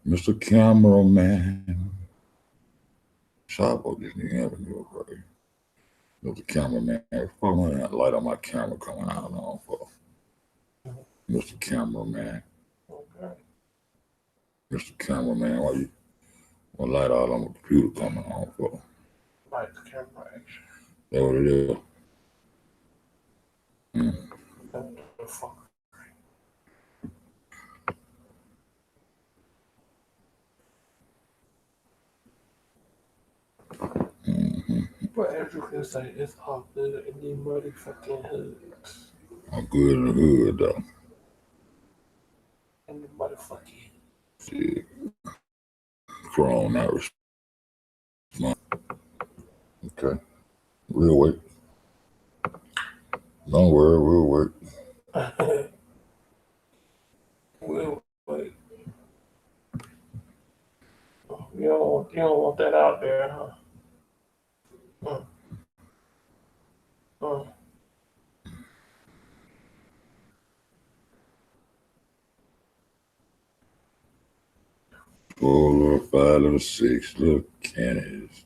Mr. Cameraman. Shop on this nigga having your right. Mr. Cameraman. Fuck that light on my camera coming out on for. Mr. Cameraman. Okay. Mr. Cameraman, why you want light out on my computer coming on for? Light the camera action. That what it is. What the fuck? But as you can say, it's all good in these motherfucking hoods. I'm good in the hood though. In the motherfucking. Shit. Chrome, not respond. Okay. We'll wait. Don't worry, we'll wait. We'll wait. You don't want that out there, huh? Mm. Four little, five little, six little candies.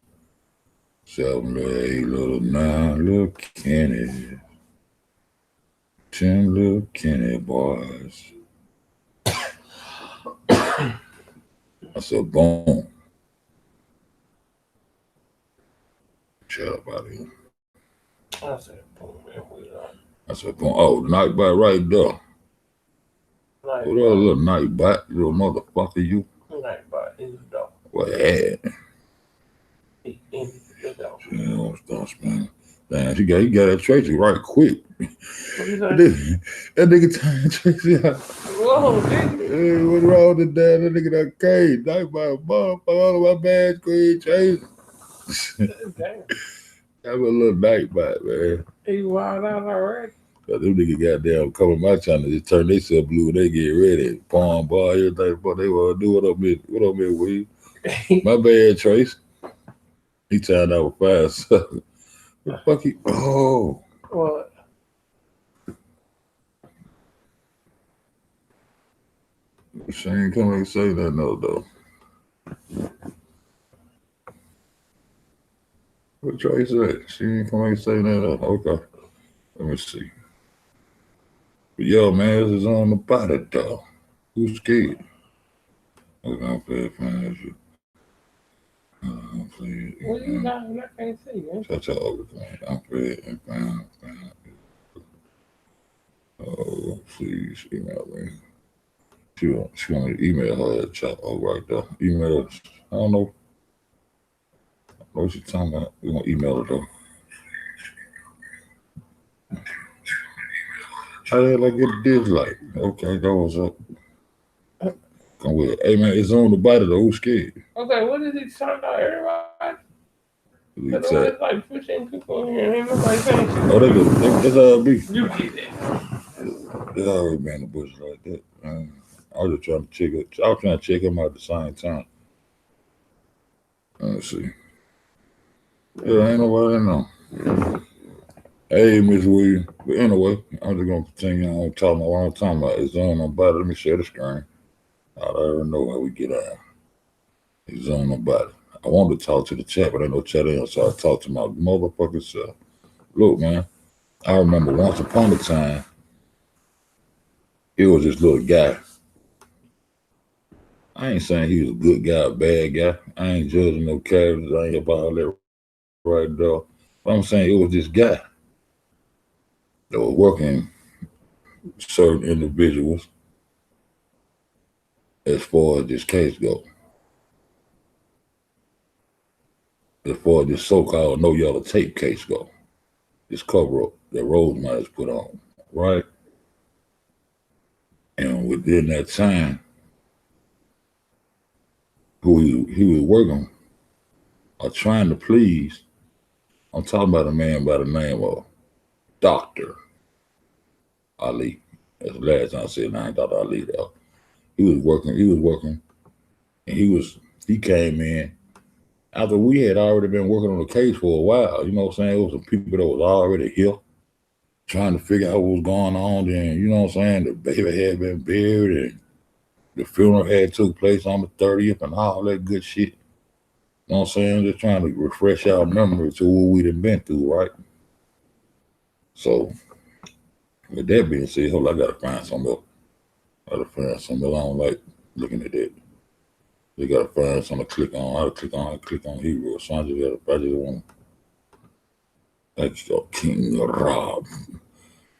7 little, 8 little, 9 little candies. 10 little candy boys. I said, boom. Shut up out of here. I said, boom, man, we are. I said, boom. Oh, night bite right there. Night What that little night bite, little motherfucker you? Night bite is dope. What had? He in the dope. Yeah, what's man? Damn, he got that Tracy right quick. What you say? That nigga turned Tracy out. Whoa, nigga. Hey, what's wrong with that? That nigga that came. Night bite, motherfucker, all of my bad Queen Tracy. Damn. That was a little night bite, man. He wild out already. But them niggas goddamn coming my channel, just turn themselves blue when they get ready. Palm bar, everything, but they want to do. What up, man, Weed? My bad, Trace. He turned out with 5 seconds. What the fuck he? Oh. What? She ain't coming to say that, no, though. What Trace said? She ain't coming to say that. Okay. Let me see. But yo, man, this is on the body, though. Who's scared? Okay, I'm playing fine. What you got? I can't see, man. Shut your over, man. I'm playing fine. Oh, please email me. She want to email her at chat. Oh, right there. Email. I don't know. What she talking about? We gonna email her though. How the hell I get a dislike? Okay, that was up. Come with it. Hey man, it's on the body though. Who's scared? Okay, what is he talking about? Everybody? We There's chat. like 15 people in here. Ain't nobody saying shit. Oh, that's how it be. You get it. It's already been in the bush like that. I was just trying to check it. I was trying to check him out at the same time. Let's see. Yeah, ain't nobody know. Hey, Miss Williams. But anyway, I'm just gonna continue on talking about what I'm talking about. It's on my body. Let me share the screen. I already know how we get out. It's on my body. I wanted to talk to the chat, but ain't no chat in, so I talked to my motherfucking self. Look, man, I remember once upon a time, it was this little guy. I ain't saying he was a good guy or bad guy. I ain't judging no characters. I ain't about all that right there. But I'm saying it was this guy that was working certain individuals as far as this case go. As far as this so-called no yellow tape case go. This cover up that Rosemary has put on, right? And within that time, who he was working or trying to please, I'm talking about a man by the name of Dr. Ali. That's the last time I said I ain't Dr. Ali though. He was working, and he came in after we had already been working on the case for a while. You know what I'm saying? It was some people that was already here trying to figure out what was going on. Then, you know what I'm saying? The baby had been buried and The funeral had took place on the 30th and all that good shit. You know what I'm saying? Just trying to refresh our memory to what we done been through, right? So, with that being said, hold on, I gotta find something else. I don't like looking at that. You gotta find something to click on. I click on hero. So I just want that's your King Rob.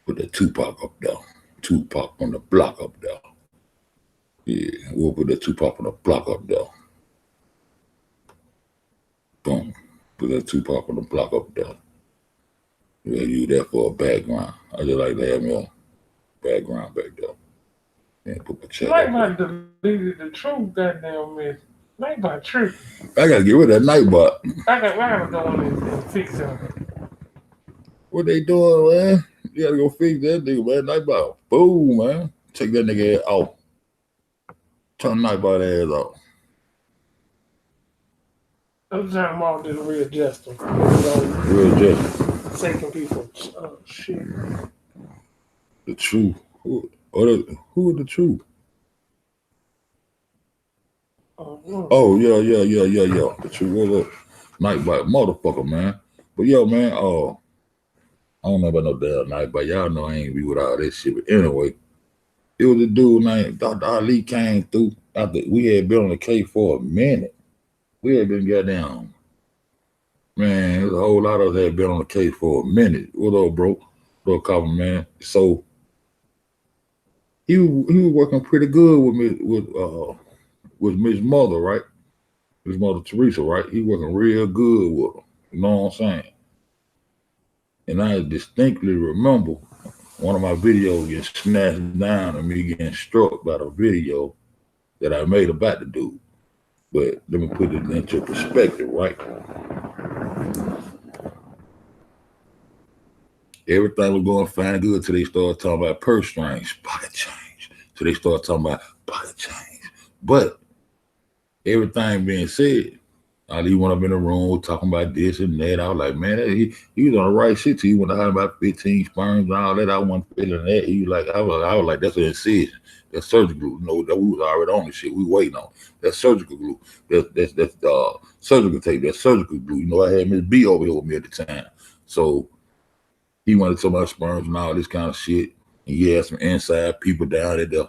Put the Tupac up there. Tupac on the block up there. Yeah, we'll put the Tupac on the block up there. Boom. Put that Tupac on the block up there. Yeah, use that for a background. I just like to have me a background back there. And put the chat Like my deleted the truth goddamn mess. Like my tripping. I gotta get rid of that Nightbot. I gotta go on and fix it. What they doing, man? You gotta go fix that nigga, man. Nightbot. Boom, man. Take that nigga off. Turn Nightbot ass off. I'm talking about this readjusting. Readjusting. Taking people. Oh, shit. The truth. Who are the truth? Oh, yeah. The truth. What up? Nightbot. Motherfucker, man. But yo, man, I don't know about no damn Nightbot. Y'all know I ain't be with all this shit. But anyway, it was a dude named Dr. Ali came through after we had been on the case for a minute. We had been goddamn. Man, there's a whole lot of us had been on the case for a minute. What up, bro? What up, Copper, man? So he was working pretty good with Miss Mother, right? Miss Mother Teresa, right? He working real good with her. You know what I'm saying? And I distinctly remember one of my videos getting snatched down and me getting struck by the video that I made about the dude. But let me put it into perspective, right? Everything was going fine and good till they started talking about purse strings, pocket change. So they started talking about pocket change. But everything being said, Ali went up in the room talking about this and that. I was like, man, he was on the right shit till he went to hide about 15 sperms and all that. I wasn't feeling that. He was like, I was like, that's an incision. That's surgical glue. No, that we was already on the shit. We waiting on. That's surgical glue. That's surgical tape. That's surgical glue. You know, I had Miss B over here with me at the time. So he wanted to talk about sperms and all this kind of shit. And he had some inside people down at the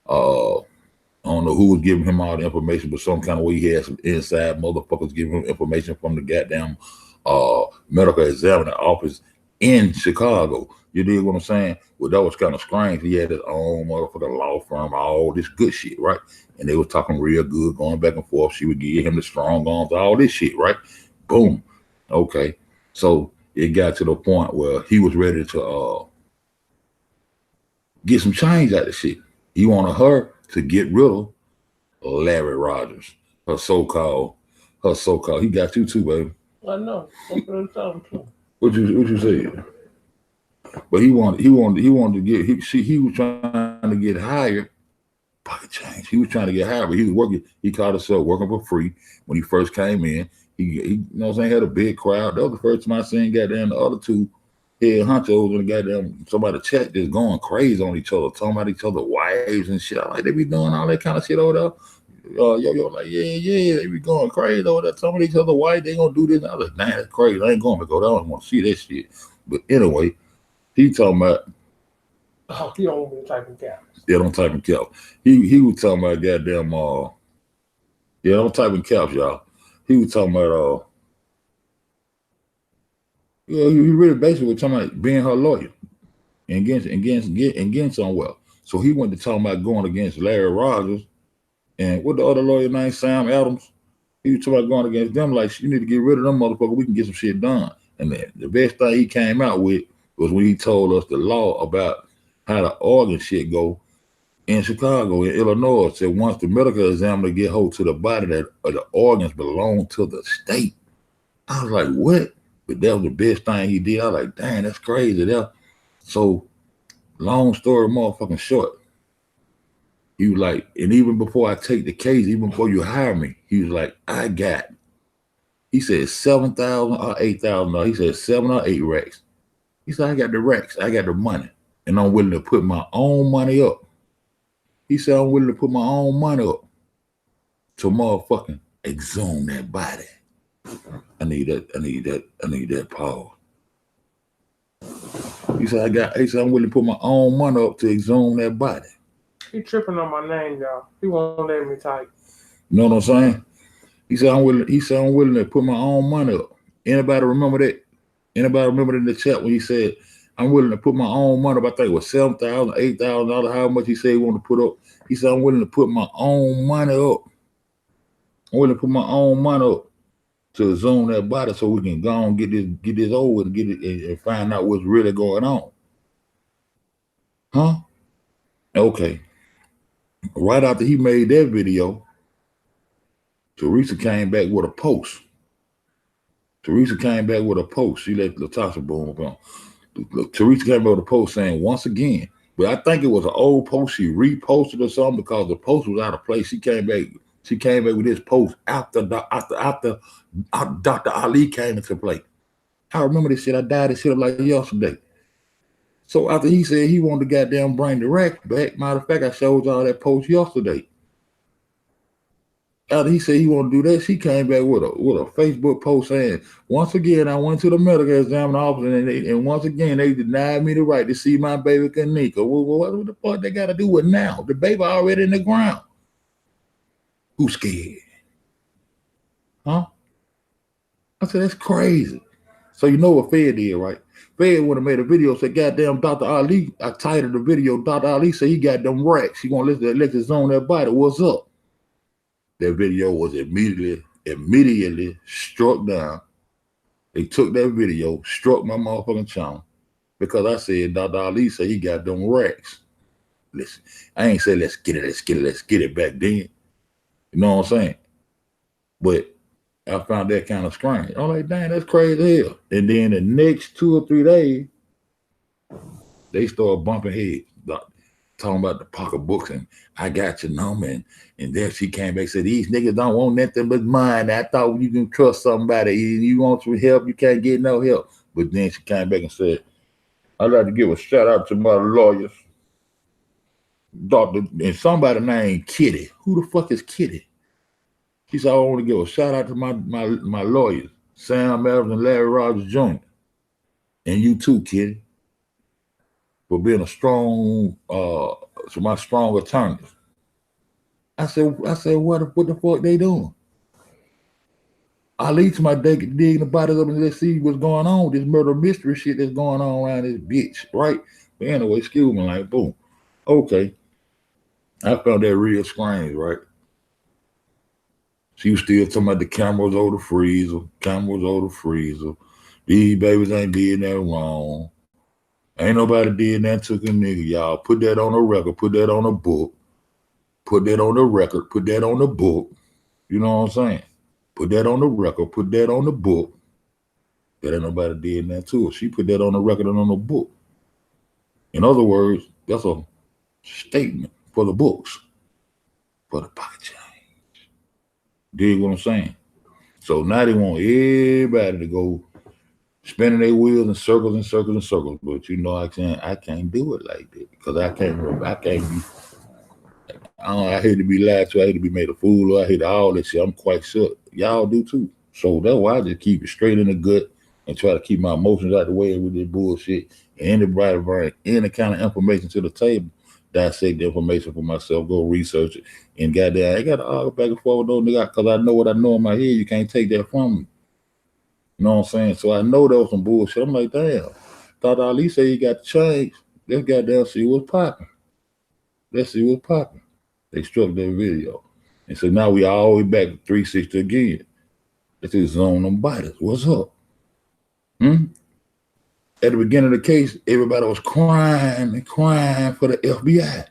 I don't know who was giving him all the information, but some kind of way he had some inside motherfuckers giving him information from the goddamn medical examiner office in Chicago. You dig what I'm saying? Well, that was kind of strange. He had his own motherfucking law firm, all this good shit, right? And they was talking real good, going back and forth. She would give him the strong arms, all this shit, right? Boom. Okay. So it got to the point where he was ready to get some change out of shit. He wanted her to get rid of Larry Rogers, her so-called, he got you too, baby. I know. That's what I'm talking to. What you say? But he wanted to get, he was trying to get hired, pocket change. He was trying to get hired, but he was working, he called himself working for free when he first came in. He you know what I'm saying, had a big crowd. That was the first time I seen goddamn the other two head honchos and goddamn somebody chat just going crazy on each other, talking about each other wives and shit. I like they be doing all that kind of shit over there. Yo, like, yeah, they be going crazy over there, talking about each other wife, they gonna do this. I was like, nah, that's crazy. I ain't going to go down. I don't want to see that shit. But anyway, he talking about he don't be typing caps. Yeah, don't type in caps. He was talking about goddamn don't type in caps, y'all. He was talking about he really basically was talking about being her lawyer and getting somewhere. So he went to talking about going against Larry Rogers and what the other lawyer named Sam Adams. He was talking about going against them, like, you need to get rid of them motherfuckers. We can get some shit done. And the best thing he came out with was when he told us the law about how the organ shit go in Chicago, in Illinois. Said once the medical examiner get hold to the body, that the organs belong to the state. I was like, what? But that was the best thing he did. I was like, dang, that's crazy. So, long story motherfucking short, he was like, and even before I take the case, even before you hire me, he was like, he said $7,000 or $8,000. He said 7 or 8 racks. He said, I got the racks. I got the money. And I'm willing to put my own money up He said, I'm willing to put my own money up to motherfucking exhume that body. I need that pause. He said, I'm willing to put my own money up to exhume that body. He tripping on my name, y'all. He won't let me type. You know what I'm saying? He said, I'm willing to put my own money up. Anybody remember that? Anybody remember in the chat when he said, I'm willing to put my own money up? I think it was $7,000, $8,000, how much he said he wanted to put up. He said, I'm willing to put my own money up. I'm willing to put my own money up to zoom that body so we can go and get this over and get it and find out what's really going on. Huh? Okay. Right after he made that video, Teresa came back with a post. She let Latasha boom up. Teresa came back with a post saying, once again, but I think it was an old post she reposted or something because the post was out of place. She came back with this post after Dr. Ali came into play. I remember this shit. I died this shit up like yesterday. So after he said he wanted to goddamn bring the rack back, matter of fact, I showed y'all that post yesterday. After he said he wanted to do that, she came back with a Facebook post saying, once again, I went to the medical examiner office and once again, they denied me the right to see my baby Kanika. Well, what the fuck they got to do with now? The baby already in the ground. Who's scared? Huh? I said, that's crazy. So you know what Fed did, right? Fed would have made a video, said, goddamn, Dr. Ali, I titled the video, Dr. Ali said he got them racks. He gonna let this zone that body. What's up? That video was immediately struck down. They took that video, struck my motherfucking channel because I said Dr. Ali said he got them racks. Listen, I ain't say let's get it back then. You know what I'm saying? But I found that kind of strange. I'm like, dang, that's crazy hell. And then the next 2 or 3 days, they started bumping heads, talking about the pocketbooks and I got your number. And then she came back and said, these niggas don't want nothing but money. I thought you can trust somebody. You want some help, you can't get no help. But then she came back and said, I'd like to give a shout out to my lawyers. Doctor, and somebody named Kitty. Who the fuck is Kitty? She said, I want to give a shout out to my lawyers, Sam Evans and Larry Rogers Jr. And you too, Kitty, for being a strong, to my strong attorneys. I said, what the fuck they doing? I lead to my digging the bodies up and let's see what's going on. This murder mystery shit that's going on around this bitch, right? But anyway, excuse me, like, boom. Okay. I found that real strange, right? She was still talking about the cameras over the freezer. These babies ain't did that wrong. Ain't nobody did that to a nigga, y'all. Put that on a record. Put that on a book. Put that on the record. Put that on the book. You know what I'm saying? Put that on the record. Put that on the book. That ain't nobody did that to her. She put that on the record and on the book. In other words, that's a statement for the books, for the pocket change. Dig what I'm saying? So now they want everybody to go spinning their wheels in circles and circles and circles. But you know, I can't do it like that because I hate to be lied to. I hate to be made a fool. I hate all that shit. I'm quite sure y'all do too. So that's why I just keep it straight in the gut and try to keep my emotions out the way with this bullshit. And anybody bring any kind of information to the table, dissect the information for myself, go research it, and goddamn, I got to argue back and forth with those niggas because I know what I know in my head. You can't take that from me. You know what I'm saying? So I know there was some bullshit. I'm like, damn. Thought Ali said he got to change. Let's goddamn see what's popping. Let's see what's popping. They struck that video. And so now we all the way back to 360 again. Let's just zone them bodies. What's up? At the beginning of the case, everybody was crying for the FBI.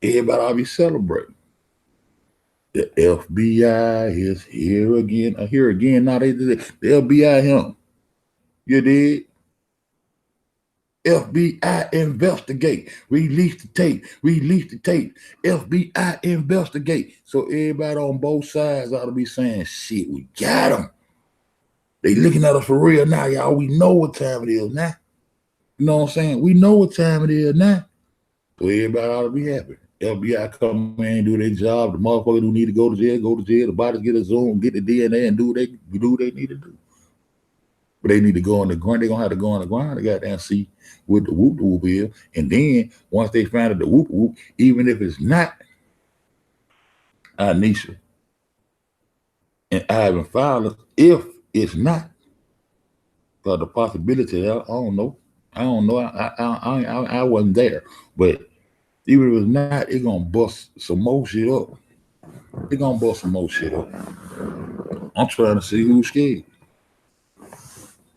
Everybody ought to be celebrating. The FBI is here again. Here again. Now they did it. The FBI him. You did? FBI investigate. Release the tape. FBI investigate. So everybody on both sides ought to be saying, shit, we got him. They looking at us for real now, y'all. We know what time it is now. You know what I'm saying? We know what time it is now. So everybody ought to be happy. FBI come in and do their job. The motherfuckers who need to go to jail, go to jail. The bodies get a Zoom, get the DNA, and do what they need to do. But they need to go on the ground. They're gonna have to go on the ground to goddamn see what the whoop whoop is. And then once they find out the whoop whoop, even if it's not Anisha and Ivan Fowler, if it's not, because the possibility, I don't know. I don't know. I wasn't there. But even if it's not, it's gonna bust some more shit up. It's gonna bust some more shit up. I'm trying to see who's scared.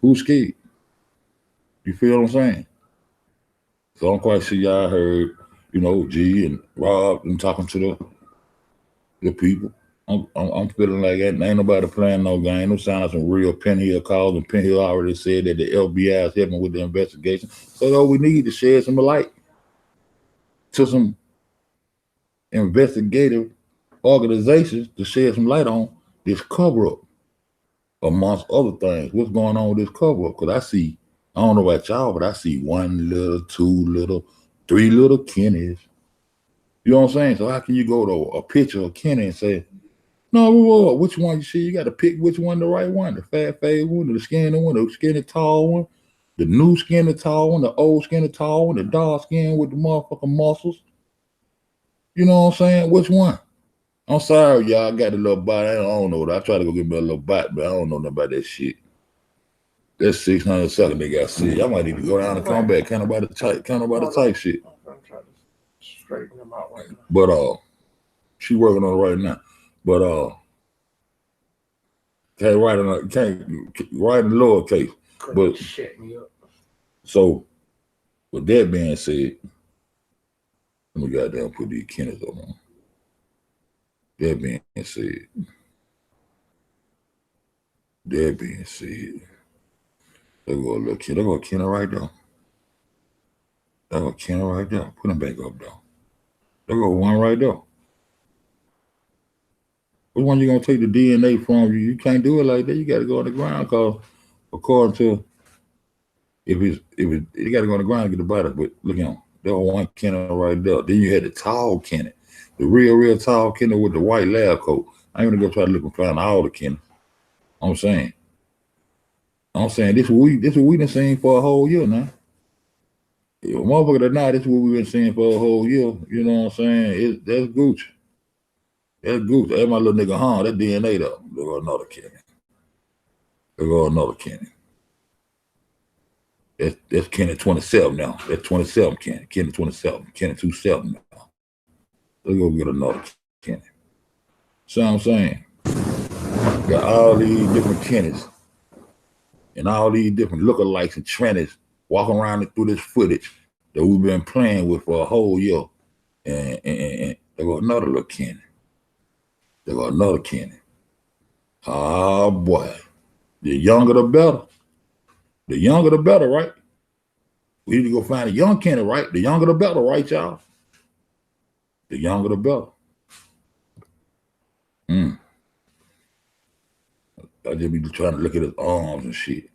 Who's scared? You feel what I'm saying? So I'm quite sure y'all heard, G and Rob and talking to the people. I'm feeling like ain't nobody playing no game. No sign of some real Pinhill calls, and Pinhill already said that the FBI is helping with the investigation. So all we need to shed some light to some investigative organizations to shed some light on this cover up, amongst other things. What's going on with this cover up? Because I don't know about y'all, but I see 1 little, 2 little, 3 little Kennys. You know what I'm saying? So how can you go to a picture of Kenny and say, no, which one you see? You got to pick which one the right one, the fat one, the skinny tall one, the new skinny tall one, the old skinny tall one, the dark skin with the motherfucking muscles. You know what I'm saying? Which one? I'm sorry, y'all. I got a little bite. I don't know. I try to go get me a little bite, but I don't know nothing about that shit. That's 600 seconds they got sick. Y'all might need to go down and come back. Can't nobody type shit. I'm trying to straighten them out right now. But she working on it right now. But can't write in lowercase. But shut me up. So with that being said, let me goddamn put these Kennys on. That being said, there go a little Kenny. There go a Kenny right there. There go a Kenny right there. Put him back up though. There go one right there. Which one you gonna take the DNA from? You can't do it like that. You gotta go on the ground, because according to if you gotta go on the ground to get the body. But look at him. There was one Kenny right there. Then you had the tall Kenny. The real tall Kenny with the white lab coat. I ain't gonna go try to look and find all the Kenny. I'm saying this what we been seeing for a whole year now. If a motherfucker or not, this is what we've been seeing for a whole year. You know what I'm saying? That's Gucci. That's Gucci. That's my little nigga, that DNA though. There go another Kenny. That's Kenny 27 now. That's 27 Kenny. Kenny 27. Kenny 27 now. Let's go get another Kenny. See what I'm saying? Got all these different Kennys and all these different lookalikes and trannies walking around through this footage that we've been playing with for a whole year. And there go another little Kenny. There go another Kenny. Oh boy. The younger the better. The younger the better, right? We need to go find a young Kenny, right? The younger the better, right, y'all? The younger the better. I just be trying to look at his arms and shit.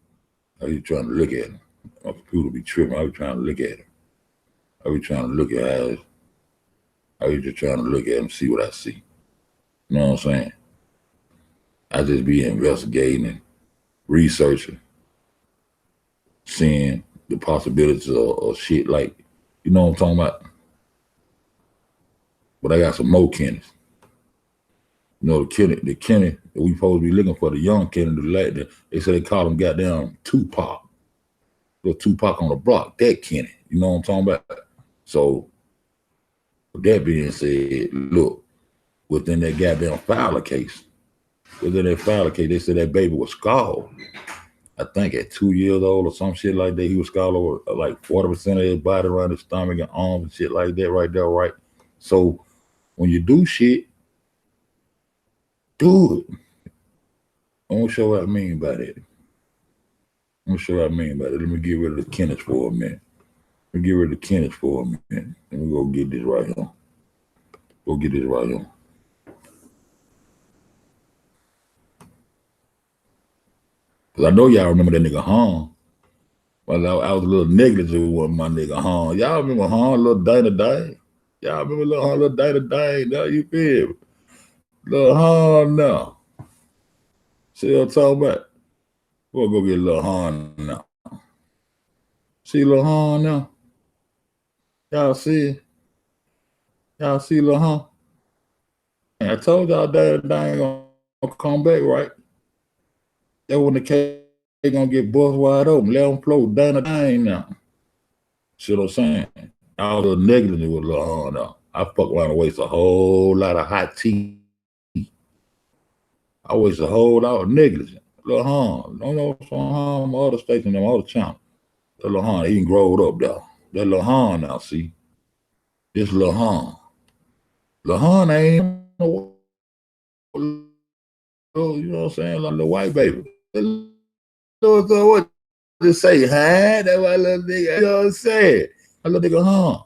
I be trying to look at him. My computer be tripping. I be trying to look at him. I be trying to look at I be just trying to look at him, see what I see. You know what I'm saying? I just be investigating and researching, seeing the possibilities of shit like, you know what I'm talking about? But I got some more Kennys. You know, the Kenny that we supposed to be looking for, the young Kenny, they say they call him goddamn Tupac. Little Tupac on the block, that Kenny. You know what I'm talking about? So, with that being said, look, within that goddamn Fowler case, they said that baby was scalded. I think at 2 years old or some shit like that, he was scalded over like 40% of his body around his stomach and arms and shit like that right there, right? So, when you do shit, do it. I'm gonna show what I mean by that. Let me get rid of the Kennys for a minute. Let me go get this right here. Because I know y'all remember that nigga Han. Well, I was a little negligent with my nigga Han. Y'all remember Han, little Dana Day? Y'all remember Lil Hon, Lil Dana Dang, now you feel me? Lil Hon now. See what I'm talking about? We'll go get Lil Hon now. See Lil Hon now? Y'all see it? Y'all see Lil Hon? I told y'all Dana Dang gonna come back, right? That when the cake gonna get bust wide open. Let them flow Dana Dang now. See what I'm saying? I was a little negligent with Lil Hon now. I fuck around and waste a whole lot of hot tea. I waste a whole lot of negligent. Lil Hon, don't know what's on my other stations and them other channels. That Lil Hon, he can grow it up though. That Lil Hon now, see? This Lil Hon. Lil Hon ain't no, you know what I'm saying? Like little white baby. What to say, huh? That's why little nigga, you know what I'm saying? I little nigga, huh?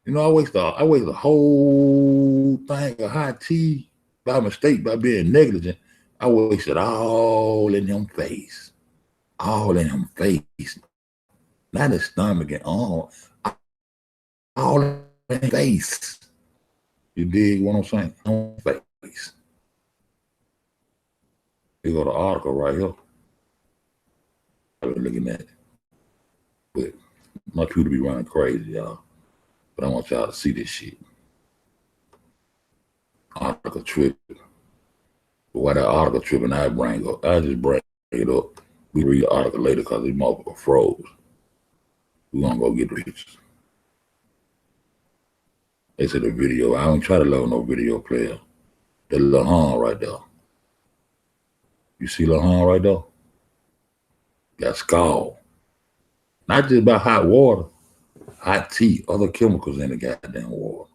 You know, I waste a whole thing of hot tea by mistake, by being negligent. I wasted all in them face. All in them face. Not his stomach and all in the face. You dig what I'm saying? On face. You got an article right here. I've been looking at it. But my computer be running crazy, y'all. But I want y'all to see this shit. Article trip. Why that article tripping, I just bring it up. We read the article later because these motherfucker froze. We're gonna go get the pictures. They said the video. I don't try to load no video player. That Lil Hon right there. You see Lil Hon right there? Got scald. Not just by hot water, hot tea, other chemicals in the goddamn water.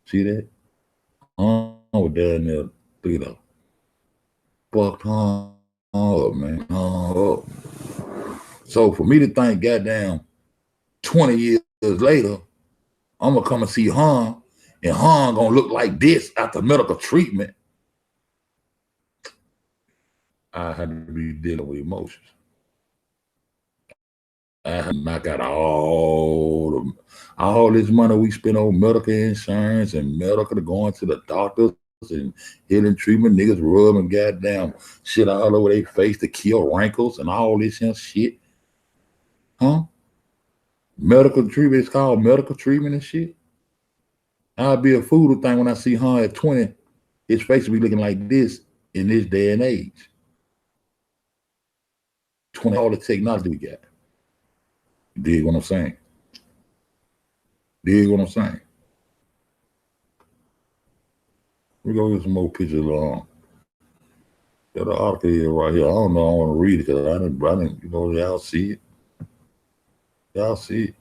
See that? Was down there, look at that. Fucked Hon up, man. Hon up. So for me to think goddamn 20 years later, I'm gonna come and see Hon, and Hon gonna look like this after medical treatment. I had to be dealing with emotions. I had to knock out all this money we spend on medical insurance and medical to going to the doctors and healing treatment. Niggas rubbing goddamn shit all over their face to kill wrinkles and all this shit. Huh? Medical treatment, it's called medical treatment and shit. I'll be a fool to think when I see Hon at 20, his face will be looking like this in this day and age. 20, all the technology we got. You dig what I'm saying? Dig what I'm saying? We go get some more pictures on. Got an article here right here. I don't know. I want to read it because I didn't, you know, y'all see it. Y'all see it.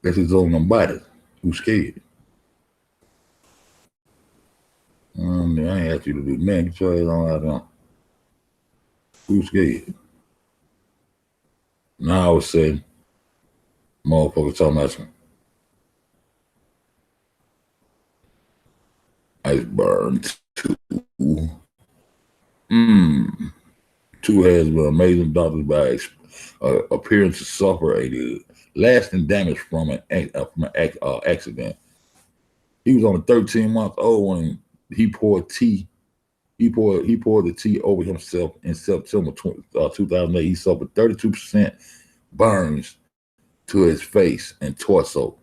This is on them bodies. Who's scared? I ain't asked you to do man. Get your ass on out there. Who's scared? Now all of a sudden, motherfuckers talking about some iceberg 2. Two has been amazing doctors by appearing to suffer a lasting damage from an accident. He was only 13 months old when he poured tea. He poured the tea over himself in September 2008. He suffered 32% burns to his face and torso.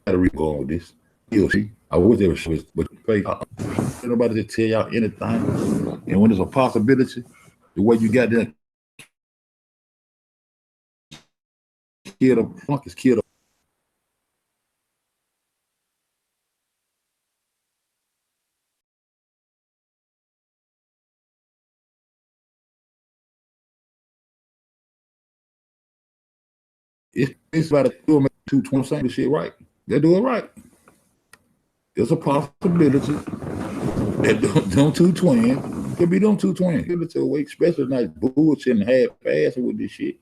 Got to go on with this. I wish there was but nobody to tell y'all anything. And when there's a possibility, the way you got there, kid of funk is kid of. It's about a 220 shit right. They do it right. It's a possibility that them two twins could be them two twins. Give it to away, especially nice bullshit and half-ass with this shit.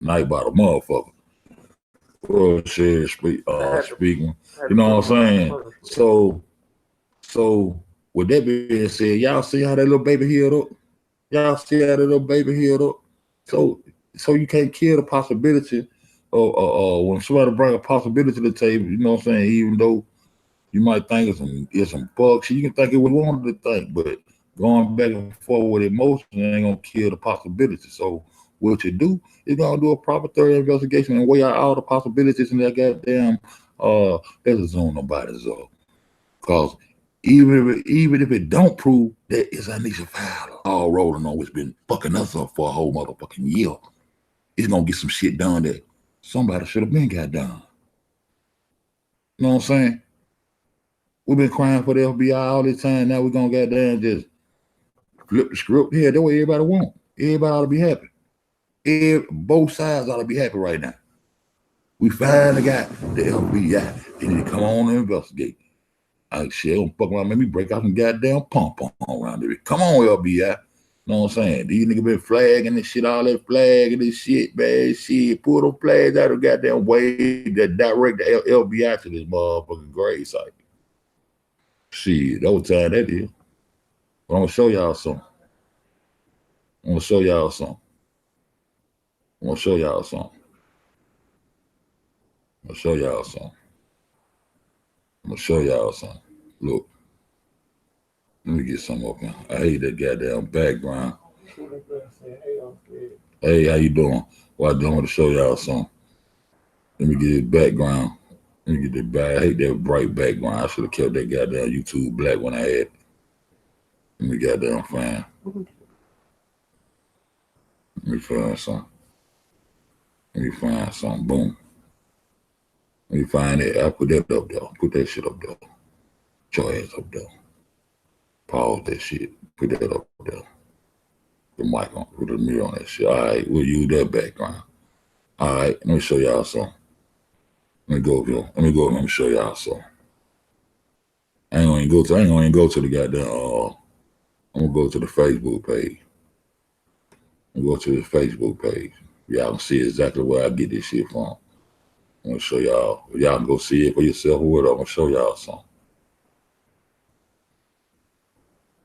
Night by the motherfucker. Well, shit, speaking. You know what I'm saying? So with that being said, y'all see how that little baby healed up? Y'all see how that little baby healed up? So you can't kill the possibility of when somebody bring a possibility to the table, you know what I'm saying? Even though you might think it's some bugs, you can think it what you wanted to think, but going back and forth with emotion ain't gonna kill the possibility. So what you do is gonna do a proper thorough investigation and weigh out all the possibilities in that goddamn let's assume nobody's up. Cause even if it don't prove that it's Anisha Fowler all rolling on, it's been fucking us up for a whole motherfucking year. It's gonna get some shit done that somebody should have been got done. You know what I'm saying? We've been crying for the FBI all this time. Now we're gonna goddamn just flip the script. Yeah, that's what everybody want. Everybody ought to be happy. Both sides ought to be happy right now. We finally got the FBI. They need to come on and investigate. Like shit, don't fuck around, make me break out some goddamn pump around there. Come on, FBI. You know what I'm saying? These niggas been flagging this shit, all that flagging this shit, man. Shit, pull those flags out of the goddamn way that direct the FBI to this motherfucking grave site. Shit, that was time that is. But I'm gonna show y'all something. I'm gonna show y'all something. I'm gonna show y'all something. I'm gonna show y'all something. I'm gonna show y'all something. Look. Let me get some up here. I hate that goddamn background. Hey, how you doing? Well, I don't want to show y'all something. Let me get this background. Let me get the back. I hate that bright background. I should have kept that goddamn YouTube black when I had it. Let me goddamn find. Let me find something. Let me find something. Boom. Let me find it. I put that up there. Put that shit up there. Put your ass up there. Pause that shit. Put that up there. The mic on. Put the mirror on that shit. All right. We'll use that background. All right. Let me show y'all something. Let me go over here. Let me go. Let me show y'all something. I ain't gonna even go to the goddamn. I'm gonna go to the Facebook page. I'm gonna go to the Facebook page. Y'all can see exactly where I get this shit from. I'm gonna show y'all. Y'all can go see it for yourself or whatever. I'm gonna show y'all something.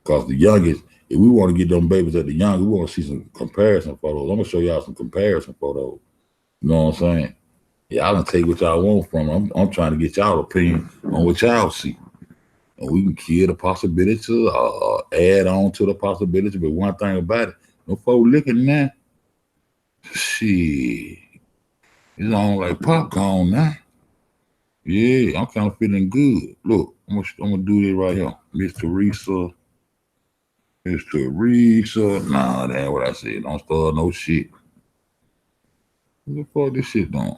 Cause the youngest, if we want to get them babies at the young, we want to see some comparison photos. I'm gonna show y'all some comparison photos. You know what I'm saying? Y'all can take what y'all want from them. I'm trying to get y'all opinion on what y'all see. And we can kill the possibility, add on to the possibility. But one thing about it, no folks looking now, shit, it's on like popcorn now. Yeah, I'm kind of feeling good. Look, I'm gonna do this right here. Miss Teresa. Nah, that ain't what I said. Don't start no shit. What the fuck this shit doing?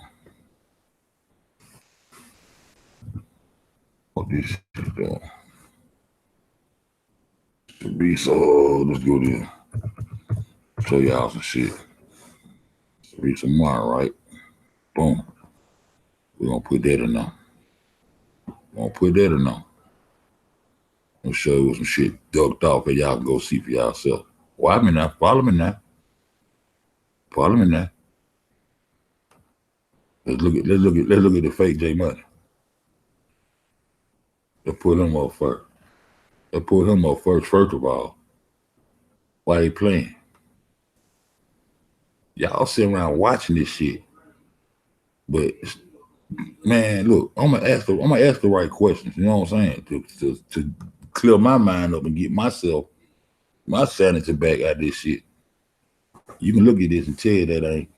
What this shit doing? Teresa, let's go there. Show y'all some shit. Teresa Martin, right? Boom. We're gonna put that in there. I'm gonna show you some shit ducked off and y'all can go see for yourself. Watch me now. Follow me now. Let's look at the fake J Money. Let's put him up first. First of all. Why he playing? Y'all sitting around watching this shit. But man, look, I'm gonna ask the right questions, you know what I'm saying? To clear my mind up and get my sanity back out of this shit. You can look at this and tell that ain't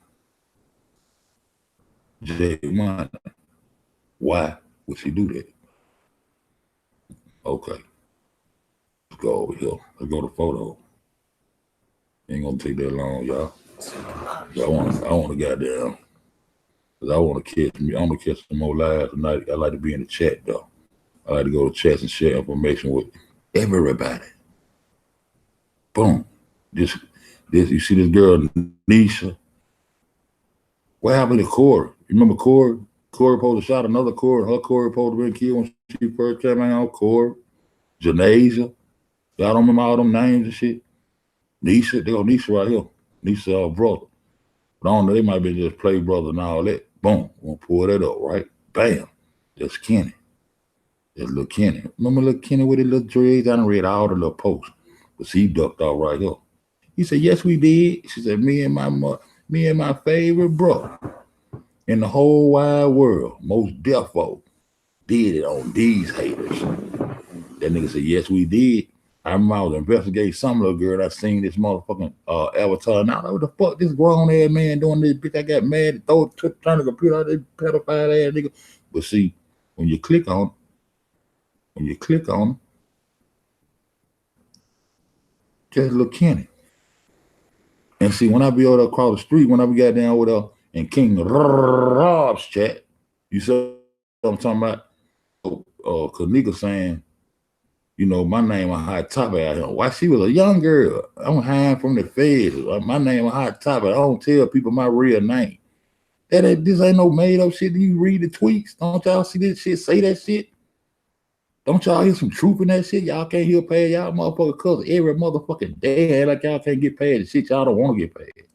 J Money. Why would she do that? Okay. Let's go over here. Let's go to photo. Ain't gonna take that long, y'all. I want to goddamn, cause I want to catch some more lives tonight. I like to be in the chat though. I like to go to chats and share information with everybody. Boom. This you see this girl Nisha. What happened to Corey? You remember Corey? Corey supposed to shot another Corey. Her Corey supposed to be killed when she first came out. Corey, Janasia. Y'all don't remember all them names and shit? Nisha, they go Nisha right here. Nisha, our brother. But I don't know, they might be just play brother and all that. Boom. We'll pull that up, right? Bam. That's Kenny. That's little Kenny. Remember little Kenny with his little dreads? I done read all the little posts. But see, he ducked off right here. He said, yes, we did. She said, me and my favorite brother in the whole wide world, most defo, did it on these haters. That nigga said, yes, we did. I remember I was investigating some little girl. I seen this motherfucking avatar. Now, what the fuck this grown ass man doing this? Bitch, I got mad, turned the computer out, this pedophile ass nigga. But see, when you click on just look Kenny. And see, when I be over there across the street, when I be got down with her in King Rob's chat, you saw what I'm talking about? Kanika saying, you know, my name was Hot Topic out here. Why she was a young girl? I'm hiding from the feds. My name was Hot Topic. I don't tell people my real name. This ain't no made up shit. You read the tweets. Don't y'all see this shit? Say that shit. Don't y'all hear some truth in that shit? Y'all can't hear pay y'all motherfucker cause every motherfucking day like y'all can't get paid the shit y'all don't want to get paid.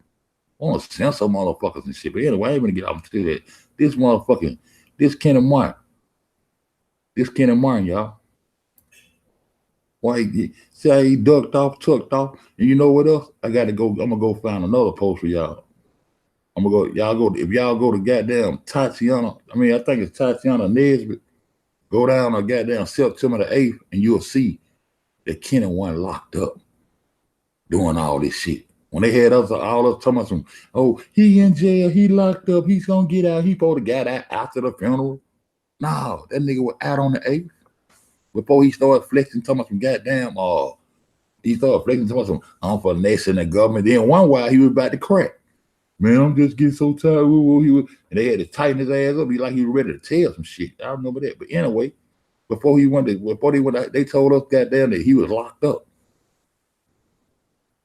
I want to censor motherfuckers and shit. But anyway, I ain't gonna get off to that. This Kenny Martin, y'all. Why see how he ducked off, tucked off, and you know what else? I gotta go. I'm gonna go find another post for y'all. I'm gonna go. Y'all go if y'all go to goddamn Tatiana. I mean, I think it's Tatiana Nesbitt. Go down to goddamn September the 8th, and you'll see that Kenny wasn't locked up doing all this shit. When they had us all us talking about some, oh, he in jail, he locked up, he's gonna get out. He supposed to get out after the funeral. No, that nigga was out on the 8th before he started flexing, talking about some goddamn. He started flexing, talking about some for next in the government. Then one while he was about to crack. Man, I'm just getting so tired. And they had to tighten his ass up. He like he was ready to tell some shit. I remember that. But anyway, before they went out, they told us goddamn that he was locked up.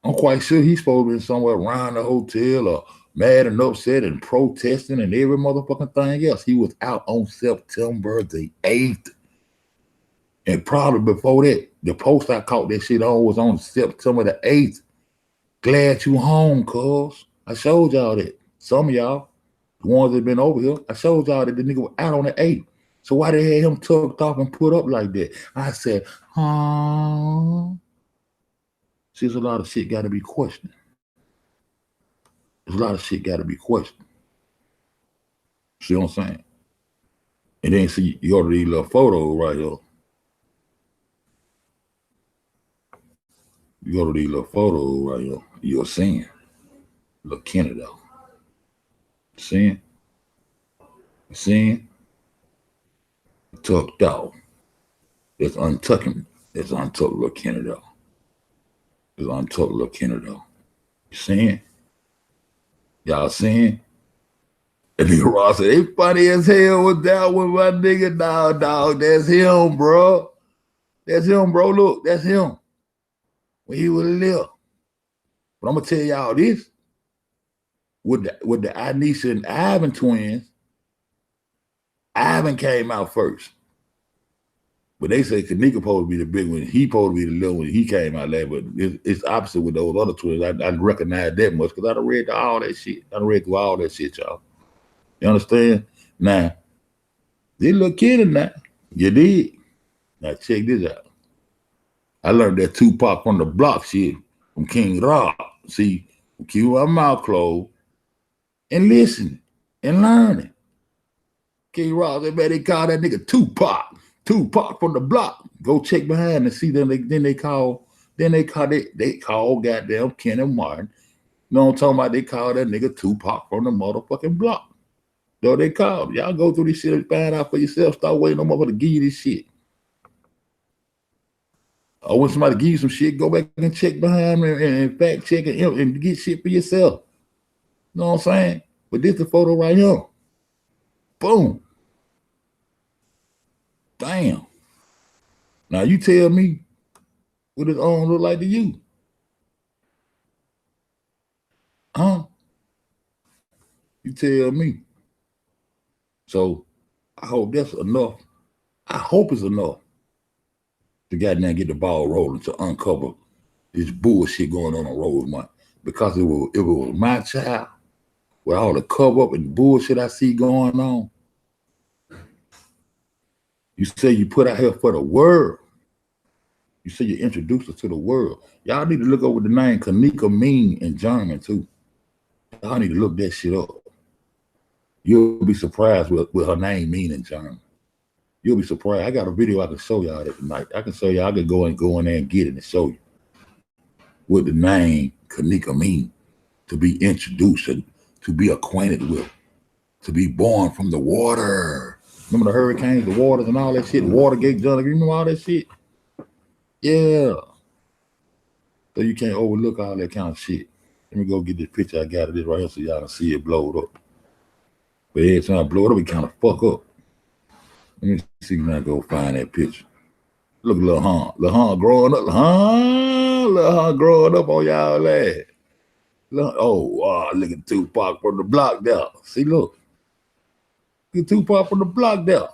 I'm quite sure he's supposed to be somewhere around the hotel or mad and upset and protesting and every motherfucking thing else. He was out on September the 8th. And probably before that, the post I caught that shit on was on September the 8th. Glad you home, cuz. I showed y'all that. Some of y'all, the ones that been over here, I showed y'all that the nigga was out on the 8th. So why they had him tucked off and put up like that? I said, See, there's a lot of shit got to be questioned. There's a lot of shit got to be questioned. See what I'm saying? And then see, you go to these little photos right here. You go to these little photos right here. You're seeing. Look, Kenny though. Seeing? Tucked out. It's untucking. It's untucked little Kenny though. It's untucked little Kenny though. You seeing? Y'all seeing? And nigga Ross said, they funny as hell with that one, my nigga. Dog, that's him, bro. That's him, bro. Look, that's him. When he was little. But I'm gonna tell y'all this. With the Anisha and Ivan twins, Ivan came out first. But they say Kanika supposed to be the big one. He supposed to be the little one. He came out last, but it's opposite with those other twins. I recognize that much because I done read all that shit. I done read through all that shit, y'all. You understand? Now, this little kid now, you did. Now check this out. I learned that Tupac from the block shit from King Rob. See, keep my mouth closed and listen and learning. King Rob said, man, they call that nigga Tupac. Tupac from the block. Go check behind and see them. Then they call goddamn Kenny Martin. You know what I'm talking about? They call that nigga Tupac from the motherfucking block. Though they call. Y'all go through this shit and find out for yourself. Start waiting on motherfucker to give you this shit. Or when somebody give you some shit, go back and check behind me and fact check and get shit for yourself. You know what I'm saying? But this the photo right here. Boom. Damn. Now you tell me what his arm look like to you. Huh? You tell me. So I hope that's enough. I hope it's enough to goddamn get the ball rolling to uncover this bullshit going on Rosemont. Because it was my child with all the cover up and bullshit I see going on. You say you put out here for the world. You say you introduced us to the world. Y'all need to look over the name Kanika Mean in German too. Y'all need to look that shit up. You'll be surprised what her name mean in German. You'll be surprised. I got a video I can show y'all that tonight. I can show y'all. I can go in there and get it and show you what the name Kanika mean. To be introduced and to be acquainted with. To be born from the water. Remember the hurricanes, the waters and all that shit? Watergate, John, you remember all that shit? Yeah. So you can't overlook all that kind of shit. Let me go get this picture I got of this right here so y'all can see it blowed up. But every time I blow it up, it kind of fuck up. Let me see if I go find that picture. Look at Lil Han growing up. Lil Han growing up on y'all ass. Look at Tupac from the block there. See, look. Look at Tupac from the block there.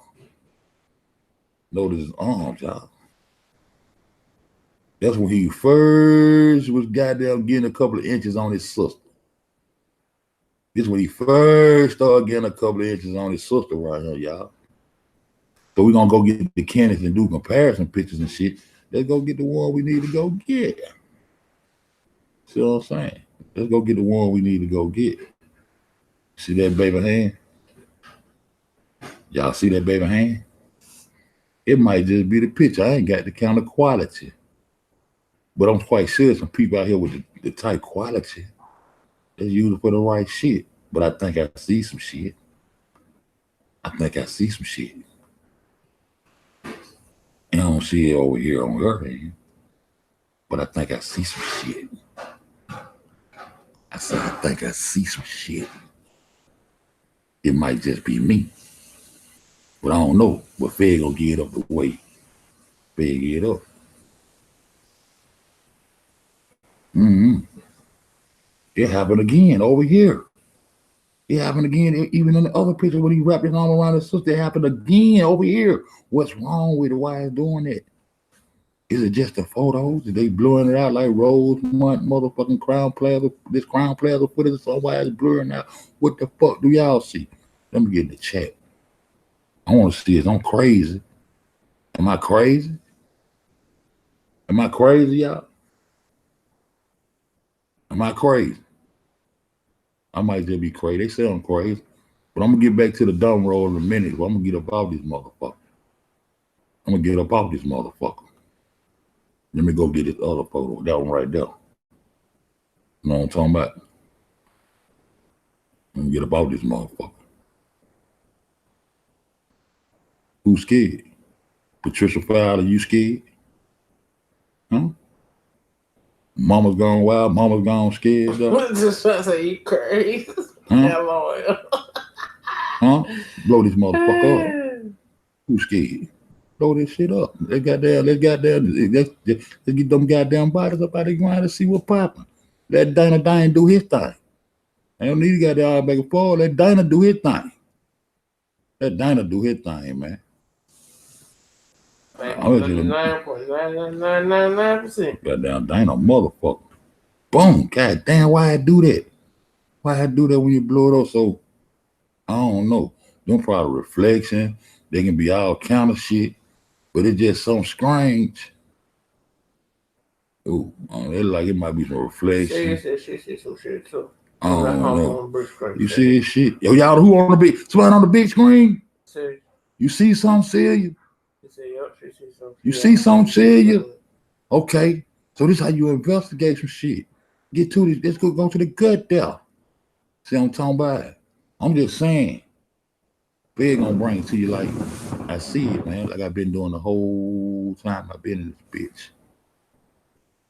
Notice his arms, y'all. That's when he first was goddamn getting a couple of inches on his sister. This is when he first started getting a couple of inches on his sister right here, y'all. So we're going to go get the Kenneth and do comparison pictures and shit Let's go get the one we need to go get. See what I'm saying? Let's go get the one we need to go get. See that baby hand? Y'all see that baby hand? It might just be the picture. I ain't got the kind of quality. But I'm quite sure some people out here with the type quality that's used for the right shit. But I think I see some shit. I think I see some shit. And I don't see it over here on her hand. But I think I see some shit. I said, I think I see some shit. It might just be me. But I don't know. But Fed gonna get it up the way. Fed get it up. It happened again over here. It happened again, even in the other picture when he wrapped his arm around his sister. It happened again over here. What's wrong with it? Why is doing it? Is it just the photos? Are they blurring it out like Rose motherfucking Crown Plaza? This Crown Plaza footage, so why is blurring out? What the fuck do y'all see? Let me get in the chat. I want to see this. I'm crazy. Am I crazy? Am I crazy, y'all? Am I crazy? I might just be crazy. They say I'm crazy. But I'm going to get back to the dumb roll in a minute. But I'm going to get up off this motherfucker. I'm going to get up off this motherfucker. Let me go get this other photo. That one right there. You know what I'm talking about? I'm going to get up off this motherfucker. Who's scared? Patricia Fowler, you scared? Huh? Mama's gone wild, mama's gone scared. What just trying to say you crazy? Huh? Huh? Blow this motherfucker up. Who's scared? Blow this shit up. Let's get them goddamn bodies up out of the ground to see what popping. Let Dana do his thing. I don't need to get all back and forth. Let Dana do his thing. Let Dana do his thing, man. 99.999%. Goddamn Dana motherfucker. Boom. Goddamn, why I do that? Why I do that when you blow it up? So I don't know. Them probably reflection. They can be all kind of shit, but it's just something strange. Ooh, it's like it might be some reflection. Some shit too. I don't know. You see this shit? Yo, y'all who on the big? Somebody on the big screen? You see something, Celia? You see something, Celia? Okay. So this is how you investigate some shit. Get to this. Let's go to the gut there. See what I'm talking about? I'm just saying. Big gonna bring it to you like I see it, man. Like I've been doing the whole time I've been in this bitch.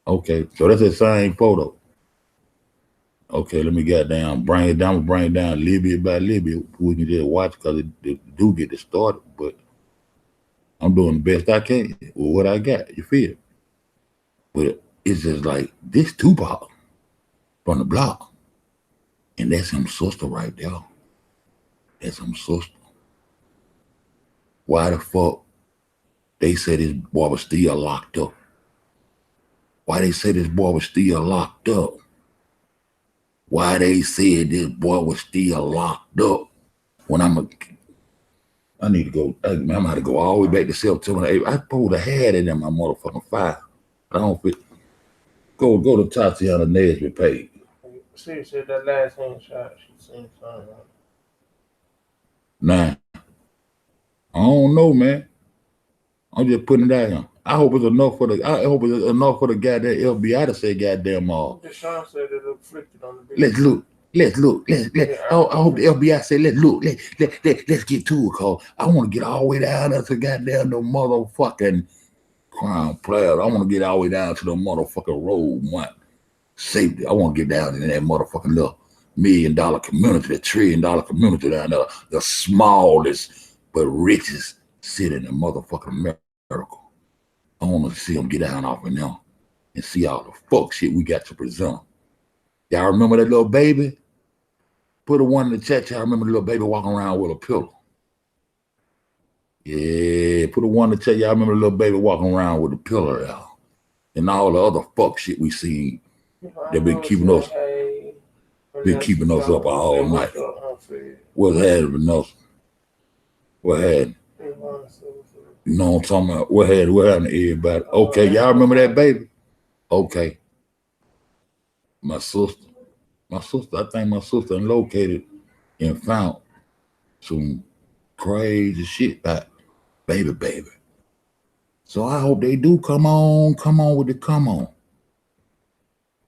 Okay, so that's the same photo. Okay, let me bring it down little bit by little bit. We can just watch because it do get it started, but I'm doing the best I can with what I got, you feel? But it's just like this Tupac from the block. And that's him sister right there. That's him sister. Why the fuck they said this boy was still locked up? Why they said this boy was still locked up? Why they said this boy was still locked up? When I need to go, I'm gonna have to go all the way back to September 8th. I pulled a hat in my motherfucking file. I don't fit. Go to Tatiana Nesbitt page. She said that last hand shot, she seen something. Nah. I don't know, man. I'm just putting it out here. I hope it's enough for the goddamn FBI to say goddamn all. Deshaun said it afflicted on the big. Let's look. I hope the FBI say let's look. Let's get to it, cause I want to get all the way down to goddamn the motherfucking Crown Plaza. I want to get all the way down to the motherfucking road one. Safety. I want to get down in that motherfucking little $1 million community, the $1 trillion community down there, the smallest but richest city in the motherfucking America. I want to see them get down off of them and see all the fuck shit we got to present. Y'all remember that little baby? Put a one in the chat. Y'all remember the little baby walking around with a pillow? Yeah, put a one in the chat. Y'all remember the little baby walking around with a pillow there? And all the other fuck shit we seen. They've been keeping us up all night. What's happening, Nelson? What happened? You know what I'm talking about? What happened to everybody? Okay, y'all remember that baby? Okay. My sister, I think my sister located and found some crazy shit about baby. So I hope they do come on with the come on.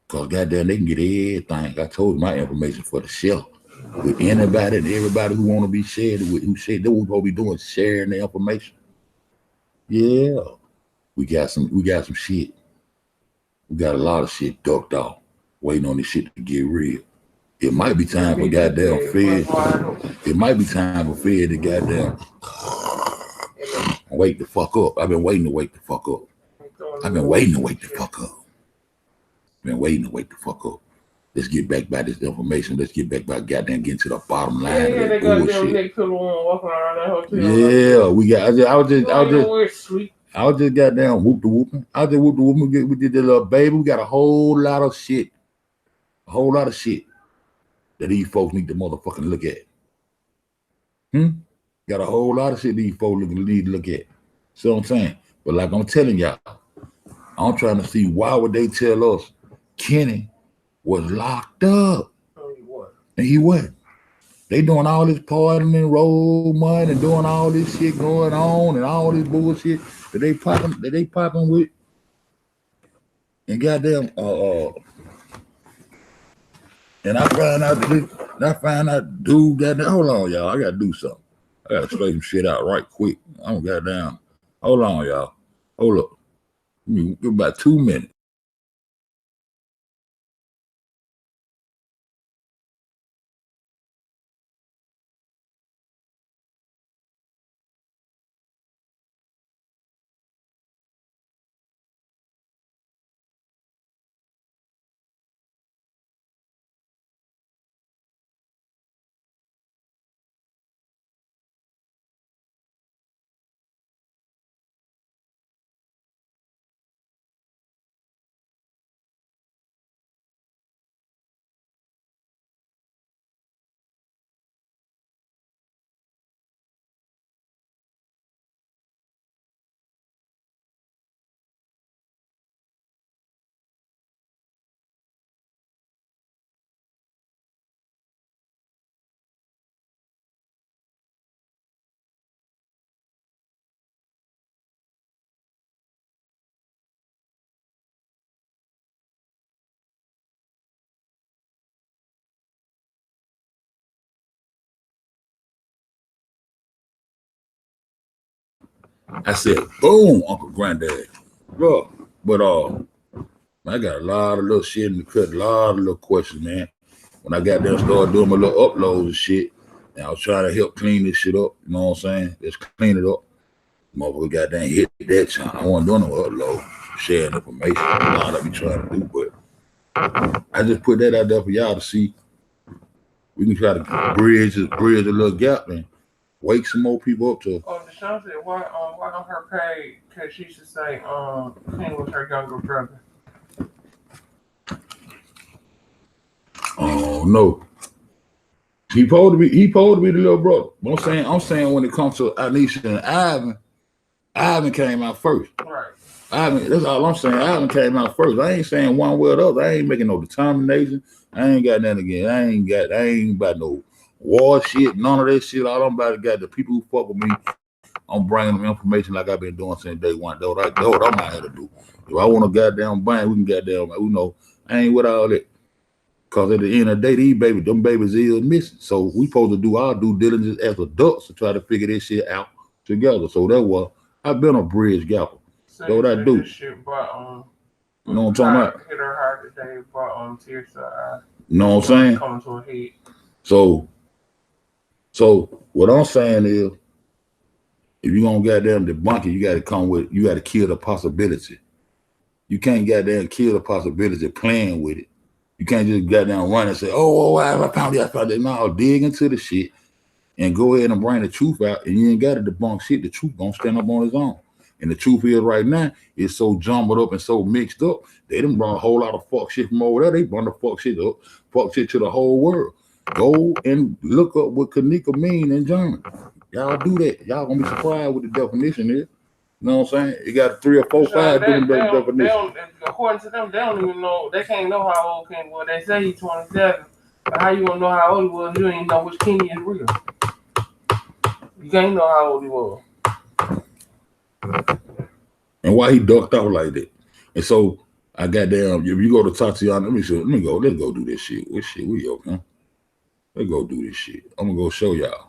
Cause goddamn, they can get everything. I told you my information for the shelf. With anybody and everybody who want to be shared with, who said they was gonna be doing sharing the information. Yeah, we got some shit. We got a lot of shit ducked off, waiting on this shit to get real. It might be time for goddamn Fed. It might be time for Fed to goddamn wake the fuck up. I've been waiting to wake the fuck up. Been waiting to wake the fuck up. Let's get back by this information. Let's get back by goddamn getting to the bottom line. Yeah, they got them Nick walking around that hotel. Yeah, we got. I was just goddamn whoop the whooping. I was just whoop the whooping. We did the little baby. We got a whole lot of shit. That these folks need to motherfucking look at. Got a whole lot of shit these folks need to look at. See what I'm saying? But like I'm telling y'all, I'm trying to see why would they tell us Kenny was locked up. And he wasn't. They doing all this partying and roll money and doing all this shit going on and all this bullshit that they popping with. And goddamn and I find out dude goddamn, hold on, y'all. I gotta do something. I gotta straighten shit out right quick. I don't goddamn. Hold on, y'all. Hold up. Give about 2 minutes. I said, boom, Uncle Granddad. Bro, but I got a lot of little shit in the cut, a lot of little questions, man. When I got there and started doing my little uploads and shit, and I was trying to help clean this shit up, you know what I'm saying? Just clean it up. Motherfucker goddamn hit that channel. I wasn't doing no upload, sharing information. A lot of me trying to do, but I just put that out there for y'all to see. We can try to bridge a little gap and wake some more people up to. Oh, Deshaun said, why on her page? Because she should say, King was her younger brother. Oh no. He supposed to be the little brother. I'm saying when it comes to Anisha and Ivan came out first. Right. Ivan, that's all I'm saying. Ivan came out first. I ain't saying one way or the other. I ain't making no determination. I ain't got nothing again. I ain't about no war shit, none of that shit. All I'm about got the people who fuck with me. I'm bringing them information like I've been doing since day one. That's what I'm out here to do. If I want to goddamn bang, we can goddamn, I ain't with all that. Because at the end of the day, them babies is missing. So we supposed to do our due diligence as adults to try to figure this shit out together. So that's why I've been a bridge gapper. That's what I do. Shit, but, you know what I'm talking about? Hit her hard today, but tears to her eye. You know what I'm saying? Coming to a head. So what I'm saying is, if you're gonna goddamn debunk it, you gotta kill the possibility. You can't goddamn kill the possibility playing with it. You can't just goddamn run and say, oh, I found it. No, dig into the shit and go ahead and bring the truth out, and you ain't got to debunk shit. The truth gonna stand up on its own. And the truth is right now, it's so jumbled up and so mixed up. They done brought a whole lot of fuck shit from over there. They brought the fuck shit to the whole world. Go and look up what Kanika mean in German. Y'all do that. Y'all gonna be surprised with the definition here. You know what I'm saying? You got 3 or 4, 5 different definitions. According to them, they don't even know. They can't know how old Kenny was. They say he's 27. But how you gonna know how old he was? You ain't know which Kenny is real. You can't know how old he was. And why he ducked out like that. And so I got down. If you go to Tatiana, let's go do this shit. What shit we okay? Let's go do this shit. I'm gonna go show y'all.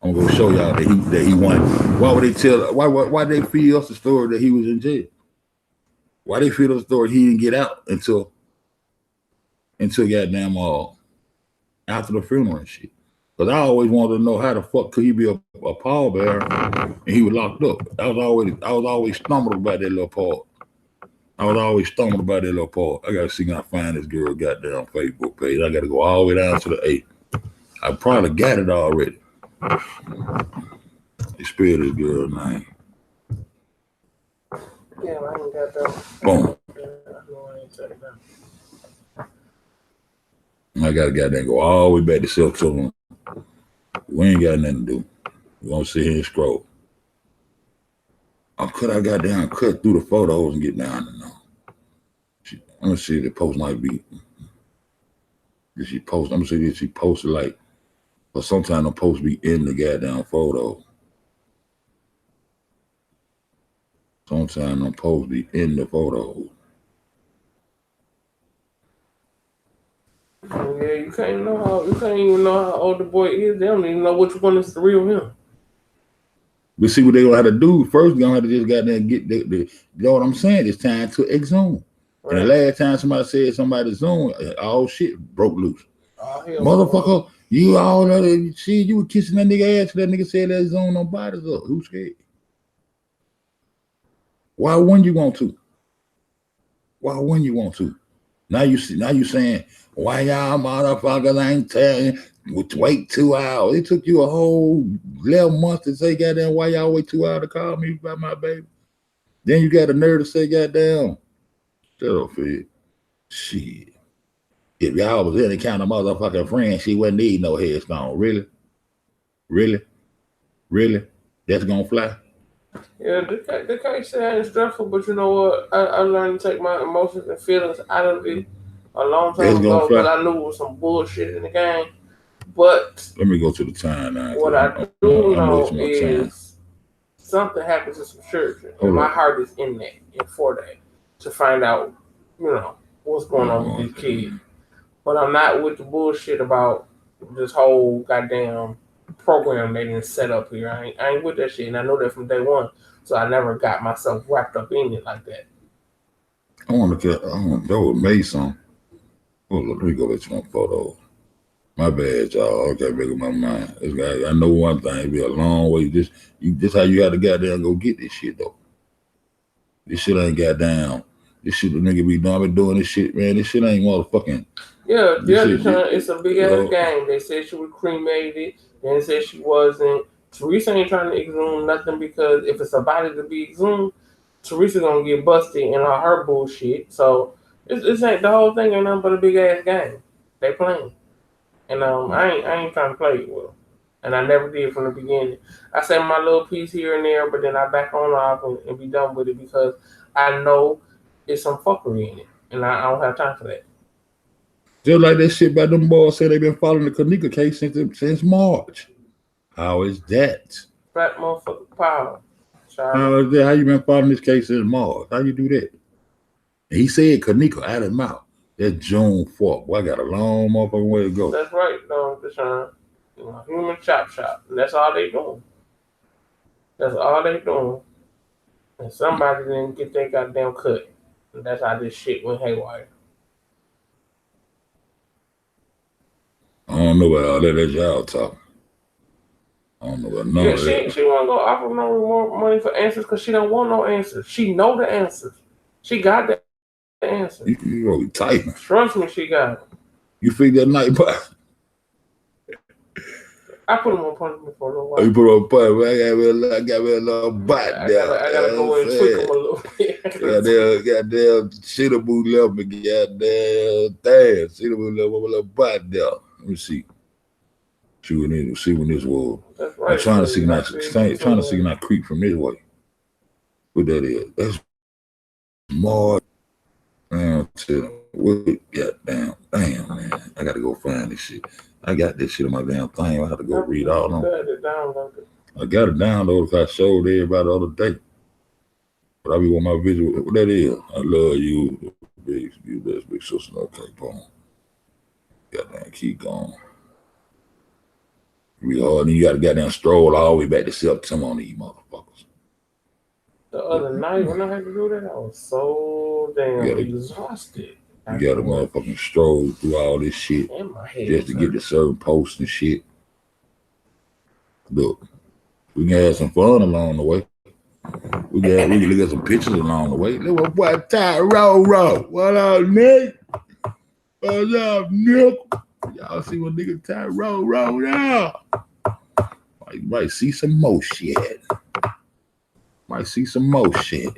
I'm gonna go show y'all that he won. Why would they tell? Why they feed us the story that he was in jail? Why they feed us the story he didn't get out until goddamn after the funeral and shit? Because I always wanted to know how the fuck could he be a pallbearer and he was locked up. I was always stumbling about that little part. I gotta see if I find this girl goddamn Facebook page. I gotta go all the way down to the 8. I probably got it already. They spelled this girl's name. Yeah, I ain't got that. Boom. I ain't taking that. I gotta goddamn go all the way back to self-children. We ain't got nothing to do. We're gonna sit here and scroll. Could I goddamn cut through the photos and get down to know? I'm gonna see if the post might be. Did she post? I'm gonna see if she posted like, but sometimes the post be in the goddamn photo. Sometimes the post be in the photo. Yeah, you can't even know how old the boy is. They don't even know which one is the real him. But see what they gonna have to do first. They're gonna have to just goddamn get you know what I'm saying? It's time to exhume. Right. And the last time somebody said somebody Zoom, all shit broke loose. Motherfucker, you all know that shit, you were kissing that nigga ass. That nigga said that Zoom on bodies up. Who's scared? Why wouldn't you want to? Now you saying, why y'all motherfuckers ain't telling wait 2 hours? It took you a whole 11 months to say goddamn why y'all wait 2 hours to call me about my baby. Then you got the nerve to say goddamn. Shut up, Fed. Shit. If y'all was any kind of motherfucking friend, she wouldn't need no headstone. Really? That's gonna fly? Yeah, the case ain't stressful, but you know what? I learned to take my emotions and feelings out of it a long time ago because I knew it was some bullshit in the game. But let me go to the time now. What I do know is something happens in some church, and my heart is in that and for that to find out, you know, what's going on with these kids. But I'm not with the bullshit about this whole goddamn program they didn't set up here. I ain't with that shit, and I know that from day one. So I never got myself wrapped up in it like that. I want to get. That was Mason. Oh, let me go back to my photo. My bad, y'all. I can't make up my mind. I know one thing. It'll be a long way. This how you got to goddamn go get this shit though. This shit ain't goddamn. This shit the nigga be doing this shit, man. This shit ain't motherfucking. Yeah, it's a big ass game. They said she was cremated. Then they said she wasn't. Teresa ain't trying to exhume nothing because if it's a body to be exhumed, Teresa gonna get busted in all her bullshit. So it's ain't the whole thing ain't nothing but a big ass game. They playing, and I ain't trying to play it with them, and I never did from the beginning. I say my little piece here and there, but then I back on off and be done with it because I know it's some fuckery in it, and I don't have time for that. Just like that shit about them boys say they've been following the Kanika case since March. How is that? Fat motherfucker power. How is that? How you been following this case since March? How you do that? And he said Kanika out of his mouth. That's June 4th. Boy, I got a long motherfucking way to go. That's right, though, Deshaun. Human chop shop. And that's all they doing. And somebody didn't get their goddamn cut. And that's how this shit went haywire. I don't know about all that. That's y'all talking. I don't know about none of that. She won't go offer no more money for answers because she don't want no answers. She know the answers. She got the answers. You really tight. Trust me, she got it. You figured that night, but I put him on punishment for a little while. You put on punishment. I got me a little bite there. I gotta go and tweak him a little bit. Goddamn, Shittaboo left me. Goddamn, damn. Shittaboo left me a little bite there. Let me see. See when this was. That's right. I'm trying to see not creep from this way. What that is? That's more. Man, what goddamn, damn, man. I gotta go find this shit. I got this shit on my damn thing. I have to go read all of them. I got it downloaded because I showed everybody the other day. But I be on my visual. What that is? I love you, big sister. Okay, boom. Goddamn, keep going. Real hard. Then you got to goddamn stroll all the way back to September on these motherfuckers. The other night when I had to do that, I was so damn exhausted. You got to motherfucking stroll through all this shit just to get to certain posts and shit. Look, we can have some fun along the way. We can look at some pictures along the way. Look what Tyrone. What up, Nick? What's up, Nick? Y'all see what nigga Tyrone roll now? Might see some more shit. Might see some more shit.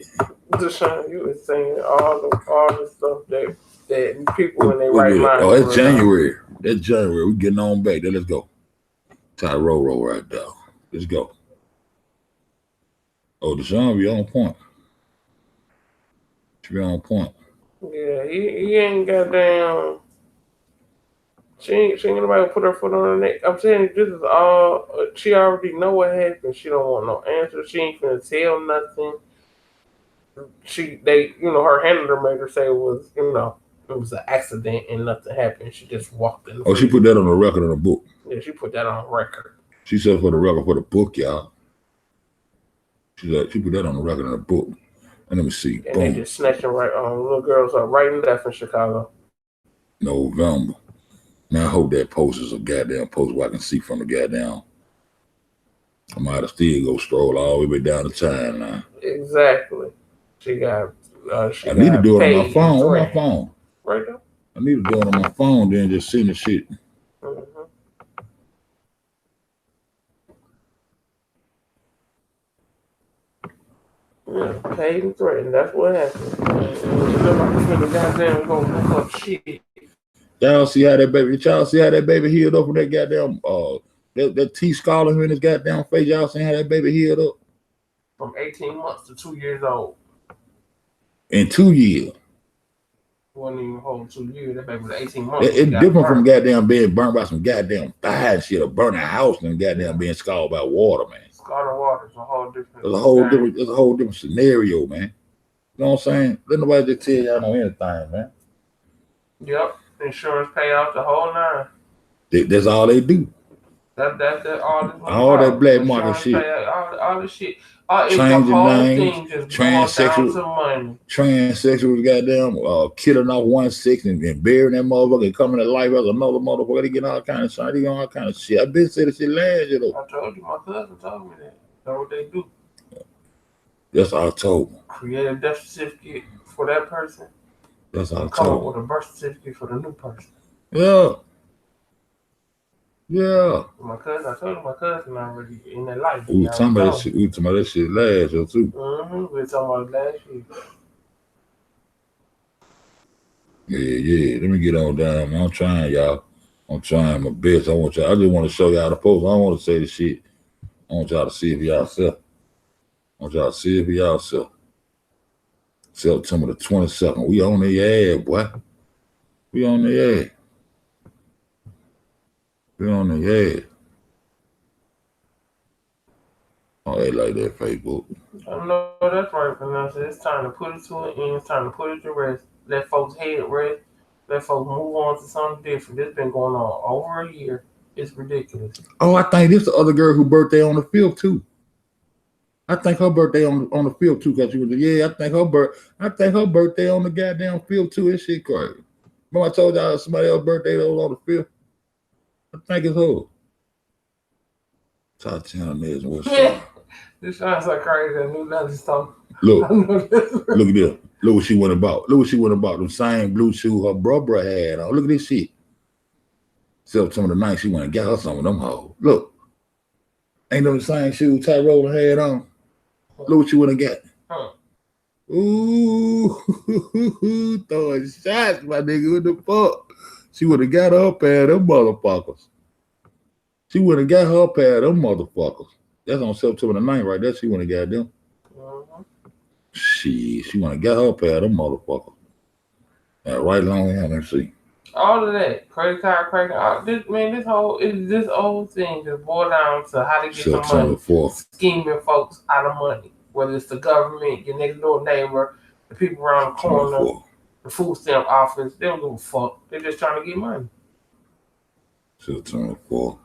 Deshaun, you was saying all the stuff that people when they write lines. Oh, that's January. That's January. We getting on back there. Let's go. Tyrone roll right there. Let's go. Oh, Deshaun be on point. She be on point. Yeah, he ain't got down. She ain't nobody put her foot on her neck. I'm saying this is all. She already know what happened. She don't want no answer. She ain't finna tell nothing. Her handler made her say it was, it was an accident and nothing happened. She just walked in. She put that on the record in the book. Yeah, she put that on record. She said for the record for the book, y'all. She put that on the record in the book. And let me see. And they just snatching little girls up right and left in Chicago. November. Now I hope that post is a goddamn post where I can see from the goddamn. I might have still go stroll all the way down the timeline. Exactly. She got. I need to do it on my phone. On my phone. Right there. I need to do it on my phone, then just send the shit. Mm-hmm. Yeah, paid and threatened. That's what happened. Goddamn, go look up shit. Y'all see how that baby healed up from that goddamn that T-scarlet in his goddamn face? Y'all seen how that baby healed up? From 18 months to 2 years old. In 2 years. Wasn't even whole 2 years. That baby was 18 months. It's different from goddamn being burnt by some goddamn fire and shit or burning a house and goddamn being scalded by water, man. Scalded water is a whole different. It's a whole different scenario, man. You know what I'm saying? Let nobody just tell y'all know anything, man. Yep. Insurance pay out the whole nine. That's all they do. That all that black market shit. All this shit. Changing names, transsexuals, goddamn, killing off 1/6 and burying that motherfucker and coming to life as another motherfucker. They get all kind of shit. They get all kind of shit. I've been saying this shit last year though. I told you, my cousin told me that. That's what they do. That's October. Create a death certificate for that person. That's October. Come up with a birth certificate for the new person. Yeah. Yeah. I told my cousin already in their life. We were talking about that shit last year too. Mm-hmm. We were talking about it last year. Yeah. Let me get on down. I'm trying, y'all. I'm trying my best. I just want to show y'all the post. I don't want to say the shit. I want y'all to see it for yourself. September the 22nd. We on their ass, boy. We on their ass. Oh, they like that Facebook. I know that's right, but it's time to put it to an end. It's time to put it to rest. Let folks head rest. Let folks move on to something different. This been going on over a year. It's ridiculous. Oh, I think this the other girl whose birthday on the 5th too. I think her birthday on the 5th too, because she was I think her birthday on the goddamn 5th too. This shit crazy. Remember I told y'all somebody else's birthday that was on the 5th? I think it's her. Tatiana is what's up. This sounds like crazy. I knew nothing stuff. Look at this. Look what she went about. Them same blue shoes her brother had on. Look at this shit. September the 9th, she went and got her some of them hoes. Look. Ain't them the same shoes Tyrone had on? Look what you went and got. Huh. Ooh, throwing shots, my nigga. What the fuck? She would have got her pair of them motherfuckers. That's on September the 9th right there. She would have got them. She wanna get her pad, them motherfucker. And right along here, let me see. All of that, credit card, this whole thing just boiled down to how to get some money, scheming folks out of money. Whether it's the government, your next door neighbor, the people around the corner, the food stamp office, they don't give a fuck. They're just trying to get money. September 4th.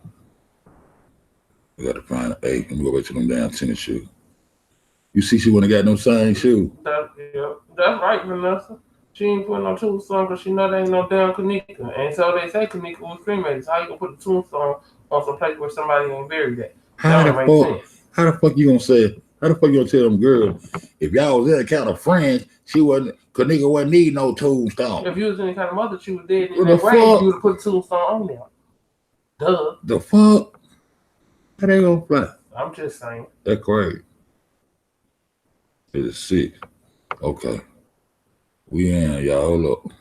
We got to find an 8 and go back to them damn tennis shoes. You see, she wouldn't have got no same shoes. That's right, Vanessa. She ain't putting no tombstone because she know there ain't no damn Kanika. And so they say Kanika was cremated. So how you gonna put a tombstone on some place where somebody ain't buried at? How the fuck you gonna say? How the fuck you gonna tell them girls if y'all was any kind of friends, Kanika wouldn't need no tombstone. If you was any kind of mother, she was dead in that grave, you would have put a tombstone on there. Duh. The fuck? How they gonna fly? I'm just saying. That's crazy. It is 6. Okay. We in, y'all. Hold up.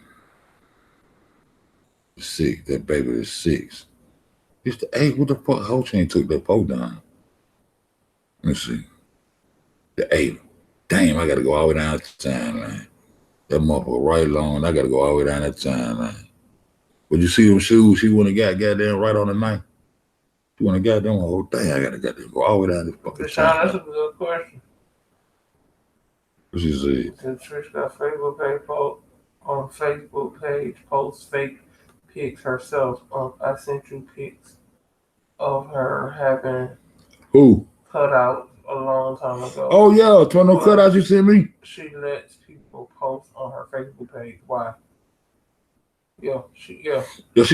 6. That baby is 6. It's the 8. What the fuck? Whole chain took that pole down. Let me see. The 8. Damn, I gotta go all the way down the timeline. That motherfucker right along. I gotta go all the way down that timeline. Would you see them shoes? She wouldn't have got goddamn right on the 9th. She wouldn't have got them. Oh, damn, I gotta go all the way down this fucking timeline. That's a good question. What she said? Since Trish got Facebook page posts fake pics herself. I sent you pics of her having cutouts a long time ago. Oh yeah, 20 cutouts you sent me. She lets people post on her Facebook page. Why? She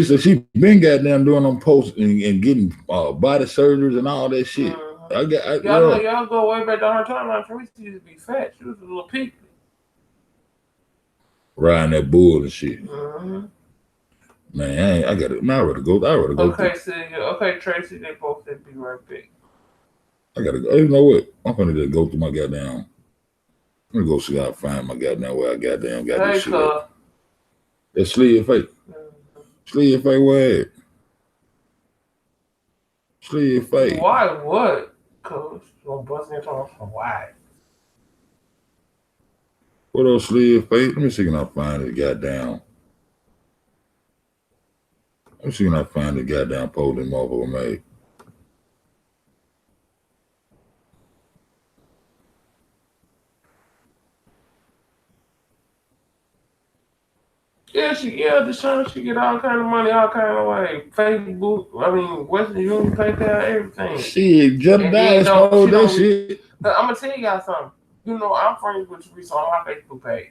said she been goddamn doing them posts and getting body surgeries and all that shit. Y'all go way back down her timeline. Teresa used to be fat. She was a little peaky. Riding that bull and shit. Man, I got it. Now I gotta go. Okay, Tracy. They both said be right back. I gotta go. You know what? I'm gonna just go through my goddamn. I'm gonna go see how I find my goddamn where I goddamn got this shit. That sleeve fake. Sleeve fake what? Sleeve fake. Why what? Cause you're busting your tongue from why? What else sleeve fake? Let me see can I find it goddamn. Let me see can I find the goddamn post that motherfucker made. She get all kind of money, all kind of way. Facebook, Western Union, PayPal, everything. Shit, jeopardize all that shit. I'm gonna tell y'all something. You know, I'm friends with Teresa on my Facebook page.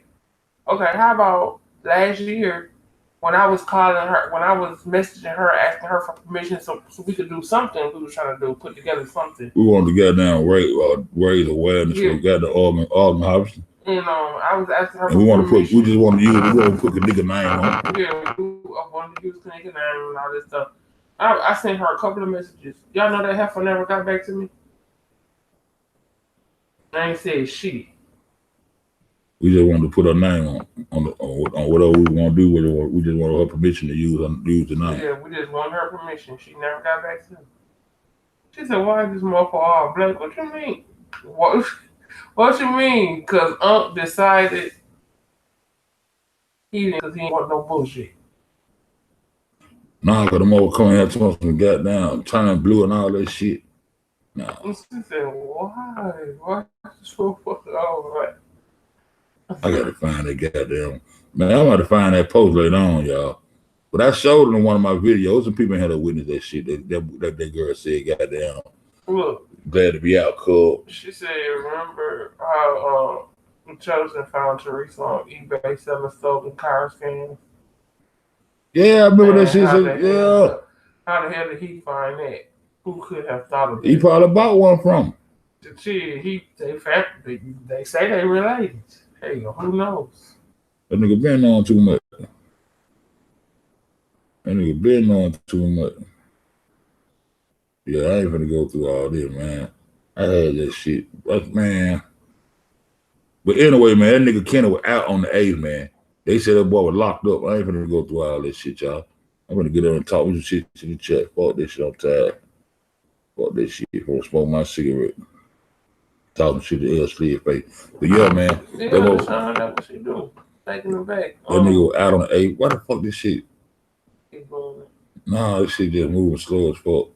Okay, how about last year when I was calling her, when I was messaging her, asking her for permission so we could do something we were trying to put together something. We wanted to get down raise awareness for the organ harvesting. And I was asking her. And we just want to use. We want to put the nigga name on. Yeah, I wanted to use the nigga name and all this stuff. I sent her a couple of messages. Y'all know that heifer never got back to me. I ain't said shit. We just wanted to put her name on whatever we want to do. We just wanted her permission to use the name. Yeah, we just wanted her permission. She never got back to me. She said, "Why is this motherfucker all black?" What you mean? What you mean? Because Unc decided he didn't want no bullshit. Nah, because the mother coming here to us and got down, turning blue and all that shit. Nah. She said, why? Why so fucking all right? I gotta find that goddamn. Man, I'm about to find that post later on, y'all. But I showed it in one of my videos. Some people had to witness that shit. That girl said, goddamn. Look. Glad to be out, cool. She said, remember how Chosen found Teresa on eBay selling stolen car scans? Yeah, I remember that shit. How the hell did he find that? Who could have thought of it? He probably bought one from him. They say they related. Hey, who knows? That nigga been on too much. Yeah, I ain't finna go through all this, man. I had that shit. Man. But anyway, man, that nigga Kenny was out on the 8th, man. They said that boy was locked up. I ain't finna go through all this shit, y'all. I'm gonna get on and talk with some shit to the chat. Fuck this shit, I'm tired. Fuck this shit. I'm gonna smoke my cigarette. talking shit to L Slid face. But yeah, man. Yeah, that's what she do. Taking them back. That nigga was out on the 8. Why the fuck this shit? Keep going. Nah, this shit just moving slow as fuck.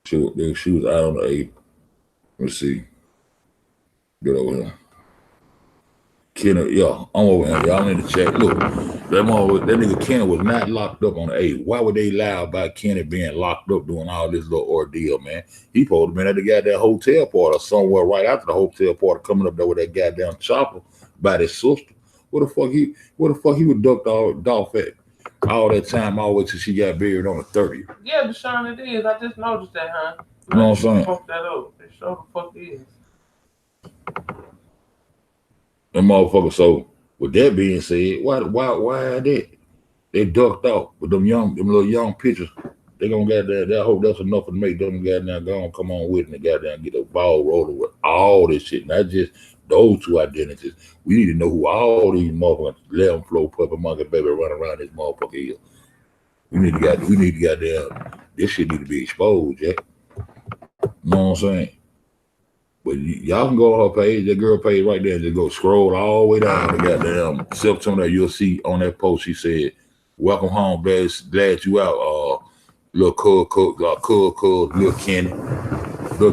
She was out on the 8. Let's see. Get over here. Kenny, yeah, I'm over here. Y'all in the chat. Look, that nigga Kenny was not locked up on the 8. Why would they lie about Kenny being locked up doing all this little ordeal, man? He supposed to have been at the goddamn hotel party or somewhere right after the hotel party, coming up there with that goddamn chopper by his sister. What the fuck he was ducked off at all that time, all the way till she got buried on the 30th. Yeah, Deshaun, it is. I just noticed that, huh? You know what I'm saying? Fuck that up. It sure the fuck is. Them motherfuckers. So with that being said, why that? They ducked off with them little young pitchers. They gonna goddamn. I hope that's enough to make them goddamn go and come on with and goddamn get the ball rolling with all this shit, not just those two identities. We need to know who all these motherfuckers, 11 flow puppet monkey baby running around this motherfucker is. We need to goddamn. This shit need to be exposed, yeah. You know what I'm saying? But y'all can go on her page, that girl page right there, and just go scroll all the way down to goddamn September. You'll see on that post she said, "Welcome home, glad you out, little little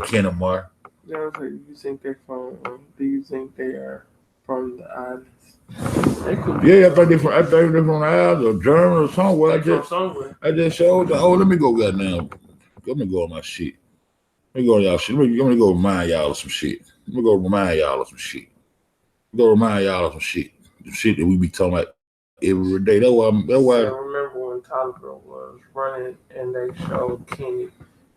Kenny Mark." Yeah, do you think they're from? Do you think they are from the islands? I think they're from the islands or Germany or somewhere. I just showed. Let me go goddamn. Let me go on my shit. Let me go on y'all shit. Let me go remind y'all of some shit. Go remind y'all of some shit. The shit that we be talking about every day. That's why. I remember when Taliban was running and they showed Kenny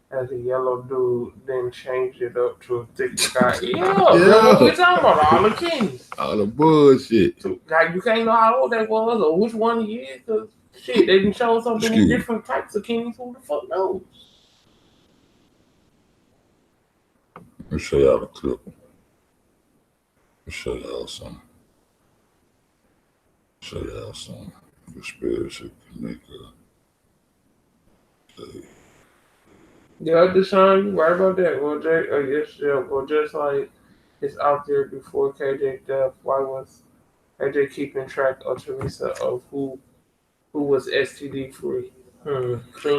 as a yellow dude, then changed it up to a thick guy. Yeah. What we talking about? All the Kennys. All the bullshit. So, like, you can't know how old they was or which one he is, because shit, they didn't show something with different types of Kennys. Who the fuck knows? Let me show y'all the clip. Show y'all some conspiracy maker. Yeah, Deshaun, you right about that. Well, just like it's out there before KJ death, why was KJ keeping track of Teresa of who was STD free?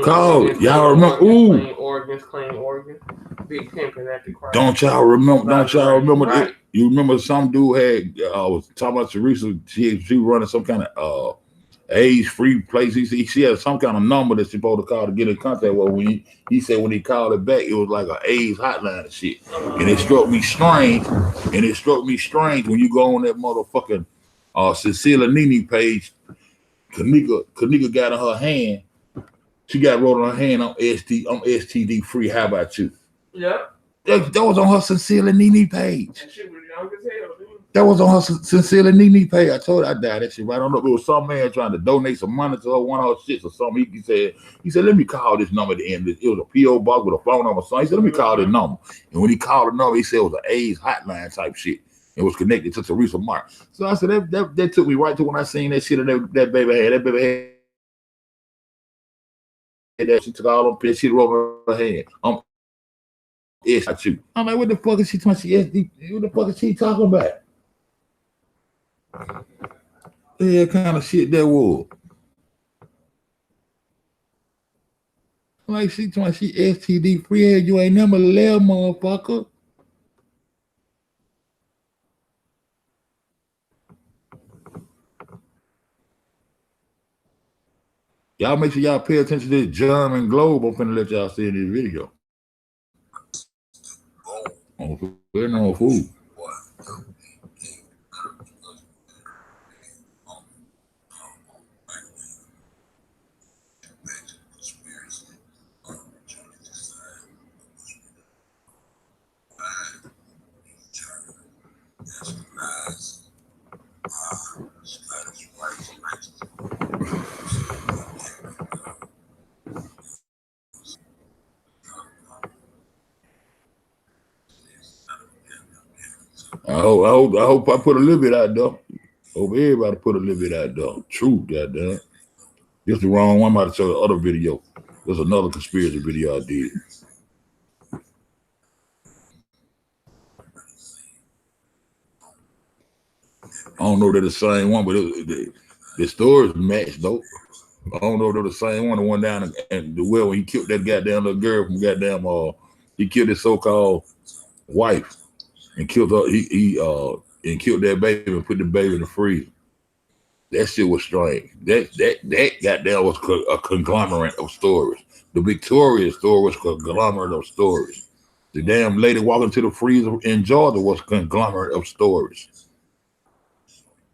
Call y'all remember? Clean organs. Big pimping at the crowd. Don't y'all remember? Right. You remember some dude had was talking about Teresa? She running some kind of AIDS-free place. She had some kind of number that she supposed to call to get in contact with. He said when he called it back, it was like an AIDS hotline and shit. And it struck me strange. When you go on that motherfucking Cecilia Nini page. Kanika got in her hand. She got wrote on her hand, I'm STD free. How about you? Yeah. That was on her Cecilia Nini page. And she was young as hell, dude. That was on her Cecilia Nini page. I told her I died that shit right. I don't know if it was some man trying to donate some money to her, one of her shits or something. He said, let me call this number at the end. It was a P.O. box with a phone number or something. He said, let me call this number. And when he called the number, he said it was an AIDS hotline type shit. It was connected to Teresa Mark. So I said, that took me right to when I seen that shit that baby had. That baby had that. She took all them pills. She wrote on her hand. I'm like, what the fuck is she talking? What the fuck is she talking about? Yeah, kind of shit that was. Like she STD free. You ain't never left, motherfucker. Y'all make sure y'all pay attention to this German globe. I'm finna let y'all see in this video. No food. I hope I put a little bit out there. Hope everybody put a little bit out there. True, goddamn. This the wrong one. I'm about to show the other video. There's another conspiracy video I did. I don't know if they're the same one, but the stories match though. I don't know if they're the same one. The one down in the well when he killed that goddamn little girl from goddamn he killed his so-called wife and killed her. He and killed that baby and put the baby in the freezer. That shit was strange. That goddamn was a conglomerate of stories. The Victoria story was a conglomerate of stories. The damn lady walking to the freezer in Georgia was a conglomerate of stories.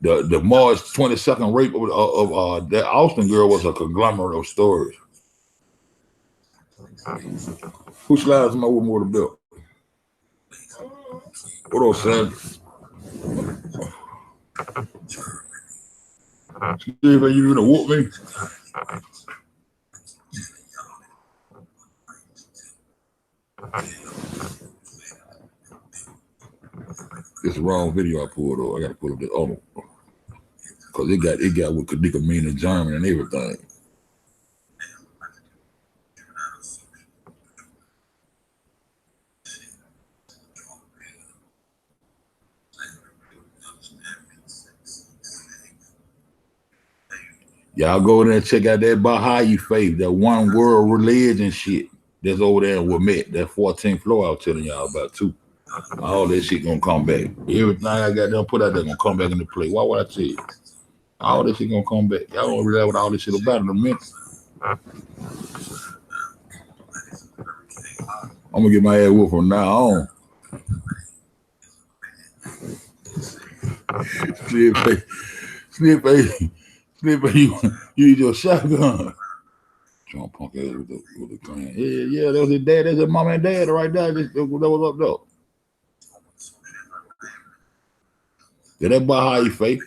The March 22nd rape of that Austin girl was a conglomerate of stories. Who slides my with more the belt? What else, son? Steve, are you gonna whoop me? It's the wrong video I pulled up. I gotta pull up the other one. Cause it got what could mean in German and everything. Y'all go in there and check out that Baha'i faith, that one world religion shit that's over there in Wamet, that 14th floor I was telling y'all about too. All that shit gonna come back. Everything I got them put out there gonna come back into play. Why would I tell you? All this shit gonna come back. Y'all don't realize what all this shit about in a minute. I'm gonna get my ass whooped from now on. Snip, you use your shotgun. Trump punk ass with the clan. Yeah, that was his dad. That's his mom and dad right there. That was up though. Yeah, that Baha'i faith,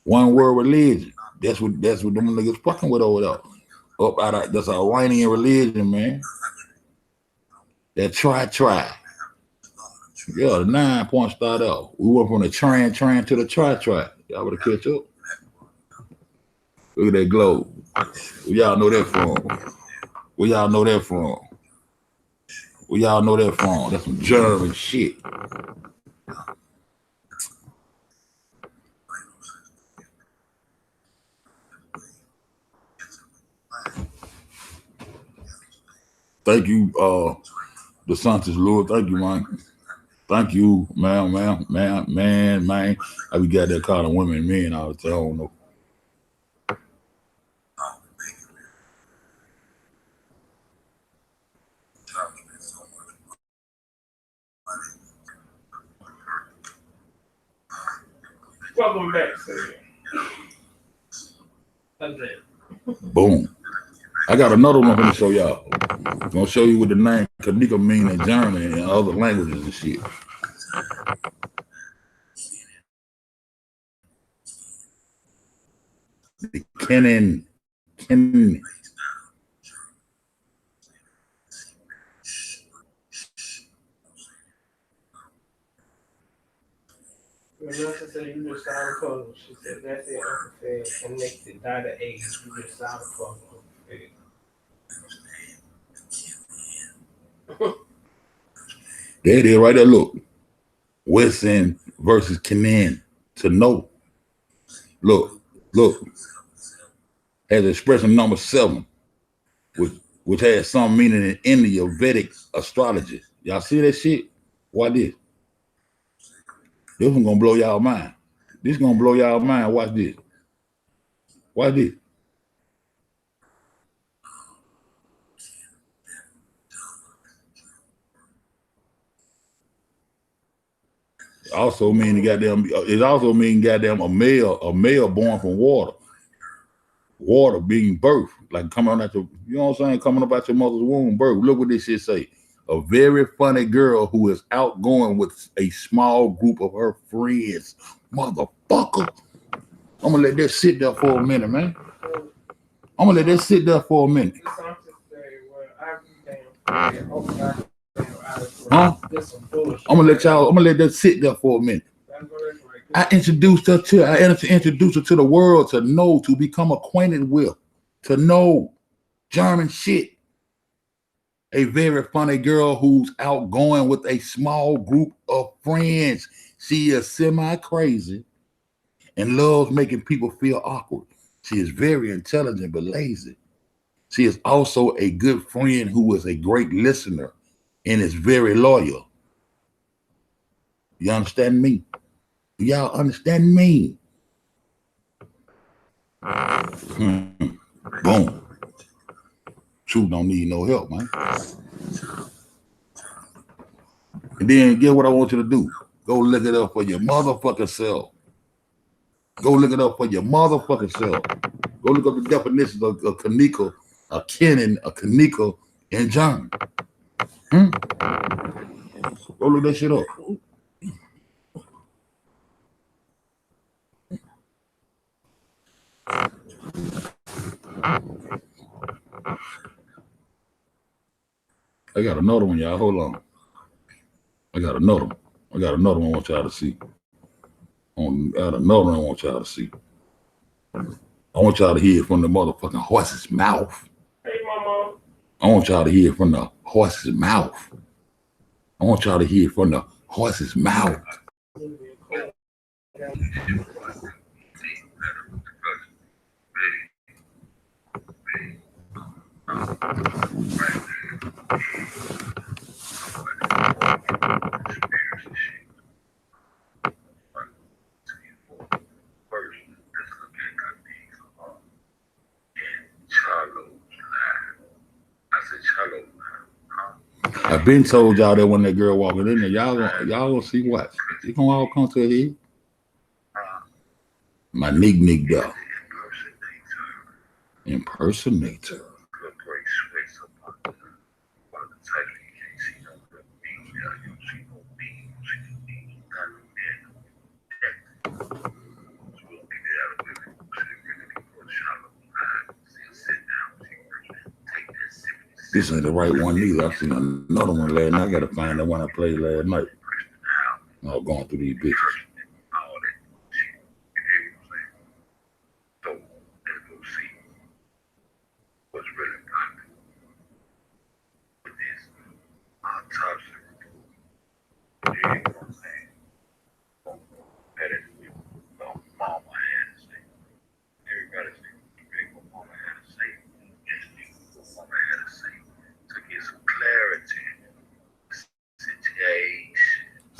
one world religion. That's what them niggas fucking with over there. Up out of that's an Iranian religion, man. That try. Yeah, the 9 point start out. We went from the train to the try. Y'all better catch up. Look at that globe. Where y'all know that from? Where y'all know that from? Where y'all know that from? That's some German shit. Thank you, DeSantis Lord. Thank you, man. Thank you, man. I be got that call of women and men all the time. I don't know. Welcome back, sir. Boom. I got another one I'm gonna show y'all. I'm gonna show you what the name Kanika mean in German and other languages and shit. The Kennen. Vanessa said you just saw the puzzle. She said that's it. Uncle said connected data age. You just saw the puzzle. There it is right there. Look. Wesson versus Kenan. To know. Look. Has expression number 7, which has some meaning in India Vedic astrology. Y'all see that shit? Why this? This one gonna blow y'all mind. This gonna blow y'all mind. Watch this. Watch this. Also mean goddamn. It also mean goddamn a male born from water being birthed, like coming out your, you know what I'm saying, coming up out your mother's womb, birth. Look what this shit say. A very funny girl who is outgoing with a small group of her friends. Motherfucker. I'm gonna let that sit there for a minute, man. I'm gonna let that sit there for a minute. Huh? I'm gonna let that sit there for a minute. I introduced her to the world to know, to become acquainted with, to know German shit. A very funny girl who's outgoing with a small group of friends. She is semi-crazy and loves making people feel awkward. She is very intelligent but lazy. She is also a good friend who is a great listener and is very loyal. You understand me? Y'all understand me? Boom. Truth don't need no help, man. And then get what I want you to do. Go look it up for your motherfucking self. Go look it up for your motherfucking self. Go look up the definitions of Kanika, a Kenan, a Kanika, and John. Go look that shit up. I got another one, y'all. Hold on. I got another one. I want y'all to see. I got another one I want y'all to see. I want y'all to hear it from the motherfucking horse's mouth. Hey, Mama. I want y'all to hear it from the horse's mouth. I want y'all to hear it from the horse's mouth. I've been told y'all that when that girl walking in there, y'all gonna see what? It gonna all come to a head. My Nek Nek dog. Impersonator. This ain't the right one either. I seen another one last night. I gotta find the one I played last night. I was going through these bitches.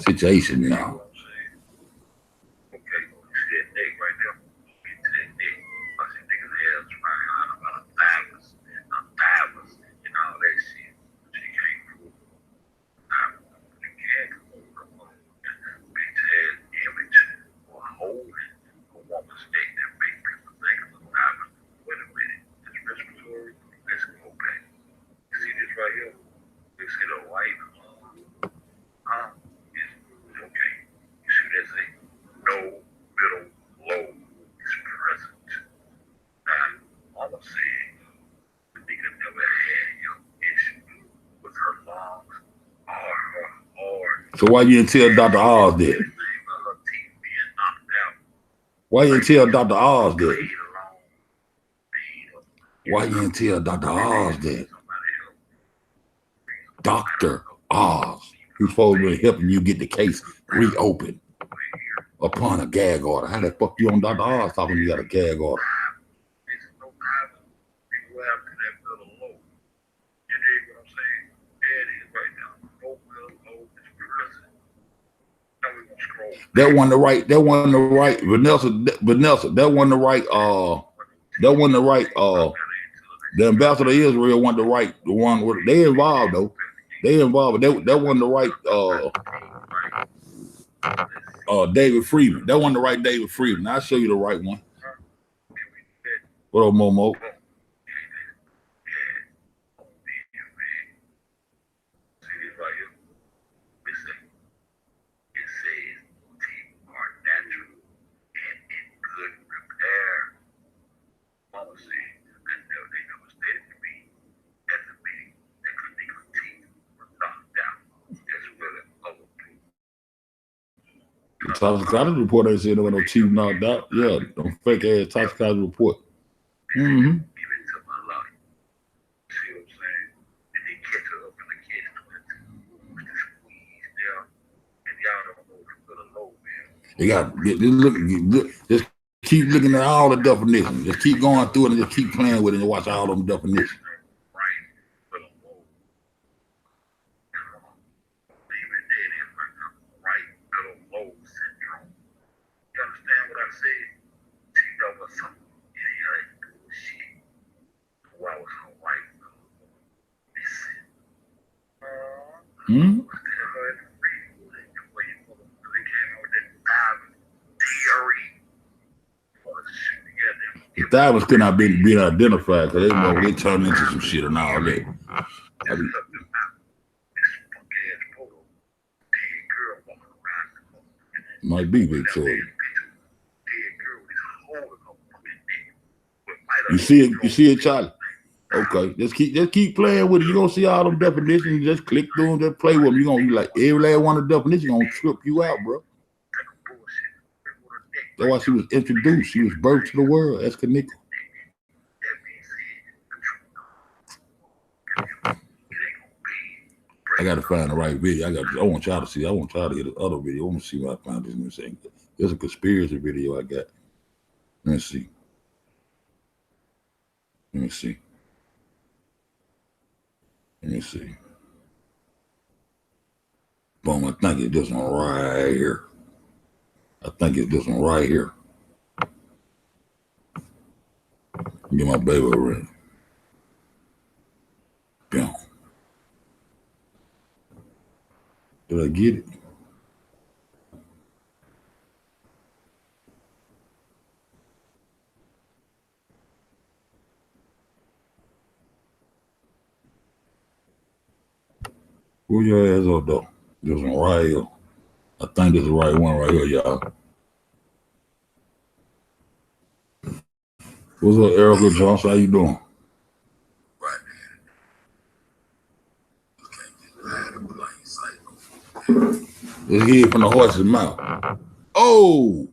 Situation now. So why you didn't tell Dr. Oz that? Why you didn't tell Dr. Oz that? Why you didn't tell Dr. Oz that? Dr. Oz, who's supposed to be helping you get the case reopened upon a gag order. How the fuck you on Dr. Oz talking you got a gag order? That one the right, Vanessa, that one the right, the ambassador of Israel want the right, the one where they involved though. They involved, that one the right, David Freeman. That one the right David Freeman. I'll show you the right one. What up, Momo? Toxicology report ain't saying there was no teeth knocked out. Yeah, them fake ass toxicology report. Mm-hmm. They got just keep looking at all the definitions. Just keep going through it and just keep playing with it and watch all them definitions. Hmm? The diamonds could not be identified because they turned into some shit and all that. Might be Victoria. You see it, Charlie? Okay, just keep playing with it. You're gonna see all them definitions. Just click through them, just play with them. You're gonna be like every last one of the definitions gonna trip you out, bro. That's why she was introduced. She was birthed to the world as Kanika. I gotta find the right video. I want y'all to see. I want y'all to get the other video. I want to see what I found this new thing. There's a conspiracy video I got. Let me see. Let me see. Let me see. Boom, I think it's this one right here. I think it's this one right here. Get my baby ready. Boom. Did I get it? Where your ass up though? This one right here. I think this is the right one right here, y'all. What's up, Erica Johnson? How you doing? Let's hear it from the horse's mouth. Oh!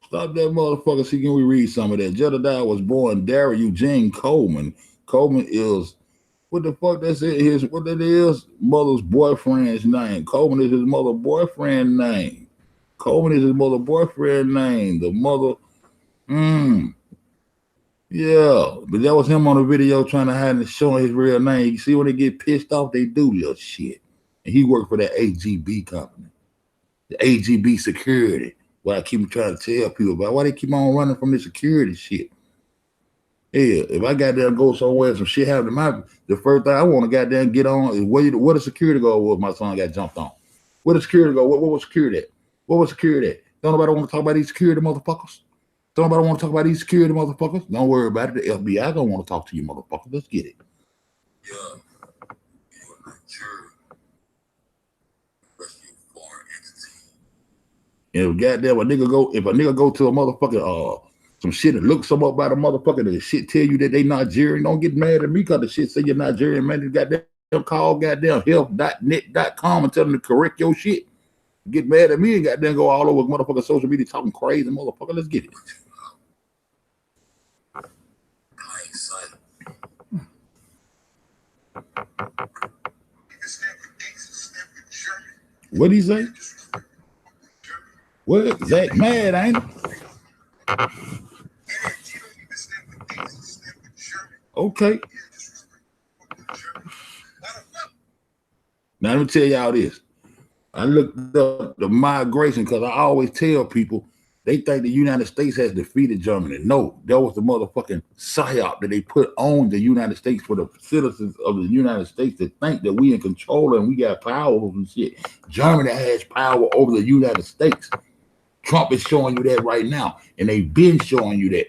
Stop that motherfucker. See, can we read some of that? Jedediah was born Darrell Eugene Coleman. Coleman is, what the fuck that's it? What that is? Mother's boyfriend's name. Coleman is his mother's boyfriend's name. Coleman is his mother's boyfriend's name. The mother, yeah, but that was him on the video trying to hide and showing his real name. You see, when they get pissed off, they do little shit. And he worked for that AGB company, the AGB security. What I keep trying to tell people about, why they keep on running from the security shit. Yeah, if I got there and go somewhere and some shit happened to the first thing I want to goddamn get on is where the security guard was. My son got jumped on. Where the security guard? What was security at? What was security at? Don't nobody want to talk about these security motherfuckers? Don't nobody want to talk about these security motherfuckers? Don't worry about it. The FBI don't want to talk to you motherfuckers. Let's get it. Yeah. And if a nigga go to a motherfucking some shit and look some up by the motherfucker, the shit tell you that they Nigerian, don't get mad at me because the shit say you're Nigerian, man. You goddamn call goddamn health.net.com and tell them to correct your shit. Get mad at me and goddamn go all over motherfucking social media talking crazy, motherfucker. Let's get it. What'd he say? What? Zach mad, ain't it? Okay. Now let me tell y'all this. I looked up the migration because I always tell people they think the United States has defeated Germany. No, that was the motherfucking psyop that they put on the United States for the citizens of the United States to think that we in control and we got power over shit. Germany has power over the United States. Trump is showing you that right now, and they've been showing you that.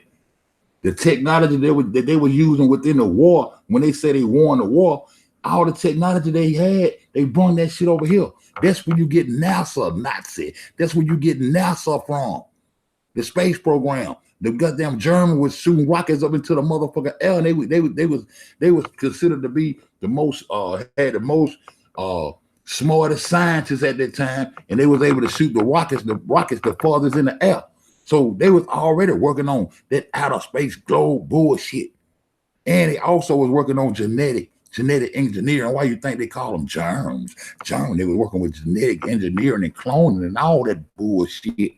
The technology that they were using within the war, when they say they won the war, all the technology they had, they brought that shit over here. That's where you get NASA, Nazi. That's where you get NASA from. The space program. The goddamn German was shooting rockets up into the motherfucking air, and they was considered to be the most had the most smartest scientists at that time, and they was able to shoot the rockets the farthest in the air. So they was already working on that outer space globe bullshit. And they also was working on genetic genetic engineering. Why you think they call them germs? Germs, they were working with genetic engineering and cloning and all that bullshit.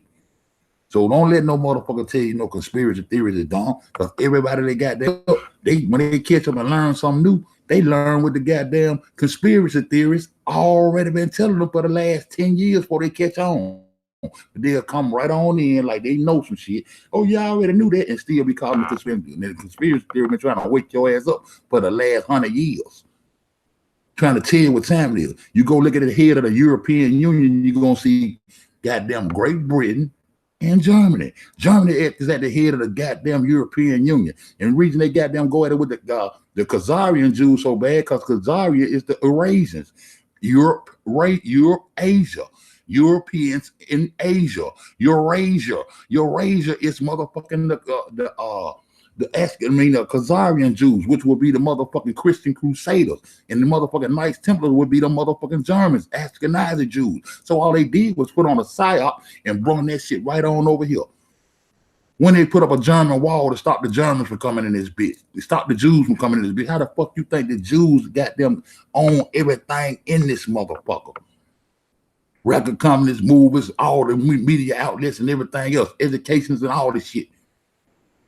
So don't let no motherfucker tell you no conspiracy theories is dumb, because everybody they got there, when they catch up and learn something new, they learn what the goddamn conspiracy theorists already been telling them for the last 10 years before they catch on. But they'll come right on in like they know some shit. Oh, you already knew that, and still be calling the conspiracy. And the conspiracy theory been trying to wake your ass up for the last 100 years. Trying to tell you what time it is. You go look at the head of the European Union, you're going to see goddamn Great Britain and Germany. Germany is at the head of the goddamn European Union. And the reason they goddamn go at it with the Khazarian Jews so bad, because Khazaria is the Eurasians. Europe, Asia. Europeans in Asia. Eurasia is motherfucking the Khazarian Jews, which would be the motherfucking Christian Crusaders, and the motherfucking Knights Templars would be the motherfucking Germans, Ashkenazi Jews. So all they did was put on a psyop and bring that shit right on over here. When they put up a German wall to stop the Germans from coming in this bitch, they stopped the Jews from coming in this bitch. How the fuck you think the Jews got them on everything in this motherfucker? Record companies, movies, all the media outlets and everything else, educations and all this shit.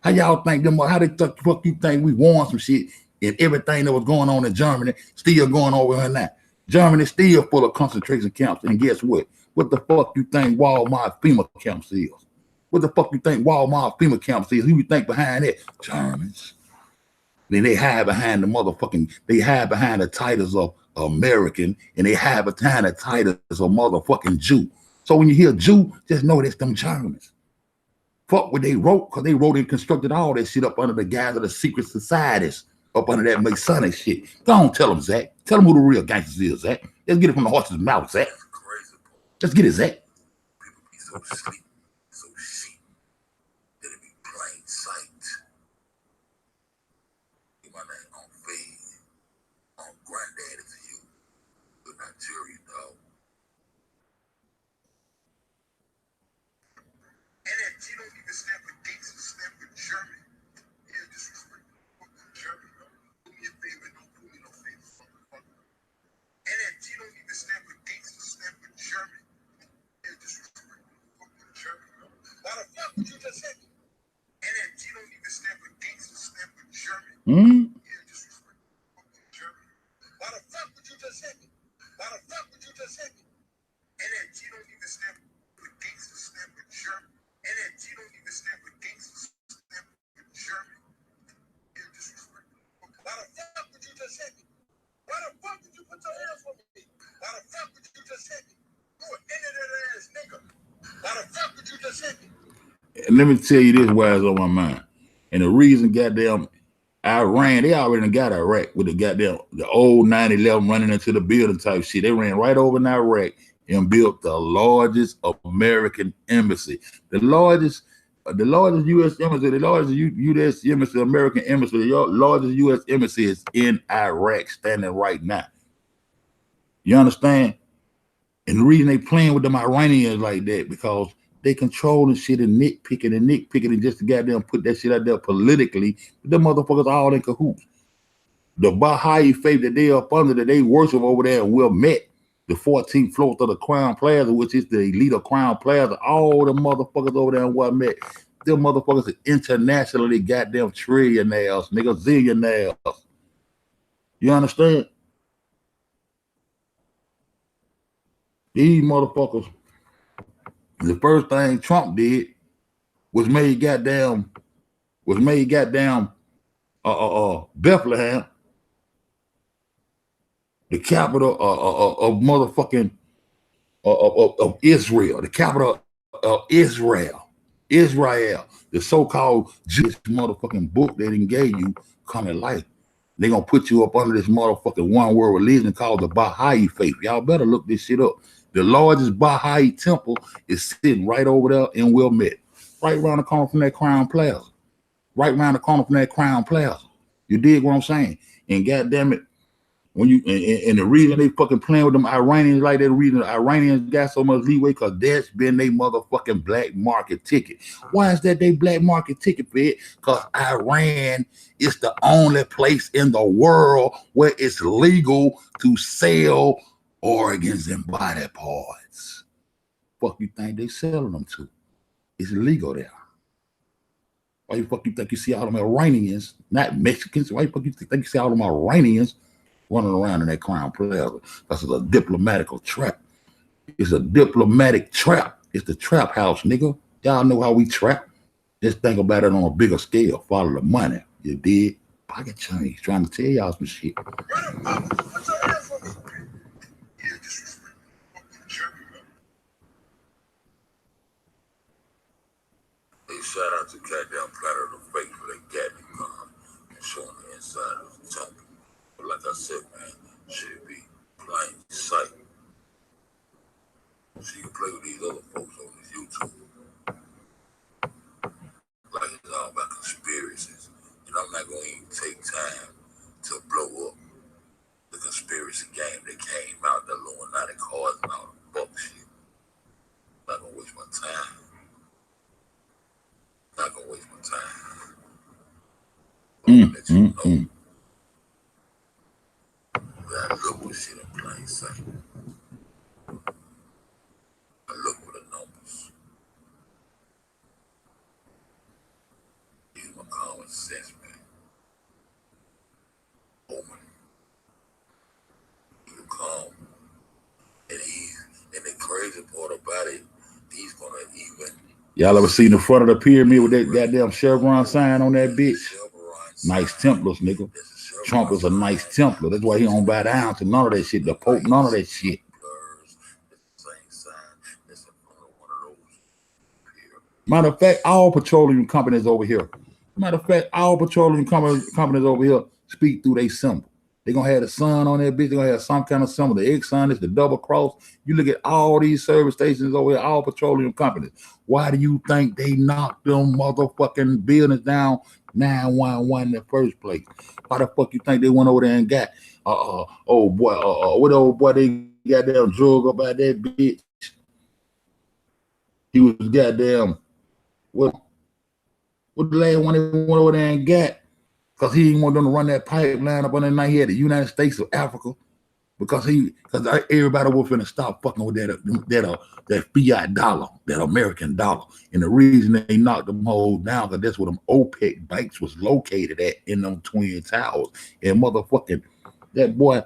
How y'all think them? How the fuck you think we won some shit and everything that was going on in Germany still going over here now? Germany still full of concentration camps. And guess what? What the fuck you think Walmart FEMA camps is? What the fuck you think Walmart FEMA camps is? Who you think behind that? Germans. Then they hide behind the titles of American, and they hide behind the titles of motherfucking Jew. So when you hear Jew, just know that's them Germans. Fuck what they wrote, because they wrote and constructed all that shit up under the guise of the secret societies, up under that Masonic shit. Go on, tell them, Zach. Tell them who the real gangsters is, Zach. Let's get it from the horse's mouth, Zach. Let's get it, Zach. People be so sleep, so sheep, that it be plain sight. My name on Fade, on Granddaddy to you, the Nigerian dog. And that you don't even stand for dates and stand for German. Yeah, disrespect. German, do me a favor, don't do me no favor, motherfucker. And that you don't even stand for dates and stand for German. Yeah, disrespect. German. Why the fuck would you just say me? And that you don't even stand for dates and stand for German. Yeah, disrespect. German. Why the fuck would you just say me? Why the fuck would you just say me? And that you don't even stand for dates and stand for German. And that you don't even stand for dates and stand for German. Yeah, disrespect. Why the fuck would you just say me? Why the fuck would you put your hands on me? Why the fuck would you just say me? You an internet ass nigga. Why the fuck would you just say me? And let me tell you this why it's on my mind. And the reason goddamn Iran, they already got Iraq with the old 9/11 running into the building type shit. They ran right over in Iraq and built the largest American embassy. The largest U.S. embassy, the largest U.S. embassy, American embassy, the largest U.S. embassy is in Iraq, standing right now. You understand? And the reason they playing with them Iranians like that, because they controlling shit and nitpicking just to goddamn put that shit out there politically. Them motherfuckers all in cahoots. The Baha'i faith that they up under, that they worship over there in Wilmette, the 14th floor of the Crown Plaza, which is the elite of Crown Plaza, all the motherfuckers over there in Wilmette, them motherfuckers are internationally goddamn trillionaires, nigga, zillionaires. You understand? These motherfuckers, the first thing Trump did was made goddamn Bethlehem the capital of motherfucking of Israel, the capital of Israel, the so-called Jewish motherfucking book they didn't gave you coming life. They're gonna put you up under this motherfucking one world religion called the Baha'i faith. Y'all better look this shit up. The largest Baha'i temple is sitting right over there in Wilmette, right around the corner from that Crown Plaza. Right around the corner from that Crown Plaza. You dig what I'm saying? And goddamn it, When you and the reason they fucking playing with them Iranians like that, the reason the Iranians got so much leeway, because that's been their motherfucking black market ticket. Why is that they black market ticket for it? Because Iran is the only place in the world where it's legal to sell organs and body parts. Fuck you think they selling them to? It's illegal there. Why the fuck you think you see all them Iranians, not Mexicans? Why the fuck you think you see all them Iranians running around in that Crown Plaza? That's a diplomatic trap. It's a diplomatic trap. It's the trap house, nigga. Y'all know how we trap. Just think about it on a bigger scale. Follow the money. You did? Pocket change. Trying to tell y'all some shit. Hey, shout out to goddamn Planet of the Fake for that goddamn gun and showing the inside of the top. But like I said, man, should be plain sight. So you can play with these other folks on this YouTube. Like it's all about conspiracies. And I'm not going to even take time to blow up the conspiracy game that came out, the Illuminati cards and all the buck shit. I'm not going to waste my time. Not gonna waste my time. Let you know. But I look with shit in plain sight. I look for the numbers. Use my common sense, man. Open. You calm. And the crazy part about it, he's gonna even. Y'all ever seen the front of the pyramid with that goddamn chevron sign on that bitch? Nice Templars, nigga. Trump is a nice Templar. That's why he don't bow down to none of that shit. The Pope, none of that shit. Matter of fact, all petroleum companies over here. Matter of fact, all petroleum companies over here speak through their symbol. They're going to have the sun on that bitch. They're going to have some kind of symbol. The X sign is the double cross. You look at all these service stations over here, all petroleum companies. Why do you think they knocked them motherfucking buildings down 911 in the first place? Why the fuck you think they went over there and got, what old boy they goddamn drug up by that bitch? He was goddamn, what the last one they went over there and got? Because he didn't want them to run that pipeline up on that night. He had the United States of Africa. Because everybody was finna stop fucking with that fiat dollar, that American dollar. And the reason they knocked them hoes down, because that's where them OPEC banks was located at in them Twin Towers. And motherfucking that boy,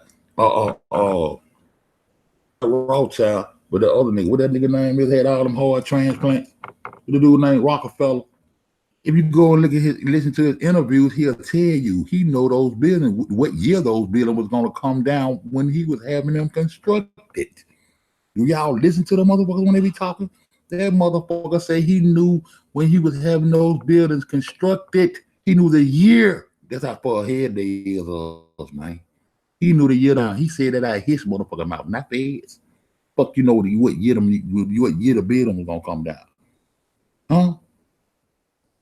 Rothschild, but the other nigga, what that nigga name is, had all them hard transplants. The dude named Rockefeller. If you go and listen to his interviews, he'll tell you he know those buildings, what year those buildings was gonna come down when he was having them constructed. Do y'all listen to the motherfuckers when they be talking? That motherfucker say he knew when he was having those buildings constructed. He knew the year. That's how far ahead they is us, man. He knew the year down. He said that out of his motherfucking mouth, not feds. Fuck, you know what year the building was gonna come down, huh?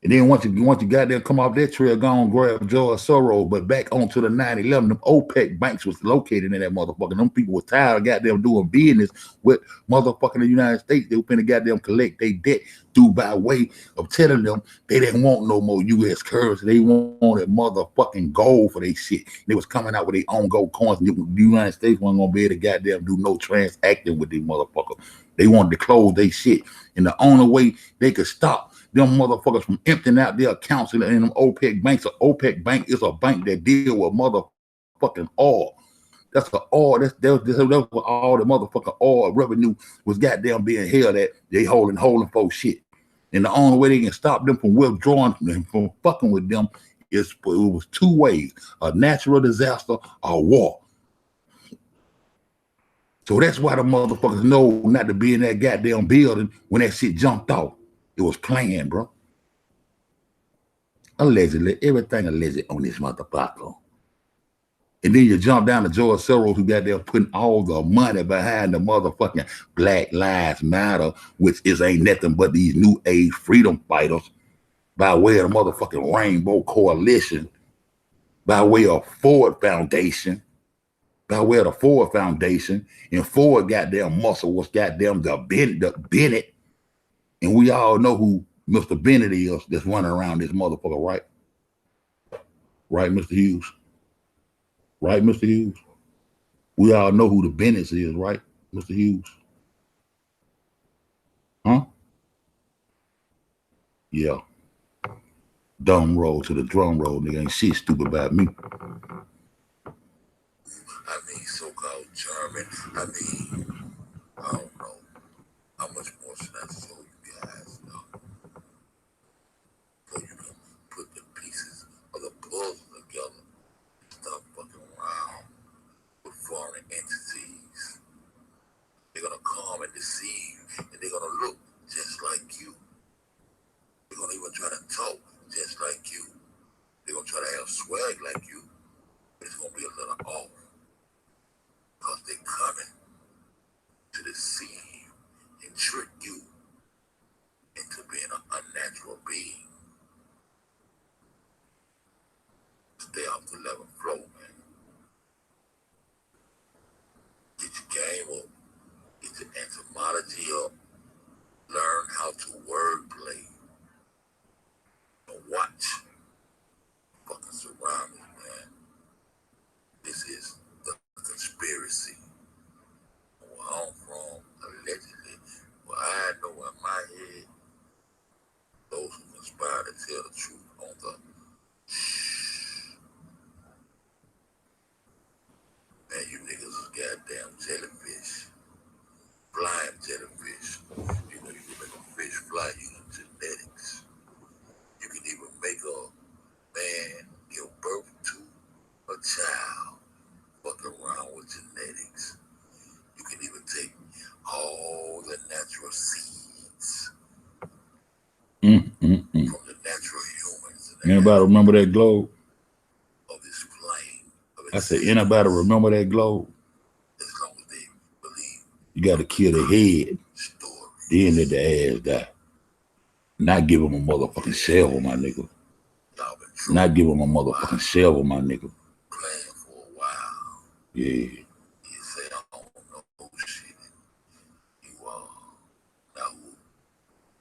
And then once you got there, come off that trail, go on grab George Soros, but back onto the 9/11, them OPEC banks was located in that motherfucker. Them people were tired of goddamn doing business with motherfucking the United States. They were finna goddamn collect their debt by way of telling them they didn't want no more U.S. currency. They wanted motherfucking gold for their shit. They was coming out with their own gold coins. The United States wasn't gonna be able to goddamn do no transacting with these motherfuckers. They wanted to close their shit. And the only way they could stop them motherfuckers from emptying out their accounts in them OPEC banks. An OPEC bank is a bank that deal with motherfucking oil. That's the oil. That's where all the motherfucking oil revenue was goddamn being held at. They holding folks shit. And the only way they can stop them from withdrawing and from fucking with them is it was two ways: a natural disaster or war. So that's why the motherfuckers know not to be in that goddamn building when that shit jumped off. It was planned, bro. Allegedly, everything alleged on this motherfucker. And then you jump down to George Soros, who got there putting all the money behind the motherfucking Black Lives Matter, which ain't nothing but these new age freedom fighters, by way of the motherfucking Rainbow Coalition, by way of Ford Foundation, by way of the Ford Foundation, and Ford goddamn muscle was goddamn the Bennett, and we all know who Mr. Bennett is that's running around this motherfucker, right? Right, Mr. Hughes? Right, Mr. Hughes? We all know who the Bennett is, right, Mr. Hughes? Huh? Yeah. Dumb roll to the drum roll, nigga. Ain't shit stupid about me. I mean, so-called German. I mean, I don't know. How much more should I show you guys, though? So you can put the pieces of the puzzle together. Stop fucking around with foreign entities. They're gonna come and deceive, and they're gonna look just like you. They're gonna even try to talk just like you. They're gonna try to have swag like you, but it's gonna be a little off. Because they're coming to deceive and trick you into being an unnatural being. Stay off the level flow, man. Get your game up. Get your etymology up. Learn how to wordplay. And watch fucking surroundings, man. This is the conspiracy. Where I'm from, allegedly, where I know in my head, those who conspire to tell the truth on the man, you niggas is goddamn jellyfish. Flying jellyfish. You know, you can make a fish fly using genetics. You can even make a man give birth to a child. Fuck around with genetics. You can even take all the natural seeds from the natural humans. Anybody remember that globe? Of this plane. I said, anybody remember that globe? As long as they believe. You got to kill the head, then let the ass die. Not give him a motherfucking shovel, my nigga. Not give him a motherfucking shovel, my nigga. Playing for a while. Yeah. You say, I don't know shit. You now who?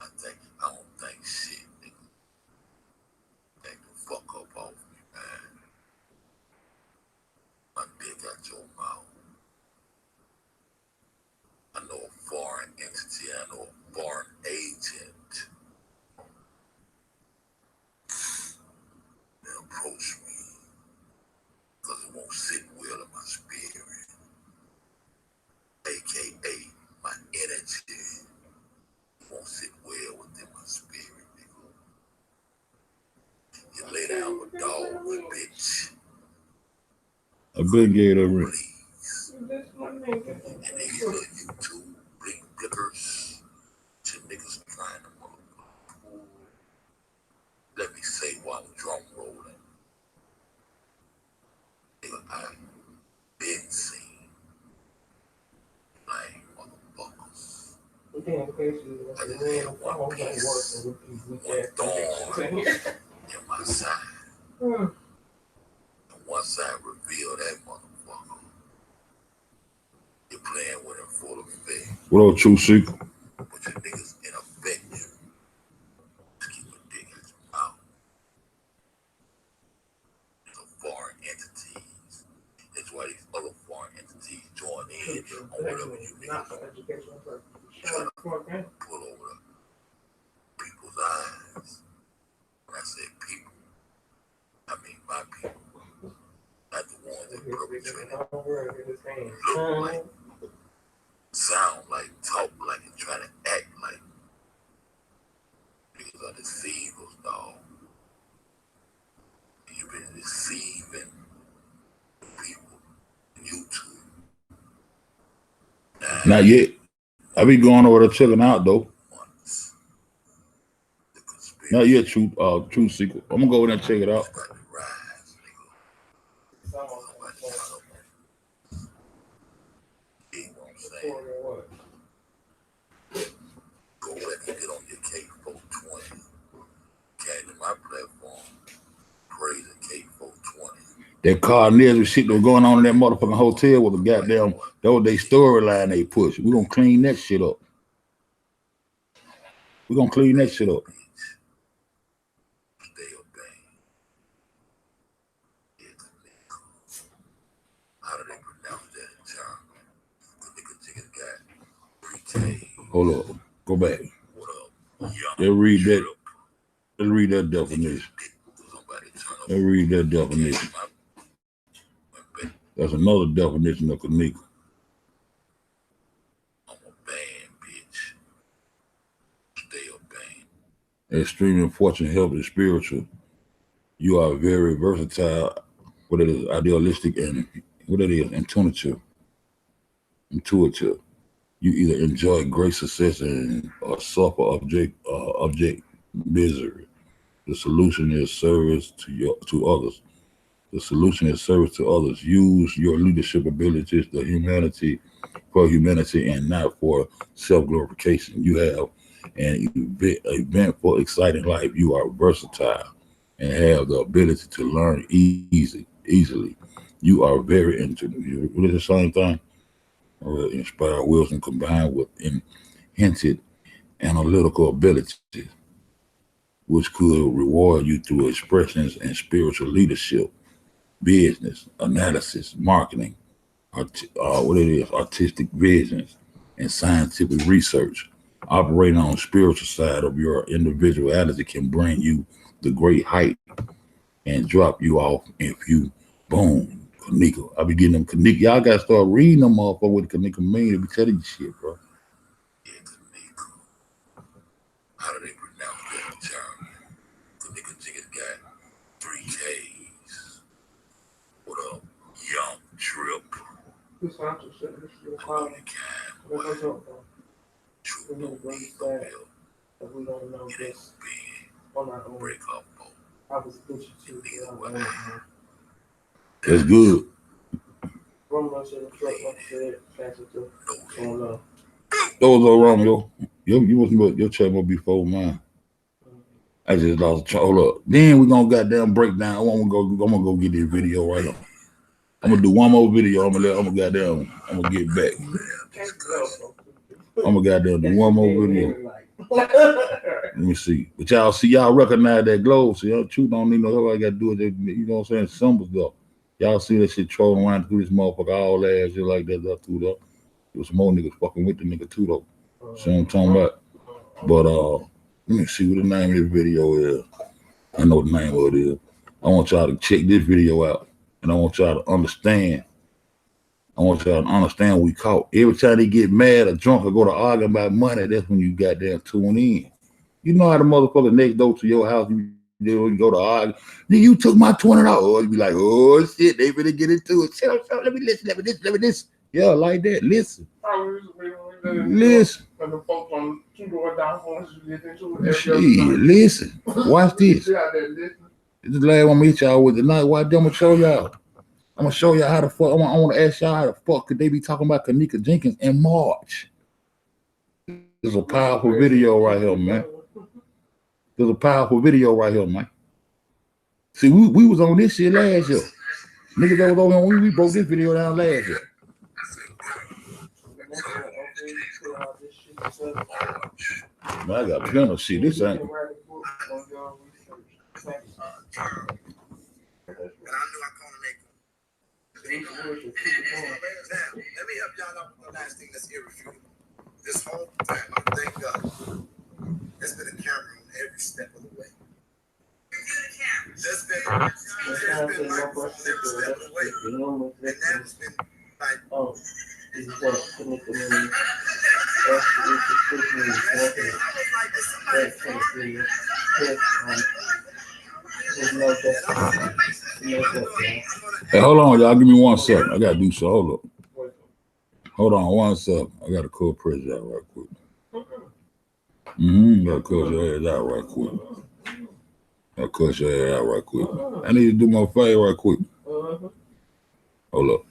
I don't think shit, nigga. Take the fuck up off me, man. My dick out your mouth. I know a foreign entity. I know a foreign agent. They approach me because it won't sit well in my spirit. AKA my energy. It won't sit well within my spirit, nigga. You lay down with dogs, bitch. I been gave her ring. Please. And these little YouTube bling blippers, two niggas trying to motherfucker. Let me say while I'm drum rolling. Nigga, I've been seen. Like motherfuckers. I just had one piece, one thorn in my side. And one side revealed that motherfucker. You're playing with him full effect. What up, True Secret? But your niggas ineffective. Just keep a dick in your mouth. These are foreign entities. That's why these other foreign entities join in on whatever you niggas trying to pull over the people's eyes. When I say people, I mean my people. Not the ones that perpetrated. Look like, sound like, talk like, and try to act like. Niggas are deceivers, dog. You've been deceiving people on YouTube. Not yet. I be going over there chilling out though. Not yet, True Secret. I'm gonna go over there and check it out. Go back and get on your K420. Came to my platform, praising K420. That Carnage shit that was going on in that motherfucking hotel was a goddamn, that was their storyline they pushed. We're gonna clean that shit up. We're gonna clean that shit up. How do they pronounce that in John? Hold up. Go back. Let's read that. Let's read that definition. Let's read that definition. That's another definition of Kanika. I'm a band, bitch. Stay a band. Extreme fortune, health, and spiritual. You are very versatile. What it is, idealistic, and what it is, intuitive. You either enjoy great success and or suffer object misery. The solution is service to others. The solution is service to others. Use your leadership abilities for humanity and not for self-glorification. You have an eventful, exciting life. You are versatile and have the ability to learn easily. You are very intuitive. What is the same thing? Inspired wisdom combined with hinted analytical ability, which could reward you through expressions and spiritual leadership, business, analysis, marketing, artistic visions, and scientific research. Operating on the spiritual side of your individuality can bring you the great height and drop you off if you boom. Kanika. I be getting them Kanika. Y'all gotta start reading them off of what Kanika mean to be telling you shit, bro. Yeah, Kanika. How do they pronounce that term? Kanika chicken got 3 K's. What up? Young Trip. This sounds to shit. This is your problem. What's up, bro? We need to understand that we don't know this on our own. Break up, I was bitchy too. That's good. Those are Romeo. Your check will be before mine. I just lost a hold up. Then we're gonna goddamn break down. I'm gonna go get this video right now. I'm gonna do one more video. I'm gonna get back. I'm gonna goddamn do one more video. Let me see. But y'all recognize that globe. So y'all truth don't need no help. I gotta do it. You know what I'm saying? Symbols though. Y'all see that shit trolling around through this motherfucker all last year like that up through there. There was some more niggas fucking with the nigga too though. See what I'm talking about? But let me see what the name of this video is. I know the name of it is. I want y'all to check this video out. And I want y'all to understand. I want y'all to understand what we caught. Every time they get mad or drunk or go to argue about money, that's when you goddamn tune in. You know how the motherfucker next door to your house, you go to argue. Then you took my $20. You be like, oh shit, they really get into it. Shut up, let me listen, let me listen. Yeah, like that. Listen. Listen. Shit, listen. Watch this. This is the last one I'm gonna hit y'all with tonight. Why I'm gonna show y'all. I'm gonna show y'all how the fuck. I want to ask y'all how the fuck could they be talking about Kanika Jenkins in March? There's a powerful video right here, man. There's a powerful video right here, man. See, we was on this shit last year. Niggas that was over here, we broke this video down last year. Man, I got plenty of shit. This ain't. And I knew I couldn't make it. Now, let me help y'all out with the last thing that's irrefutable. This whole time, I thank God, there's been a camera on every step of the way. There's been microphone on every step of the way. And that's been like, Hey, hold on, y'all. Give me 1 second. I gotta do so. Hold up. Hold on 1 second. I gotta call President out right quick. Gotta cuss your ass out right quick. I need to do my favor right quick. Hold up.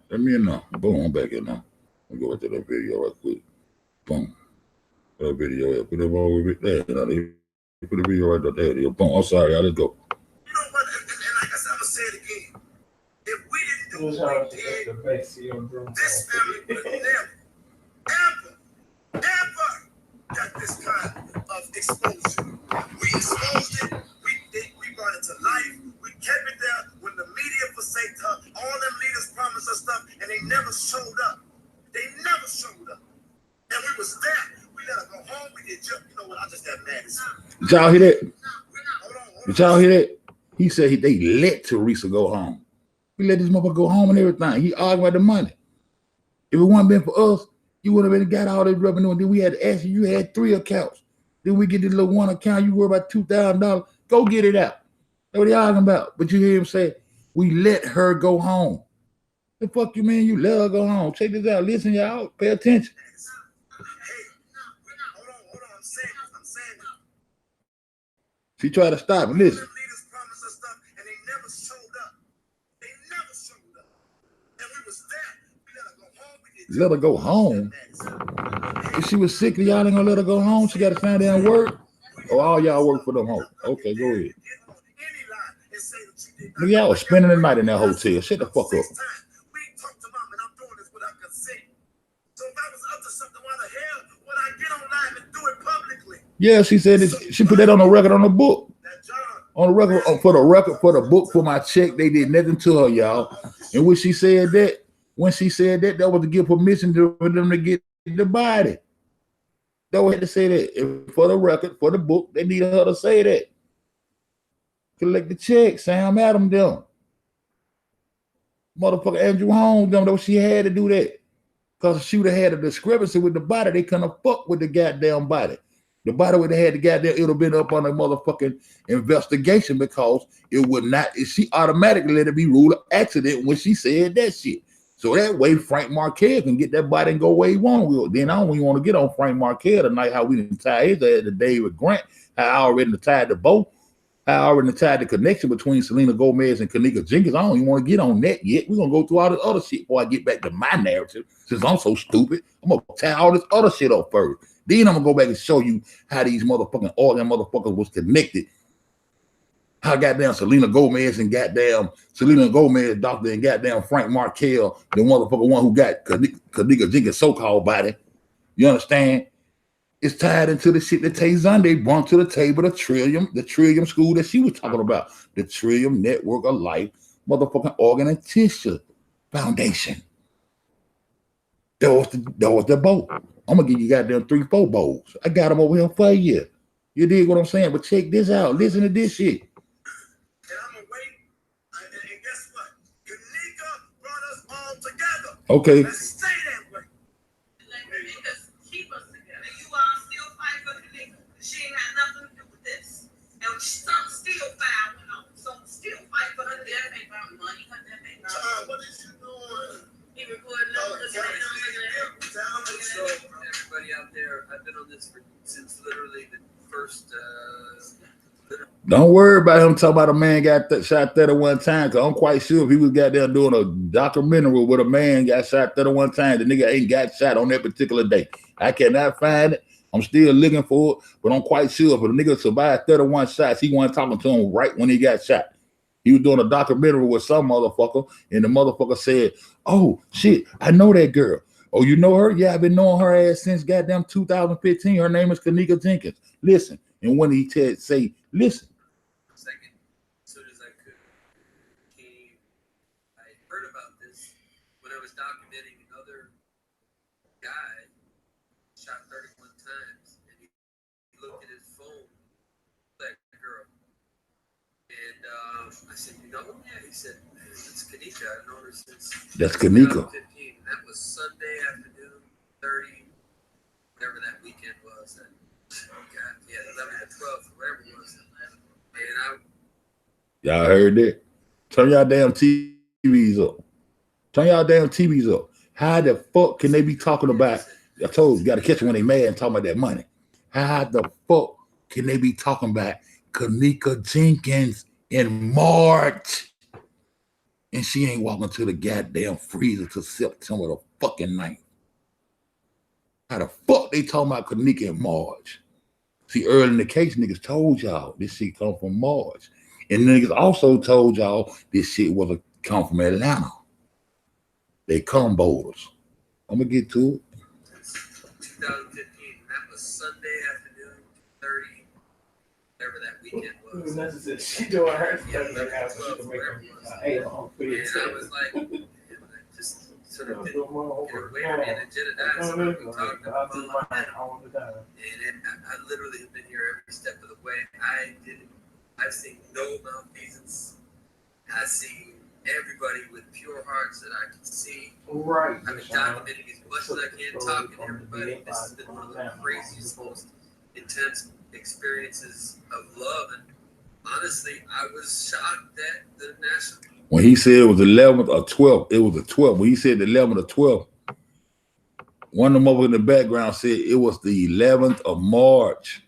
Let me in now. Boom, I'm back in now. Let me go back to that video right quick. Boom. That video, yeah. Put it over there. Put the video right there. There. Boom. I'm sorry, y'all. Let's go. You know what? And like I said, I'm gonna say it again. If we didn't do what we did, this family would never, ever got this kind of exposure. We exposed it. We brought it to life. We kept it there. When the media forsaked her, all them leaders promised us stuff, and they never showed up. They never showed up. And we was there. We let her go home. We did just, you know what? I just got mad as hell. Did y'all hear that? Did y'all hear that? He said they let Teresa go home. We let this motherfucker go home and everything. He argued about the money. If it wouldn't been for us, you would have been got all this revenue. And then we had to ask you had 3 accounts. Then we get this little one account. You worry about $2,000. Go get it out. That's what he arguing about. But you hear him say, we let her go home. The fuck you mean you let her go home? Check this out. Listen, y'all. Pay attention. I'm saying. She tried to stop it. Listen. Leaders promised us stuff and they never showed up. They never showed up. And we was there. We let her go home. Let her go home? If she was sick, y'all ain't gonna let her go home. She got to stand there and work. Or all y'all work for them home. Okay, go ahead. Look, y'all was spending the night in that hotel. Shut the fuck up. Yeah, she said it, she put that on the record on the book. On the record for the book for my check. They did nothing to her, y'all. And when she said that, that was to give permission for them to get the body. They had to say that. If for the record, for the book, they needed her to say that. Collect the check, Sam Adams them. Motherfucker Andrew Holmes them, though she had to do that. Because she would have had a discrepancy with the body. They couldn't have fucked with the goddamn body. The body would have had the goddamn, it would have been up on a motherfucking investigation because it would not, she automatically let it be ruled an accident when she said that shit. So that way Frank Marquez can get that body and go where he want. Then I don't even want to get on Frank Marquez tonight, how we didn't tie his ass to David Grant, how I already tied the boat, how I already tied the connection between Selena Gomez and Kanika Jenkins. I don't even want to get on that yet. We're going to go through all this other shit before I get back to my narrative. Since I'm so stupid, I'm going to tie all this other shit up first. Then I'm going to go back and show you how these motherfucking organ motherfuckers was connected. How goddamn Selena Gomez and goddamn Selena Gomez doctor and goddamn Frank Markel, the motherfucker one who got Kanika Jenkins so-called body. You understand? It's tied into the shit that Tay Zonde brought to the table, the Trillium school that she was talking about. The Trillium Network of Life motherfucking organ and tissue foundation. That was the boat. I'm gonna give you goddamn 3-4 bowls. I got them over here for you. You dig what I'm saying? But check this out. Listen to this shit. And I'm gonna wait. And guess what? Kanika brought us all together. Okay. Let's stay that way. Kanika keep us together. You all still fight for Kanika. She ain't had nothing to do with this. And some still foul went on. Some still fight for her. That ain't about money. That ain't about What is you doing? even putting up with Everybody out there, I've been on this since literally the first. Don't worry about him talking about a man got shot 31 times. Cause I'm quite sure if he was goddamn doing a documentary with a man got shot 31 times, the nigga ain't got shot on that particular day. I cannot find it. I'm still looking for it, but I'm quite sure if a nigga survived 31 shots, he wasn't talking to him right when he got shot. He was doing a documentary with some motherfucker, and the motherfucker said, "Oh shit, I know that girl." "Oh, you know her?" "Yeah, I've been knowing her ass since goddamn 2015. Her name is Kanika Jenkins." Listen, and when he say, "Listen," Second, as soon as I could, I heard about this when I was documenting another guy shot 31 times, and he looked at his phone, that girl, and I said, "You know him?" "Yeah." He said, "It's Kanika. I've known her since." That's Kanika. 2015. That was Sunday afternoon, 30, whatever that weekend was. God, yeah, 11 to 12, whatever it was. And y'all heard that? Turn y'all damn TVs up. Turn y'all damn TVs up. How the fuck can they be talking about? I told you, got to catch them when they mad and talking about that money. How the fuck can they be talking about Kanika Jenkins in March? And she ain't walking to the goddamn freezer till September the fucking 9th. How the fuck they talking about Kanika and Marge? See, early in the case, niggas told y'all this shit come from Marge. And niggas also told y'all this shit was come from Atlanta. They comboers. I'm gonna get to it. 2015, that was Sunday afternoon, 30, whatever that weekend was. She doing her Yeah, stuff like that, so she can make her and I was like, I just sort of didn't get away from being a Jedediah. So we talked about it. And I literally have been here every step of the way. I've seen no malfeasance. I've seen everybody with pure hearts that I can see. Right. I've been documenting as much as I can, talking to everybody. This has been one of the craziest, most intense experiences of love. And honestly, I was shocked that the national. When he said it was 11th or 12th, it was the 12th. When he said the 11th or 12th, one of them over in the background said it was the 11th of March.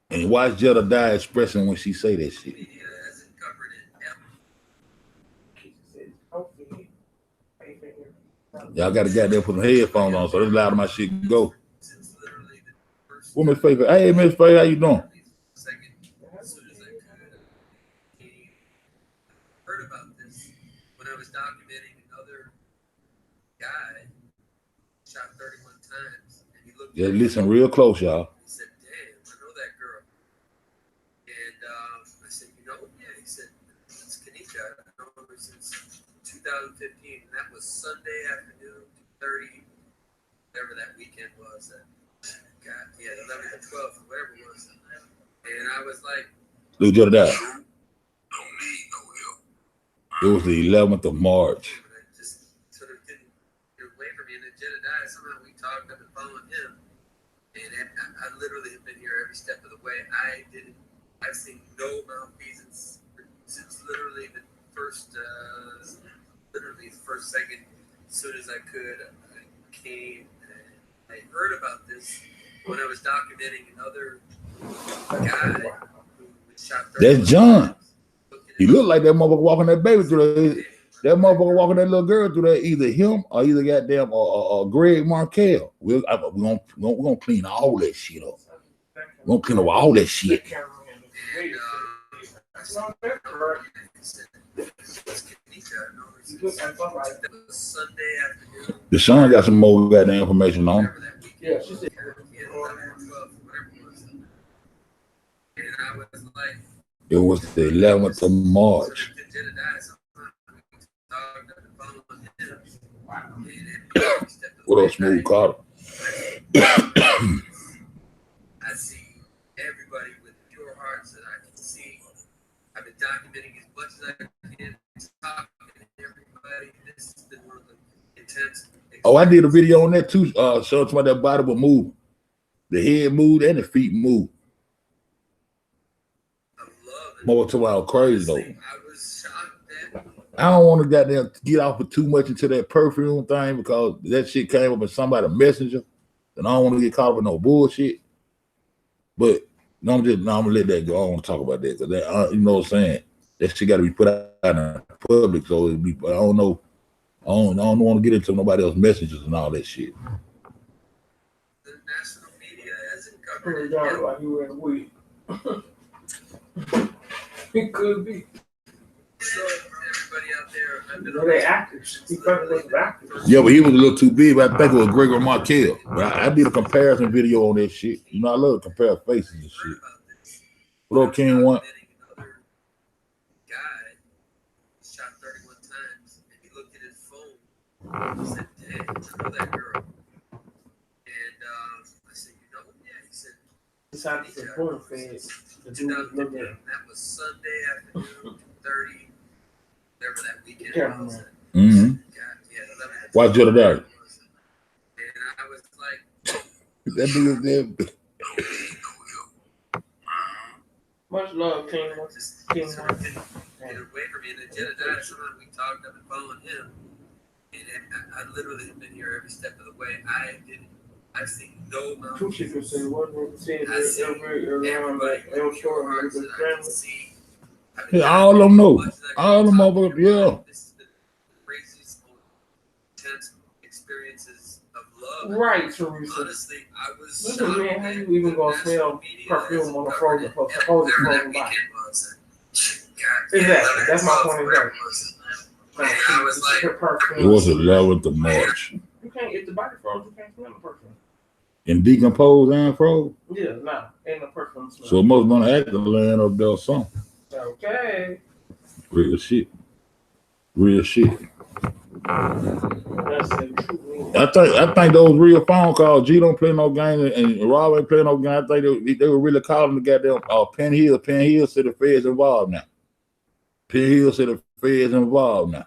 And watch Jedediah expressing when she say that shit. Media hasn't covered it. Y'all got to goddamn put some headphones on so this loud my shit go. Since literally the first. What Miss Faye? Hey, Miss Faye, how you doing? Second, as soon as I could, heard about this when I was documenting another guy shot 31 times, and he looked. Just listen real close, y'all. He said, "Damn, I know that girl." And I said, "You know, yeah." He said, "It's Kanika. I know her since 2015, and that was Sunday afternoon, 30, whatever that weekend was. God, yeah, 11th or 12th, whatever it was." And I was like, Look, Jedediah. Don't need no help. It was the 11th of March. I just sort of didn't get away from me. And then Jedediah, somehow we talked up and followed him. And I literally have been here every step of the way. I've seen no malfeasance since literally the first second. As soon as I could, I came and I heard about this when I was documenting another guy who was shot. That's John. He looked like that motherfucker walking that baby through that. That motherfucker walking that little girl through that. Either him or either goddamn or Greg Markell. We're gonna clean all that shit up. We're gonna clean up all that shit. Sunday afternoon. Deshaun got some more goddamn information on him. Yeah, she said. And I was like, It was the 11th of March. What else, Smooth Carter? I see everybody with pure hearts that I can see. I've been documenting as much as I can, talking to everybody. This has been one of the intense. Oh, I did a video on that too. Showing somebody that body was moving. The head moved and the feet moved. More to our crazy though. I was shocked that I don't want to goddamn get off of too much into that perfume thing because that shit came up in somebody's messenger, and I don't want to get caught up in no bullshit. But no, I'm gonna let that go. I don't want to talk about that because that, you know what I'm saying. That shit got to be put out in the public, so it'd be. I don't know. I don't want to get into nobody else's messages and all that shit. the national media hasn't covered it John yet. like you were in the weed. It could be. So everybody out there, I've been They actors. He fucking was actors. Yeah, but he was a little too big. But I think it was Gregor Markell. But I did a comparison video on that shit. You know, I love to compare faces and shit. What up, King One? Another guy shot 31 times, and he looked at his phone. He said, "Damn, I know that girl." And I said, "You know, yeah." He said, Decided to porn fed. The dude was looking at him. that was Sunday afternoon, 2:30, whatever that weekend Yeah, was. man. Mm-hmm. God, yeah, 11. Watch Jedediah. And I was like, That nigga there. Don't need no help. Much love, King. just King sort of didn't get away from me. And then Jedediah, somehow we talked up and followed him. And I literally have been here every step of the way. I've seen no Two shit could say one saying I see every around like El pure Shore and hearts the that I can family. see. Yeah, all of them know. All of them motherfuckers, yeah. This is the craziest, most intense experiences of love. Right, Teresa. Honestly, I was Listen, shocked man, how that you even the gonna national smell media perfume hasn't on a covered it. frozen And body? whatever that weekend was. Exactly. That's my point exactly. And I was like, It perfume. was 11th of March. You can't get the body froze. You can't smell the perfume. And decomposed and froze. Yeah, nah, ain't no perfume smell. So it must have been an actor laying up there or something. Okay. Real shit. Real shit. That's the truth. I think those real phone calls. G don't play no game and Rob ain't play no game. I think they were really calling the goddamn Penn Hill. Penn Hill said the feds involved now. Penn Hill said the feds involved now.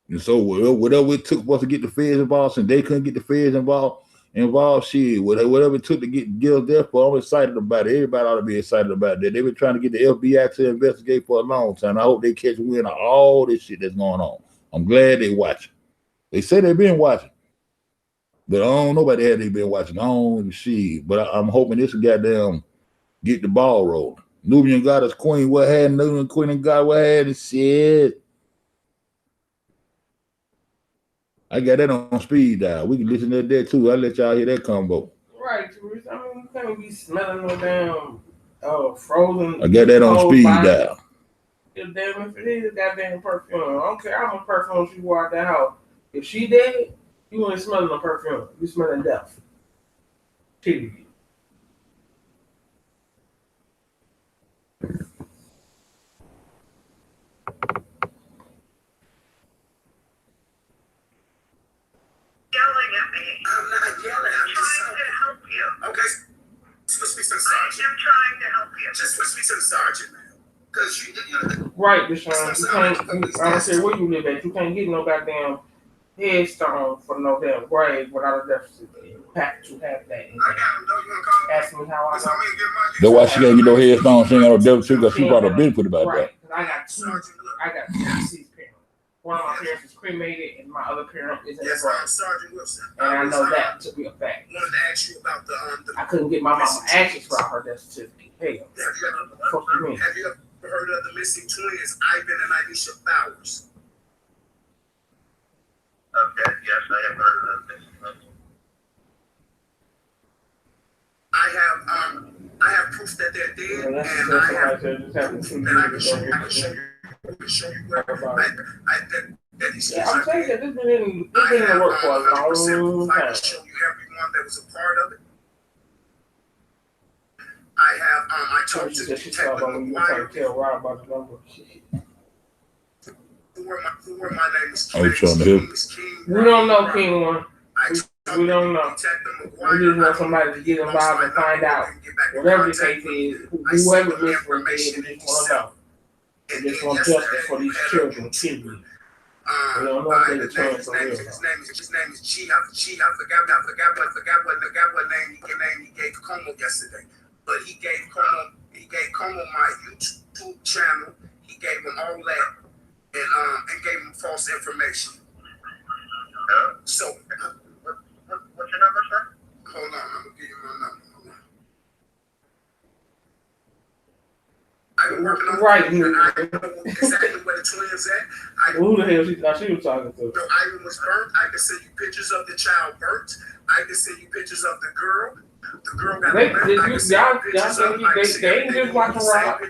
And so whatever it took for us to get the feds involved, since they couldn't get the feds involved, shit, whatever it took to get us there for, I'm excited about it. Everybody ought to be excited about that. They've been trying to get the FBI to investigate for a long time. I hope they catch wind of all this shit that's going on. I'm glad they watching. They say they've been watching. But I don't know about that they've been watching. I don't see. But I'm hoping this goddamn get the ball rolling. Nubian got his queen. What had Nubian queen and God what had and shit. I got that on speed dial. We can listen to that too. I'll let y'all hear that combo. Right, Teresa. I mean, you can't be smelling no damn frozen. I got that on speed dial. Damn, if it is goddamn perfume. I don't care how much perfume she wore out the house. If she dead, you ain't smelling no perfume. You smelling death. Period. Yelling at me. I'm not yelling. I'm trying to help you. Okay, switch me to the sergeant. I'm trying to help you. Just switch me to the sergeant, man. Because you right, Deshaun. You can't. I don't care where you live at. You can't get no goddamn headstone for no damn grave without a death certificate. You have to have that. Ask me how I know. That's why she can't get no headstone. She ain't got no death certificate because she brought a benefit about right. that. I got two deceased parents. One of my parents is cremated, and my other parent is in the grave. Sergeant Wilson. And I know that to be a fact. I wanted to ask you about the I couldn't get my mama ashes without her death certificate. Hell, fuck you mean? Have you ever heard of the missing twins, Ivan and Anisha Flowers? Okay, yes, I have heard of them. I have proof that they're dead, and I can show you where that these kids I'm saying that this been in the work for a long time. I can show you everyone that was a part of it. I talked to Detective McGuire. Tell Rob about the number. Who my name is I was trying to help. We don't know King One. We don't know. We just want somebody to get involved and find out whatever the case is, whoever missed was dead. We just want to know. We just want justice for these children, period. We don't know if they're turning for real. His name is G. I forgot what name he gave Como yesterday. But he gave Como my YouTube channel. He gave him all that and gave him false information. So what's your number, sir? Hold on, I'm gonna give you my number. I've been working on right. I know exactly where the twins at. Who the hell she thought she was talking to? No, Ivan was burnt. I can send you pictures of the child burnt. I can send you pictures of the girl. The girl got they ain't just watching Rob.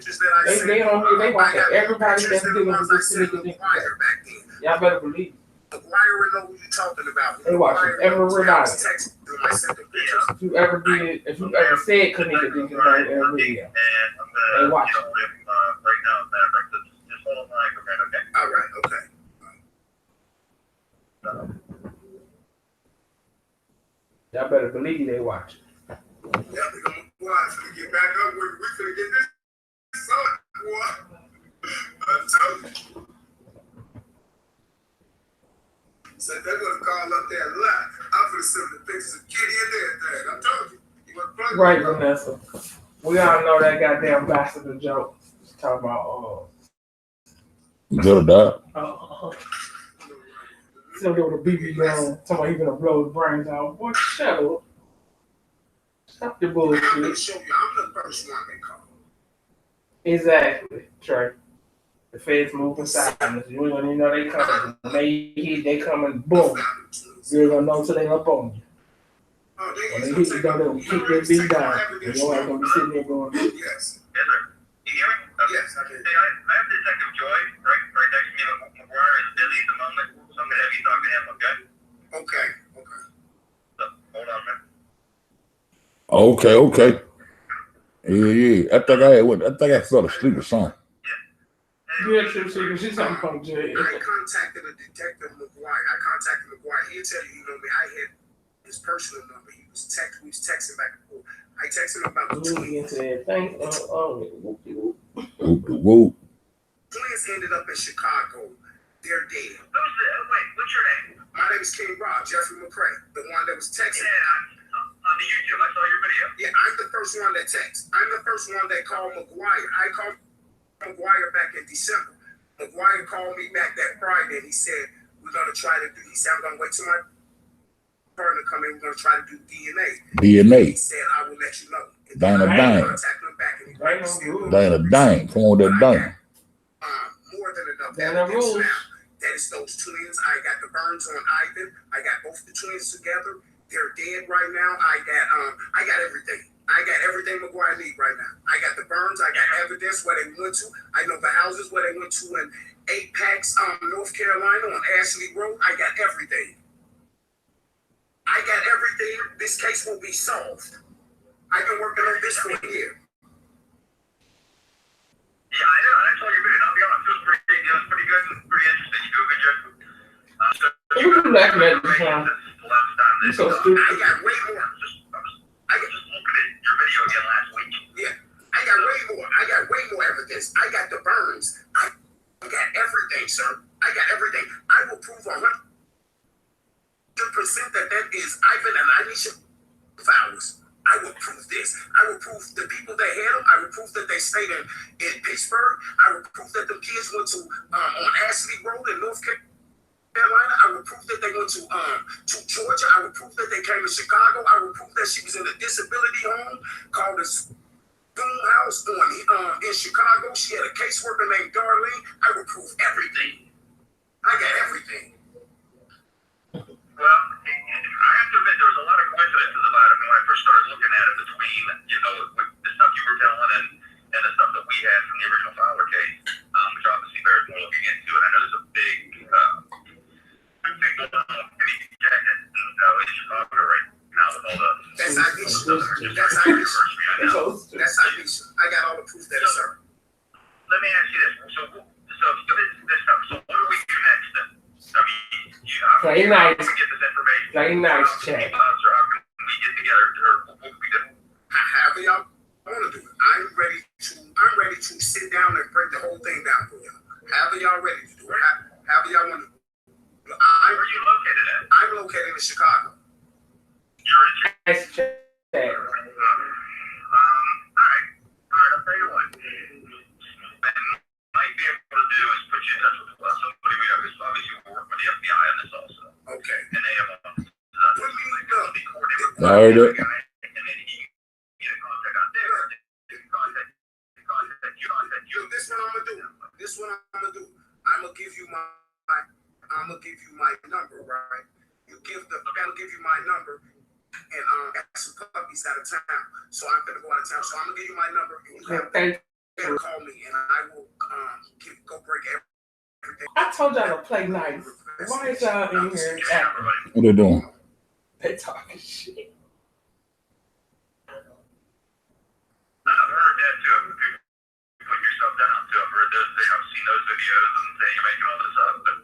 They on here. They watching everybody that's dealing with this significant. Y'all better believe. McGuire know who you talking about. They watching every night. If you ever did, if you ever said Kanika, then you know every video. They watching. Right now, just hold on, okay? All right, okay. Y'all better believe they watching. Yeah, we're gonna watch. We get back up. We're gonna get this on, boy. I'm telling you. So they're gonna call up there live. I'm gonna send the pictures of Kitty and everything. I told you. Right, Vanessa. We all know that goddamn bastard joke. Just talking about Good dog. So there with a BB gun, talking about he gonna blow his brains out. Boy, shut up. Stop your bullshit. I'm gonna show you. I'm the first one they call. Exactly, Trey. The feds moving silence. You don't even know they coming. When they hit, they coming, boom. You don't know until they up on you. When they hit the door, they'll kick that beat down. And your ass gonna be sitting there going, Yes. Yes, sir. You hear me? Yes, I can. Hey, I have Detective Joy right next to me. McGuire is busy at the moment, so I'm gonna have you talk to him, okay? Okay. Okay. So, hold on, man. Okay. Yeah. I think I fell asleep or something. yeah, true, she's talking about Jay. I contacted a detective McGuire. He'll tell you, me. I had his personal number. We was texting back and forth. I texted him about the twins. Whoop. Twins ended up in Chicago. They're dead. Wait, what's your name? My name is King Rob, Jeffrey McCray, the one that was texting. Yeah, on the YouTube. I saw your video. Yeah, I'm the first one that texted. I'm the first one that called McGuire. I called McGuire back in December. McGuire called me back that Friday and he said, we're going to try to do, he said, I'm going to wait till my partner come in. We're going to try to do DNA. He said, I will let you know. Dang. Come on, that dang. More than enough evidence now. That is those twins. I got the burns on Ivan. I got both the twins together. They're dead right now. I got everything. I got everything McGuire need right now. I got the burns. I got evidence where they went to. I know the houses where they went to in Apex, North Carolina on Ashley Road. I got everything. This case will be solved. I've been working on this for a year. Yeah, I know. I saw your video. I'll be honest. It was pretty good and pretty interesting. You do a good job. Who you laughing at this time? You so stupid. I got way more. I was just looking at your video again last week. Yeah, I got way more evidence. I got the burns. I got everything, sir. I got everything. I will prove 100% that is Ivan and Anisha Flowers. I will prove this. I will prove the people that had them. I will prove that they stayed in Pittsburgh. I will prove that the kids went to on Ashley Road in North Carolina. I will prove that they went to Georgia. I will prove that they came to Chicago. I will prove that she was in a disability home called the Boom House in Chicago. She had a caseworker named Darlene. I will prove everything. I got everything. Well, I have to admit there was a lot of coincidences about it when I first started looking at it between, with the stuff you were telling and the stuff that we had from the original Fowler case, which obviously bears more looking into. And I know there's a big jacket in Chicago right now with all the... That's Anisha. I got all the proof that it's her. Let me ask you this. So this stuff. So what do we do next then? I mean, Play nice. Get this information. Play nice, Chad. Or how can we get together? Or what can we do? However y'all want to do it. I'm ready to sit down and break the whole thing down for y'all. However y'all ready to do it. However y'all want to do it. Where are you located at? I'm located in Chicago. You're in Chicago. Nice, Chad. All right. I'll tell you what. What I might be able to do is put you in touch with somebody we have. Obviously, we work with the FBI on this also. Okay. And they have Put me up. I heard it. And then he can get a contact on there. Contact you. This one I'm gonna do. I'm gonna give you my number, right? I'm gonna give you my number. And got some puppies out of town, so I'm gonna go out of town. So I'm gonna give you my number, and you can call me, and I will go break everything. I told y'all to play nice. Why is y'all in here acting? What they doing? They talking shit. I've heard that too. If you put yourself down too, I've heard those. I've seen those videos and say you're making all this up, but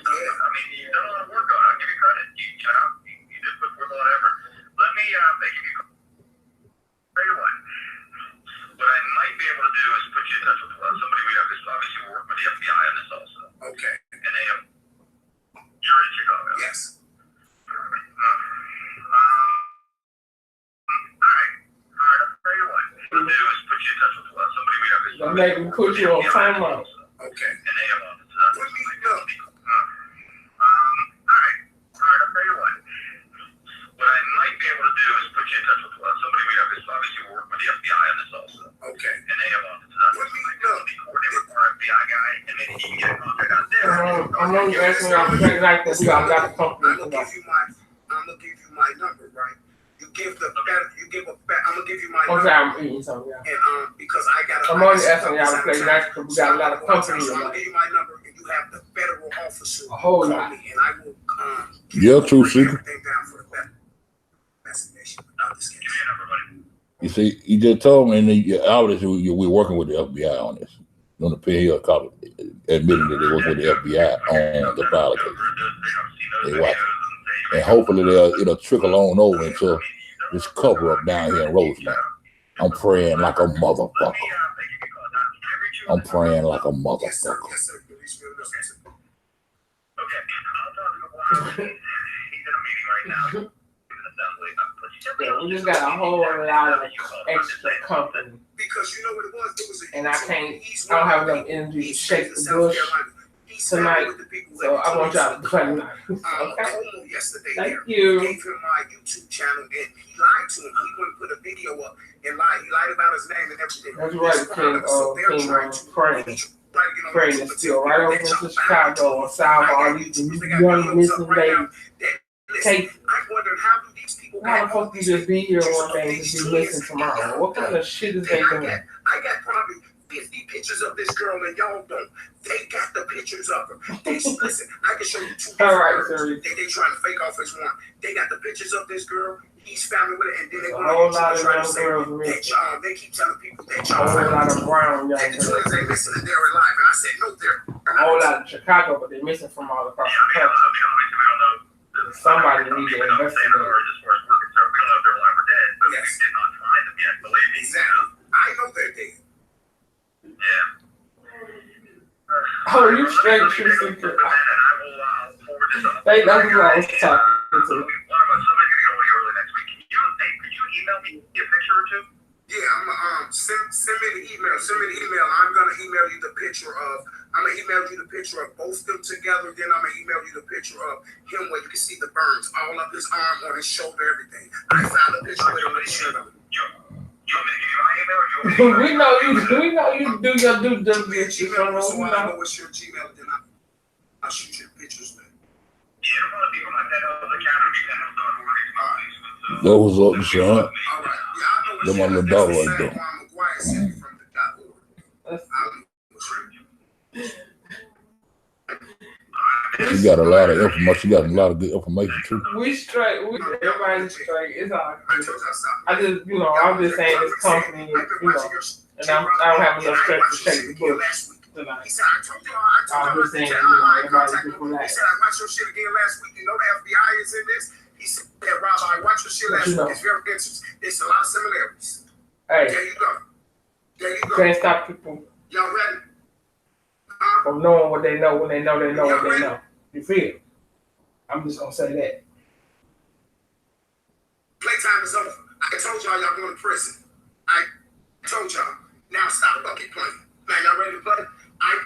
I mean, you've done a lot of work on it. I'll give you credit. You did put forth a lot of effort. Let me make you tell you what I might be able to do is put you in touch with somebody we have. Because obviously we work with the FBI on this also. Okay. And they have. You're in Chicago. Yes. All right. I'll tell you what we'll do is put you in touch with somebody we have. Don't make me put you on timeout. Okay. And they have offices on Put this. me up. All right. I'll tell you what I might be able to do is always put you in touch with somebody we have. Obviously, we're working with the FBI on this also. Okay. And they have offices out there. They coordinate with our FBI guy, and then he can get a contract out there. I'm only asking y'all to take like this. I got the company. I'm gonna give you my number, right? You give the better. You give a better. I'm gonna give you my number. Okay, I'm eating something. Yeah. And because I got. I'm only asking y'all to play nice because we got a lot of company. So I'm gonna give you my number, and you have the federal officer a whole call lot. me, and I will. Yeah, true secret. Everything down for the better investigation. Give me a number, buddy. You see, he just told me, and obviously we're working with the FBI on this. On the pay here, admitting that they work with the FBI on the file case. They watch it. And hopefully it'll trickle on over into this cover up down here in Rosemont. I'm praying like a motherfucker. I'm praying like a motherfucker. Yes, sir. Yes, sir. Okay, I'll talk to him. He's in a meeting right now. Yeah, we just got a whole lot of extra company. Because you know what it was? It was And I don't have enough energy to shake the bush tonight. So I want y'all to play tonight. Okay? Thank you. Gave him my YouTube channel and he lied to him. He wouldn't put a video up and lied. He lied about his name and everything. That's right, King. Praying is still right over into Chicago on South all these young missing babies. Take. I wondered how do these people How the fuck you just be here one day and just be missing tomorrow? What kind of shit is they doing? I got probably 50 pictures of this girl and y'all don't. They got the pictures of her. Listen, I can show you two. All right, sir. They trying to fake off as one. They got the pictures of this girl. He's family with it, and then they a whole lot of young girls that they keep telling people that a whole lot of brown young and the girls. twins ain't missing and they're alive. And I said, no, they're A whole lot of Chicago, but they're missing from all across the country. Somebody needs to investigate. As far as we're concerned, we don't know if they're alive or dead, but we did not find them yet. Believe me. Exactly. I know they're dead. Yeah. Oh, you straight true secret. They know who I was talking to. Somebody's gonna go away early next week. Could you email me a picture or two? Yeah, I'm send me the email. Send me the email. I'm gonna email you the picture of. I'm gonna email you the picture of both them together. Then I'm gonna email you the picture of him where you can see the burns all up his arm, on his shoulder, everything. I found a picture with him with his shirt on. You want me to give you my email or you want me to We know you do your due diligence. So I know what's your Gmail, then I'll shoot you the pictures, man. Yeah, it'll probably be from my dad's account or be That was up, son. All right. Yeah, I know That my little dog right there. McGuire sent me from the She got a lot of information. She got a lot of good information too. We straight. Everybody's straight. It's all good. I just, I'm just saying this company, and I don't have enough strength to shake the bush tonight. He said, I'm just saying, everybody just relax. He said, I watched your shit again last week. You know the FBI is in this. He said, Rob, I watched your shit last week. It's very interesting. There's a lot of similarities. Hey, there you go. There you go. Can't stop people Y'all ready? from knowing what they know when they know what they know. You feel? I'm just gonna say that. Playtime is over. I told y'all going to prison. I told y'all. Now stop bucket playing. Now y'all ready to play? I'm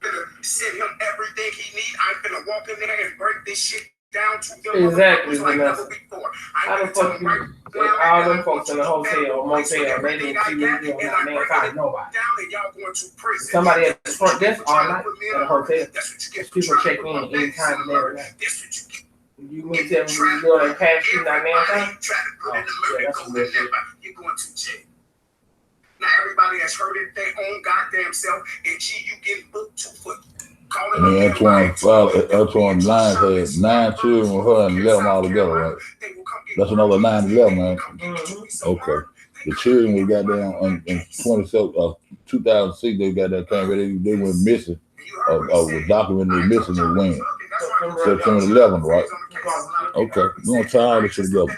gonna send him everything he needs. I'm gonna walk in there and break this shit down to them. Exactly, like never before. How the fuck you all them folks in the hotel or motel, they didn't see what you doing out there and find nobody. Somebody at the front desk all night at a hotel. People check in anytime and every night. You mean tell me you doing that cash shooting out there? Oh, yeah, that's some weird shit. You're going to jail. Now everybody has heard it their own goddamn self, and you getting booked 2 foot. And then Antoine Lyons had 9 children with her and 11 all together, right? That's another 9-11, man. Okay. The children we got down in 2006, they got that thing, they went missing, was documented missing in when? September 11th, right? Okay. We're going to tie all this shit together.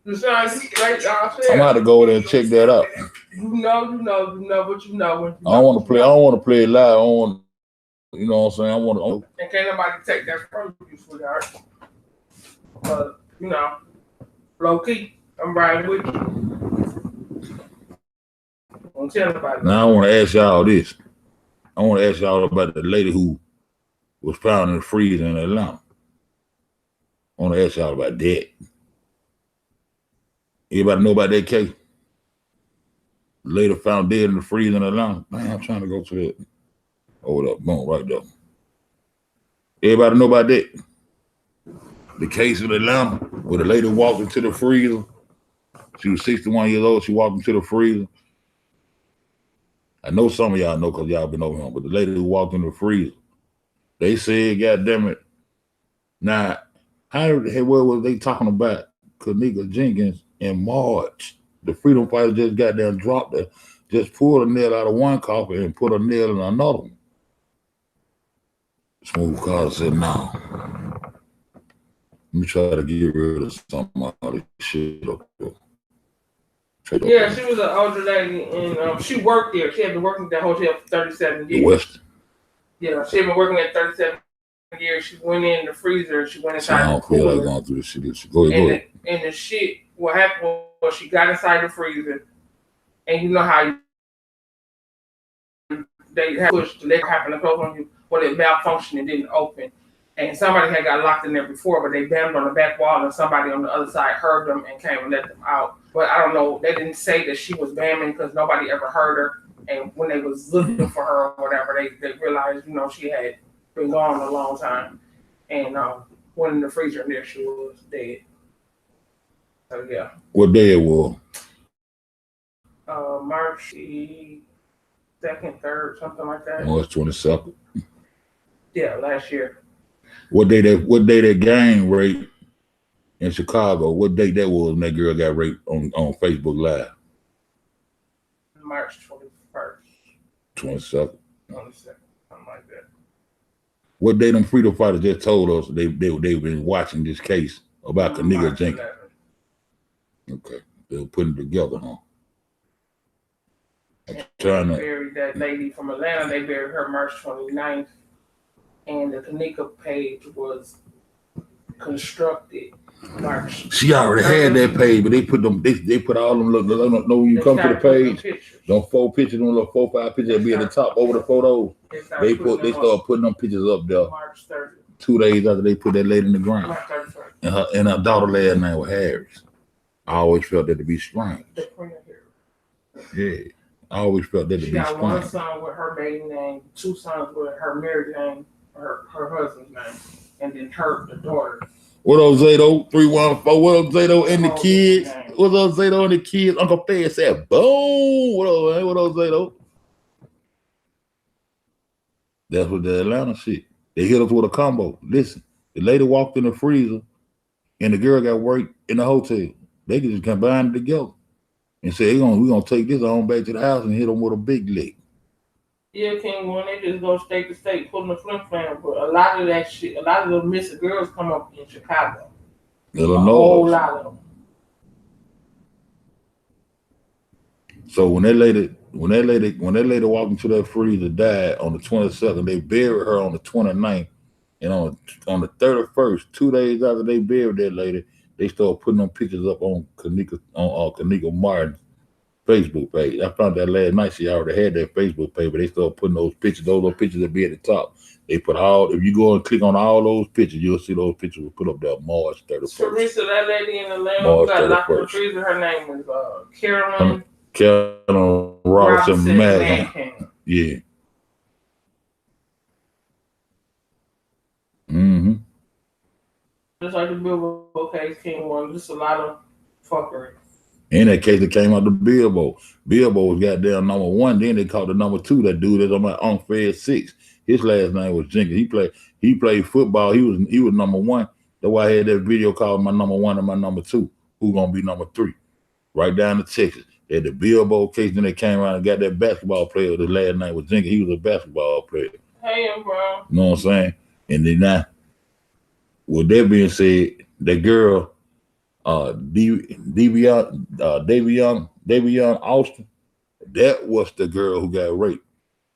I'm gonna have to go there and check that out. You know, but you know when I don't want to play it live. I don't want, you know what I'm saying? I want to. And can't nobody take that from you, sweetheart. Low key, I'm riding with you. Don't tell nobody. Now I want to ask y'all this. I want to ask y'all about the lady who was found in the freezer in Atlanta. want to ask y'all about that. Anybody know about that case? Later found dead in the freezer in Atlanta. Man, I'm trying to go to that. Hold up, boom, right there. Everybody know about that? The case in Atlanta where the lady walked into the freezer. She was 61 years old. She walked into the freezer. I know some of y'all know because y'all been over here, but the lady who walked in the freezer, they said, God damn it. Now, what was they talking about? Kanika Jenkins in March. The freedom fighter just got down, dropped it, just pulled a nail out of one coffin and put a nail in another one. Smooth Carter said, no. Let me try to get rid of some of this shit up there. Yeah, she was an older lady, and she worked there. She had been working at that hotel for 37 years. West. Yeah, she had been working at 37 years. She went in the freezer. She went inside. I don't feel like going through this shit. Go ahead. And the shit, what happened was she got inside the freezer, and you know how they had pushed the leg happen to close on you, well, it malfunctioned and didn't open. And somebody had got locked in there before, but they banged on the back wall, and somebody on the other side heard them and came and let them out. But I don't know. They didn't say that she was bamming because nobody ever heard her. And when they was looking for her or whatever, they realized, you know, she had been gone a long time. And went in the freezer, and there she was dead. So yeah. What day it was? March 2nd, 3rd, something like that. March 22nd. Yeah, last year. What day that gang rape in Chicago? What day that was when that girl got raped on Facebook Live? March 21st. 22nd. 22nd, something like that. What day them freedom fighters just told us they've been watching this case about Kanika Jenkins? Okay, they were putting it together, huh? They buried that lady from Atlanta. They buried her March 29th. And the Kanika page was constructed March. She already had that page, but they put them. They put all them. Look, know when you come to the page, them 4 pictures, them little 4 or 5 pictures that be at the top over the photos. They started putting them pictures up there. March 30th. 2 days after they put that lady in the ground. And her daughter last name was Harris. I always felt that to be strange. Yeah, I always felt that to be strange. She got 1 son with her maiden name, 2 sons with her married name. Her husband's name, and then the daughter. What up, Zato? 314. What up, Zato and the kids? What up, Zato and the kids? Uncle Fed said, boom. What up, man? What up, Zato? That's what the Atlanta shit. They hit us with a combo. Listen, the lady walked in the freezer, and the girl got worked in the hotel. They could just combine it together and say, we're gonna take this on back to the house and hit them with a big lick. Yeah, King, when they just go state to state, putting the flim flam. But a lot of that shit, a lot of the missing girls come up in Chicago. Illinois. A whole lot of them. So when that lady walked into that freezer died on the 22nd, they buried her on the 29th, and on the 31st, 2 days after they buried that lady, they started putting them pictures up on Kanika Martin's Facebook page. I found that last night. She already had that Facebook page, but they started putting those pictures that be at the top. They put if you go and click on all those pictures, you'll see those pictures put up there March 31st. Teresa, that lady in Atlanta who got locked in the freezer, her name was Carolyn Robinson Madden. Yeah. Mm-hmm. Just like the Billboard case came on, just a lot of fuckery. In that case, it came out the Billboard. Billboard was goddamn #1. Then they called the #2. That dude that's on my unfair 6. His last name was Jenkins. He played football. He was #1. That's why I had that video called my #1 and my #2. Who gonna be #3? Right down to Texas. They had the Billboard case. Then they came around and got that basketball player. His last name was Jenkins. He was a basketball player. Hey, bro. You know what I'm saying? And then now, with that being said, that girl. Davion Austin, that was the girl who got raped.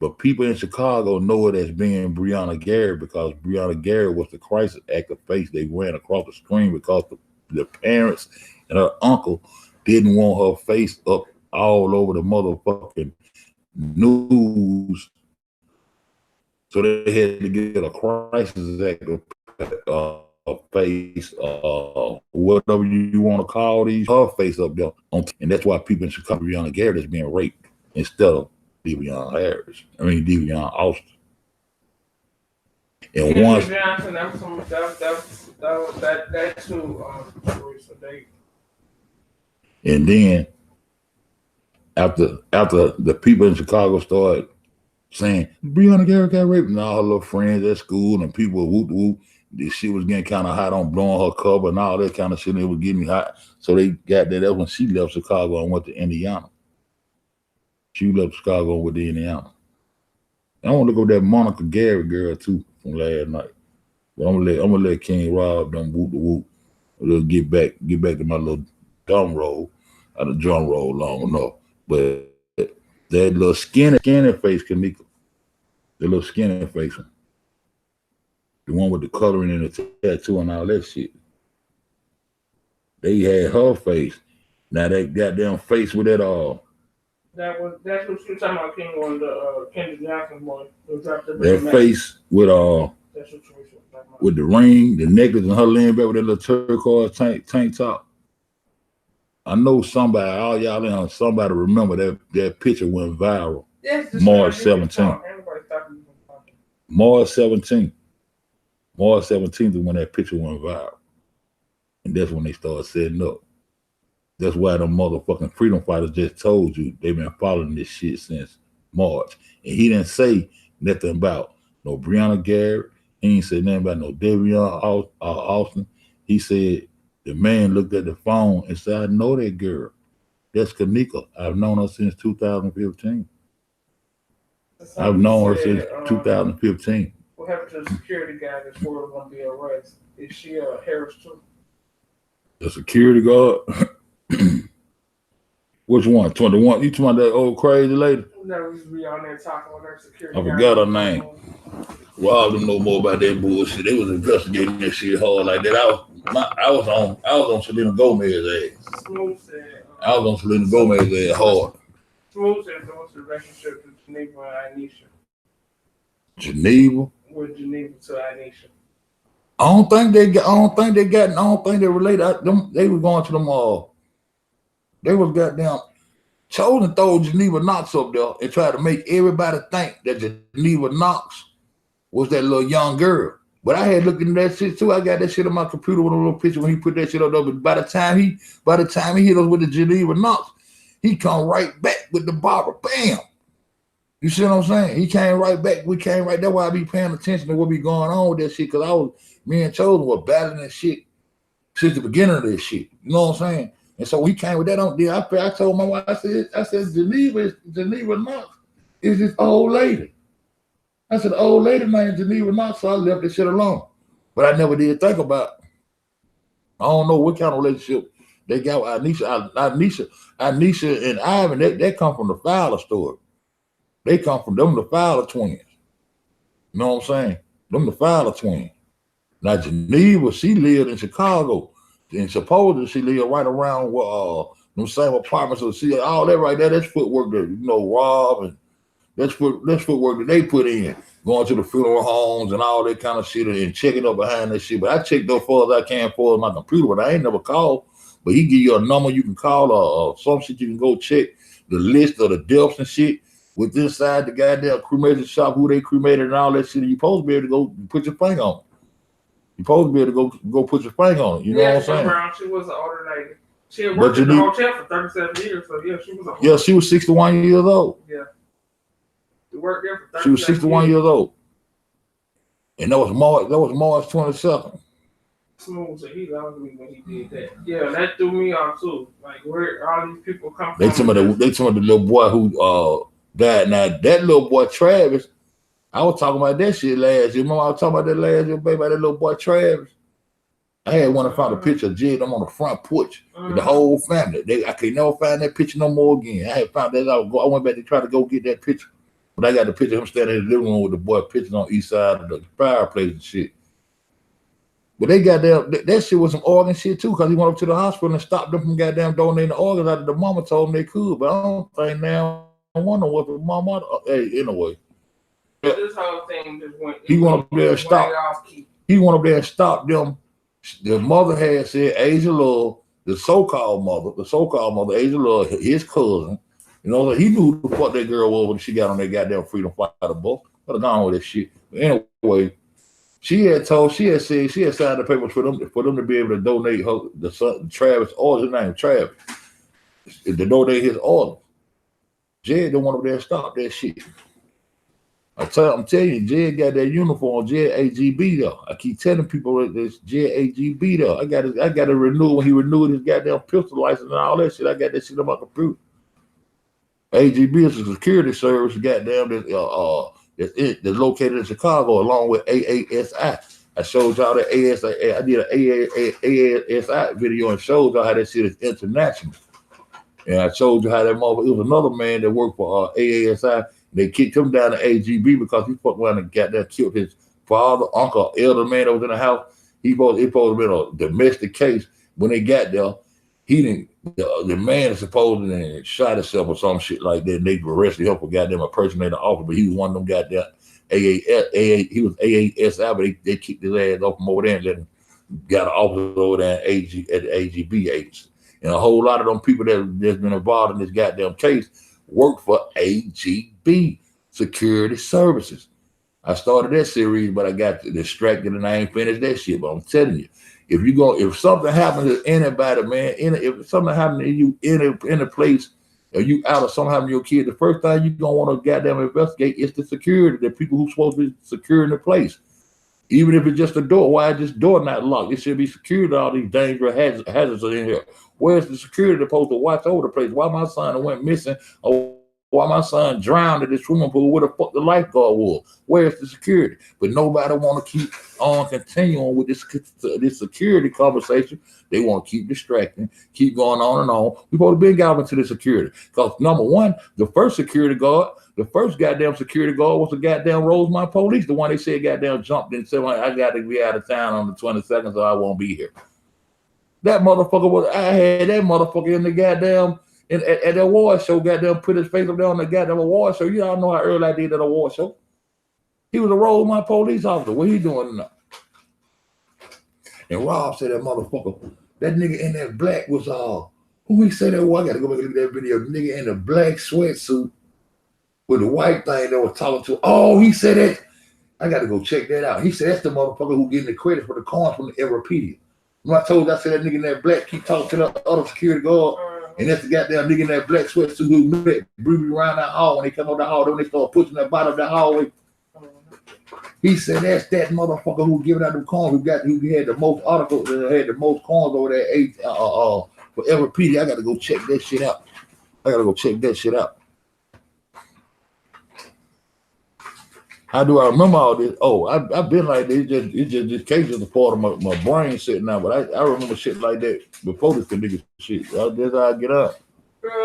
But people in Chicago know it as being Breonna Garrett because Breonna Garrett was the crisis actor face they ran across the screen because the parents and her uncle didn't want her face up all over the motherfucking news. So they had to get a crisis actor face, whatever you want to call these, her face up there. And that's why people in Chicago, Breonna Garrett is being raped instead of Devion Austin. And Kendrick once Johnson, that too, Teresa, and then after the people in Chicago started saying Breonna Garrett got raped, and all her little friends at school and people were whoop whoop, this shit was getting kind of hot on blowing her cover and all that kind of shit. And it was getting hot, so they got that up when she left Chicago and went to Indiana. She left Chicago and went to Indiana. I want to go that Monica Garrett girl too from last night, but I'm gonna let King Rob them whoop the whoop. We'll get back to my little drum roll. The drum roll long enough, but that little skinny face Kanika, the little skinny face one, the one with the coloring and the tattoo and all that shit. They had her face. Now that goddamn face with that that's what you were talking about, King, on the Kendrick Johnson boy. That face with that's what you were talking about. With the ring, the necklace, and her laying back with that little turquoise tank top. I know somebody, all y'all in here, somebody remember that picture went viral. March 17th. March 17th. March 17th is when that picture went viral. And that's when they started setting up. That's why the motherfucking freedom fighters just told you they've been following this shit since March. And he didn't say nothing about no Breonna Garrett. He didn't say nothing about no Devion Austin. He said, the man looked at the phone and said, I know that girl. That's Kanika. I've known her since 2015. I've known her since 2015. What happened to the security guy that's worried going to be arrested? Is she a Harris too? The security guard? Which one? 21? You talking about that old crazy lady? No, we used to be on there talking with her security guy. I forgot her name. Rob them know more about that bullshit. They was investigating that shit hard like that. I was on Selena Gomez's ass. Smooth said. I was on Selena Gomez's ass hard. Smooth said there was a relationship with Geneva and Anisha. Geneva? With Geneva to Anisha. I don't think they related. They were going to them all. They was goddamn chosen throw Geneva Knox up there and try to make everybody think that Geneva Knox was that little young girl. But I had looked into that shit too. I got that shit on my computer with a little picture when he put that shit up there. But by the time he hit us with the Geneva Knox, he come right back with the Barbara. Bam. You see what I'm saying? He came right back. We came right. That's why I be paying attention to what be going on with that shit. Cause me and Chosen were battling that shit since the beginning of this shit. You know what I'm saying? And so we came with that on there. I told my wife, I said, Geneva Knox is this old lady. I said, the old lady named Geneva Knox, so I left that shit alone. But I never did think about, I don't know what kind of relationship they got with Anisha and Ivan, they come from the Fowler story. They come from them, the Fowler twins. You know what I'm saying? Them, the Fowler twins. Now, Geneva, she lived in Chicago. And supposedly she lived right around them same apartments. So see all that right there, that's footwork that, Rob, and that's footwork that they put in, going to the funeral homes and all that kind of shit and checking up behind that shit. But I checked up far as I can for my computer, but I ain't never called. But he give you a number you can call or some shit you can go check the list of the deaths and shit with inside the goddamn cremation shop, who they cremated and all that shit. And you supposed to be able to go put your finger on it. You supposed to be able to go put your finger on it. You know what I'm saying? Brown, she was an older lady. She had worked in the hotel for 37 years, so yeah, she was. Yeah, she was 61 years old. Yeah. She worked there for 37 She was 61 years old. And that was March 22nd. Smooth, so he loved me when he did that. Yeah, that threw me off too. Like where all these people come from. They told me the little boy who died. Now that little boy Travis, I was talking about that shit last year. Remember I was talking about that last year, baby, about that little boy Travis. I had one to find a picture of Jed them on the front porch with the whole family. I could never find that picture no more again. I had found that I went back to try to go get that picture. But I got the picture of him standing in the living room with the boy pictures on each side of the fireplace and shit. But they got that shit was some organ shit too, because he went up to the hospital and stopped them from goddamn donating the organs out of the mama told them they could. But I don't think now, I wonder what the mama, hey, anyway. This whole thing just went. He went up there and stopped. He went up there and stopped them The mother had said Asia Love, the so-called mother, Asia Love, his cousin, you know, he knew who the fuck that girl was when she got on that goddamn Freedom Fighter bus. But have gone with that shit. But anyway, she had signed the papers for them to be able to donate the son, Travis, or his name, Travis, to donate his organs. Jed don't want to there stop that shit. I'm telling you, Jed got that uniform, Jed AGB though. I keep telling people that this Jed AGB though. I got to renew when he renewed his goddamn pistol license and all that shit. I got that shit on my computer. AGB is a security service, goddamn, that's located in Chicago, along with AASI. I showed y'all the ASI. I did an AASI video and showed y'all how that shit is international. And I showed you how that motherfucker. It was another man that worked for AASI. They kicked him down to AGB because he fucked around and got that killed his father, uncle, elder man that was in the house. It supposed to have been a domestic case. When they got there, he didn't. The man is supposed to shot himself or some shit like that. And they arrested him for goddamn impersonating officer, but he was one of them goddamn he was AASI, but they kicked his ass off from over there and then got an officer over there at the AGB agency. And a whole lot of them people that's been involved in this goddamn case work for AGB Security Services. I started that series, but I got distracted and I ain't finished that shit. But I'm telling you, if something happens to anybody, man, if something happens to you in a place, or you out or something happens to your kid, the first thing you gonna want to goddamn investigate is the security, the people who's supposed to be securing the place. Even if it's just a door, why is this door not locked? It should be secured. All these dangerous hazards are in here. Where's the security supposed to watch over the place? Why my son went missing? Or why my son drowned in this swimming pool? Where the fuck the lifeguard was? Where's the security? But nobody want to keep on continuing with this security conversation. They want to keep distracting, keep going on and on. We supposed to be going into the security. Because number one, the first goddamn security guard was the goddamn Rosemont police. The one they said goddamn jumped and said, I got to be out of town on the 22nd, so I won't be here. That motherfucker I had that motherfucker in the goddamn, at the award show, goddamn, put his face up there on the goddamn award show. You all know how early I did that award show. He was a Rosemont police officer. What he doing now? And Rob said that motherfucker, that nigga in that black was who he said that was? I gotta go back and look at that video. The nigga in the black sweatsuit with the white thing that was talking to. Oh, he said that. I gotta go check that out. He said that's the motherfucker who getting the credit for the coins from the Everpedia. When I told you, I said that nigga in that black keep talking to the other security guard, and that's the goddamn nigga in that black sweatsuit who met Ruby around that hall when they come on the hall, then they start pushing that bottom of the hallway. He said that's that motherfucker who giving out them coins, who had the most articles, had the most coins over there for Everpedia. I gotta go check that shit out. How do I remember all this? Oh, I've been like this. It's just this case is a part of my brain sitting now. But I remember shit like that before this nigga shit. That's how I get up.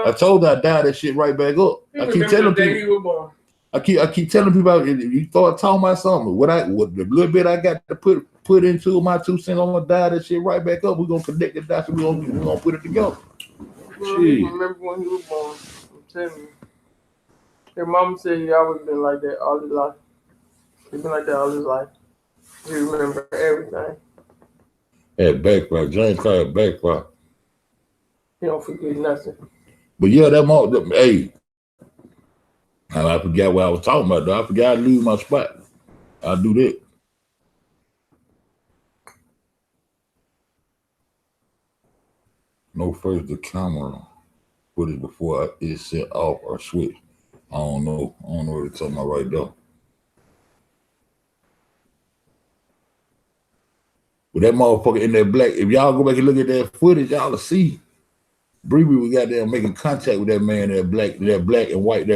I told her I died that shit right back up. I keep telling people. I keep telling people you start talking about something. What the little bit I got to put into my 2 cents, I'm gonna die that shit right back up. We're gonna connect the dots and we're gonna put it together. Remember when he was born? I'm telling you. Your mama said he always been like that all his life. He's been like that all his life. He remember everything. Had backfire. James Clyde backfire. He don't forget nothing. But yeah, hey. I forgot what I was talking about, though. I forgot to lose my spot. I'll do that. No first the camera footage before it's set off or switch. I don't know what you're talking about right there. But that motherfucker in that black, if y'all go back and look at that footage, y'all will see Bree was goddamn making contact with that man, that black and white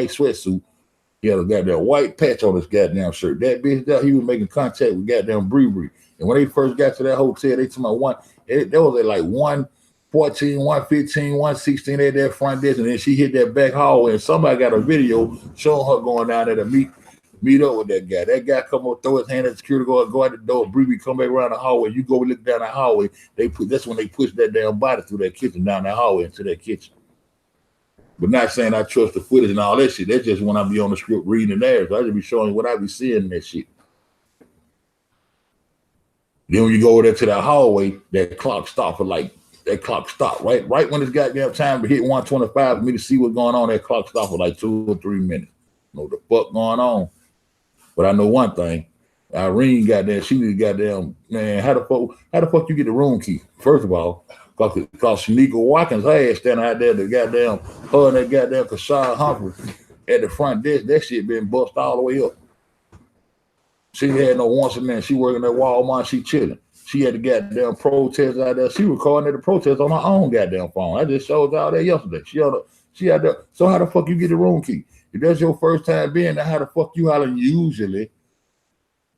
sweatsuit. He had a goddamn white patch on his goddamn shirt. That bitch, he was making contact with goddamn Bree. And when they first got to that hotel, they told me there was at like 114, 115, 116 at that front desk, and then she hit that back hallway, and somebody got a video showing her going down there to meet up with that guy. That guy come up, throw his hand at the security guard, go out the door, Bree come back around the hallway. You go look down the hallway. That's when they push that damn body through that kitchen, down the hallway into that kitchen. But not saying I trust the footage and all that shit. That's just when I be on the script reading there. So I just be showing you what I be seeing in that shit. Then when you go over there to that hallway, that clock stopped for like, that clock stopped, right when it's goddamn time to hit 125 for me to see what's going on, that clock stopped for like 2 or 3 minutes. Know what the fuck going on. But I know one thing. Irene goddamn, she need goddamn, man, how the fuck you get the room key? First of all, because Shanika Watkins' ass standing out there, the goddamn, her and that goddamn Kashad Humphrey at the front desk, that shit been bust all the way up. She had no wants in there. She working at Walmart, she chilling. She had the goddamn protest out there. She recording at the protest on her own goddamn phone. I just showed y'all that yesterday. She out there. So how the fuck you get the room key? If that's your first time being there, how the fuck you hollering usually?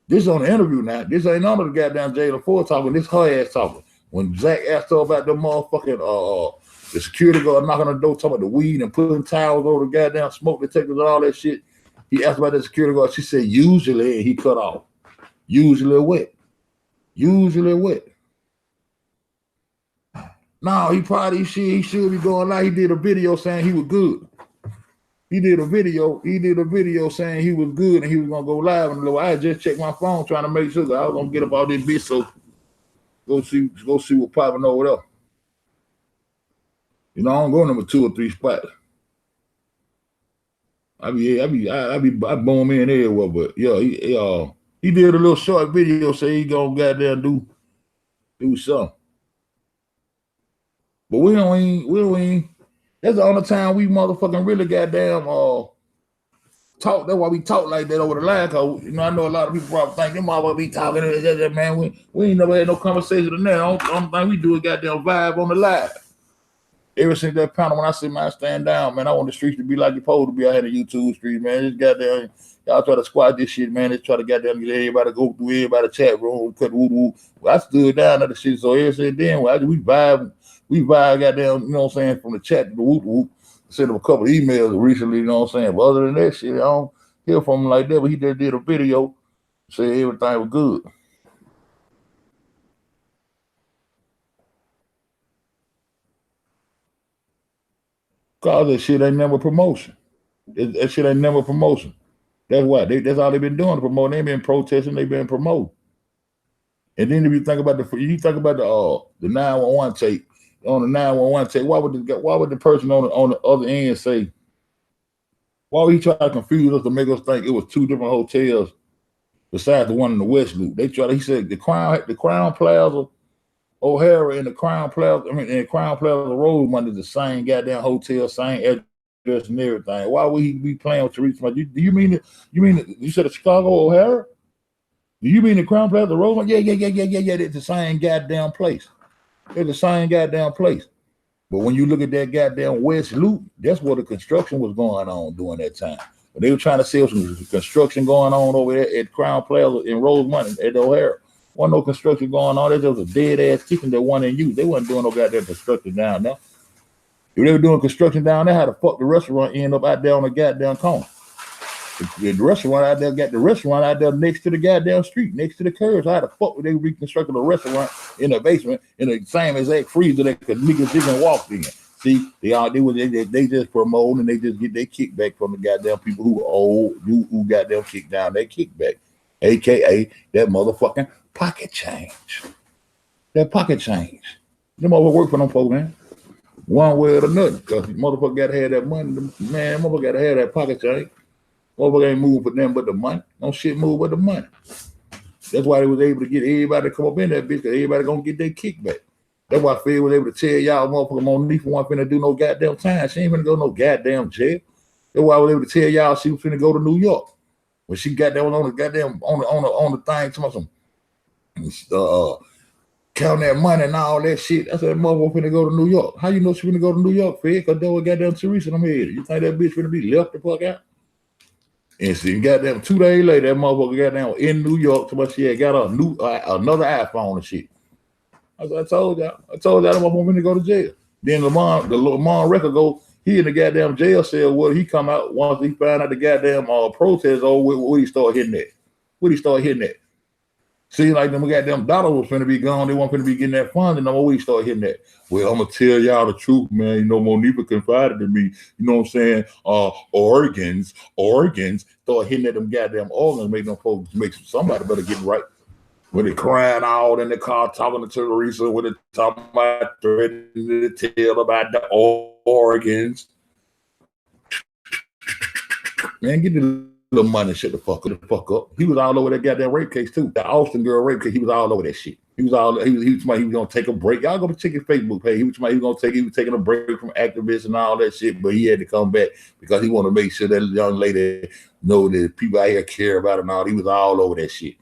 This is on the interview now. This ain't none of the goddamn Jada Ford talking. This her ass talking. When Zach asked her about the motherfucking the security guard knocking on the door, talking about the weed and putting towels over the goddamn smoke detectors and all that shit. He asked about the security guard. She said usually, and he cut off. Usually what? Usually what? No, he should be going live. He did a video saying he was good. He did a video saying he was good and he was gonna go live. And I just checked my phone trying to make sure that I was gonna get up all this bitch. So go see what popping over there. You know, I don't go number 2 or 3 spots. I boom in everywhere, but yeah, he did a little short video say he gonna goddamn do something. But we ain't. That's the only time we motherfucking really goddamn talk. That's why we talk like that over the line. Cause you know, I know a lot of people probably think them motherfuckers be talking that man. We ain't never had no conversation in there. The only thing we do is goddamn vibe on the live. Ever since that panel, when I see man stand down, man, I want the streets to be like you're supposed to be out here in the YouTube streets, man. Just goddamn, y'all try to squat this shit, man. Just try to goddamn get everybody to go through everybody chat room, cut woo woo. Well, I stood down at the shit, so ever since then, we vibe goddamn, you know what I'm saying, from the chat to the whoop whoop. Sent him a couple of emails recently, you know what I'm saying. But other than that shit, I don't hear from him like that. But he just did a video, said everything was good. Cause that shit ain't never promotion. That shit ain't never promotion. That's why. That's all they been doing to promote. They been protesting, they been promoting. And then if you think about the 911 tape, on the 911 tape, why would the person on the other end say, why would he try to confuse us to make us think it was 2 different hotels besides the one in the West Loop? He said the Crown Plaza O'Hara and the Crown Plaza, Rosemont is the same goddamn hotel, same address and everything. Why would he be playing with Teresa? Do you mean you said the Chicago O'Hara? Do you mean the Crown Plaza Rosemont? Yeah. It's the same goddamn place. It's the same goddamn place. But when you look at that goddamn West Loop, that's where the construction was going on during that time. But they were trying to sell some construction going on over there at Crown Plaza in Rosemont at O'Hara. Wasn't no construction going on. There was a dead ass kitchen that wasn't in use. They wasn't doing no goddamn construction down there. If they were doing construction down there, how the fuck the restaurant end up out there on the goddamn corner? The restaurant out there got the restaurant out there next to the goddamn street, next to the curbs. How the fuck would they reconstruct a restaurant in the basement in the same exact freezer that niggas even walked in? See, they just promote and they just get their kickback from the goddamn people who are old, who goddamn kick down their kickback, aka that motherfucking pocket change. That pocket change. Them over work for them folks, man. One way or another, because motherfucker gotta have that money, man. Motherfucker gotta have that pocket change. Motherfucker ain't moving for them but the money. No shit move but the money. That's why they was able to get everybody to come up in that bitch, because everybody gonna get their kickback. That's why Fed was able to tell y'all motherfucker Monique wasn't finna do no goddamn time. She ain't finna go no goddamn jail. That's why I was able to tell y'all she was finna go to New York. When she got that on the goddamn on the thing, to some counting that money and all that shit. I said, motherfucker finna go to New York. How you know she finna go to New York, Fed? Because that was goddamn Teresa in them head. You think that bitch finna be left the fuck out? And see, goddamn 2 days later, that motherfucker goddamn in New York. So much she had got a new another iPhone and shit. I told y'all that motherfucker finna go to jail. Then Lamar record go, he in the goddamn jail cell. Where he come out once he found out the goddamn protest over where he start hitting that. Seems like them goddamn dollars was finna be gone. They weren't finna be getting that funding. No more we start hitting that. Well, I'm gonna tell y'all the truth, man. You know, Monifa confided in me. You know what I'm saying? Organs. Start hitting at them goddamn organs, make them folks make somebody better get right. When they crying out in the car talking to Teresa, when they talking about threatening to tell about the organs. Man, get the little money and shut the fuck up. He was all over that goddamn rape case too. The Austin girl rape case, he was all over that shit. He was gonna take a break. Y'all go check his Facebook page. He was taking a break from activists and all that shit, but he had to come back because he wanted to make sure that young lady know that people out here care about him and all. He was all over that shit.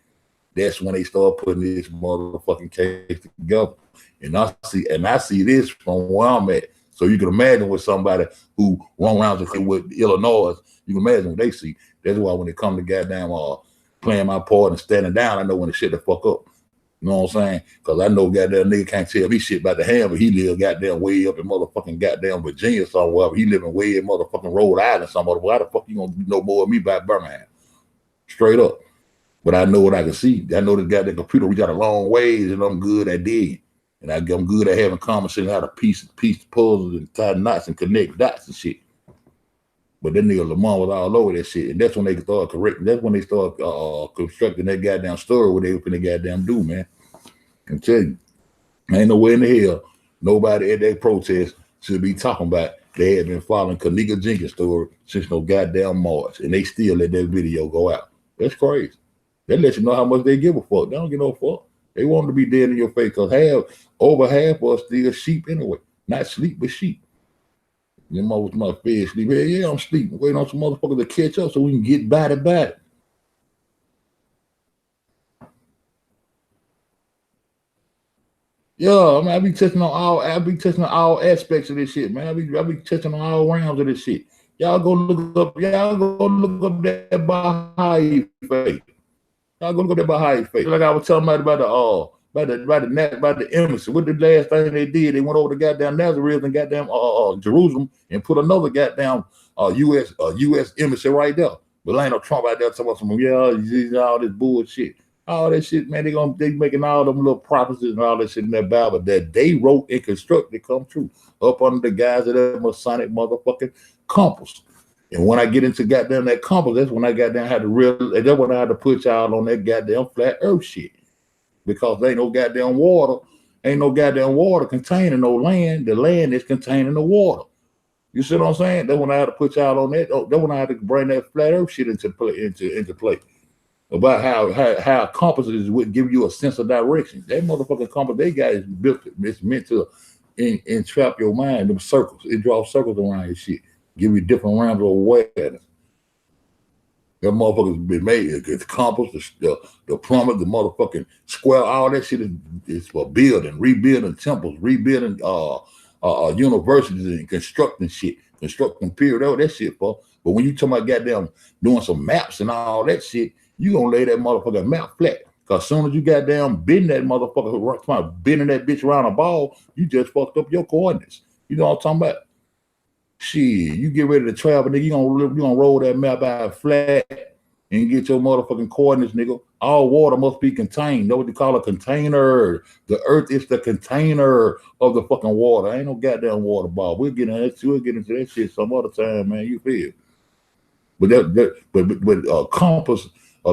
That's when they start putting this motherfucking case together. And I see this from where I'm at. So you can imagine with somebody who run around with Illinois, you can imagine what they see. That's why when it comes to goddamn playing my part and standing down, I know when to shut the fuck up. You know what I'm saying? Because I know goddamn nigga can't tell me shit about the hand, but he live goddamn way up in motherfucking goddamn Virginia somewhere. He living way in motherfucking Rhode Island somewhere. Why the fuck you gonna know more of me about Birmingham? Straight up. But I know what I can see. I know this goddamn computer, we got a long ways, and I'm good at digging. And I'm good at having conversations, how to piece puzzles and tie knots and connect dots and shit. But that nigga Lamont was all over that shit. And that's when they start correcting. That's when they start constructing that goddamn story what they were finna goddamn do, man. I can tell you. Ain't nowhere in the hell nobody at that protest should be talking about they had been following Kanika Jenkins' story since no goddamn March. And they still let that video go out. That's crazy. That lets you know how much they give a fuck. They don't give no fuck. They want them to be dead in your face because over half of us still sheep anyway. Not sleep, but sheep. Your mother's my fed sleep. Yeah, I'm sleeping. Waiting on some motherfuckers to catch up so we can get by. Yeah, I mean, I be touching on all aspects of this shit, man. I be touching on all rounds of this shit. Y'all go look up that Baha'i faith. Y'all go look up that Baha'i faith. Like I was telling about the embassy. What the last thing they did, they went over to goddamn Nazareth and goddamn Jerusalem and put another goddamn U.S. embassy right there. But ain't no Trump out there talking about all this bullshit. All that shit, man, they making all them little prophecies and all that shit in that Bible that they wrote and constructed come true up under the guise of that Masonic motherfucking compass. And when I get into goddamn that compass, that's when I goddamn had to put y'all on that goddamn flat earth shit. Because there ain't no goddamn water containing no land. The land is containing the water. You see what I'm saying? That's when I had to put y'all on that. That's when I had to bring that flat earth shit into play. About how compasses would give you a sense of direction. That motherfucking compass they got is built. It's meant to entrap your mind. Them circles. It draws circles around your shit. Give you different rounds of awareness. That motherfucker's been made. It's compass, the plummet, the motherfucking square. All that shit is for building, rebuilding temples, rebuilding universities and constructing shit, constructing period. That shit for. But when you talking about goddamn doing some maps and all that shit, you gonna lay that motherfucking map flat. Cause as soon as you goddamn bend that motherfucker, bending that bitch around a ball, you just fucked up your coordinates. You know what I'm talking about? Shit, you get ready to travel, nigga, you gonna roll that map out flat and get your motherfucking coordinates, nigga. All water must be contained. Know what they call a container. The earth is the container of the fucking water. Ain't no goddamn water ball. We'll get into that shit some other time, man. You feel? But a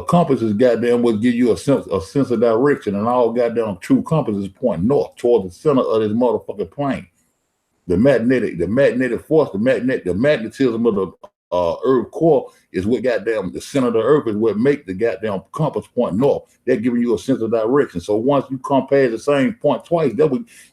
compass is goddamn what give you a sense of direction, and all goddamn true compasses point north toward the center of this motherfucking plane. The magnetic force, the magnetism of the earth core is what goddamn the center of the earth is what make the goddamn compass point north. They're giving you a sense of direction. So once you come past the same point twice,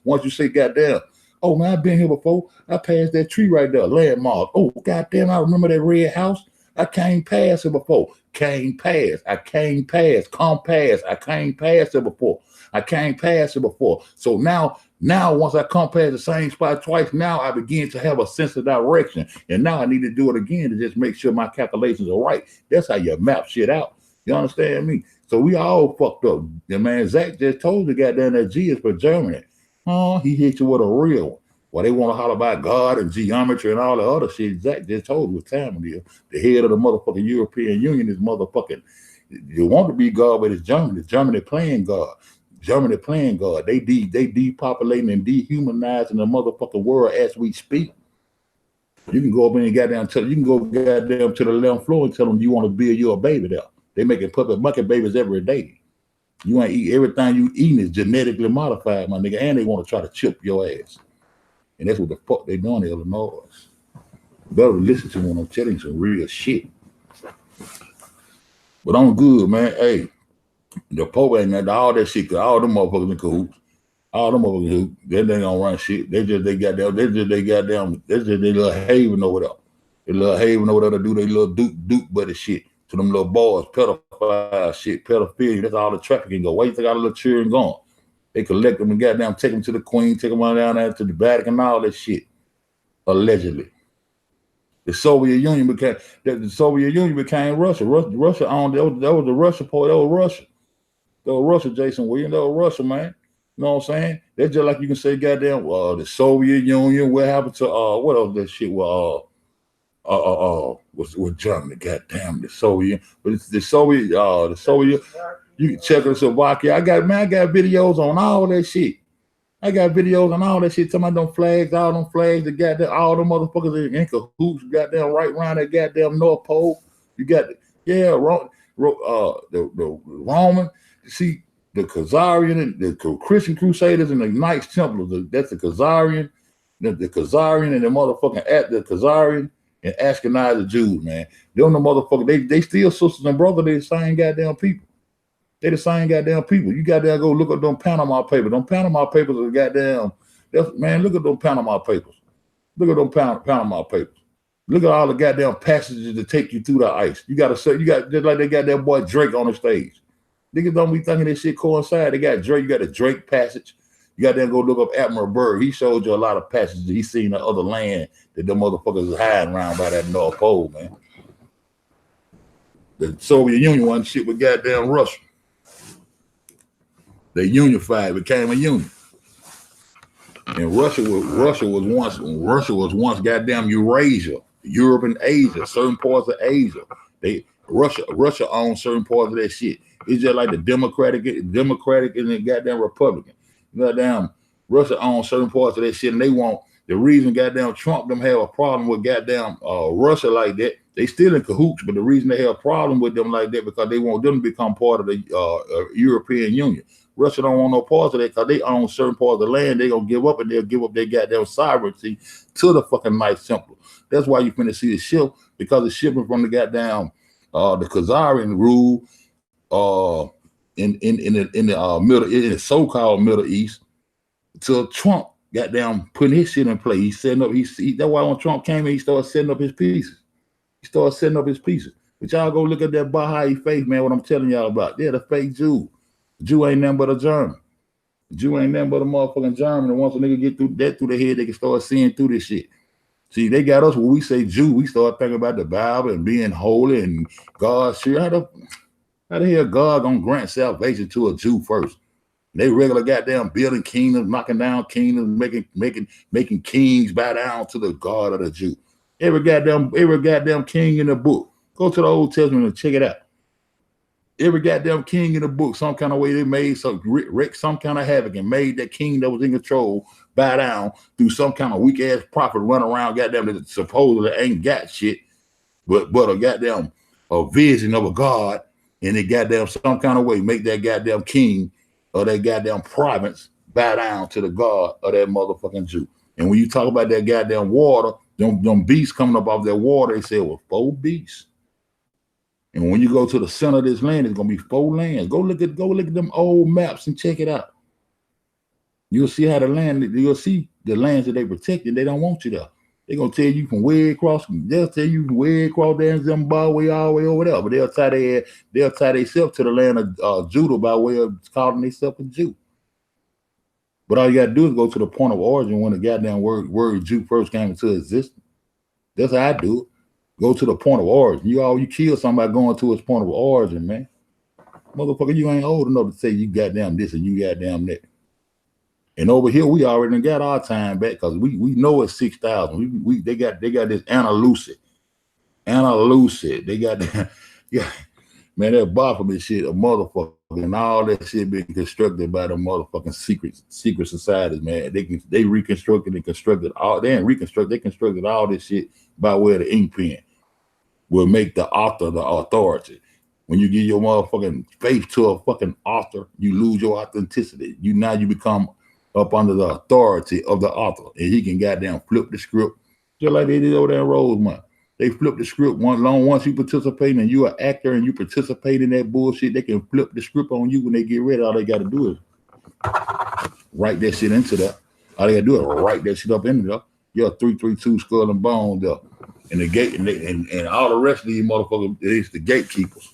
once you say goddamn, oh man, I've been here before. I passed that tree right there, landmark. Oh goddamn, I remember that red house. I came past it before. Came past. I came past. Come past. I came past it before. I came past it before. So now once I come past the same spot twice, now I begin to have a sense of direction. And now I need to do it again to just make sure my calculations are right. That's how you map shit out. You understand me? So we all fucked up. The man Zach just told the goddamn that G is for Germany. Oh, he hit you with a real one. Well, they want to holler about God and geometry and all the other shit. Zach just told you what time it is. The head of the motherfucking European Union is motherfucking, you want to be God, but it's Germany. Germany playing God. Germany playing God. They depopulating and dehumanizing the motherfucking world as we speak. You can go up and goddamn to the 11th floor and tell them you want to build you a baby there. They making puppet monkey babies every day. You ain't eat everything you eating is genetically modified, my nigga, and they want to try to chip your ass. And that's what the fuck they doing in Illinois. Better listen to me when I'm telling you some real shit. But I'm good, man. Hey, the Pope ain't that all that shit, cause all them motherfuckers in cahoots. All them motherfuckers who they ain't gonna run shit. They just they little haven over there. They little haven over there to do they little duke buddy shit to them little boys, pedophile shit, pedophilia. That's all the trafficking go. Why you think all the little children going? They collect them and goddamn take them to the Queen, take them on down there to the Vatican, all that shit. Allegedly. The Soviet Union became Russia. Russia owned that was the Russia part. That was Russia. That was Russia, Jason Williams. That was Russia, man. You know what I'm saying? That's just like you can say, goddamn, the Soviet Union. What happened to what else that shit was with Germany? Goddamn, the Soviet. But it's the Soviet. You can Czechoslovakia. I got videos on all that shit. I got videos on all that shit. Talking about them flags, all them flags. That goddamn all them motherfuckers in cahoots. Goddamn right around that goddamn North Pole. You got the Roman. See. The Khazarian and the Christian Crusaders and the Knights Templars, that's the Khazarian, the Khazarian and the motherfucking the Khazarian and Ashkenazi Jews, man. Them the motherfuckers, they still sisters and brothers, they the same goddamn people. They the same goddamn people. You gotta go look at them Panama papers. Them Panama papers are goddamn, man, look at them Panama papers. Look at them Panama papers. Look at all the goddamn passages that take you through the ice. You got just like they got that boy Drake on the stage. Niggas don't be thinking this shit coincide. They got Drake. You got the Drake passage. You got to go look up Admiral Byrd. He showed you a lot of passages. He seen the other land that them motherfuckers is hiding around by that North Pole, man. The Soviet Union wasn't shit with goddamn Russia. They unified, became a union. And Russia was once goddamn Eurasia, Europe and Asia, certain parts of Asia. Russia owns certain parts of that shit. It's just like the Democratic and the goddamn Republican. Goddamn, Russia owns certain parts of that shit, and they want the reason goddamn Trump them have a problem with goddamn Russia like that. They still in cahoots, but the reason they have a problem with them like that because they want them to become part of the European Union. Russia don't want no parts of that because they own certain parts of the land. They gonna give up, and they'll give up their goddamn sovereignty to the fucking Knights Templar. That's why you finna see the ship, because it's shipping from the goddamn the Khazarian rule. In the so-called Middle East, till Trump goddamn putting his shit in place. He's setting up. That's why when Trump came in, he started setting up his pieces. But y'all go look at that Baha'i faith, man. What I'm telling y'all about? They're the fake Jew. The Jew ain't nothing but a German. The Jew ain't nothing but a motherfucking German. And once a nigga get through their head, they can start seeing through this shit. See, they got us when we say Jew, we start thinking about the Bible and being holy and God. Sure, how the hell God gonna grant salvation to a Jew first? They regular goddamn building kingdoms, knocking down kingdoms, making kings bow down to the God of the Jew. Every goddamn king in the book. Go to the Old Testament and check it out. Every goddamn king in the book, some kind of way they made some kind of havoc and made that king that was in control bow down through some kind of weak ass prophet run around goddamn that supposedly ain't got shit, but a goddamn a vision of a God. And they goddamn some kind of way make that goddamn king or that goddamn province bow down to the God of that motherfucking Jew. And when you talk about that goddamn water, them beasts coming up off that water, they say, well, 4 beasts. And when you go to the center of this land, it's gonna be 4 lands. Go look at them old maps and check it out. You'll see how you'll see the lands that they protected. They don't want you there. They're gonna tell you from way across. They'll tell you from way across there in Zimbabwe, all the way over there. But they'll tie themselves to the land of Judah by way of calling themselves a Jew. But all you gotta do is go to the point of origin when the goddamn word Jew first came into existence. That's how I do it. Go to the point of origin. You kill somebody going to its point of origin, man. Motherfucker, you ain't old enough to say you goddamn this and you goddamn that. And over here, we already got our time back because we know it's 6,000. They got this Anna Lucid. They got that, yeah, man, that Baphomet shit, a motherfucker, and all that shit being constructed by the motherfucking secret societies, man. They reconstructed and constructed all. They constructed all this shit by way of the ink pen. Will make the author the authority. When you give your motherfucking faith to a fucking author, you lose your authenticity. You become up under the authority of the author, and he can goddamn flip the script just like they did over there in Rosemont. They flip the script once you participate and you're an actor and you participate in that bullshit. They can flip the script on you when they get ready. All they got to do is write that shit into that. All they got to do is write that shit up into there. You're 332 Skull and Bones there. And the gate and all the rest of these motherfuckers, it's the gatekeepers.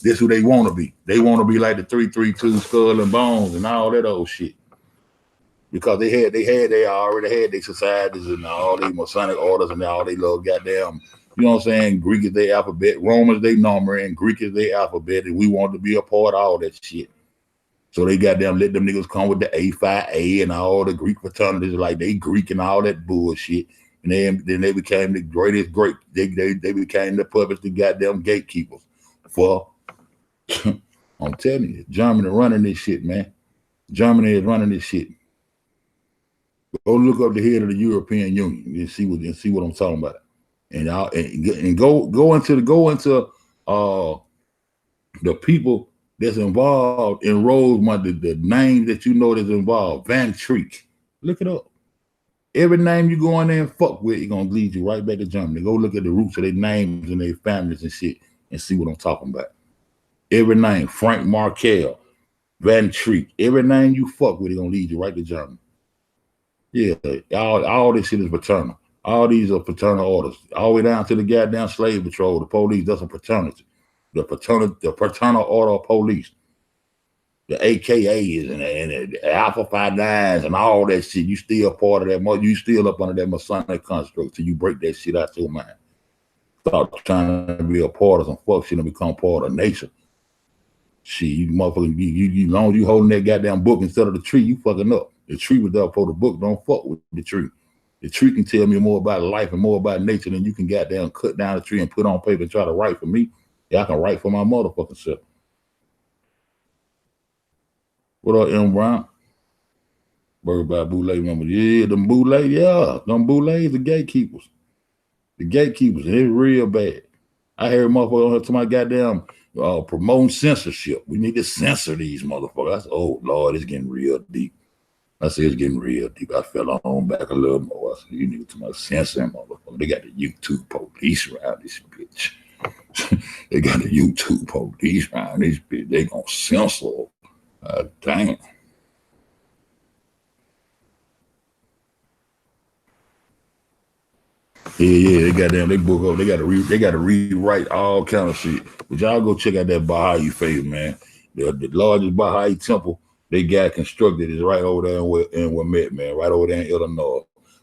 This who they want to be. They want to be like the 332 Skull and Bones and all that old shit. Because they already had their societies and all these Masonic orders and all they little goddamn, you know what I'm saying? Greek is their alphabet, Romans they number, and Greek is their alphabet, and we want to be a part of all that shit. So they goddamn let them niggas come with the A5A and all the Greek fraternities like they Greek and all that bullshit. And then they became the greatest great. They became the puppets, the goddamn gatekeepers. For I'm telling you, Germany running this shit, man. Germany is running this shit. Go look up the head of the European Union and see what I'm talking about. And go into the people that's involved in Rosemont, the name that you know that's involved, Van Treek. Look it up. Every name you go in there and fuck with, it's gonna lead you right back to Germany. Go look at the roots of their names and their families and shit and see what I'm talking about. Every name, Frank Markel, Van Treek, every name you fuck with, it's gonna lead you right to Germany. Yeah, all this shit is fraternal. All these are fraternal orders. All the way down to the goddamn slave patrol, the police, that's a fraternity. The fraternal order of police. The AKAs and the Alpha Phi 9s and all that shit, you still part of that. You still up under that Masonic construct till you break that shit out your mind. Stop trying to be a part of some fuck shit and become part of nature. Shit, you motherfucking, you long as you holding that goddamn book instead of the tree, you fucking up. The tree was there for the book. Don't fuck with the tree. The tree can tell me more about life and more about nature than you can goddamn cut down the tree and put on paper and try to write for me. Yeah, I can write for my motherfucking self. What up, M. Brown? Bird by Boulay members. Yeah, them Boulay, yeah. Them Boulays, the gatekeepers. The gatekeepers, and it's real bad. I heard motherfuckers on here to my goddamn promoting censorship. We need to censor these motherfuckers. I said, oh, Lord, it's getting real deep. I said, it's getting real deep. I fell on back a little more. I said, you need to censor motherfucker. They got the YouTube police around this bitch. They got the YouTube police around this bitch. They gonna censor. Damn. Yeah, they goddamn, they book up. They gotta rewrite all kind of shit. But y'all go check out that Baha'i faith, man. The largest Baha'i temple they got constructed is right over there in Wilmette, man. Right over there in Illinois.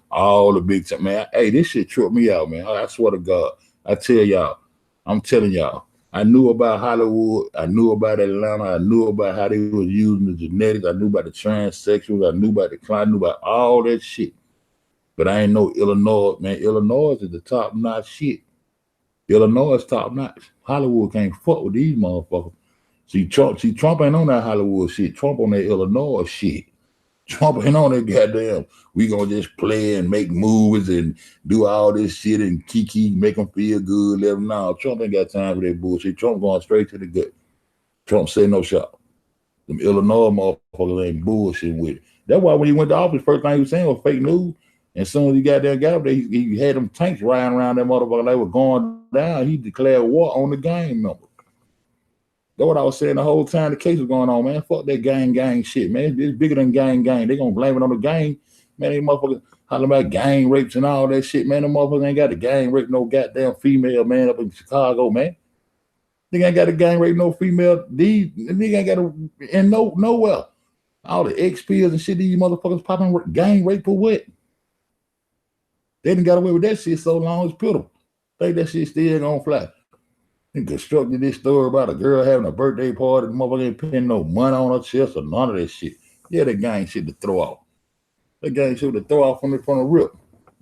All the big time, man. Hey, this shit tripped me out, man. I swear to God. I tell y'all, I'm telling y'all. I knew about Hollywood. I knew about Atlanta. I knew about how they was using the genetics. I knew about the transsexuals. I knew about the client. I knew about all that shit. But I ain't know Illinois, man. Illinois is the top-notch shit. Illinois is top-notch. Hollywood can't fuck with these motherfuckers. See, Trump ain't on that Hollywood shit. Trump on that Illinois shit. Trump ain't on that goddamn, we gonna just play and make movies and do all this shit and kiki, make them feel good, let them know. Trump ain't got time for that bullshit. Trump going straight to the gut. Trump say no shot. Them Illinois motherfuckers ain't bullshit with it. That's why when he went to office, first thing he was saying was fake news. And as soon as he got up there, he had them tanks riding around that motherfucker. They were going down. He declared war on the gang members. That's what I was saying the whole time the case was going on, man. Fuck that gang shit, man. It's bigger than gang. They gonna blame it on the gang. Man, they motherfuckers hollering about gang rapes and all that shit, man. The motherfuckers ain't got the gang rape no goddamn female, man, up in Chicago, man. They ain't got a gang rape no female. These nigga ain't got a and nowhere. All the ex-pills and shit these motherfuckers popping gang rape for what? They done got away with that shit so long it's pitiful. Think that shit still gonna fly. They constructed this story about a girl having a birthday party. The motherfucker ain't putting no money on her chest or none of that shit. Yeah, that gang shit to throw off. That gang shit to throw off from the rip.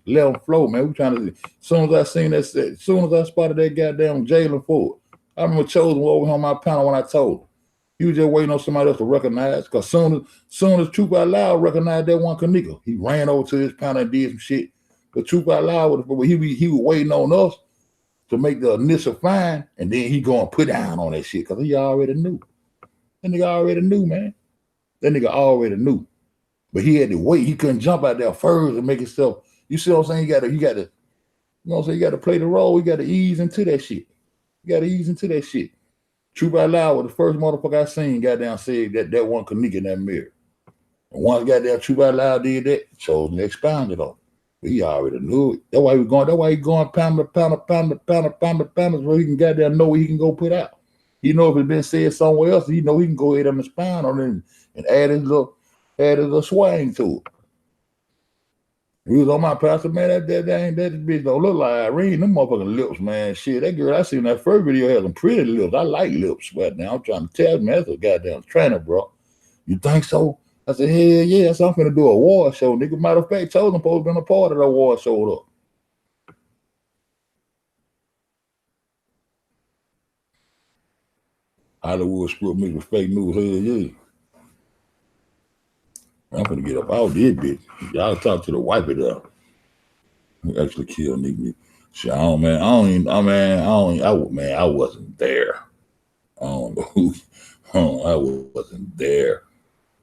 Let them flow, man. We trying to. As soon as I seen that, as soon as I spotted that goddamn Jalen Ford, I remember Chosen was over on my panel when I told him. He was just waiting on somebody else to recognize. Because soon as Truth Out Loud recognized that one Kanika, he ran over to his panel and did some shit. But Truth Out Loud, he was waiting on us to make the initial fine, and then he go and put down on that shit because he already knew. That nigga already knew, man. That nigga already knew. But he had to wait. He couldn't jump out there first and make himself. You see what I'm saying? You gotta, you know what I'm saying? You gotta play the role. You gotta ease into that shit. You gotta ease into that shit. Truth Out Loud was the first motherfucker I seen goddamn said that one Kanika in that mirror. And once goddamn Truth Out Loud did that, Chosen expounded on it. But he already knew it. That's why he going pound, where he can goddamn know what he can go put out. He know if it's been said somewhere else, he know he can go ahead and expound on it and add his little swang to it. He was on my pastor, man. That bitch don't look like Irene. Them motherfucking lips, man. Shit, that girl I seen in that first video had some pretty lips. I like lips, but now I'm trying to tell you, man, that's a goddamn trainer, bro. You think so? I said, hell yeah, so I'm finna do a award show, nigga. Matter of fact, Chosen supposed to be a part of the award show up. Hollywood script mixed with fake news, hell yeah. I'm finna get up out this bitch. Y'all talk to the wifey there. Who actually killed Nek Nek. Shit, I wasn't there. I don't know who. I wasn't there.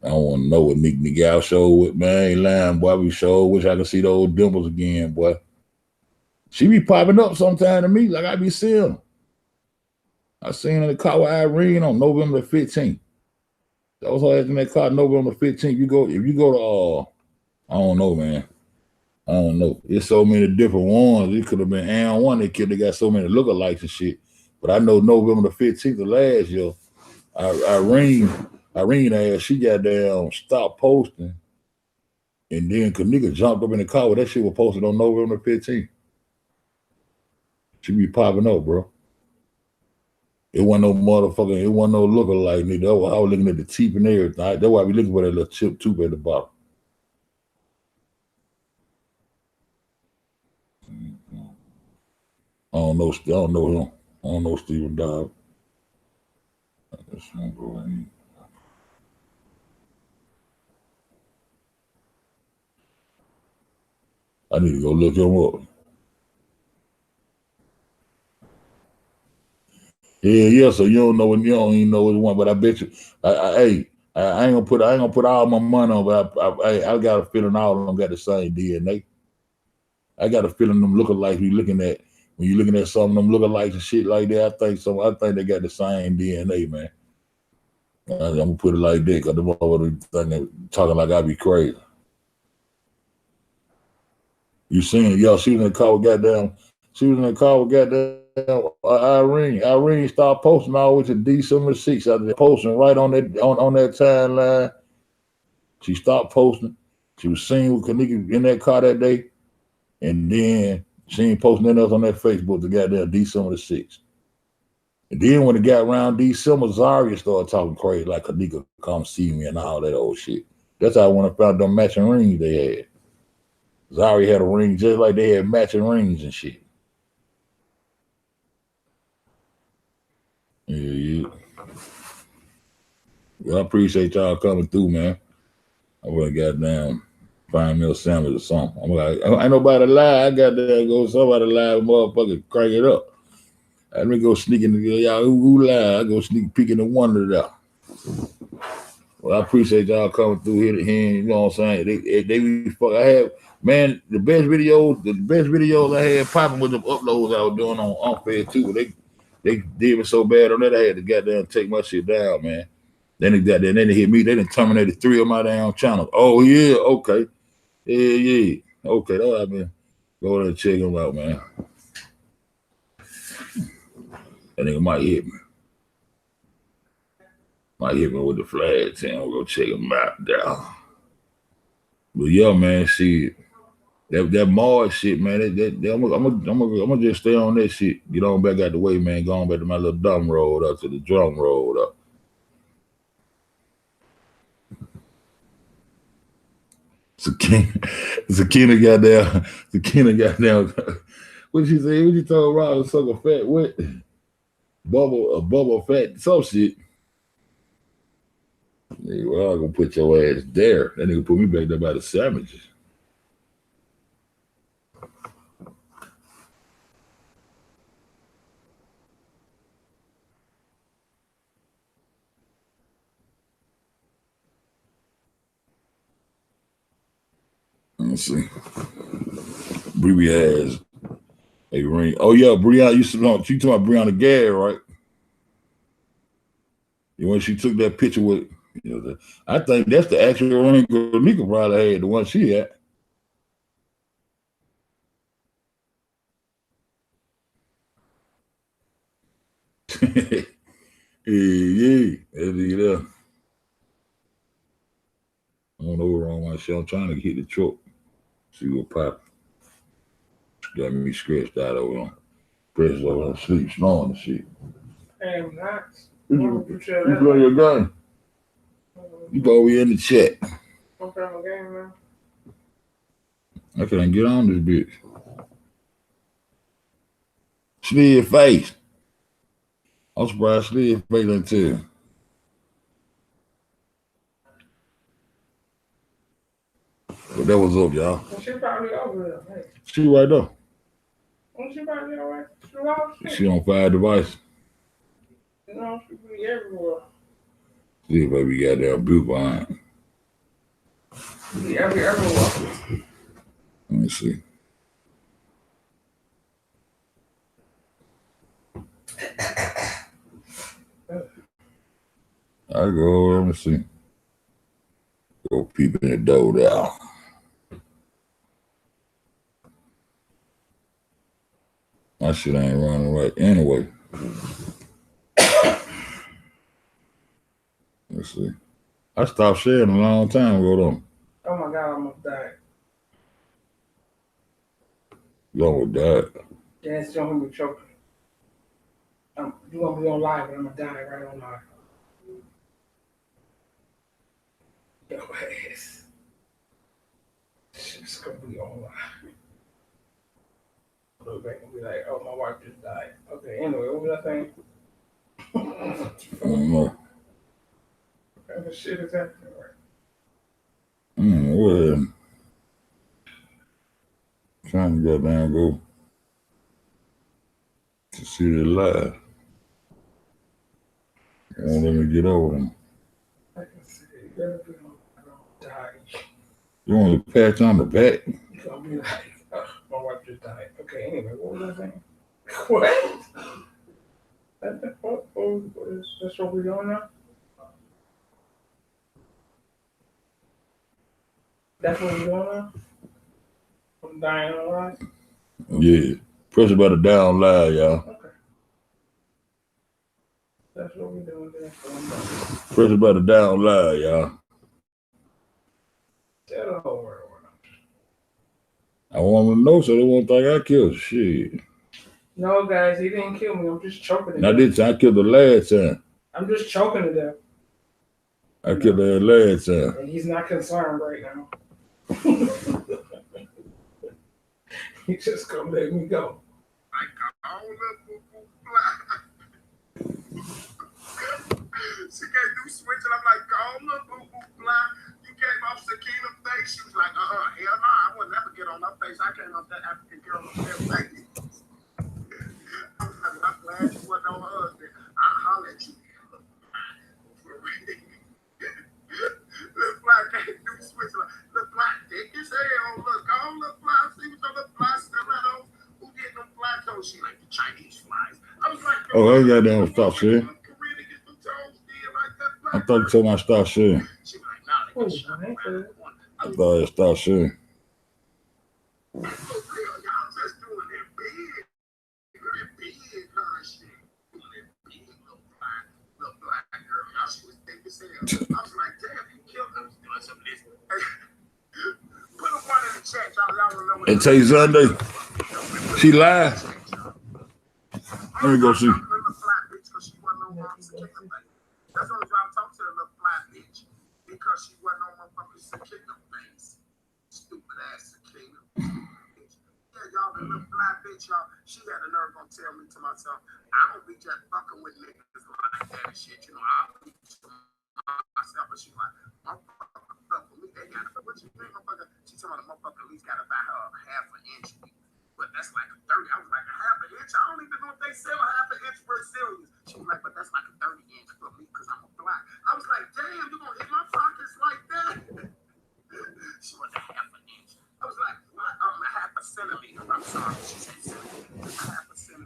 I don't want to know what Nek Nek out show with, man. I ain't lying, boy. We sure wish I could see those dimples again, boy. She be popping up sometime to me, like I be seeing them. I seen her in the car with Irene on November the 15th. That was her ass in that car November 15th. If you go to I don't know, man. I don't know. There's so many different ones. It could have been Ann one that kid. They got so many lookalikes and shit. But I know November the 15th of last year, Irene ass, she got down, stopped posting. And then Kanika jumped up in the car with that shit was posted on November 15th. She be popping up, bro. It wasn't no motherfucking, it wasn't no lookalike, nigga. I was looking at the teeth and everything. That's why we looking for that little chip tooth at the bottom. I don't know him. I don't know Steven Dobb. I need to go look him up. Yeah. So you don't even know which one, but I bet you. I ain't gonna put all my money on, but I got a feeling all of them got the same DNA. I got a feeling them looking like you looking at when you looking at some of them looking like and shit like that. I think they got the same DNA, man. I'm gonna put it like that because the motherfucker talking like I be crazy. You seen yo? She was in the car with goddamn. She was in the car with goddamn Irene. Irene started posting all with the December 6th out there, posting right on that timeline. She stopped posting. She was seen with Kanika in that car that day, and then she ain't posting nothing else on that Facebook to goddamn December 6th. And then when it got around December, Zaria started talking crazy like Kanika come see me and all that old shit. That's how I went and found them matching rings they had. Zaria had a ring just like they had matching rings and shit. Yeah. Well, I appreciate y'all coming through, man. I would have got down, find me a sandwich or something. I'm like, ain't nobody live. I got to go somebody live, motherfucker, crank it up. Let me go sneak in the y'all who live. I go sneak peeking the wonder there. Well, I appreciate y'all coming through here. You know what I'm saying? They fuck. I had, man, the best videos I had popping with them uploads I was doing on Unfair too. They did me so bad on that I had to goddamn take my shit down, man. Then they hit me. They done terminated 3 of my damn channels. Oh yeah, okay, yeah, okay. That's what I've been go there and check them out, man. That nigga might hit me. Might hit me with the flag saying we'll go check him out there. But yeah, man, shit. That Mars shit, man. I'm gonna just stay on that shit. Get on back out the way, man. Going back to my little dumb road up to the drum road up. Zakina got down. What did she say? What you told Rob to suck a fat what? Bubble fat, some shit. Yeah, well, I'm gonna put your ass there. That nigga put me back there by the sandwiches. Let's see. Bree has a ring. Oh yeah, Brianna used to know. She talking about Brianna Gad, right? When she took that picture with, I think that's the actual ring Nika probably had, the one she had. yeah, that's it. I don't know what's wrong with my shit. I'm trying to hit the truck. See what pop. Got me scratched out over on. Press over on sleep, snoring and shit. Hey, I'm not. You play your gun? You probably in the chat. I'm playing my game, man. I can't get on this bitch. Slid face. I'm surprised Slid face until. But that was up, y'all. Well, she probably over there. Hey. She right there. Well, she probably all right. She lost shit. She on 5 devices. No, she be everywhere. See if we got that blue behind. Be everywhere. Let me see. I go, let me see. Go peep in the door there. My shit ain't running right anyway. Let's see. I stopped sharing a long time ago though. Oh my God, I almost died. You almost died. Dad's showing me choking. You gonna be on live, but I'm gonna die right on live. Yo ass. Shit's gonna be on live. Look back and be like, oh, my wife just died. Okay, anyway, what was I saying? I don't know. What kind of shit is happening right? Well, trying to goddamn go to see the live. Won't let me get over them. I can see it. You better be on die. You want to patch on the back? You're gonna be like, oh, my wife just died. Okay, anyway, what was I saying? What? That's what we're doing now? That's what we're doing now? I'm dying online? Yeah. Press about the down live, y'all. Okay. That's what we're doing there. Press about the down live, y'all. Tell the whole world. I want them to know so they won't think I killed shit. No, guys, he didn't kill me. I'm just choking to death. I killed the last time. I'm just choking to death. I killed the last time. And he's not concerned right now. He just gonna let me go. Like all the boo-boo fly. She can't do switching. I'm like, all the boo-boo fly. You came off Sakina's face. She was like, hell no, I would never get on her face. I came off that African girl on her face. I was like, I'm glad you wasn't on her husband. I'll holler at you. Look fly can't do switching. Look fly thick as hell. Look, all look fly. See what your look fly stilettos. Who did them fly toes? She like the Chinese flies. I was like, oh, I ain't got down stop shit. I thought you told me I stop shit. She was like, nah, they shut around. I thought I stopped shit. For real, y'all just doing it big. Big her shit. Doing it big, little black girl. Y'all she was thick as hell. I was like, damn, you killed them. Doing some of this. Put a one in the chat, y'all remember. And Tay Sunday, she lied. Let me go see. That's the only time I talk to the little fly bitch because she wasn't on motherfucking Sakina face. Stupid ass Sakina. Yeah, y'all, the little fly bitch, y'all. She had the nerve gonna tell me to myself, I don't be just fucking with niggas like that and shit. You know, I'll be to myself, but she like, motherfucker, fuck with me. They gotta fuck with you, motherfucker. She told me the motherfucker at least gotta buy her half an inch. But that's like a 30. I was like, a half an inch? I don't even know if they sell half an inch Brazilians. She was like, but that's like a 30 inch for me because I'm a black. I was like, damn, you gonna hit my pockets like that? She was a half an inch. I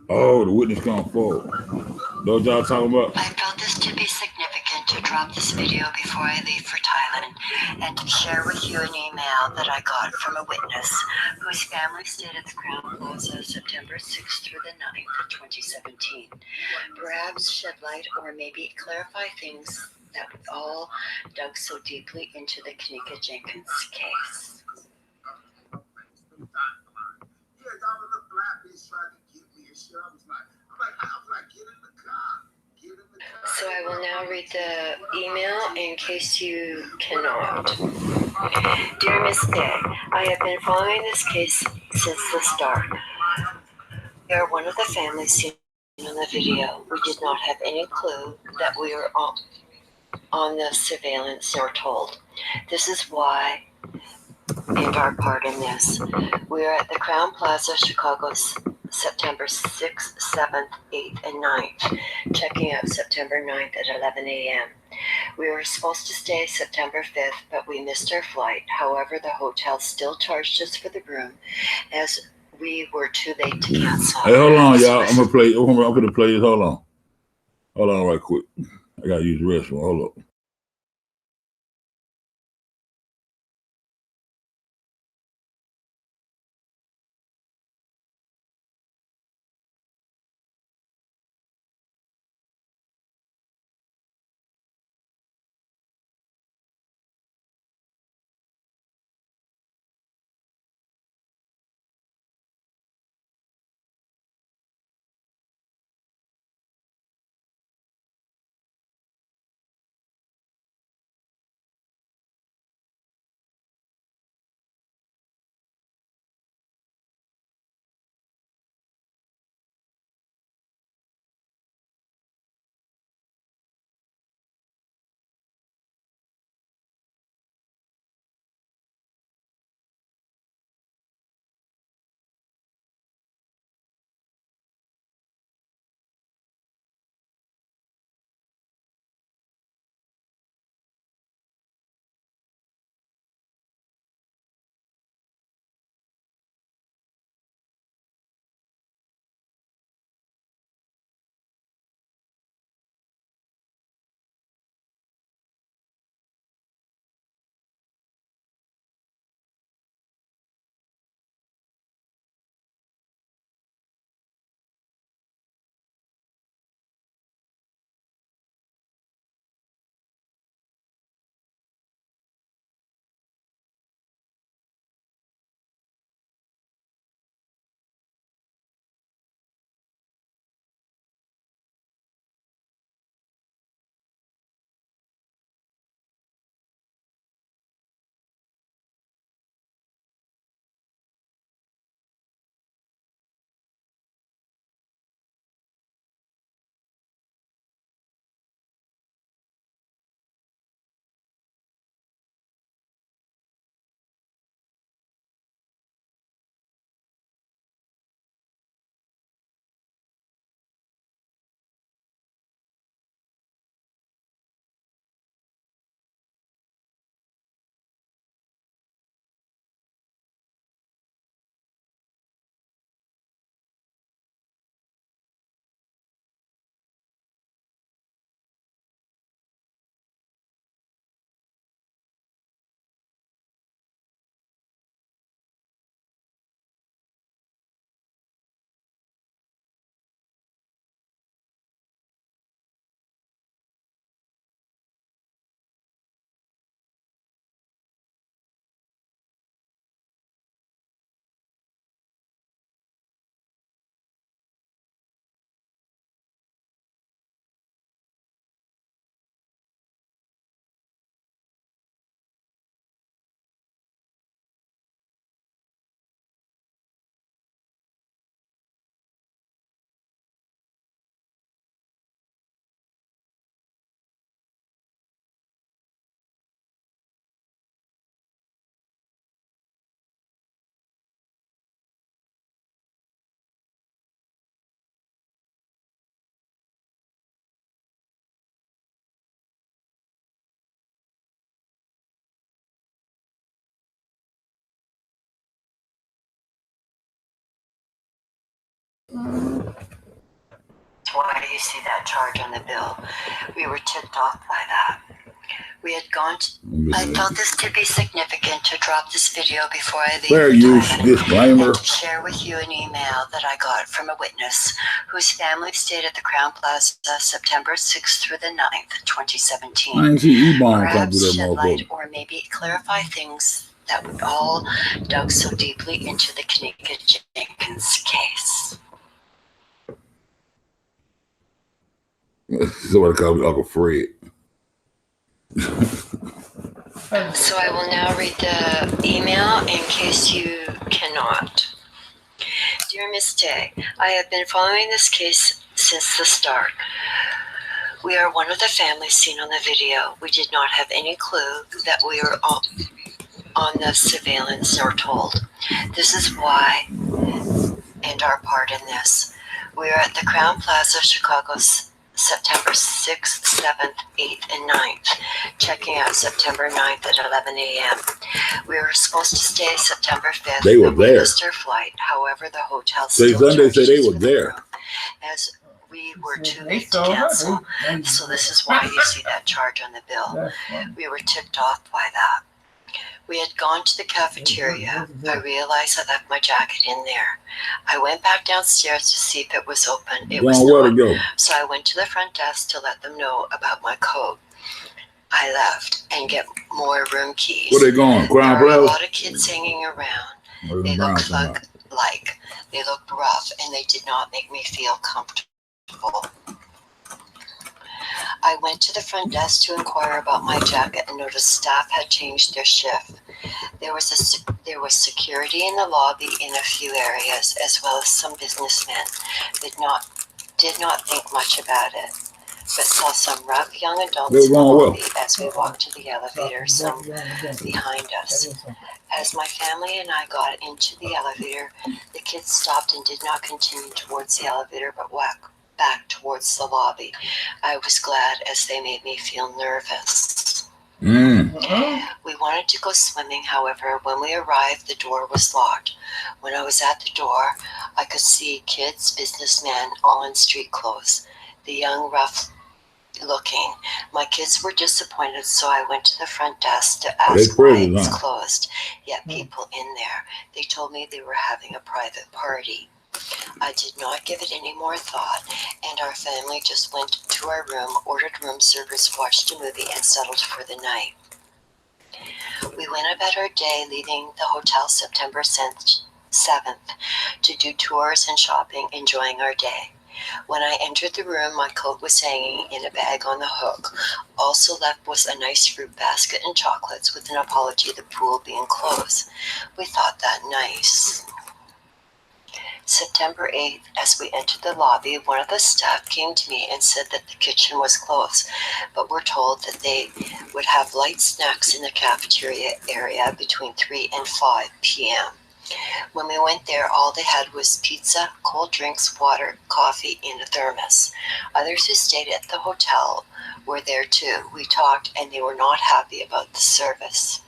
Oh, the witness come forward. Know what y'all talking about? I felt this to be significant to drop this video before I leave for Thailand and to share with you an email that I got from a witness whose family stayed at the Crown Plaza September 6th through the 9th of 2017. Perhaps shed light or maybe clarify things that we all dug so deeply into the Kanika Jenkins case. So I will now read the email in case you cannot. Dear Miss Day, I have been following this case since the start. We are one of the families seen on the video. We did not have any clue that we were on the surveillance nor told. This is why, and our part in this. We are at the Crown Plaza, Chicago, September 6th, 7th, 8th, and 9th, checking out September 9th at 11 a.m. We were supposed to stay September 5th, but we missed our flight. However, the hotel still charged us for the room as we were too late to cancel. Hey, hold on, y'all. I'm gonna play this. Hold on. Hold on right quick. I gotta use the restroom. Hold up. why you see that charge on the bill. We were tipped off by that. We had gone to, I felt this to be significant to drop this video before I leave. Fair use disclaimer. And to share with you an email that I got from a witness whose family stayed at the Crown Plaza September 6th through the 9th, 2017. I ain't see E-Bomb come Perhaps to that shed light motherfucker. or maybe clarify things that we all dug so deeply into the Kanika Jenkins case. Somebody called me Uncle Fred. So I will now read the email in case you cannot. Dear Miss Day, I have been following this case since the start. We are one of the families seen on the video. We did not have any clue that we were on the surveillance nor told. This is why, and our part in this. We are at the Crown Plaza, Chicago's September 6th, 7th, 8th, and 9th, checking out September 9th at 11 a.m. We were supposed to stay September 5th. They were there. We missed our flight. However, the hotel Say still Sunday say they charged were for the there. room, as we were too late to cancel. So this is why you see that charge on the bill. We were tipped off by that. We had gone to the cafeteria. I realized I left my jacket in there. I went back downstairs to see if it was open. It was Where to not. go? So I went to the front desk to let them know about my coat. I left and get more room keys. Where they going? There Crown were a Plaza? lot of kids hanging around. They looked they looked rough, and they did not make me feel comfortable. I went to the front desk to inquire about my jacket and noticed staff had changed their shift. There was security in the lobby in a few areas, as well as some businessmen that did not think much about it, but saw some rough young adults in the lobby as we walked to the elevator, some behind us. As my family and I got into the elevator, the kids stopped and did not continue towards the elevator, but walked back towards the lobby. I was glad, as they made me feel nervous. We wanted to go swimming, however, when we arrived, the door was locked. When I was at the door, I could see kids, businessmen, all in street clothes. The young, rough looking. My kids were disappointed, so I went to the front desk to ask why it was closed. Yet people in there, they told me they were having a private party. I did not give it any more thought, and our family just went to our room, ordered room service, watched a movie, and settled for the night. We went about our day, leaving the hotel September 7th to do tours and shopping, enjoying our day. When I entered the room, my coat was hanging in a bag on the hook. Also left was a nice fruit basket and chocolates, with an apology the pool being closed. We thought that nice. September 8th, as we entered the lobby, one of the staff came to me and said that the kitchen was closed, but were told that they would have light snacks in the cafeteria area between 3 and 5 p.m. When we went there, all they had was pizza, cold drinks, water, coffee in a thermos. Others who stayed at the hotel were there too. We talked, and they were not happy about the service.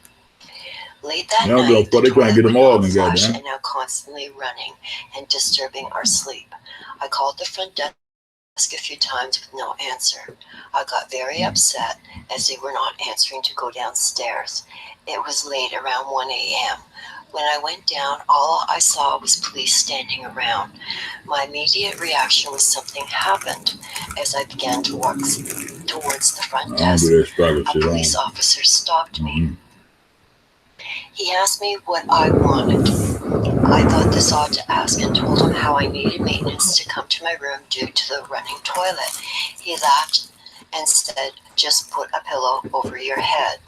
Late that night, the toilet would not flush and now constantly running and disturbing our sleep. I called the front desk a few times with no answer. I got very upset as they were not answering to go downstairs. It was late, around 1 a.m. When I went down, all I saw was police standing around. My immediate reaction was something happened. As I began to walk towards the front desk, a police officer stopped me. He asked me what I wanted. I thought this odd to ask and told him how I needed maintenance to come to my room due to the running toilet. He laughed and said, "Just put a pillow over your head."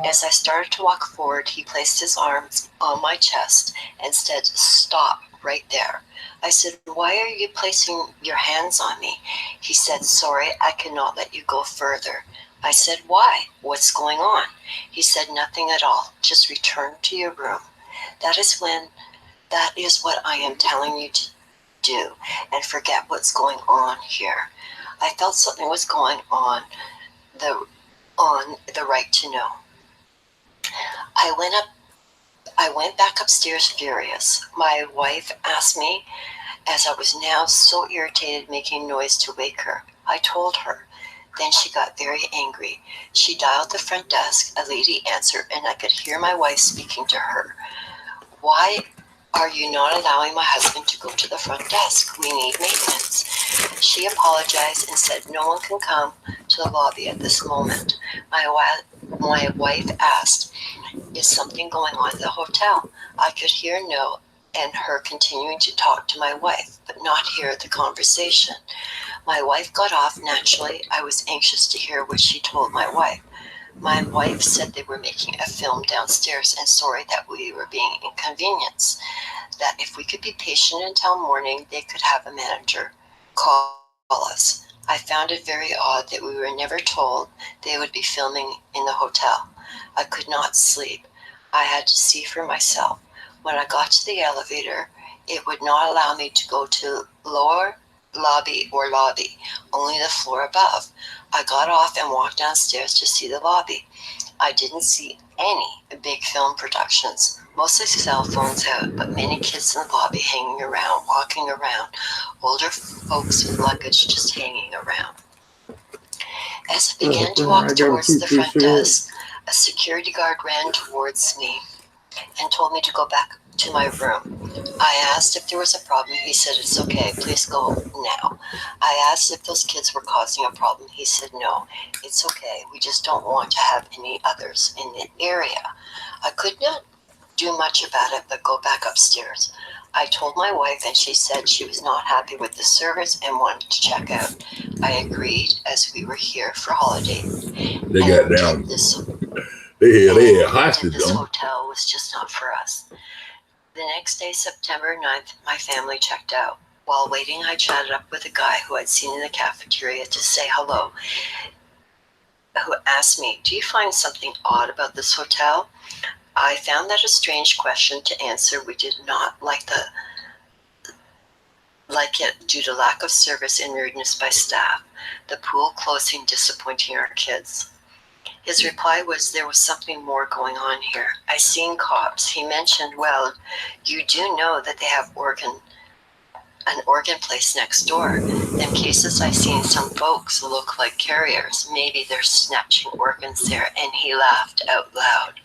As I started to walk forward, he placed his arms on my chest and said, "Stop right there." I said, "Why are you placing your hands on me?" He said, "Sorry, I cannot let you go further." I said, "Why? What's going on?" He said, "Nothing at all. Just return to your room. That is what I am telling you to do, and forget what's going on here." I felt something was going on the right to know. I went back upstairs furious. My wife asked me as I was now so irritated, making noise to wake her. I told her. Then she got very angry. She dialed the front desk. A lady answered, and I could hear my wife speaking to her. Why are you not allowing my husband to go to the front desk? We need maintenance. She apologized and said no one can come to the lobby at this moment. My wife asked, is something going on at the hotel? I could hear no and her continuing to talk to my wife, but not hear the conversation. My wife got off naturally. I was anxious to hear what she told my wife. My wife said they were making a film downstairs and sorry that we were being inconvenienced. That if we could be patient until morning, they could have a manager call us. I found it very odd that we were never told they would be filming in the hotel. I could not sleep. I had to see for myself. When I got to the elevator, it would not allow me to go to lower lobby, only the floor above. I got off and walked downstairs to see the lobby. I didn't see any big film productions, mostly cell phones out, but many kids in the lobby hanging around, walking around, older folks with luggage just hanging around. As I began to walk towards the front desk, a security guard ran towards me and told me to go back to my room. I asked if there was a problem. He said, it's okay, please go now. I asked if those kids were causing a problem. He said, no, it's okay. We just don't want to have any others in the area. I could not do much about it, but go back upstairs. I told my wife and she said she was not happy with the service and wanted to check out. I agreed as we were here for holiday. They got down. They had hostage this them. hotel was just not for us. The next day, September 9th, my family checked out. While waiting, I chatted up with a guy who I'd seen in the cafeteria to say hello, who asked me, do you find something odd about this hotel? I found that a strange question to answer. We did not like it due to lack of service and rudeness by staff. The pool closing, disappointing our kids. His reply was there was something more going on here. I seen cops. He mentioned, well, you do know that they have an organ place next door. Them cases I seen some folks look like carriers. Maybe they're snatching organs there, and he laughed out loud.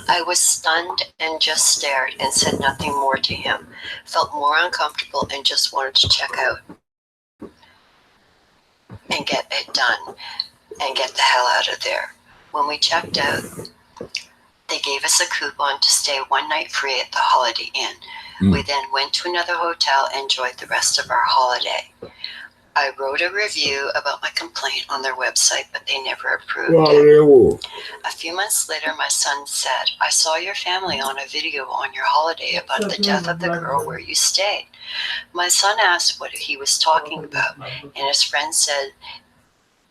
I was stunned and just stared and said nothing more to him. Felt more uncomfortable and just wanted to check out and get it done and get the hell out of there. When we checked out, they gave us a coupon to stay one night free at the Holiday Inn. We then went to another hotel and enjoyed the rest of our holiday. I wrote a review about my complaint on their website, but they never approved it. A few months later, my son said, I saw your family on a video on your holiday about the death of the girl where you stayed. My son asked what he was talking about, and his friend said,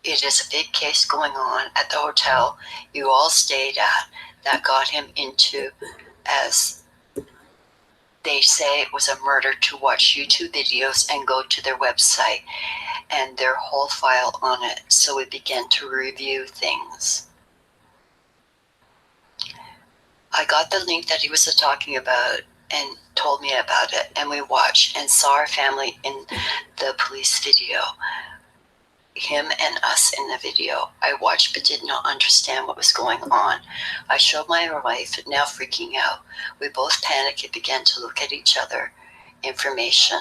it is a big case going on at the hotel you all stayed at that got him into, as they say, it was a murder, to watch YouTube videos and go to their website and their whole file on it. So we began to review things. I got the link that he was talking about and told me about it, and we watched and saw our family in the police video. Him and us in the video. I watched but did not understand what was going on. I showed my wife, now freaking out. We both panicked and began to look at each other. Information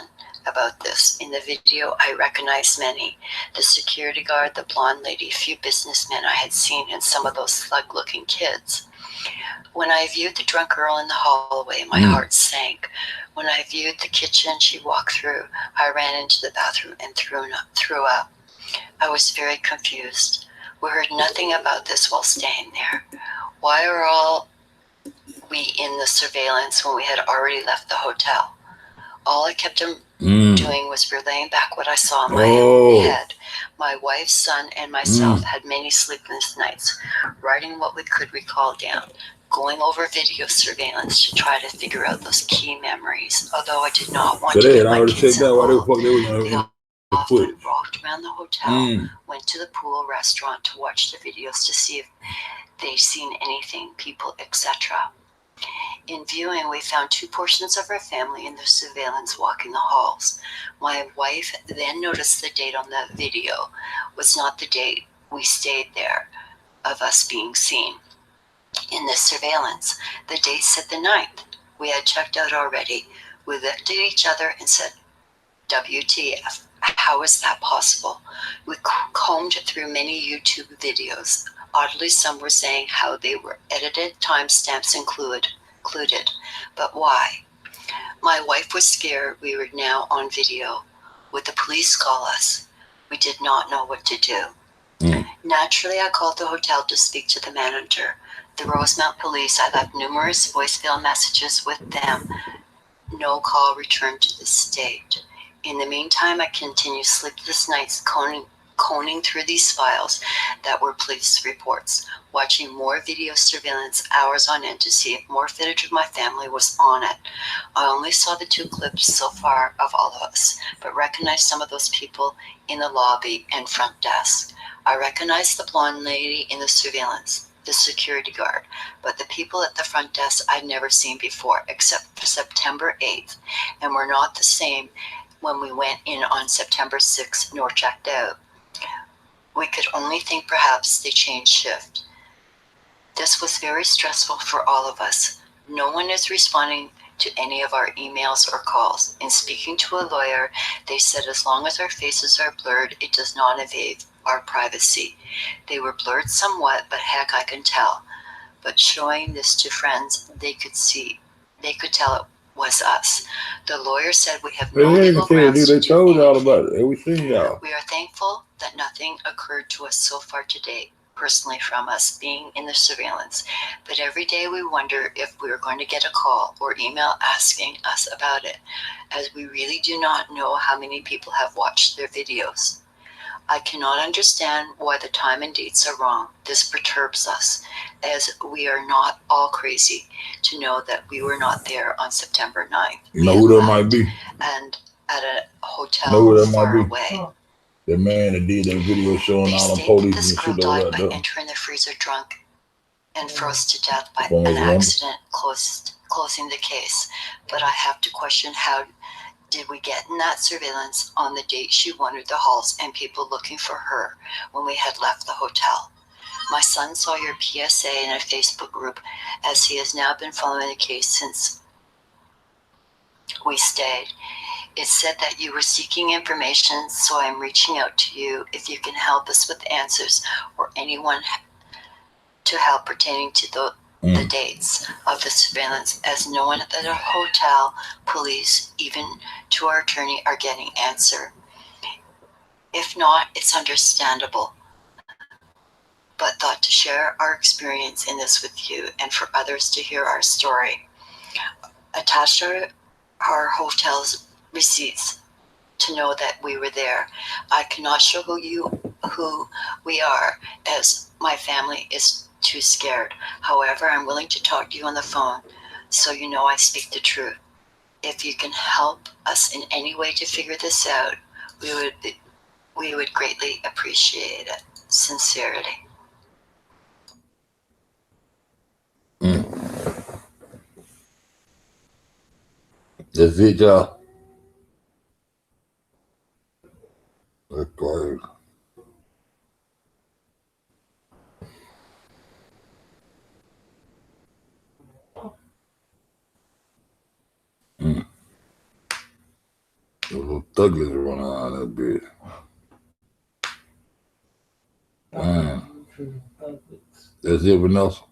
about this. In the video, I recognized many. The security guard, the blonde lady, a few businessmen I had seen, and some of those slug-looking kids. When I viewed the drunk girl in the hallway, my heart sank. When I viewed the kitchen she walked through, I ran into the bathroom and threw up. I was very confused. We heard nothing about this while staying there. Why are all we in the surveillance when we had already left the hotel? All I kept doing was relaying back what I saw in my head. My wife, son, and myself had many sleepless nights, writing what we could recall down, going over video surveillance to try to figure out those key memories, although I did not want to get my kids involved. Often walked around the hotel, went to the pool restaurant to watch the videos to see if they'd seen anything, people, etc. In viewing, we found two portions of our family in the surveillance walking the halls. My wife then noticed the date on the video was not the date we stayed there of us being seen. In the surveillance, the date said the 9th. We had checked out already. We looked at each other and said, WTF, how is that possible? We combed through many YouTube videos. Oddly, some were saying how they were edited, timestamps included. But why? My wife was scared we were now on video. Would the police call us? We did not know what to do. Naturally, I called the hotel to speak to the manager. The Rosemount police, I left numerous voicemail messages with them. No call returned to this state. In the meantime, I continued sleepless nights coning through these files that were police reports, watching more video surveillance hours on end to see if more footage of my family was on it. I only saw the 2 clips so far of all of us, but recognized some of those people in the lobby and front desk. I recognized the blonde lady in the surveillance, the security guard, but the people at the front desk I'd never seen before except for September 8th, and were not the same when we went in on September 6th nor checked out. We could only think perhaps they changed shift. This was very stressful for all of us. No one is responding to any of our emails or calls. In speaking to a lawyer, they said as long as our faces are blurred, it does not invade our privacy. They were blurred somewhat, but heck, I can tell. But showing this to friends, they could tell it was us. The lawyer said we have no legal grounds to do told y'all anything. about it. We seen y'all. We are thankful that nothing occurred to us so far to date, personally from us being in the surveillance. But every day we wonder if we are going to get a call or email asking us about it, as we really do not know how many people have watched their videos. I cannot understand why the time and dates are wrong. This perturbs us, as we are not all crazy to know that we were not there on September 9th. You know who that might be? And at a hotel far away. The man that did that video showing all the police and shit over there. Entering the freezer drunk and froze to death by an accident closing the case. But I have to question, how did we get in that surveillance on the date she wandered the halls and people looking for her when we had left the hotel? My son saw your PSA in a Facebook group, as he has now been following the case since we stayed. It said that you were seeking information, so I'm reaching out to you if you can help us with answers, or anyone to help pertaining to the dates of the surveillance, as no one at the hotel, police, even to our attorney are getting answer. If not, it's understandable, but thought to share our experience in this with you and for others to hear our story. Attached are our hotel's receipts to know that we were there. I cannot show who we are, as my family is too scared. However, I'm willing to talk to you on the phone, so you know I speak the truth. If you can help us in any way to figure this out, we would greatly appreciate it. Sincerely. That's it, y'all. That's crazy. The little thuggers running around that bitch. That's it, Vanessa.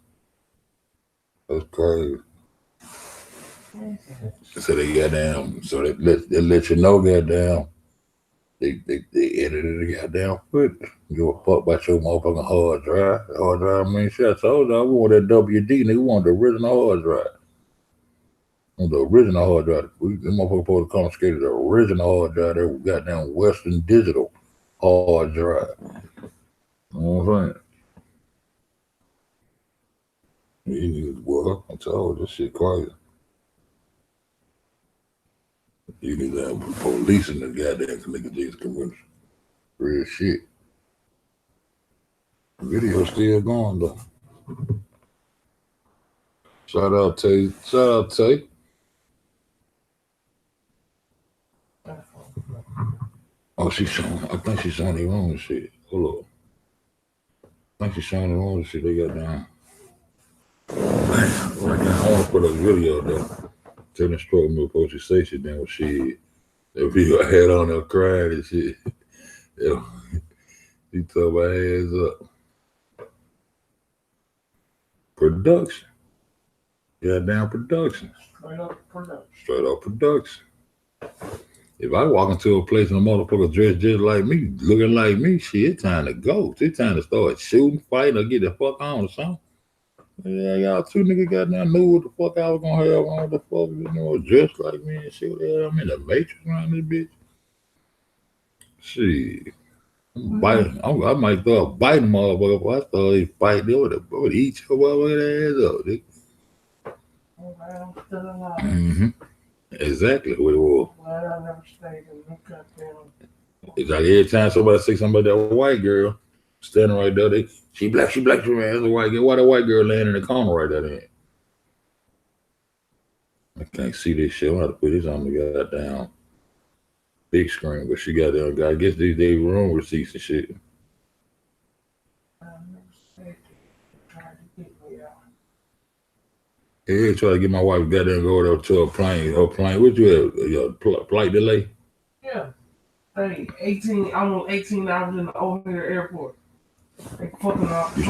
That's crazy. So they goddamn, so they let you know, goddamn, they edited the goddamn footage. Give a fuck about your motherfucking hard drive. Hard drive, I mean, shit, I told y'all, we want that WD, nigga, we want the original hard drive. On the original hard drive. The motherfucker supposed to confiscate the original hard drive, that goddamn Western Digital hard drive. You know what I'm saying? You niggas, boy, I told you, this shit crazy. You need to have police in the goddamn nigga these communities. Real shit. The video's still going though. Shout out to you. Shout out to you. Oh, she's showing. I think she's showing their own shit. Hold up. I think she's showing their own shit. They got down. Man, right now, I want to put a video though. Telling stroke milk what she say she done with shit. That video I had on there crying and shit. Yeah. She told my hands up. Production. Goddamn production. Straight up production. Straight up production. If I walk into a place and a motherfucker dressed just like me, looking like me, shit, it's time to go. It's time to start shooting, fighting, or get the fuck on or something. Yeah, y'all two niggas goddamn knew what the fuck I was gonna have on the fuck, you know, dressed like me and shit. Yeah, I'm in the Matrix around this bitch. Shit. I might start biting motherfucker before I start fighting. They would eat your motherfucking ass up, nigga. I'm still alive. Mm-hmm. Exactly what it was. Glad I never stayed in the goddamn. It's like every time somebody say something about that white girl standing right there, she black, man. That's a white girl. Why the white girl laying in the corner right there then? I can't see this shit. I'm gonna have to put this on the goddamn big screen, but she got there. I guess these days room receipts and shit. I never stayed there. Trying to get me out. Yeah, try to get my wife got there and go over to a plane. What you have? Your flight delay? Yeah. Hey, almost 18 hours in the O'Hare airport. They fucking off. You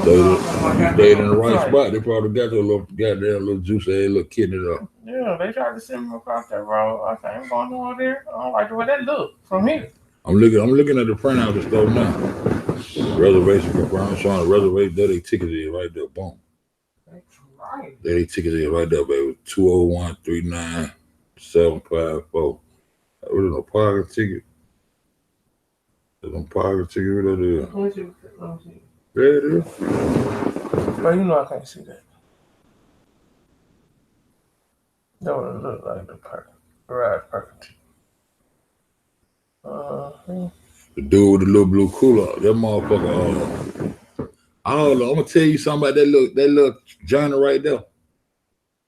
stayed in the right spot. They probably got their little goddamn little juice, little kidney up. Yeah, they tried to send me across that road. I said, I'm going over there. I don't like the way that look from here. I'm looking at the printout of the store now. Reservation confirmed, showing the reservation. There they tickets is right there. Boom. That's right. There they tickets is right there, baby. 201-39-754. What is no parking ticket? There's no parking ticket right there. Let me see. There it is. But you know I can't see that. That would look like the garage parking ticket. The dude with the little blue cooler, that motherfucker. I don't know. I'm gonna tell you something about that little journey right there.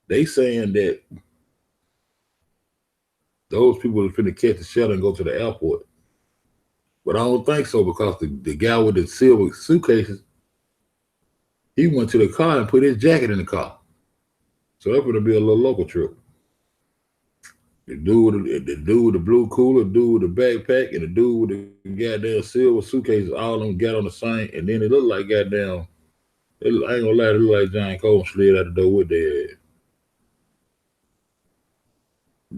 They saying that those people are finna catch the shuttle and go to the airport. But I don't think so because the guy with the silver suitcases, he went to the car and put his jacket in the car. So that's gonna be a little local trip. The dude with the blue cooler, the dude with the backpack, and the dude with the goddamn silver suitcases, all of them got on the same, and then it looked like goddamn, I ain't gonna lie, it looked like John Cole slid out the door with their ass.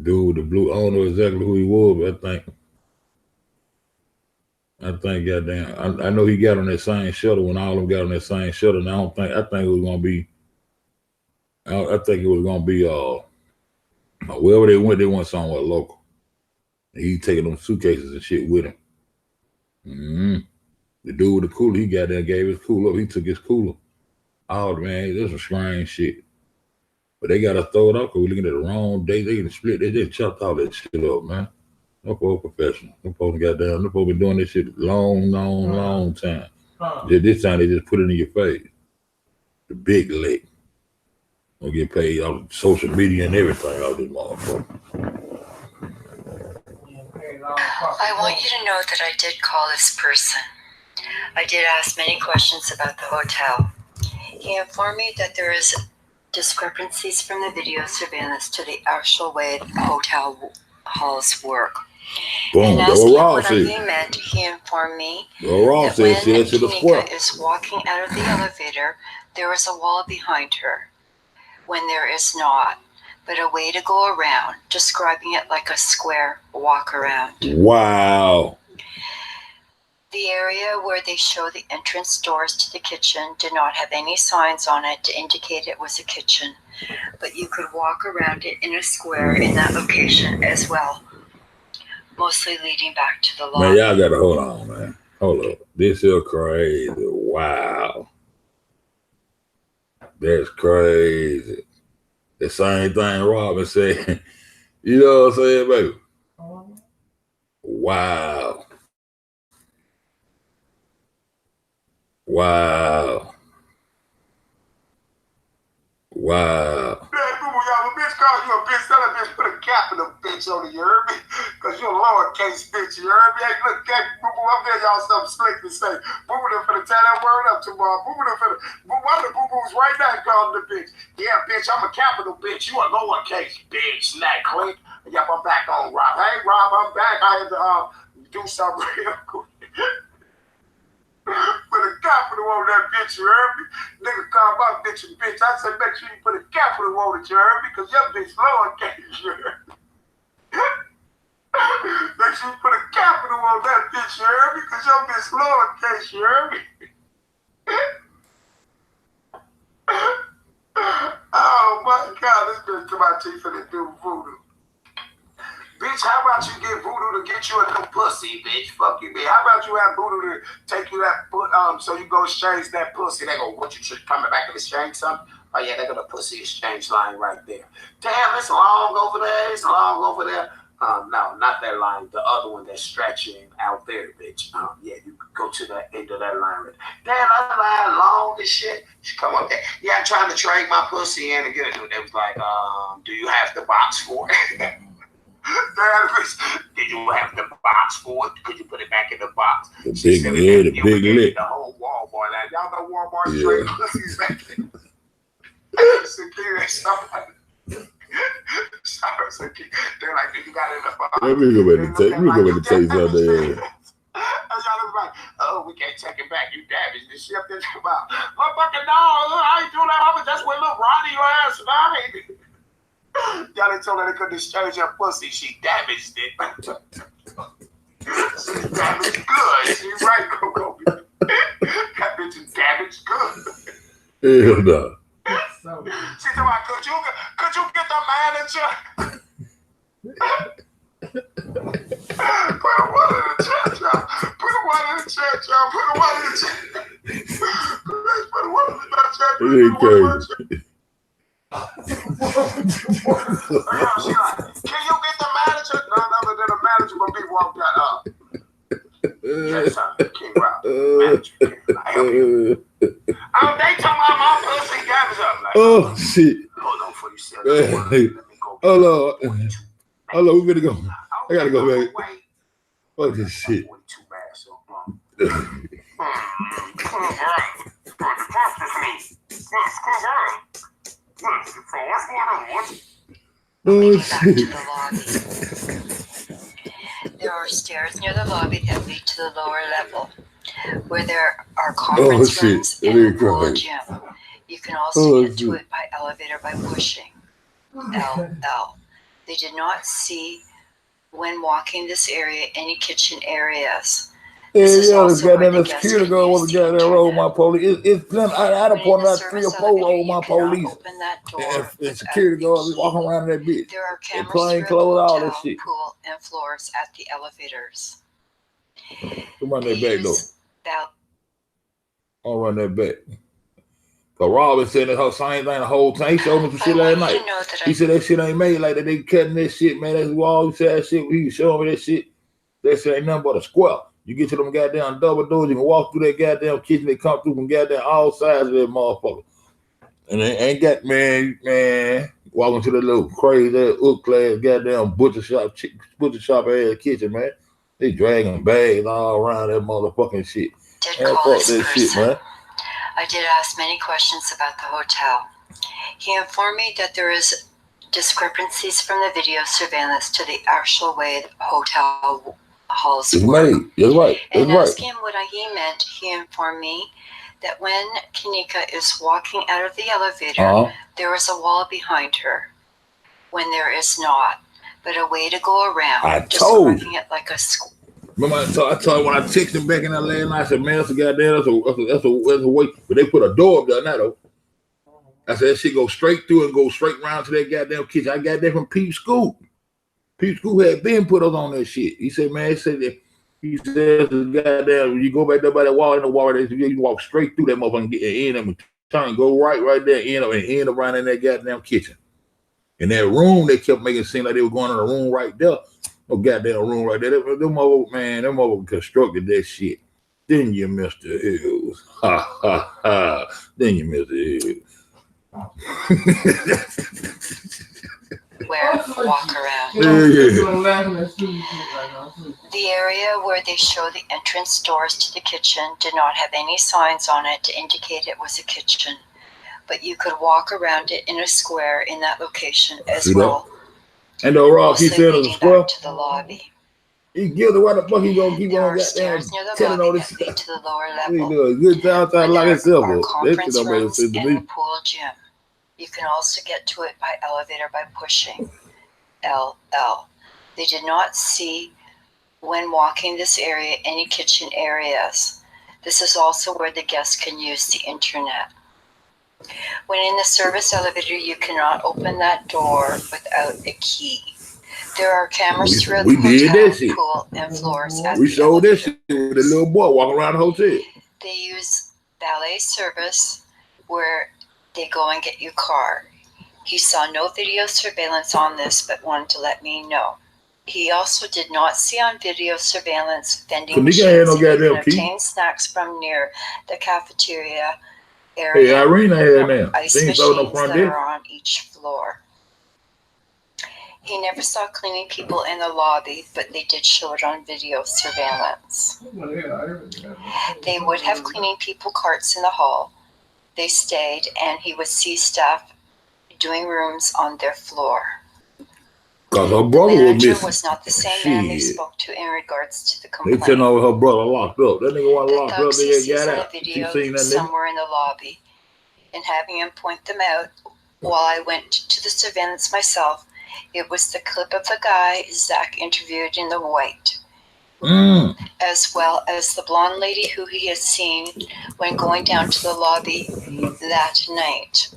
Dude with the blue, I don't know exactly who he was, but I think goddamn, I know he got on that same shuttle when all of them got on that same shuttle, and I think it was gonna be, wherever they went somewhere local. And he taking them suitcases and shit with him. Mm-hmm. The dude with the cooler, he got there and gave his cooler up. He took his cooler. Oh, man, this was strange shit. But they got to throw it up because we're looking at the wrong day. They can split. They just chopped all that shit up, man. No professional. No folks goddamn. No folks been doing this shit long time. This time they just put it in your face. The big lick. Gonna get paid on social media and everything out this motherfucker. I want you to know that I did call this person. I did ask many questions about the hotel. He informed me that there is discrepancies from the video surveillance to the actual way the hotel halls work. Boom, and that's asking what Ross what said. he meant, he informed me Ross that when said she Kanika is walking out of the elevator, there is a wall behind her. When there is not, but a way to go around, describing it like a square walk around. Wow. The area where they show the entrance doors to the kitchen did not have any signs on it to indicate it was a kitchen, but you could walk around it in a square in that location as well, mostly leading back to the lobby. Man, y'all gotta hold on, man. Hold up. This is crazy. Wow. That's crazy. The same thing Robin said. You know what I'm saying, baby? Wow. Wow. Wow. Man, boo-boo, y'all, a bitch call you a bitch. Tell that bitch put a capital bitch on it, you heard me? Because you're a lowercase bitch, you heard me? Hey, look, boo-boo, I'm there, y'all something slick to say. Boo-boo done finna tear that word up tomorrow. Boo-boo done finna, one of the boo-boos right now calling the bitch. Yeah, bitch, I'm a capital bitch. You a lowercase bitch. Nek Nek. Yep, I'm back on Rob. Hey, Rob, I'm back. I had to do something real quick. Put a capital on that bitch, you heard me? Nigga call my bitch a bitch. I said, make sure you put a capital on it, you heard me? Because your bitch lowercase, you heard me? Make sure you put a capital on that bitch, you heard me? Because your bitch lowercase, you heard me? Oh my God, this bitch to my teeth and they do voodoo. Bitch, how about you get voodoo to get you a new pussy, bitch? Fuck you, bitch. How about you have voodoo to take you that so you go exchange that pussy? They go, what, you coming back and exchange something? Oh yeah, they got a pussy exchange line right there. Damn, it's long over there. It's long over there. No, not that line. The other one that's stretching out there, bitch. Yeah, you could go to that end of that line. Right. Damn, that line long as shit. She come up there. Yeah, I'm trying to trade my pussy in and get it. They was like, do you have the box for it? Did you have the box for it? Could you put it back in the box? The big lick. The whole Walmart. Like, y'all know Walmart straight pussies back there. Security, somebody. Sorry, they're like, you got it in the box. Let me go back and take something there. Y'all was like, oh, we can't take it back. You damaged this shit. This about. Motherfucking no, I ain't doing that. I was just with little Ronnie last night. Y'all done told her they couldn't exchange her pussy. She damaged it. She damaged good. She's right, Coco. That bitch is damaged good. Hell no. She said, could you get the manager? Put a one in the chat, y'all. Put a one in the chat, y'all. Put a one in the chat. Put a one in the chat. Put a one in the chat. She like, can you get the manager? None other than a manager when we walked that up. Yes, sir. King Rob. Manager. I help you. They told my pussy gaps up. Like, oh, shit. Hold on for you, sir. Let me go. Hold on, we gotta go. I gotta go back. Fuck this shit. Way too bad, so oh, shit. There are stairs near the lobby that lead to the lower level, where there are conference rooms and a full gym. You can also get to it by elevator by pushing LL. They did not see, when walking this area, any kitchen areas. Yeah, this goddamn security guard was a goddamn roll my police. It's plenty. I done pointed out 3 or 4 roll my police. And security guards walking around that bitch. There are cameras plain clothes, all that shit. Pool and floors at the elevators. Come run that back though. I'll run that back. Cause Rob said that her same thing the whole time. He showed me some shit last night. He said that shit ain't made like that. They cutting that shit, man. That's why he said that shit. He was showing me that shit. That shit ain't nothing but a square. You get to them goddamn double doors, you can walk through that goddamn kitchen, they come through from goddamn all sides of that motherfucker. And they ain't got, man, walking to the little crazy hook class goddamn butcher shop ass kitchen, man. They dragging bags all around that motherfucking shit. Man, fuck that shit, man. I did ask many questions about the hotel. He informed me that there is discrepancies from the video surveillance to the actual way the hotel halls work. That's right. And asking him what he meant, he informed me that when Kanika is walking out of the elevator, there is a wall behind her. When there is not, but a way to go around. Describing it like a school. Remember, I told you when I texted him back in that last night, I said, man, that's a goddamn, that's a way. But they put a door up there now, though. I said, that shit go straight through and go straight around to that goddamn kitchen. I got that from Pete Scoop. Pete Scoop had been put us on that shit. He said, man, he said, goddamn, you go back there by that wall, in the wall, you walk straight through that motherfucker and get in and turn, go right there, end up around in that goddamn kitchen. In that room, they kept making it seem like they were going in a room right there. No goddamn room right there. Them mother constructed that shit. Then you, Mr. Hills. Ha, ha, ha. Then you, Mr. Hills. where walk around. The area where they show the entrance doors to the kitchen did not have any signs on it to indicate it was a kitchen, but you could walk around it in a square in that location as well. And the Rock, he said it was a square. To the lobby. He guilty. Why the fuck he gonna keep There on are goddamn stairs near the telling all lobby this that lead stuff? to the lower He level. do a good job trying to lock himself There are up. That shit conference don't make rooms sense to and me. the pool gym. You can also get to it by elevator by pushing LL. They did not see, when walking this area, any kitchen areas. This is also where the guests can use the internet. When in the service elevator, you cannot open that door without a key. There are cameras throughout the hotel, pool, and floors at We the showed elevator. this shit with a little boy walking around the hotel. They use valet service where they go and get your car. He saw no video surveillance on this, but wanted to let me know. He also did not see on video surveillance vending machines. No You can goddamn obtain key. snacks from near the cafeteria area. Hey, Irene ain't here now. Ice She ain't throwing no machines front that desk. are on each floor. He never saw cleaning people in the lobby, but they did show it on video surveillance. They would have cleaning people carts in the hall. They stayed, and he would see staff doing rooms on their floor. Cause her The brother was manager missing. was not the same man they Shit. spoke to in regards to the They complaint. telling her her brother locked up. That nigga wasn't The locked up. thugs he They sees got in the out. She video seen that nigga. somewhere in the lobby, and having him point them out while I went to the surveillance myself. It was the clip of the guy Zach interviewed in the white, as well as the blonde lady who he had seen when going down to the lobby that night.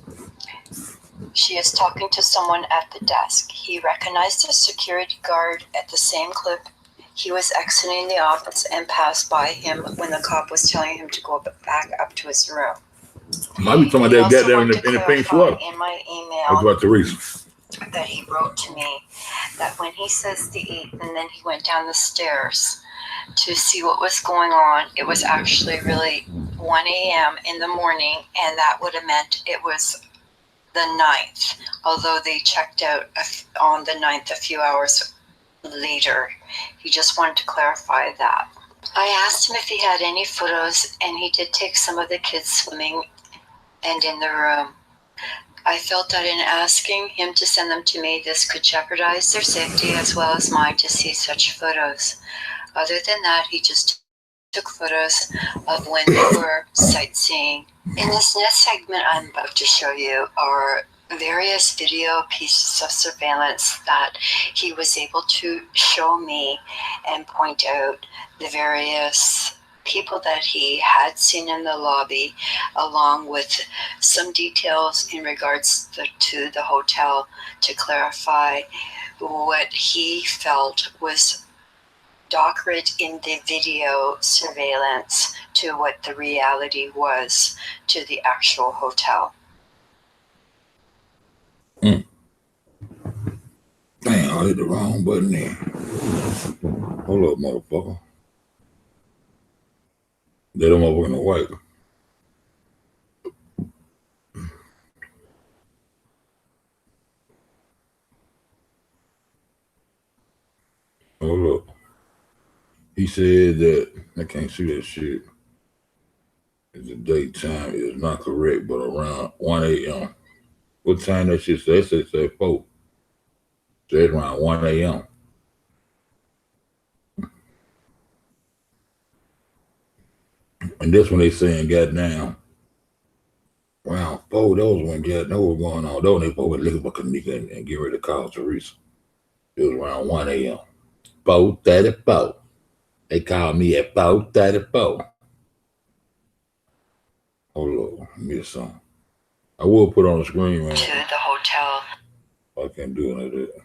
She is talking to someone at the desk. He recognized a security guard at the same clip. He was exiting the office and passed by him when the cop was telling him to go back up to his room. Might be talking about that goddamn in the pink sweater. In my email, That's about Teresa. that he wrote to me, that when he says the 8th and then he went down the stairs to see what was going on, it was actually really 1 a.m. in the morning, and that would have meant it was the 9th, although they checked out on the 9th a few hours later. He just wanted to clarify that. I asked him if he had any photos, and he did take some of the kids swimming and in the room. I felt that in asking him to send them to me, this could jeopardize their safety as well as mine to see such photos. Other than that, he just took photos of when they were sightseeing. In this next segment I'm about to show you are various video pieces of surveillance that he was able to show me and point out the various people that he had seen in the lobby, along with some details in regards to the hotel to clarify what he felt was doctored in the video surveillance to what the reality was to the actual hotel. Damn, I hit the wrong button there. Hold up, motherfucker. They don't motherfucker in the white. Hold up. He said that I can't see that shit. The date time is not correct, but around 1 a.m. What time that shit says? It said 4. So it's around 1 a.m. And this one they saying goddamn around 4, those when that was going on. Those when they probably looking for Kanika and get ready to call Teresa. It was around 1 a.m. 4:34. They called me at 4:34. Hold up, get some. I will put on the screen, man. To the hotel. I can't do none of that.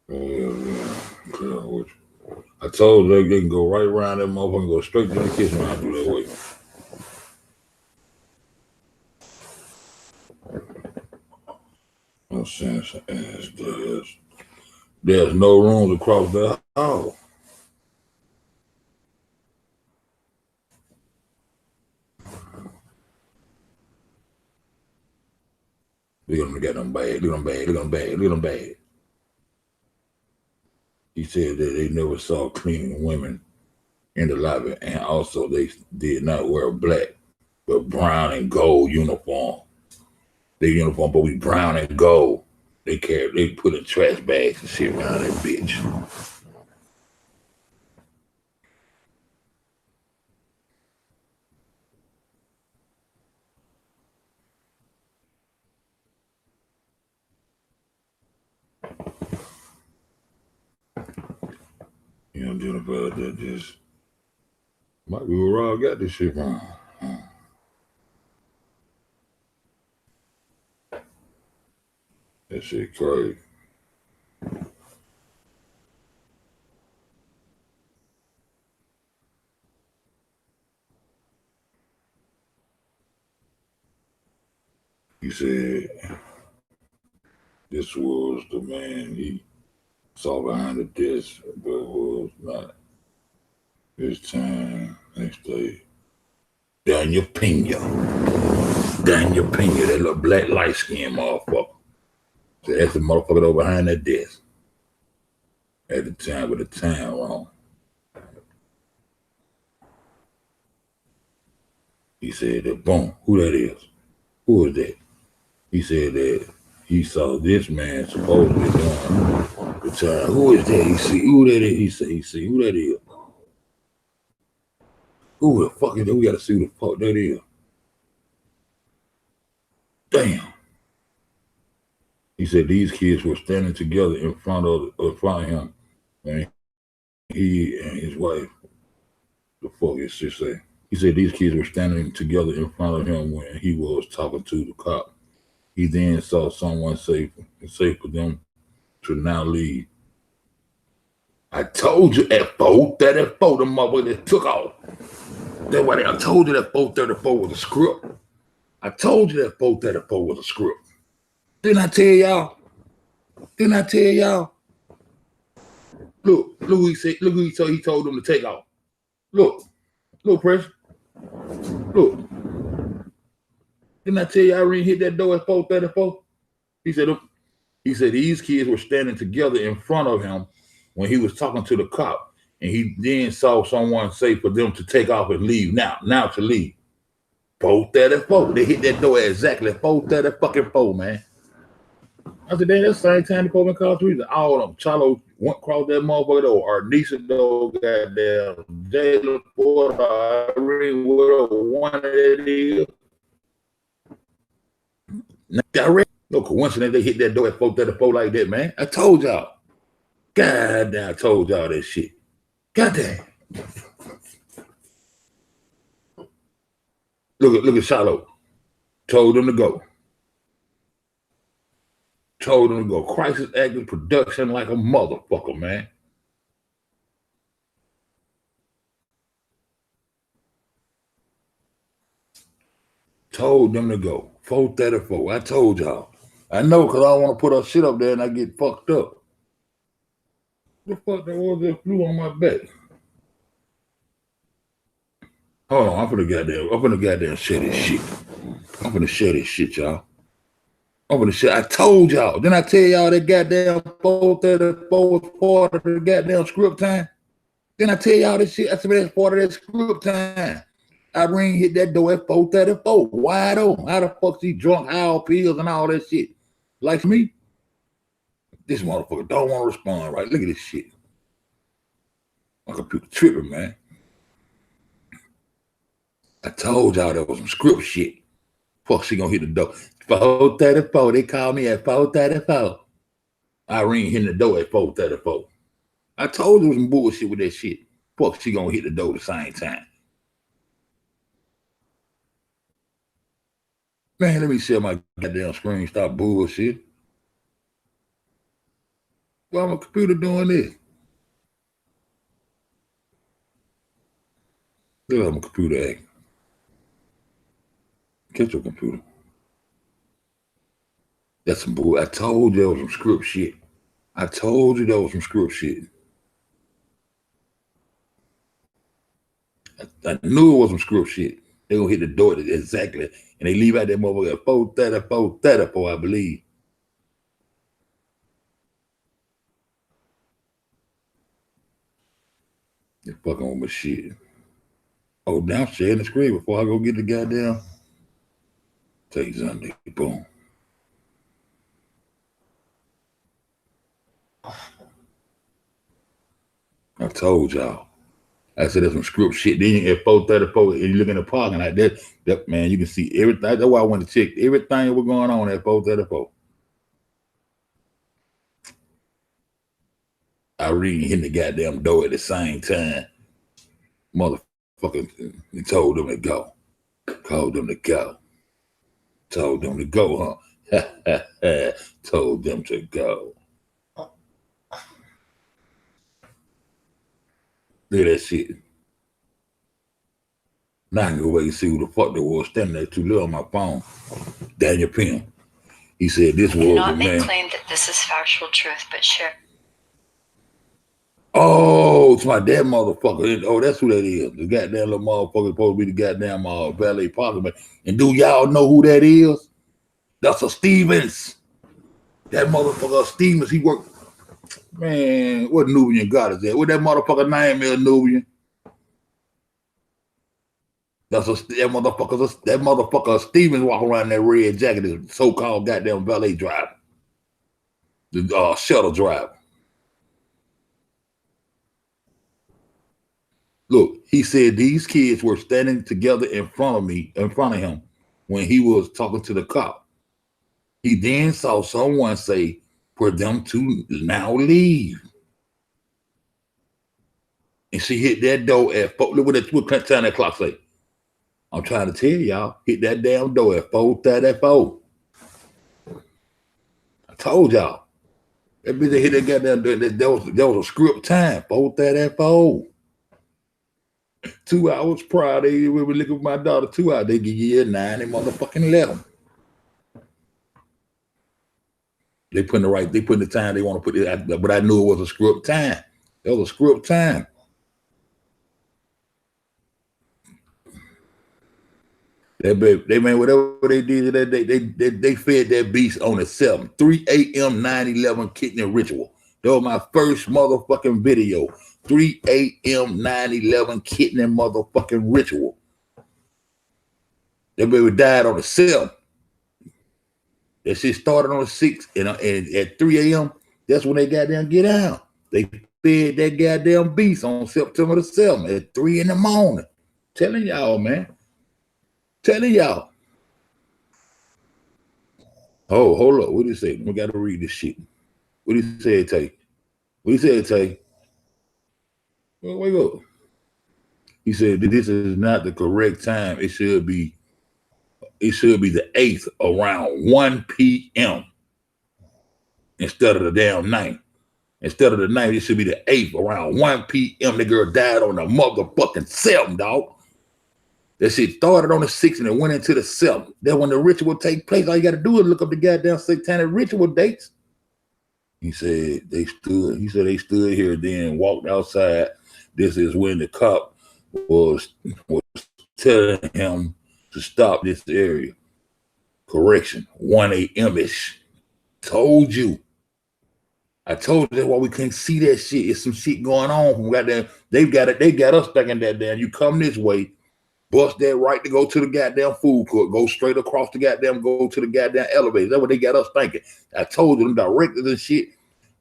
Yeah. I told them they can go right around that motherfucker and go straight to the kitchen when I do that way. No sense as there's no room to cross the hall. Look at them, got them bad. Look at them bad. Look at them bad. Look at them bad. He said that they never saw clean women in the lobby, and also they did not wear black, but brown and gold uniform. Their uniform, but we brown and gold. They put in trash bags and shit around that bitch. You know, Jennifer, that just might be where Rob got this shit from. That shit crazy. He said this was the man he saw behind the desk, but was not his time. Next day, Daniel Pena, that little black light skinned motherfucker. So that's the motherfucker over behind that desk at the time with the time wrong. He said that, boom, who that is? Who is that? He said that he saw this man supposedly doing the time. Who is that? He see who that is. He see who that is. Who the fuck is that? We gotta see who the fuck that is. Damn. He said these kids were standing together in front of him, and he and his wife. The fuck is this say? He said these kids were standing together in front of him when he was talking to the cop. He then saw someone say for them to now leave. I told you at 4:34, the motherfucker took off. That's why I told you that 4:34 was a script. I told you that 4:34 was a script. Didn't I tell y'all? Look who he said. Look who he told them to take off. Look, Pressure. Look. Didn't I tell you I already hit that door at 4:34? He said these kids were standing together in front of him when he was talking to the cop, and he then saw someone say for them to take off and leave now to leave. 4:34. They hit that door at exactly 4:34, man. I said, damn, that's the same time the Coleman called three. All of them. Charlo went across that motherfucker door. Arnisa door, goddamn. Jayla Porter, Irene Wood, one of that is. Direct. No coincidence they hit that door at 4:34 like that, man. I told y'all. Goddamn, I told y'all that shit. Goddamn. Look at Charlo. Told them to go. Crisis acting production like a motherfucker, man. Told them to go. 4:34. I told y'all. I know because I don't want to put our shit up there and I get fucked up. The fuck that was that flew on my back? Hold on, I'm finna goddamn share this shit. I'm finna share this shit, y'all. I told y'all. Didn't I tell y'all that goddamn 4:34 was part of the goddamn script time? Didn't I tell y'all this shit? I said that's part of that script time. Irene hit that door at 4:34. Wide open. How the fuck she drunk, high on pills and all that shit? Like me? This motherfucker don't want to respond right. Look at this shit. My computer tripping, man. I told y'all there was some script shit. Fuck, she gonna hit the door. 4:34. They called me at 4:34. Irene hitting the door at 4:34. I told you there was some bullshit with that shit. Fuck, she gonna hit the door at the same time. Man, let me share my goddamn screen. Stop bullshit. Why my computer doing this? Look at my computer act. Catch your computer. That's some bull. I told you there was some script shit. I knew it was some script shit. They gonna hit the door exactly And they leave out that motherfucker at 4:34, I believe. They're fucking with my shit. Oh, now I'm sharing the screen before I go get the goddamn. Take something. Boom. I told y'all. I said there's some script shit. Then at 4:34, and you look in the parking like that man, you can see everything. That's why I want to check everything that was going on at 4:34. I read hitting the goddamn door at the same time. Motherfucker, he told them to go. Told them to go. Told them to go, huh? Told them to go. Look at that shit. Now I can go back and see who the fuck there was standing there too little on my phone. Daniel Penn. He said this was Cannot the make man. claim that this is factual truth, but share. Oh, it's my dad motherfucker. Oh, that's who that is. The goddamn little motherfucker supposed to be the goddamn valet parking man. And do y'all know who that is? That's a Stevens. That motherfucker Stevens, he worked. Man, what Nubian God is that? What that motherfucker name is, Nubian? That motherfucker Stevens walking around in that red jacket, is so-called goddamn valet driver. The shuttle driver. Look, he said these kids were standing together in front of him, when he was talking to the cop. He then saw someone say for them to now leave. And she hit that door at 4. Look what time that clock say. I'm trying to tell y'all, hit that damn door at 4:34. I told y'all. That bitch hit that goddamn door. That was a script time, 4:34. 2 hours prior, we were looking at my daughter 2 hours. They give you 9 and motherfucking 11. They put the time they want to put it, but I knew it was a script time. It was a script time. They man, whatever they did that day, they fed that beast on the 7, 3 a.m. 9/11 kidney ritual. That was my first motherfucking video. 3 a.m. 9/11 kidney motherfucking ritual. That baby died on the 7th. That shit started on the 6th, and at 3 a.m., that's when they goddamn get out. They fed that goddamn beast on September the 7th at 3 in the morning. Telling y'all, man. Telling y'all. Oh, hold up. What did he say? We got to read this shit. What did he say, Tay? What did he say, Tay? Well, wake up. He said that this is not the correct time. It should be the 8th around 1 p.m. instead of the damn 9th. Instead of the 9th, it should be the 8th around 1 p.m. The girl died on the motherfucking 7th, dog. That shit started on the 6th and it went into the 7th. Then when the ritual take place, all you got to do is look up the goddamn satanic ritual dates. He said they stood here, then walked outside. This is when the cop was telling him to stop this area. Correction, 1 a.m.-ish. Told you. I told you that's why we couldn't see that shit. It's some shit going on from goddamn. They got us stuck in that damn. You come this way, bust that right to go to the goddamn food court, go straight across the goddamn, go to the goddamn elevator. That's what they got us thinking. I told them directors and shit.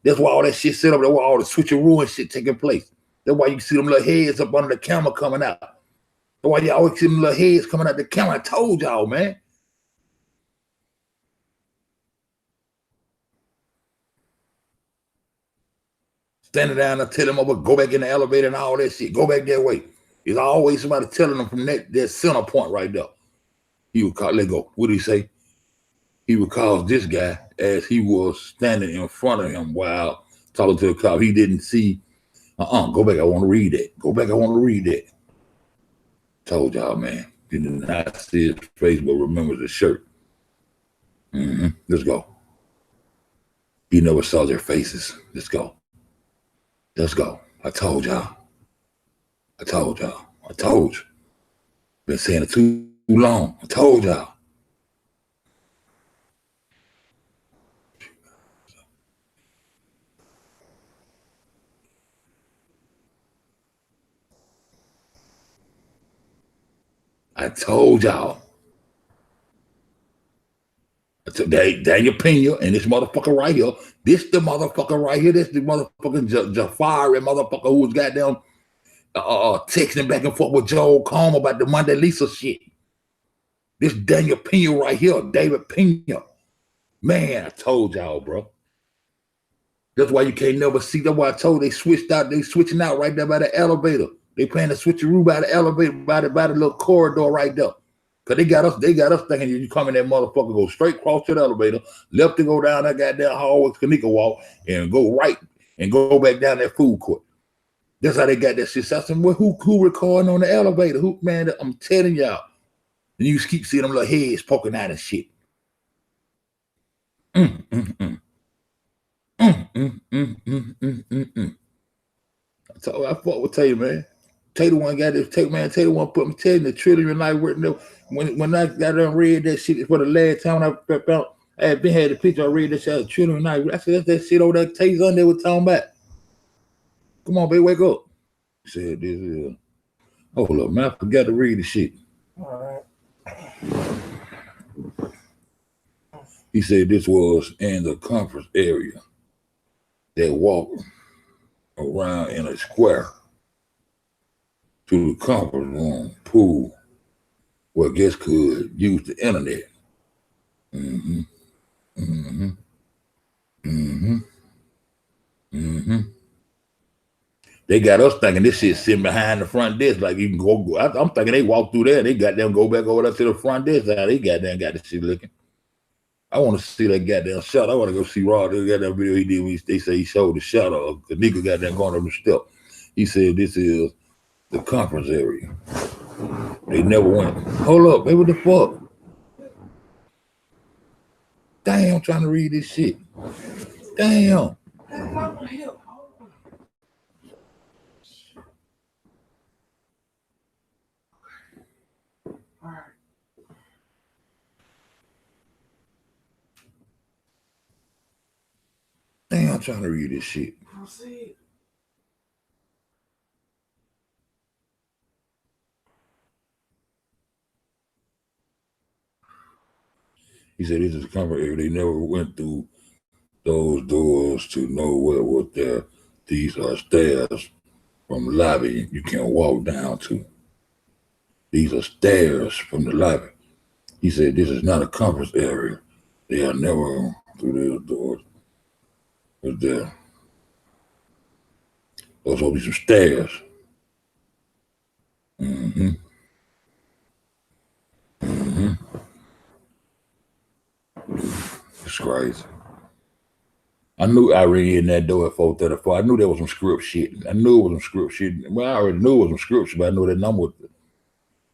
That's why all that shit set up. That's why all the switcheroo and shit taking place. That's why you see them little heads up under the camera coming out. That's why you always see them little heads coming out the camera. I told y'all, man. Standing down and tell them over, go back in the elevator and all that shit. Go back that way. There's always somebody telling them from that center point right there. He would call, let go. What did he say? He would call this guy as he was standing in front of him while talking to the cop. He didn't see, go back. I want to read that. Go back. I want to read that. Told y'all, man. Did not see his face, but remember the shirt. Let's go. You never saw their faces. Let's go. Let's go. I told y'all. I told y'all. I told you. Been saying it too long. I told y'all. I told y'all. Daniel Pena and this motherfucker right here. This the motherfucker right here. This the motherfucking Jafari motherfucker who was goddamn texting back and forth with Joel Combs about the Monday Lisa shit. This Daniel Pena right here, David Pena. Man, I told y'all, bro. That's why you can't never see. That's why I told they switched out. They switching out right there by the elevator. They playing the switcheroo by the elevator, by the little corridor right there. Cause they got us thinking you come in that motherfucker, go straight across to the elevator, left to go down that goddamn hallway, Kanika walk, and go right and go back down that food court. That's how they got that shit. So I said, well, who recording on the elevator? Who, man, I'm telling y'all. And you just keep seeing them little heads poking out and shit. I fuck with Taylor, man. Taylor one got this. Taylor one put me telling the trillion night worth. When I got done read that shit for the last time I found I had the picture. I read that shit trillion night. I said that's that shit over there. Taylor on there was talking about. Come on, baby, wake up. He said this is. Hold up, man. I forgot to read the shit. All right. He said this was in the conference area. They walked around in a square to the conference room pool where guests could use the internet. They got us thinking this shit sitting behind the front desk, like you can go. I'm thinking they walk through there. They got them go back over there to the front desk. They got the shit looking. I want to see that goddamn shot. I want to go see Rod. They got that video he did. They say he showed the shot of the nigga got that going up the step. He said this is the conference area. They never went. Hold up, baby, what the fuck? Damn, I'm trying to read this shit. Damn. Damn, I'm trying to read this shit. Proceed. He said this is a comfort area. They never went through those doors to know what was there. These are stairs from the lobby you can walk down to. These are stairs from the lobby. He said this is not a conference area. They are never through those doors. Was there? Those will be some stairs. It's crazy. I knew Irene in that door at 434. I knew there was some script shit. I knew it was some script shit. Well, I already knew it was some script shit, but I knew that number was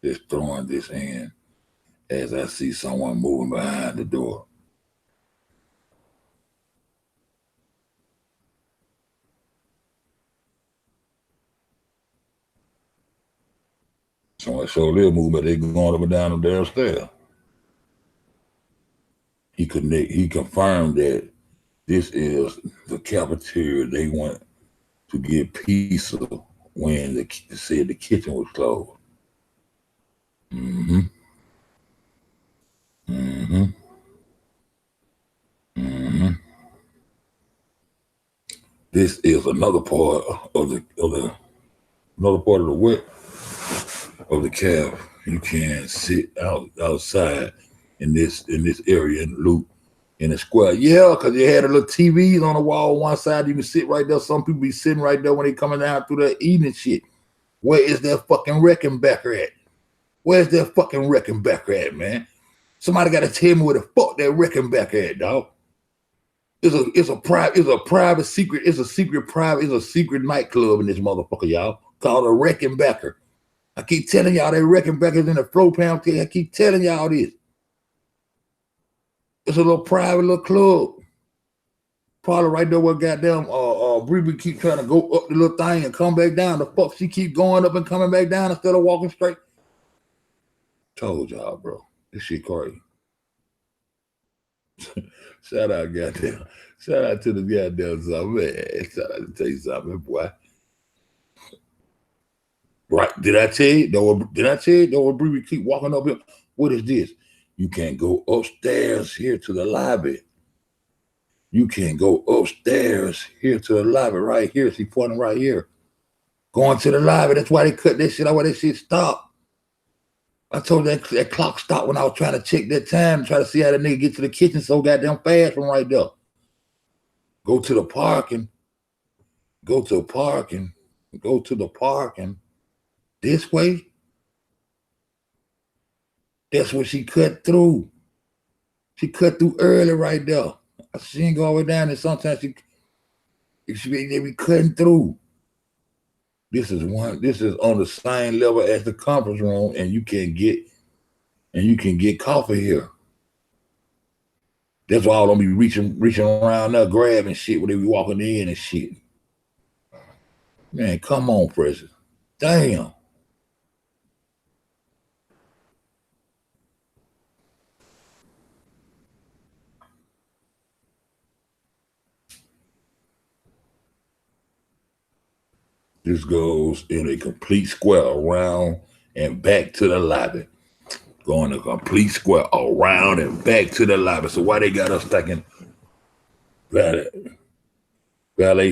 just throwing this in as I see someone moving behind the door. Someone showed their movement. They going up and down the downstairs. He confirmed that this is the cafeteria they went to get pizza when they said the kitchen was closed. This is another part of the width of the cab. You can sit outside in this area and loop in a square. Yeah, because you had a little TVs on the wall on one side. You can sit right there. Some people be sitting right there when they coming down through the evening shit. Where is that fucking Reckenbacker at? Where's that fucking Reckenbacker at, man? Somebody got to tell me where the fuck that Reckenbacker at, dog. It's a private secret. It's a secret nightclub in this motherfucker, y'all, called a Reckenbacker. I keep telling y'all that Reckenbacker's in the flow pound. I keep telling y'all this. It's a little private little club. Probably right there where goddamn Bree keep trying to go up the little thing and come back down. The fuck she keep going up and coming back down instead of walking straight. Told y'all, bro. This shit crazy. Shout out to the goddamn something, man. Shout out to tell you something, boy. Right? Did I tell you? Did I tell you? Don't we keep walking up here? What is this? You can't go upstairs here to the lobby. You can't go upstairs here to the lobby right here. She pointing right here. Going to the lobby. That's why they cut that shit out. Why that shit stopped. I told that clock stopped when I was trying to check that time, try to see how the nigga get to the kitchen so goddamn fast from right there. Go to the parking. Go to parking. Go to the parking. This way. That's what she cut through. She cut through early right there. She ain't go all the way down, and sometimes they be cutting through. This is on the same level as the conference room, and you can get coffee here. That's why I don't be reaching around there, grabbing shit when they be walking in and shit. Man, come on, President. Damn. This goes in a complete square around and back to the lobby. Going a complete square around and back to the lobby. So why they got us stacking valet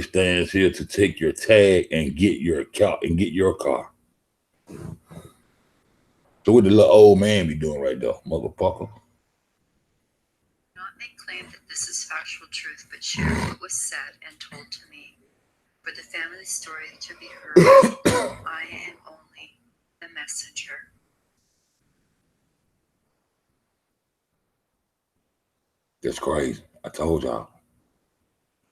stands here to take your tag and get your car? So what the little old man be doing right there, motherfucker? Not make claim that this is factual truth, but share what was said and told to me. For the family story to be heard, I am only the messenger. That's crazy. I told y'all.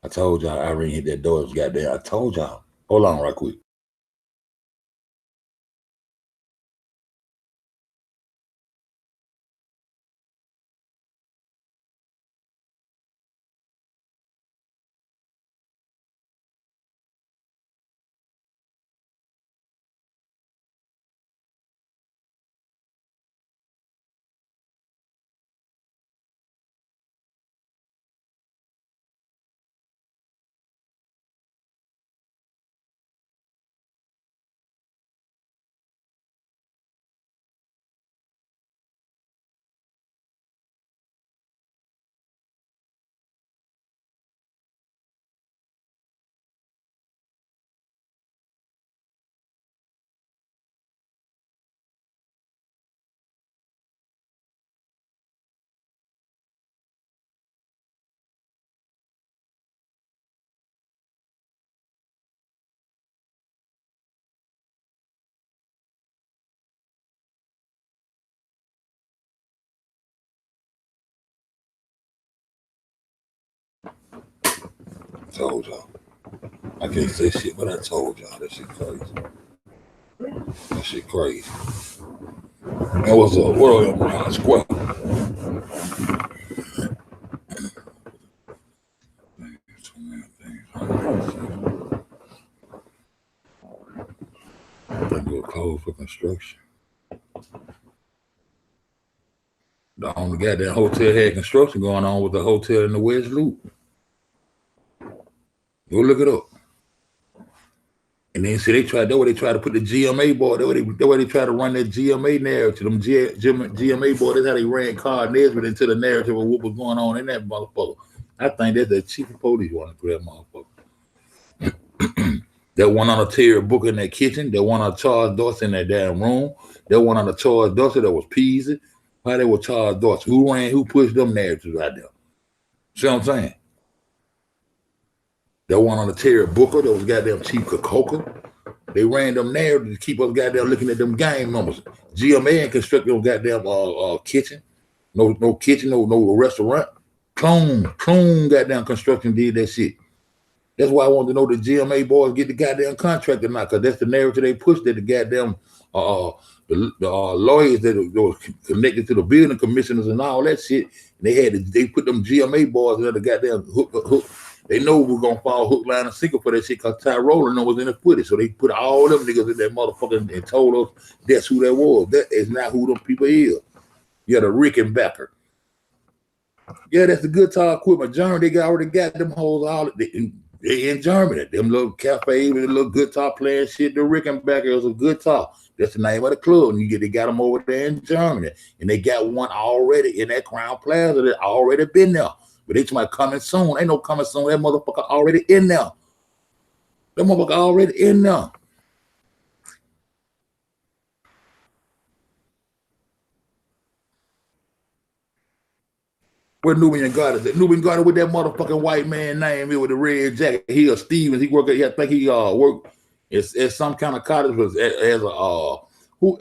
Irene hit that door. It was goddamn. I told y'all. Hold on right quick. Told y'all. I can't say shit, but I told y'all that shit crazy. That shit crazy. And what's up? What are around square? We're closed for construction. The only goddamn hotel had construction going on with the hotel in the West Loop. Go look it up. And then see, that's where they try to put the GMA board. That's where they try to run that GMA narrative. Them GMA board, that's how they ran Carl Nesbitt into the narrative of what was going on in that motherfucker. I think that's the chief of police wanting to grab motherfucker. That one on a Terry Booker in that kitchen. That one on Charles Dorsey in that damn room. That one on the Charles Dorsey that was Peasy. Why they were Charles Dorsey? Who pushed them narratives out there? See what I'm saying? That one on the Terry Booker, that was goddamn Chief Kokoka. They ran them narratives to keep us goddamn looking at them game numbers. GMA and constructed no goddamn kitchen. No kitchen, no restaurant. Clone goddamn construction did that shit. That's why I wanted to know the GMA boys get the goddamn contract or not, because that's the narrative they pushed that the goddamn lawyers that were connected to the building commissioners and all that shit. And they put them GMA boys in the goddamn hook. They know we were gonna fall hook, line, and sinker for that shit because Ty Rowland was in the footage. So they put all them niggas in that motherfucker and told us that's who that was. That is not who them people is. Yeah, the Rickenbacker. Yeah, that's the guitar equipment. John, they already got them hoes all. They in Germany. Them little cafe with the little guitar playing shit. The Rickenbacker is a guitar. That's the name of the club. And they got them over there in Germany. And they got one already in that Crown Plaza that already been there. But they talking about coming soon. Ain't no coming soon. That motherfucker already in there. That motherfucker already in there. Where Nubian got it? Nubian got it with that motherfucking white man name here with the red jacket. He a Stevens. He work at, I think he work as some kind of cottage as a who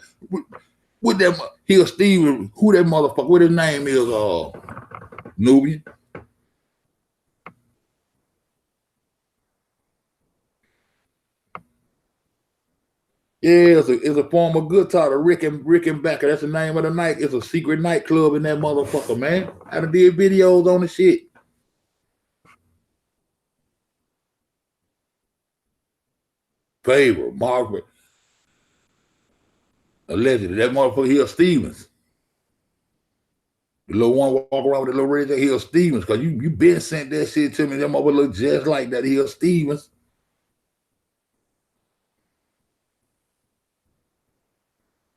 with that he a Stevens. Who that motherfucker? What his name is? Nubian. Yeah, it's a form of guitar, the Rickenbacker. That's the name of the night. It's a secret nightclub in that motherfucker, man. I done did videos on the shit. Favor, Margaret. Allegedly, that motherfucker, he a Stevens. The little one walk around with the little red jacket, he a Stevens. Cause you been sent that shit to me. That motherfucker look just like that. He a Stevens.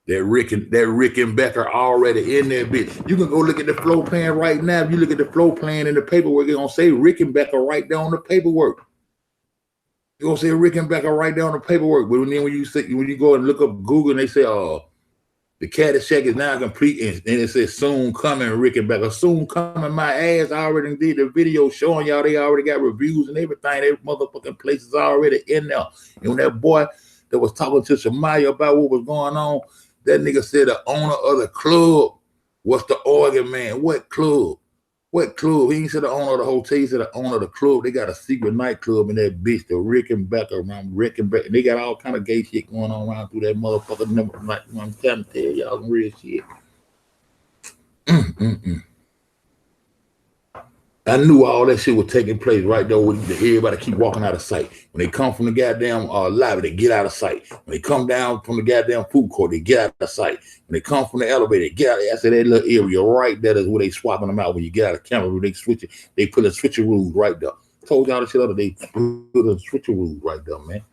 That Rickenbacker already in there, bitch. You can go look at the floor plan right now. If you look at the floor plan in the paperwork, it's gonna say Rickenbacker right there on the paperwork. It's gonna say Rickenbacker right there on the paperwork. But then when you go and look up Google and they say, the Caddyshack is now complete, and it says soon coming Rickenbacker. Soon coming, my ass. I already did the video showing y'all they already got reviews and everything. Every motherfucking place is already in there. And when that boy that was talking to Shamaya about what was going on, that nigga said the owner of the club was the organ man. What club? What club? He ain't said the owner of the hotel. He said the owner of the club. They got a secret nightclub in that bitch, the Rickenbacker, around Rickenbacker. And they got all kind of gay shit going on around through that motherfucker. I'm trying to tell y'all some real shit. I knew all that shit was taking place right there with everybody keep walking out of sight. When they come from the goddamn lobby, they get out of sight. When they come down from the goddamn food court, they get out of sight. When they come from the elevator, they get out. I said that little area right there is where they swapping them out. When you get out of camera, they switch it. They put a switcheroo right there. Told y'all the shit other day. Put a switcheroo right there, man.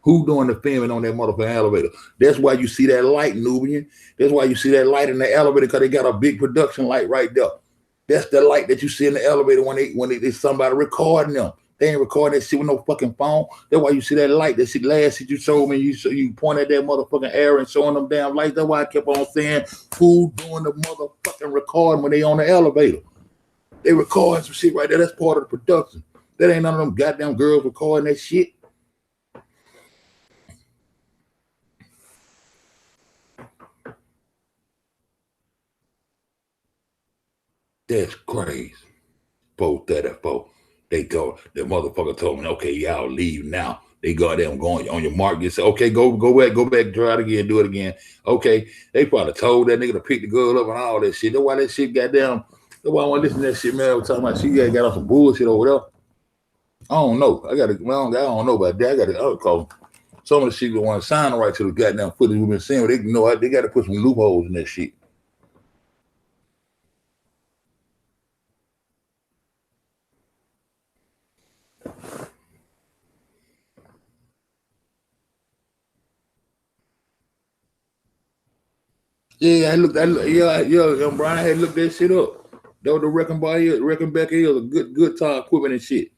Who doing the filming on that motherfucking elevator? That's why you see that light, Nubian. That's why you see that light in the elevator, because they got a big production light right there. That's the light that you see in the elevator when they somebody recording them. They ain't recording that shit with no fucking phone. That's why you see that light. That shit last shit you showed me. You pointed at that motherfucking arrow and showing them damn lights. That's why I kept on saying who doing the motherfucking recording when they on the elevator. They recording some shit right there. That's part of the production. That ain't none of them goddamn girls recording that shit. That's crazy. 4:34. They go, the motherfucker told me, okay, y'all leave now. They go there and going on your mark. You say, okay, go back, try it again, do it again. Okay. They probably told that nigga to pick the girl up and all that shit. That's why that shit got down. That's why I want to listen to that shit, man. I was talking about she got on some bullshit over there. I don't know. I don't know about that. I gotta call some of the shit that want to sign right to the goddamn footage we've been seeing. They know they got to put some loopholes in that shit. Yeah, Brian, I had looked that shit up. That was the Rickenbacker is a good tire equipment and shit.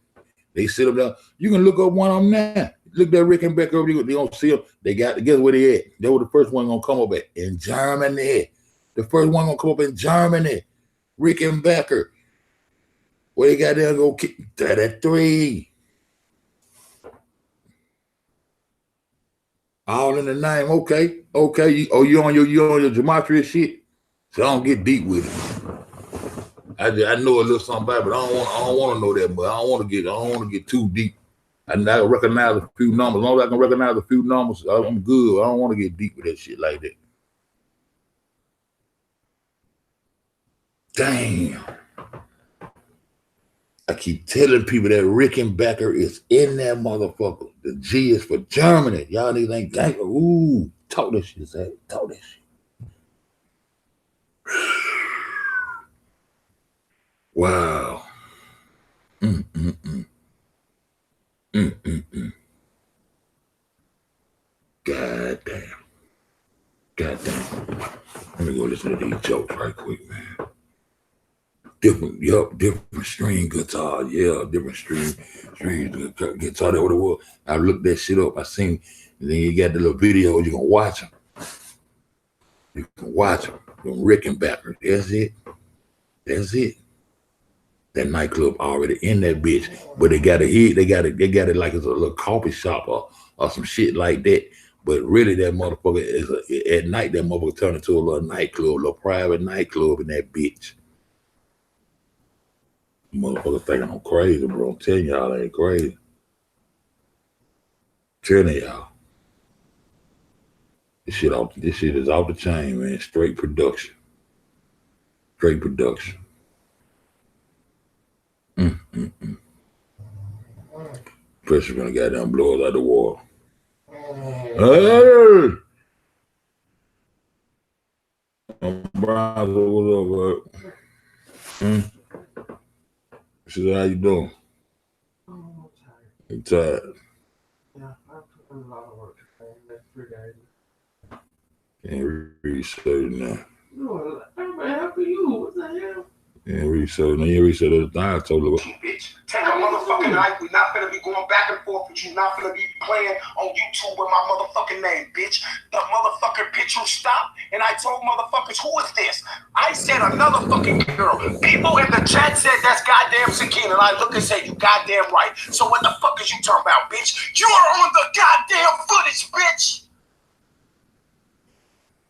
They sit up there. You can look up one of them now. Look that Rickenbacker over there. They don't see them. They got together where they at. They were the first one gonna come up at in Germany. The first one gonna come up in Germany. Rickenbacker. Where they got there go kick that at 3. All in the name. Okay. You on your gematria shit? So I don't get deep with it. I know a little something about it, but I don't want to know that much. I don't want to get too deep. I recognize a few numbers. As long as I can recognize a few numbers, I'm good. I don't want to get deep with that shit like that. Damn. I keep telling people that Rickenbacker is in that motherfucker. The G is for Germany. Y'all niggas ain't gang. Ooh, talk this shit, Zach. Talk this shit. Wow. listen to these jokes right quick, man. Different string guitar, different strings guitar. That what it was. I looked that shit up. I seen, and then you got the little video. You can watch them. You can watch them. Rickenbacker. That's it. That's it. That nightclub already in that bitch, but they got it. They got it like it's a little coffee shop or some shit like that. But really, that motherfucker is at night. That motherfucker turned into a little nightclub, a little private nightclub in that bitch. Motherfuckers thinking I'm crazy, bro. I'm telling y'all, I ain't crazy. Telling y'all, this shit is off the chain, man. Straight production. Straight production. Pressure gonna goddamn blow us out the water. Hey! Browns, what up, bud? She said, how you doing? I'm tired. You tired? Yeah, I'm putting a lot of work today. That's 3 days. Can't research now. No, I'm happy you. What the hell? Can't research now. You research the time I told her. Bitch. Take a motherfucking night. We not gonna be going back and forth with you. Not gonna be playing on YouTube with my motherfucking name, bitch. The motherfucking picture stopped, and I told motherfuckers, who is this? I said another fucking girl. People in the chat said that's goddamn Sakina, and I look and say, you goddamn right. So what the fuck is you talking about, bitch? You are on the goddamn footage, bitch.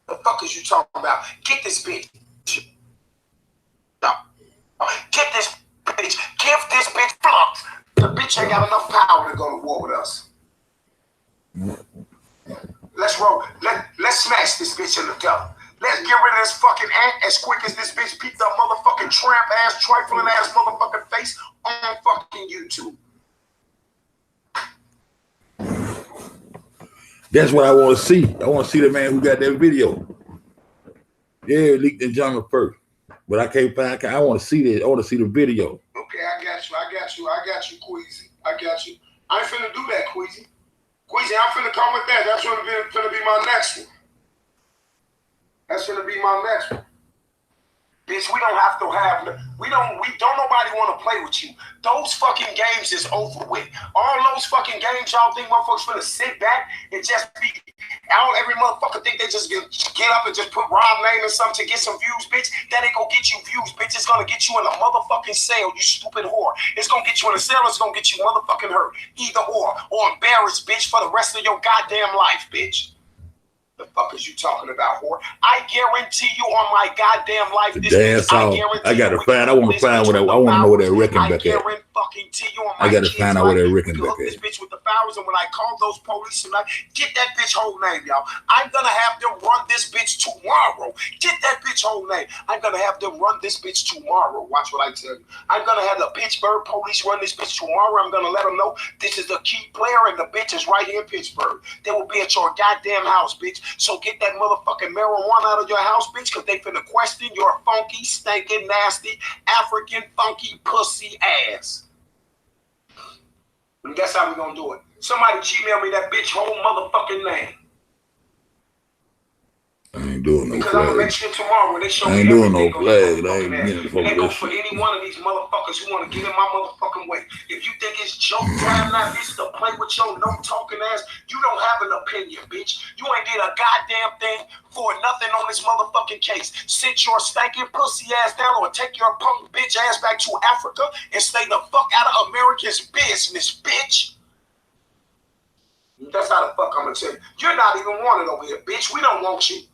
The fuck is you talking about? Get this bitch. Get this bitch. Give this bitch flux. The bitch ain't got enough power to go to war with us. Let's roll. Let's smash this bitch in the gut. Let's get rid of this fucking ant as quick as this bitch peeped up motherfucking tramp ass, trifling ass motherfucking face on fucking YouTube. That's what I want to see. I want to see the man who got that video. Yeah, leaked in jungle first. But I can't find. I want to see this. I want to see the video. Okay, I got you, Queasy. I got you. I ain't finna do that, Queasy. Queasy, I'm finna come with that. That's finna be my next one. That's gonna be my next one. Bitch, we don't nobody want to play with you. Those fucking games is over with. All those fucking games y'all think motherfuckers finna sit back and just be every motherfucker think they just get up and just put Rob name and something to get some views, bitch. That ain't gonna get you views, bitch. It's gonna get you in a motherfucking cell, you stupid whore. It's gonna get you in a cell, it's gonna get you motherfucking hurt. Either or embarrassed, bitch, for the rest of your goddamn life, bitch. The fuck is you talking about, whore? I guarantee you on my goddamn life, this bitch, I gotta find. I want to find what I want to know where that Rickenbacker at. I gotta find out where that Rickenbacker this at. bitch with the powers, and when I call those police tonight, get that bitch whole name, y'all. I'm gonna have them run this bitch tomorrow. Get that bitch whole name. I'm gonna have them run this bitch tomorrow. Watch what I tell you. I'm gonna have the Pittsburgh police run this bitch tomorrow. I'm gonna let them know this is the key player, and the bitch is right here in Pittsburgh. They will be at your goddamn house, bitch. So get that motherfucking marijuana out of your house, bitch, because they finna question your funky, stinking, nasty, African, funky, pussy ass. And that's how we gonna do it. Somebody Gmail me that bitch whole motherfucking name. I ain't doing no because I'm gonna flag. make sure tomorrow when they show I me ain't doing no everything, flag. I ain't getting and they go for for this. any one of these motherfuckers who want to get in my motherfucking way. If you think it's joke time now, bitch, to play with your no talking ass, you don't have an opinion, bitch. You ain't did a goddamn thing for nothing on this motherfucking case. Sit your stinking pussy ass down or take your punk bitch ass back to Africa and stay the fuck out of America's business, bitch. That's how the fuck I'm gonna tell you. You're not even wanted over here, bitch. We don't want you.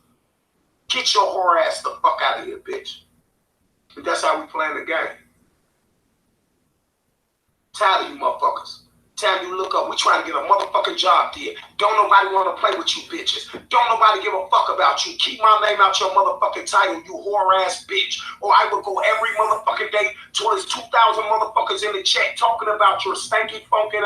Get your whore ass the fuck out of here, bitch. And that's how we playing the game. Tired of you motherfuckers. Time you look up, we trying to get a motherfucking job did. Don't nobody want to play with you bitches. Don't nobody give a fuck about you. Keep my name out your motherfucking title, you whore ass bitch. Or I will go every motherfucking day towards 2,000 motherfuckers in the chat talking about your stanky, funky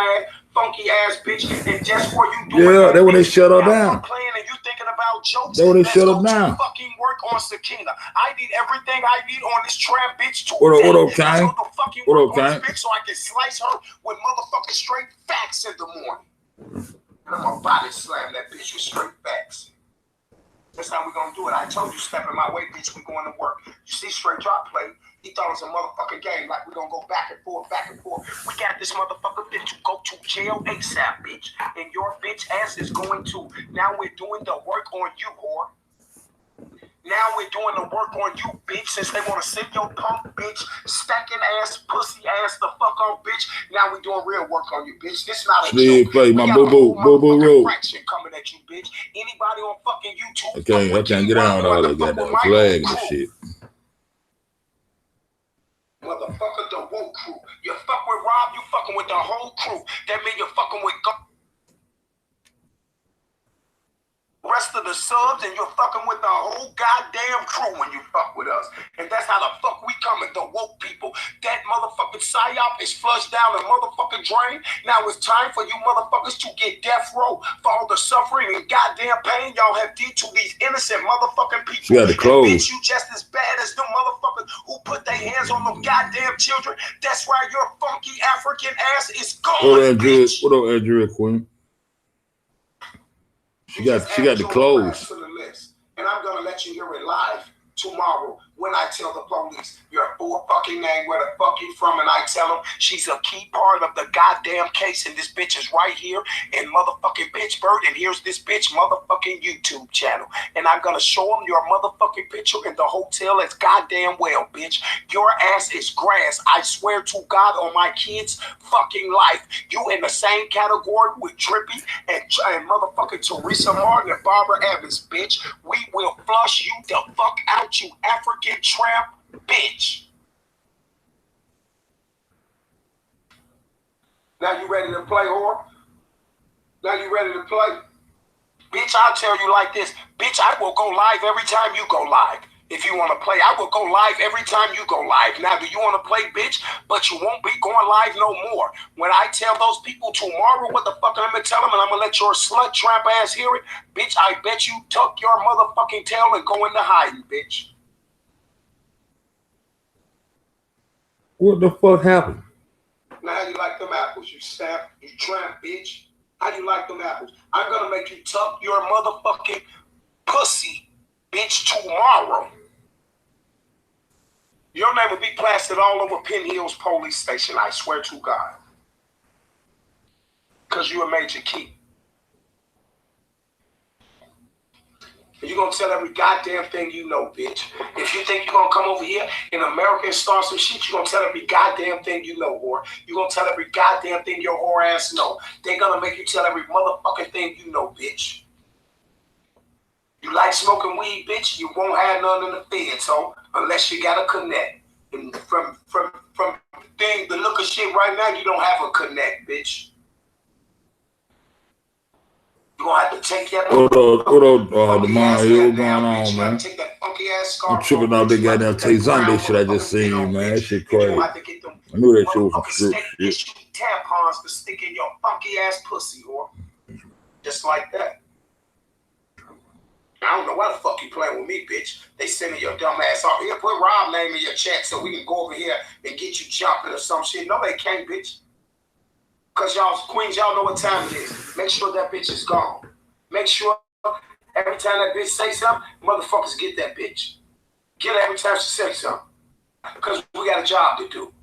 ass bitch. And just for you doing that's when they shut her down. Playing and you thinking about jokes. That's when they shut her down. Fucking work on Sakina. I need everything I need on this tramp bitch today. What up, Kane? What up, Kane? So I can slice her with motherfucking straight facts in the morning. And I'm gonna body slam that bitch with straight facts. That's how we gonna do it. I told you, step in my way, bitch. We going to work. You see, straight drop play. He thought it was a motherfucking game. Like we gonna go back and forth, back and forth. We got this motherfucker bitch to go to jail ASAP, bitch. And your bitch ass is going to. Now we're doing the work on you, whore. Now we're doing the work on you, bitch. Since they want to send your punk, bitch, stacking ass, pussy ass, the fuck on, bitch. Now we're doing real work on you, bitch. This not a joke. Play my boo road. Fraction coming at you, bitch. Anybody on fucking YouTube? I can't get on all that goddamn flag and shit. Motherfucker, the woke crew. You fuck with Rob, you fucking with the whole crew. That mean you're fucking with rest of the subs, and you're fucking with the whole goddamn crew when you fuck with us. And that's how the fuck we coming, the woke people. That motherfucking psyop is flushed down the motherfucking drain. Now it's time for you motherfuckers to get death row for all the suffering and goddamn pain y'all have did to these innocent motherfucking people. You got to close. Bitch, you just as bad as them motherfuckers who put their hands on them goddamn children. That's why your funky African ass is gone, bitch. What up, Andrea Queen? She got the clothes. And I'm gonna let you hear it live tomorrow when I tell the police your full fucking name, where the fuck you from, and I tell them she's a key part of the goddamn case, and this bitch is right here in motherfucking Pittsburgh, and here's this bitch motherfucking YouTube channel, and I'm gonna show them your motherfucking picture in the hotel as goddamn well, bitch. Your ass is grass. I swear to God on my kids' fucking life. You in the same category with Drippy and motherfucking Teresa Martin and Barbara Evans, bitch. We will flush you the fuck out, you African tramp bitch. Now you ready to play, whore? Now you ready to play? Bitch, I'll tell you like this. Bitch, I will go live every time you go live. If you want to play, I will go live every time you go live. Now, do you want to play, bitch? But you won't be going live no more. When I tell those people tomorrow what the fuck I'm going to tell them, and I'm going to let your slut tramp ass hear it, bitch, I bet you tuck your motherfucking tail and go into hiding, bitch. What the fuck happened? Now, how you like them apples, you sap, you tramp, bitch? How you like them apples? I'm going to make you tuck your motherfucking pussy, bitch, tomorrow. Your name will be plastered all over Penn Hills police station, I swear to God. Because you a major key. And you're going to tell every goddamn thing you know, bitch. If you think you're going to come over here in America and start some shit, you're going to tell every goddamn thing you know, whore. You're going to tell every goddamn thing your whore ass know. They're going to make you tell every motherfucking thing you know, bitch. You like smoking weed, bitch, you won't have none in the fed, so unless you got a connect. And from the look of shit right now, you don't have a connect, bitch. You gonna have to take that. What up, the mind here? What's going on, man? Take that funky ass I'm scarf. tripping out that goddamn Tay Sunday shit I just seen, man. That shit crazy. I knew that shit was some strip shit. Tampons to stick in your funky ass pussy, whore. Just like that. I don't know why the fuck you playing with me, bitch. They sending your dumb ass off here. Put Rob name in your chat so we can go over here and get you jumping or some shit. No, they can't, bitch. Because y'all queens, y'all know what time it is. Make sure that bitch is gone. Make sure every time that bitch say something, motherfuckers get that bitch. Get her every time she says something. Because we got a job to do.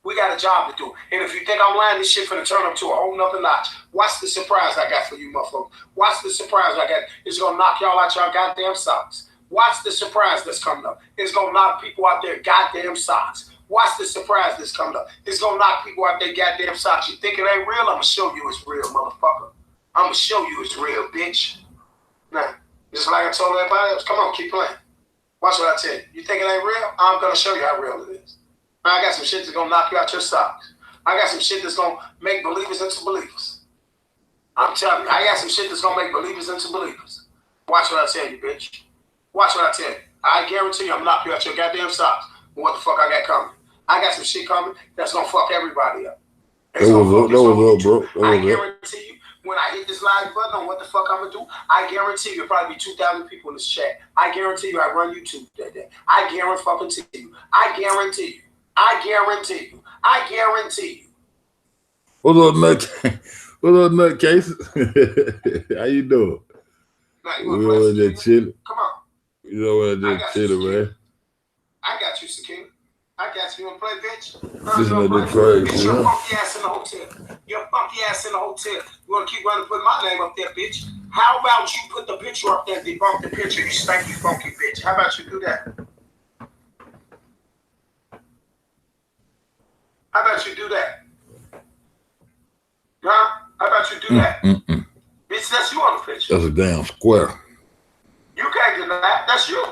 We got a job to do. And if you think I'm lying, this shit finna turn up to a whole nother notch. Watch the surprise I got for you, motherfuckers. Watch the surprise I got. It's gonna knock y'all out your goddamn socks. Watch the surprise that's coming up. It's gonna knock people out their goddamn socks. Watch the surprise that's coming up. It's gonna knock people out their goddamn socks. You think it ain't real? I'ma show you it's real, motherfucker. I'ma show you it's real, bitch. Now, just like I told everybody else, come on, keep playing. Watch what I tell you. You think it ain't real? I'm gonna show you how real it is. I got some shit that's gonna knock you out your socks. I got some shit that's gonna make believers into believers. I'm telling you, I got some shit that's gonna make believers into believers. Watch what I tell you, bitch. Watch what I tell you. I guarantee you I'm knock you out your goddamn socks. What the fuck I got coming? I got some shit coming that's gonna fuck everybody up. I guarantee you, when I hit this live button on what the fuck I'm gonna do, I guarantee you there'll probably be 2,000 people in this chat. I guarantee you I run YouTube that day. I guarantee you. I guarantee you. I guarantee you. I guarantee you. What's up, nutcase? How you doing? Now, We over there chilling. Come on. You know what? Just chilling, man. I got you, Sakina. I got you. You want to play, bitch? This is the crazy, bitch, your funky ass in the hotel. Your funky ass in the hotel. You want to keep running, put my name up there, bitch? How about you put the picture up there, debunk the picture, you stanky, funky bitch? How about you do that? How about you do that? Huh? How about you do that? Bitch, that's you on the picture. That's a damn square. You can't deny that. That's you.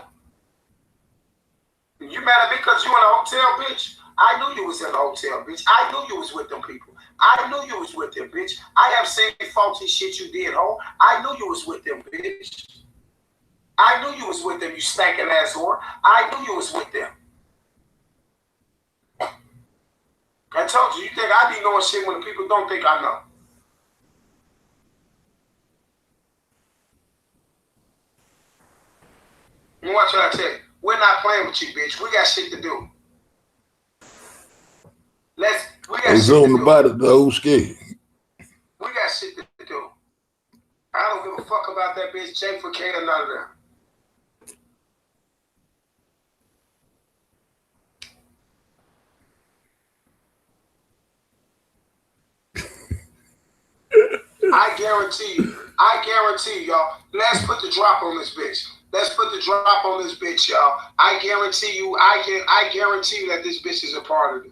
You mad at me because you in a hotel, bitch? I knew you was in a hotel, bitch. I knew you was with them people. I knew you was with them, bitch. I have seen faulty shit you did, ho. I knew you was with them, bitch. I knew you was with them, you stankin' ass whore. I knew you was with them. I told you, you think I be knowing shit when the people don't think I know. You watch what I tell you. We're not playing with you, bitch. We got shit to do. We got shit to do. About it, though. Who's scared? We got shit to do. I don't give a fuck about that bitch, J for K or none of them. I guarantee you, y'all. Let's put the drop on this bitch. Let's put the drop on this bitch, y'all. I guarantee you that this bitch is a part of it.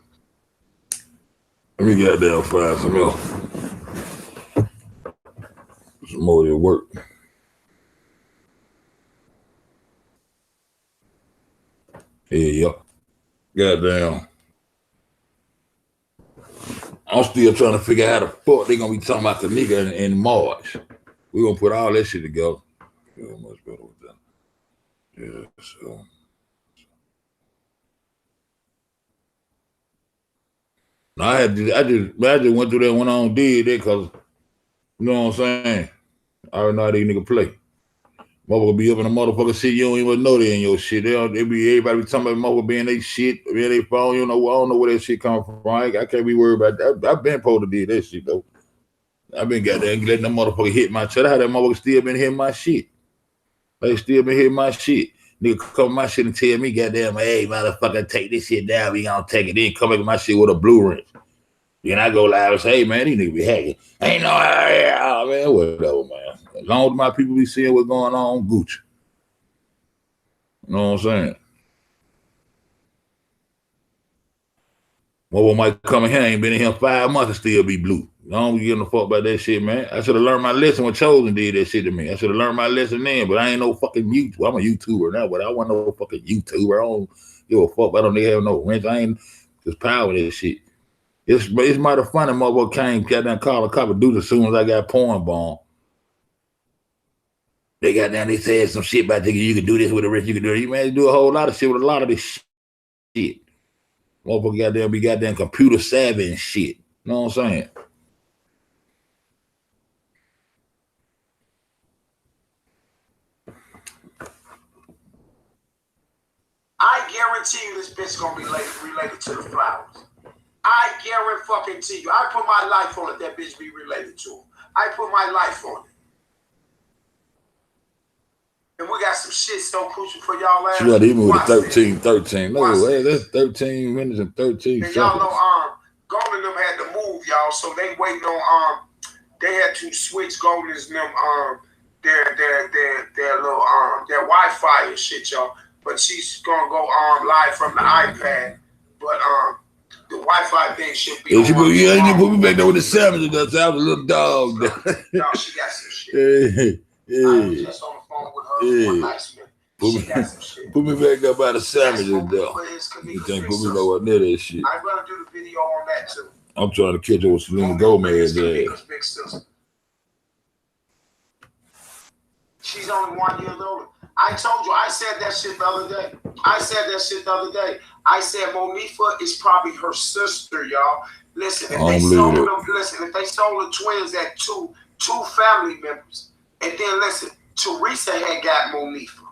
Let me get down find some else. Some more of your work. Yeah, goddamn. I'm still trying to figure out how the fuck they gonna be talking about the nigga in March. We gonna put all that shit together. Yeah, much better with that. Yeah, so. No, I just went through that, went on, did that because, you know what I'm saying? I already know how these niggas play. Motherfucker be up in the motherfucker shit, you don't even know they in your shit. Everybody be talking about motherfucker being they shit, being they phone, you know, I don't know where that shit come from. I can't be worried about that. I've been supposed to do that shit, though. I've been goddamn letting that motherfucker hit my shit. How that motherfucker still been hitting my shit. They still been hitting my shit. Nigga come my shit and tell me, goddamn, hey, motherfucker, take this shit down. We gonna take it. Then come back with my shit with a blue ring. Then I go live and say, hey, man, these niggas be hacking. Ain't no, man, whatever, man. As long as my people be seeing what's going on, Gucci. You know what I'm saying? Motherfucker might come in here, ain't been in here 5 months and still be blue. I don't be giving a fuck about that shit, man. I should have learned my lesson when Chosen did that shit to me. I should have learned my lesson then, but I ain't no fucking YouTuber. I'm a YouTuber now, but I wasn't no fucking YouTuber. I don't give a fuck. I don't have no rent. I ain't just power this shit. It's mighty funny, motherfucker came, got down, called a couple dudes as soon as I got porn bomb. They got down, they said some shit about thinking you can do this with the rest, you can do it. You man, do a whole lot of shit with a lot of this shit. Motherfucker goddamn be goddamn computer savvy and shit. You know what I'm saying? I guarantee you this bitch gonna be related to the flowers. I guarantee you. I put my life on it, that bitch be related to him. I put my life on it. And we got some shit so crucial for y'all last. She even with 13. No, hey, that's 13 minutes and 13 and seconds. y'all know Golden and them had to move, y'all, so they waiting on they had to switch Golden and them their little their Wi-Fi and shit, y'all. But she's gonna go live from the iPad. But the Wi-Fi thing should be. Yeah, she put me back there with the sandwiches. I was a little dog. No, she got some shit. Yeah. I was just on the phone with her one night. She got some shit. Put me back there by the sandwiches, though. You can't put me nowhere near that shit. I'm gonna do the video on that too. I'm trying to catch up with Selena Gomez. Big sister. She's only 1 year older. I told you, I said that shit the other day. I said Monifa is probably her sister, y'all. Listen, if they sold them, if they sold the twins at two family members, and then listen, Teresa had got Monifa.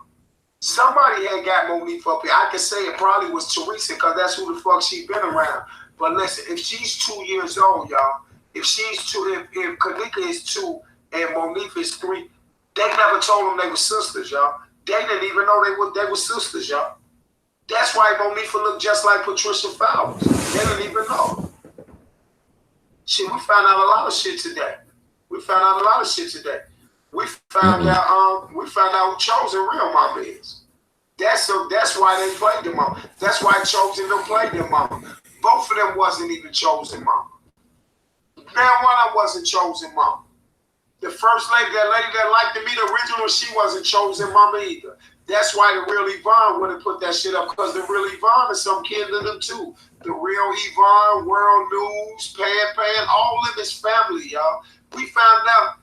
Somebody had got Monifa up here. I could say it probably was Teresa because that's who the fuck she been around. But listen, if she's 2 years old, y'all, if Kanika is 2 and Monifa is 3, They never told them they were sisters, y'all. They didn't even know they were sisters, y'all. That's why Monifa looked just like Patricia Flowers. They didn't even know. Shit, we found out a lot of shit today. We found out who Chosen real mama is. That's why they played the mama. That's why Chosen don't play their mama. Both of them wasn't even Chosen mama. Now one wasn't Chosen mama. The first lady, that liked me, the original, she wasn't Chosen mama either. That's why the real Yvonne wouldn't put that shit up, because the real Yvonne is some kid to them too. The real Yvonne, World News, Pan, all of his family, y'all. We found out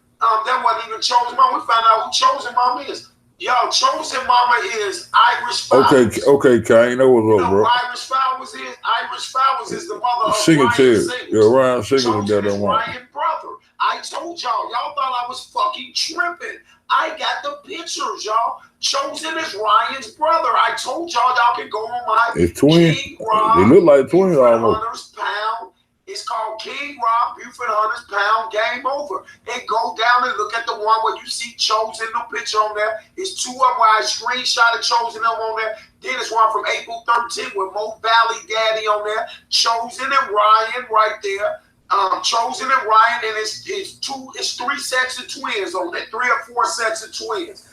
that wasn't even Chosen mama. We found out who Chosen mama is. Y'all, Chosen mama is Irish Flowers. Okay, Kai, you know what's up, bro? Irish Flowers is the mother of Singer Ryan Terry. Singers. Yeah, Ryan Singers Chosen is got that one. Ryan's brother. I told y'all thought I was fucking tripping. I got the pictures, y'all. Chosen is Ryan's brother. I told y'all can go on my It's twin. King Rob, They look like twins Buford almost. Hunter's Pound. It's called King Rob, Buford Hunter's Pound, Game Over. And go down and look at the one where you see Chosen, the picture on there. It's two of them where I screenshotted Chosen them on there. Then it's one from April 13th with Mo Valley Daddy on there. Chosen and Ryan right there. Chosen and Ryan, and it's three sets of twins on there, 3 or 4 sets of twins.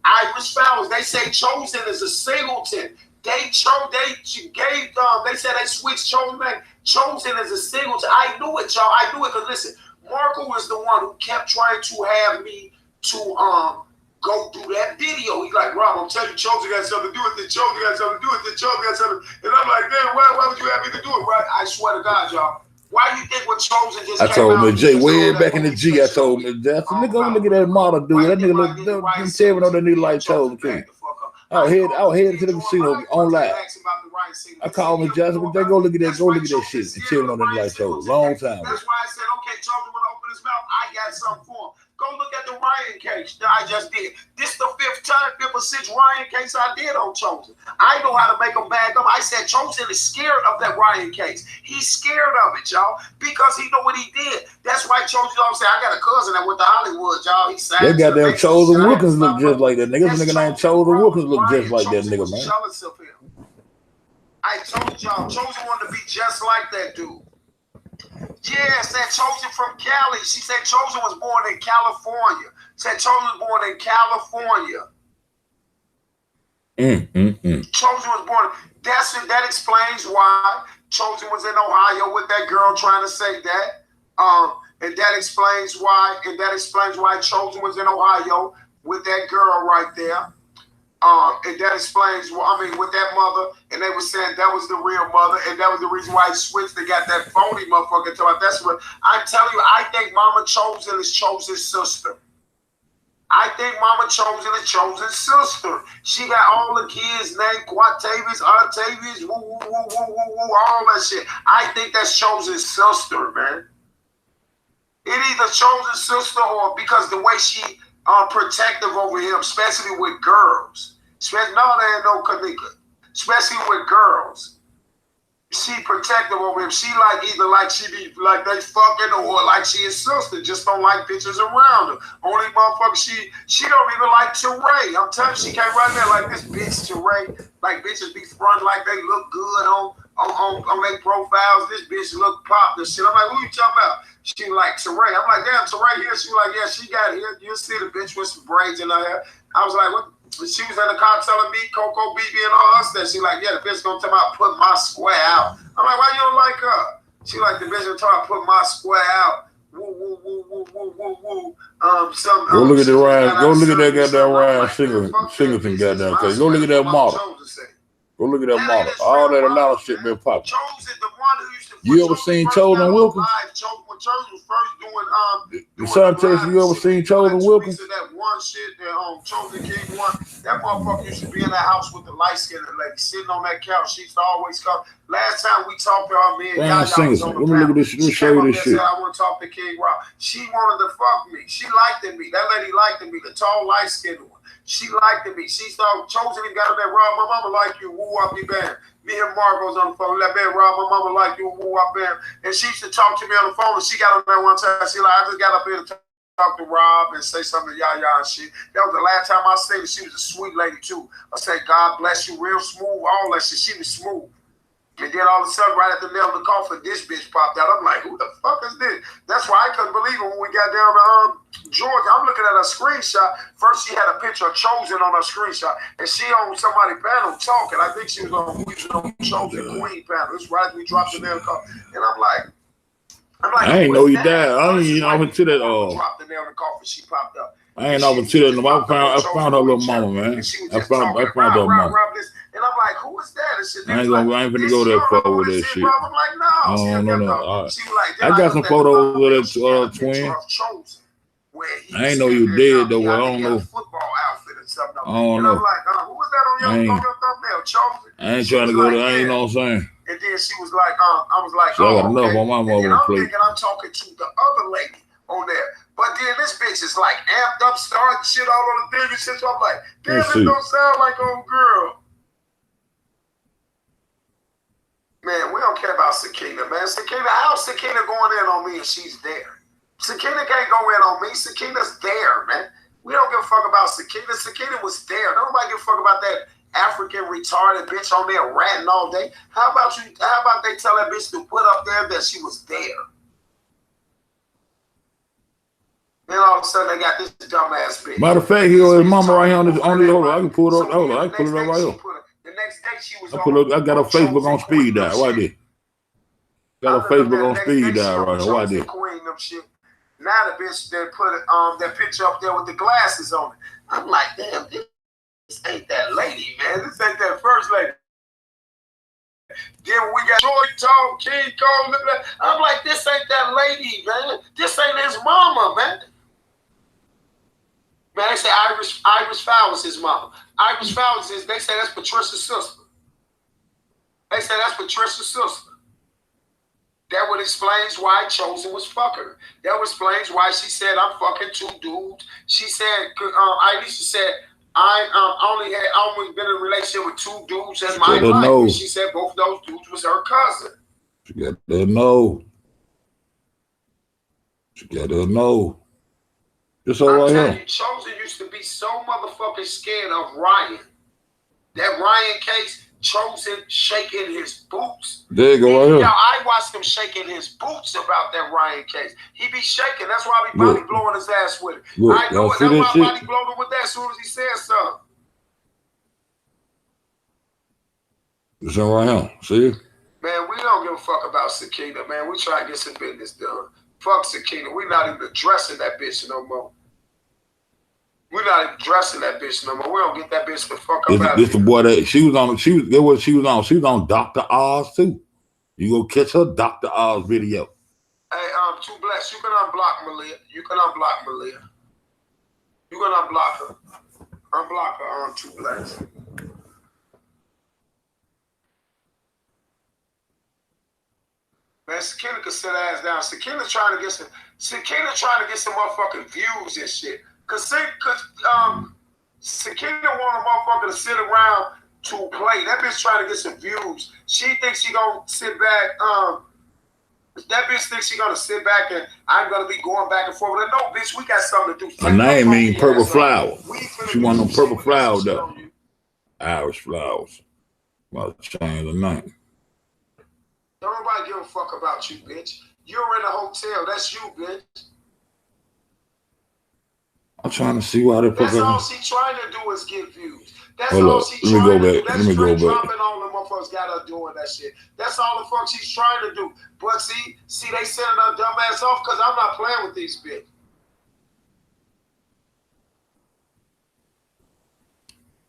Irish Flowers, they say Chosen is a singleton. They said they switched Chosen name. Chosen is a singleton. I knew it, y'all. I knew it because listen, Marco was the one who kept trying to have me to go through that video. He's like, Rob, I'm telling you, Chosen got something to do with it. Chosen got something to do with it. Chosen got something. And I'm like, damn, why would you have me to do it, right? I swear to God, y'all. Why do you think when Chosen just I came told out, him, Jay, way that back in the movie G, I special? told him, nigga, look at that model dude. That nigga look, them Terry on that nigga like Chosen too. Out here to the casino on live. I called him Johnson, but they go look at that shit. And Terry on that nigga like Chosen. Long time. That's why I said, okay, Chosen, when I open his mouth, I got something for him. Go look at the Ryan case that I just did. This the 5th or 6th Ryan case I did on Chosen. I know how to make them bag up. I said Chosen is scared of that Ryan case. He's scared of it, y'all, because he know what he did. That's why Chosen, I'm saying, I got a cousin that went to Hollywood, y'all. He signed. They got them Chosen Wilkins look just like that nigga. This nigga named Chosen Wilkins look just like that nigga, man. I told y'all, Chosen wanted to be just like that dude. Yes, that Chosen from Cali. She said Chosen was born in California. Said Chosen was born in California. Chosen was born. That explains why Chosen was in Ohio with that girl trying to say that. And that explains why. Chosen was in Ohio with that girl right there. And that explains, with that mother, and they were saying that was the real mother, and that was the reason why he switched. They got that phony motherfucker. That's what I'm telling you. I think Mama Chosen is Chosen's sister. I think Mama Chosen is Chosen's sister. She got all the kids named Quatavius, Octavius, all that shit. I think that's Chosen's sister, man. It either Chosen's sister or because the way she protective over him, especially with girls. No, there ain't no Kanika. Especially with girls. She protective over him. She either she be like they fucking or like she is sister. Just don't like bitches around her. Only motherfucker she don't even like Teray. I'm telling you, she came right there like this bitch Teray. Like bitches be front like they look good on their profiles. This bitch look pop and shit. I'm like, who you talking about? She like Teray. I'm like, damn, Teray here. She like, yeah, she got here. You see the bitch with some braids in her hair. I was like, what? She was in the car telling me, Coco, BB, and all us that. She like, yeah, the bitch gonna tell me I put my square out. I'm like, why you don't like her? She like, the bitch gonna tell me I put my square out. Woo, woo, woo, woo, woo, woo, woo. Go look at the Ryan. Go look at that goddamn Ryan Singleton goddamn case. Go look at that model. Go look at that model. All that Atlanta shit been popping. You ever seen Chosen Wilkins? When Chosen was first doing The son tells you ever seen Chosen Wilkins? That one shit that Chosen King one. That motherfucker used to be in that house with the light skinned lady sitting on that couch. She used to always come. Last time we talked to her, me and Yaya was on the panel. Look at this. Let me show you this shit. I want to talk to King Rob. She wanted to fuck me. She liked me. That lady liked me. The tall light skinned one. She liked me. She started Chosen and got up there. Rob, my mama like you. Woo up, me bam. Me and Margo's on the phone. Let me Rob, my mama like you. Woo up, bam. And she used to talk to me on the phone. And she got up there one time. She like, I just got up here to talk talk to Rob and say something to Yaya and shit. That was the last time I seen her. She was a sweet lady too. I said, God bless you, real smooth, all that shit. She was smooth. And then all of a sudden, right at the nail of the coffin, this bitch popped out. I'm like, who the fuck is this? That's why I couldn't believe it when we got down to Georgia. I'm looking at a screenshot. First, she had a picture of Chosen on her screenshot, and she on somebody's panel talking. I think she was on Chosen Queen panel. It's right as we dropped the nail of the coffin. And I'm like, I ain't know he died. I ain't even off into that. Dropped the nail in the coffin. She popped up. I ain't off into that. I found her little mama, man. I found her mama. And I'm like, who is that? And shit, I ain't gonna go that far with that shit. I'm like, no. No. I got some photos of that twin. I ain't know you dead though. I don't know. Football outfit or something. I don't know. I'm like, who was that on your thumbnail? Chosen. I ain't trying to go there. I ain't know what I'm saying. And then she was like, I was like, so I got enough on my mother plate. I'm talking to the other lady on there. But then this bitch is like amped up, starting shit all on the thing and shit. So I'm like, damn, this don't sound like old girl. Man, we don't care about Sakina, man. Sakina, how's Sakina going in on me and she's there? Sakina can't go in on me. Sakina's there, man. We don't give a fuck about Sakina. Sakina was there. Nobody give a fuck about that African retarded bitch on there ratting all day. How about they tell that bitch to put up there that she was there? Then all of a sudden they got this dumbass bitch. Matter of fact, he got his mama right here on the hold on. I can pull it up. Hold on, I can pull it up right here. The next day she was I got her Facebook on speed dial right there. Got her Facebook on speed dial right here. Right there. Now the bitch that put that picture up there with the glasses on it. I'm like, damn, this ain't that lady, man. This ain't that first lady. Then we got Joy Talk, King Cole. I'm like, this ain't that lady, man. This ain't his mama, man. Man, they say Iris Fowler's his mama. Iris Fowler's they say that's Patricia's sister. They say that's Patricia's sister. That would explains why Chosen was fucking her. That would explains why she said, I'm fucking two dudes. She said, Aisha said, I only been in a relationship with two dudes in my life. And she said both those dudes was her cousin. She got to know. She got to know. This all right here. Chosen used to be so motherfucking scared of Ryan. That Ryan case, Chosen shaking his boots. There you go right here. Now, I watched him shaking his boots about that Ryan case. He be shaking. That's why I be body blowing his ass with it. Look, I know it. That's why I body blowing him with that as soon as he said something. This all right here. See? Man, we don't give a fuck about Sakina, man. We try to get some business done. Fuck Sakina. We not even addressing that bitch no more. We're not even addressing that bitch no more. We don't get that bitch the fuck up out. This the boy that she was on. She was on Dr. Oz too. You go catch her Dr. Oz video. Hey, Too Blessed. You can unblock Malia. You can unblock Malia. You can unblock her. Unblock her. Too Blessed. Man, Sakina could sit her ass down. Sakina trying to get some motherfucking views and shit. Cause Sakina want a motherfucker to sit around to play. That bitch trying to get some views. She thinks she gonna sit back. That bitch thinks she gonna sit back and I'm gonna be going back and forth. No, bitch, we got something to do. Her name mean purple flower. She want them purple flowers though. Irish flowers. About to change the name. Don't nobody give a fuck about you, bitch. You're in a hotel. That's you, bitch. I'm trying to see why they put That's all she trying to do is get views. That's all she trying to do. That's straight dropping all the motherfuckers got her doing that shit. That's all the fuck she's trying to do. But see, they sending her dumb ass off because I'm not playing with these bitches.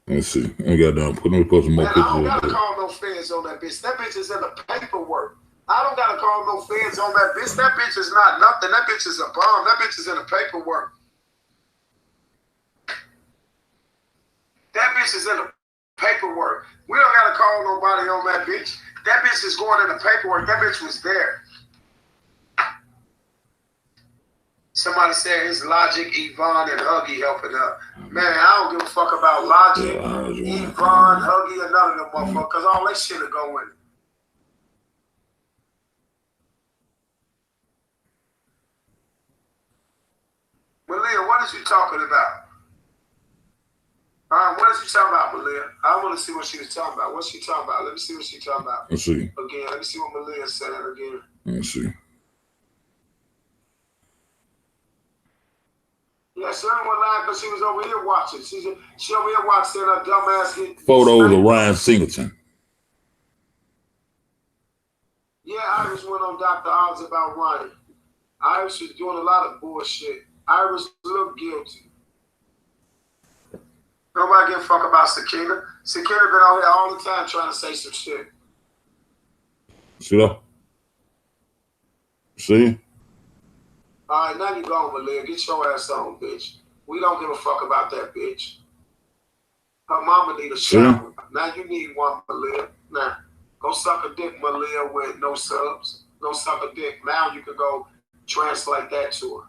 Let's see. I got done. Let me put some more pictures. I don't gotta call no feds on that bitch. That bitch is in the paperwork. I don't gotta call no feds on that bitch. That bitch is not nothing. That bitch is a bomb. That bitch is in the paperwork. That bitch is in the paperwork. We don't gotta call nobody on that bitch. That bitch is going in the paperwork. That bitch was there. Somebody said his Logic, Yvonne, and Huggy helping her. Man, I don't give a fuck about Logic, Yvonne, Huggy, or none of them motherfuckers, because all that shit will go in it. is she talking about? All right, what is she talking about, Malia? I want to see what she was talking about. What's she talking about? Let me see what she's talking about. Let's see. Again, let me see what Malia said again. Let's see. Yeah, she only went live because she was over here watching. She over here watching her dumbass get Photos of Ryan Singleton. Yeah, Iris went on Dr. Oz about Ryan. Iris was doing a lot of bullshit. Iris looked guilty. Nobody give a fuck about Sakina. Sakina been out here all the time trying to say some shit. See that? See? All right, now you gone, Malia. Get your ass on, bitch. We don't give a fuck about that bitch. Her mama need a shower. Now you need one, Malia. Now, go suck a dick, Malia, with no subs. Go suck a dick. Now you can go translate that to her.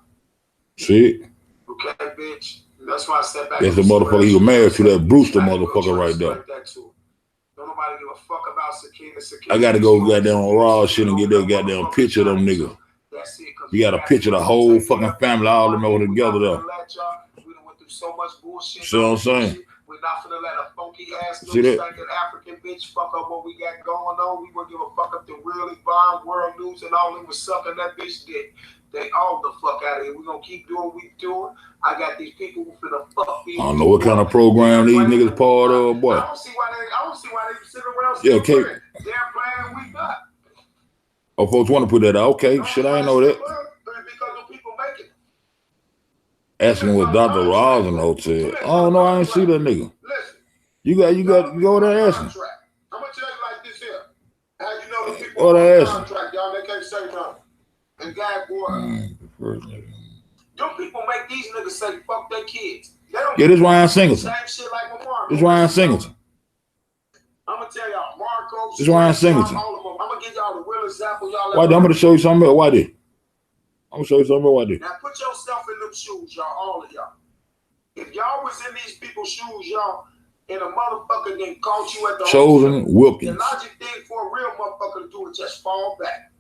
See? Okay, bitch. That's why I said back. That's the motherfucker he was married to, that Brewster motherfucker right there. Don't nobody give a fuck about Sakina. I gotta go goddamn on raw shit and get that goddamn picture of them niggas. You got a picture of the whole fucking family, all of them over together though. We done went through so much bullshit. See what I'm saying? We're not finna let a funky ass stinking African bitch fuck up what we got going on. We wouldn't give a fuck up the really bomb world news and all them was sucking that bitch dick. They all the fuck out of here. We're gonna keep doing what we doing. I got these people who finna fuck me. I don't know what kind of program these niggas part of, boy. I don't see why they sit around yeah, okay. They're playing and we not. Oh, folks want to put that out. Okay, shit, I ain't know that. Because the people make it. Asking what Dr. Roz in the hotel. Oh no, I ain't see that nigga. Listen, you go there and ask him. I'm gonna tell you like this here. How you know the people What I ask contract, y'all, they can't say nothing. And God, boy, them people make these niggas say fuck their kids. They don't this Ryan Singleton. same shit like with Marco. This Ryan Singleton. I'm gonna tell y'all, Marco. This Ryan Singleton. I'm gonna give y'all the real example, y'all. Why? I'm gonna show you something about why did. I'm gonna show you something about why did. Now put yourself in them shoes, y'all, all of y'all. If y'all was in these people's shoes, y'all, and a motherfucker then caught you at the Chosen Wilkins. The logic thing for a real motherfucker to do is just fall back.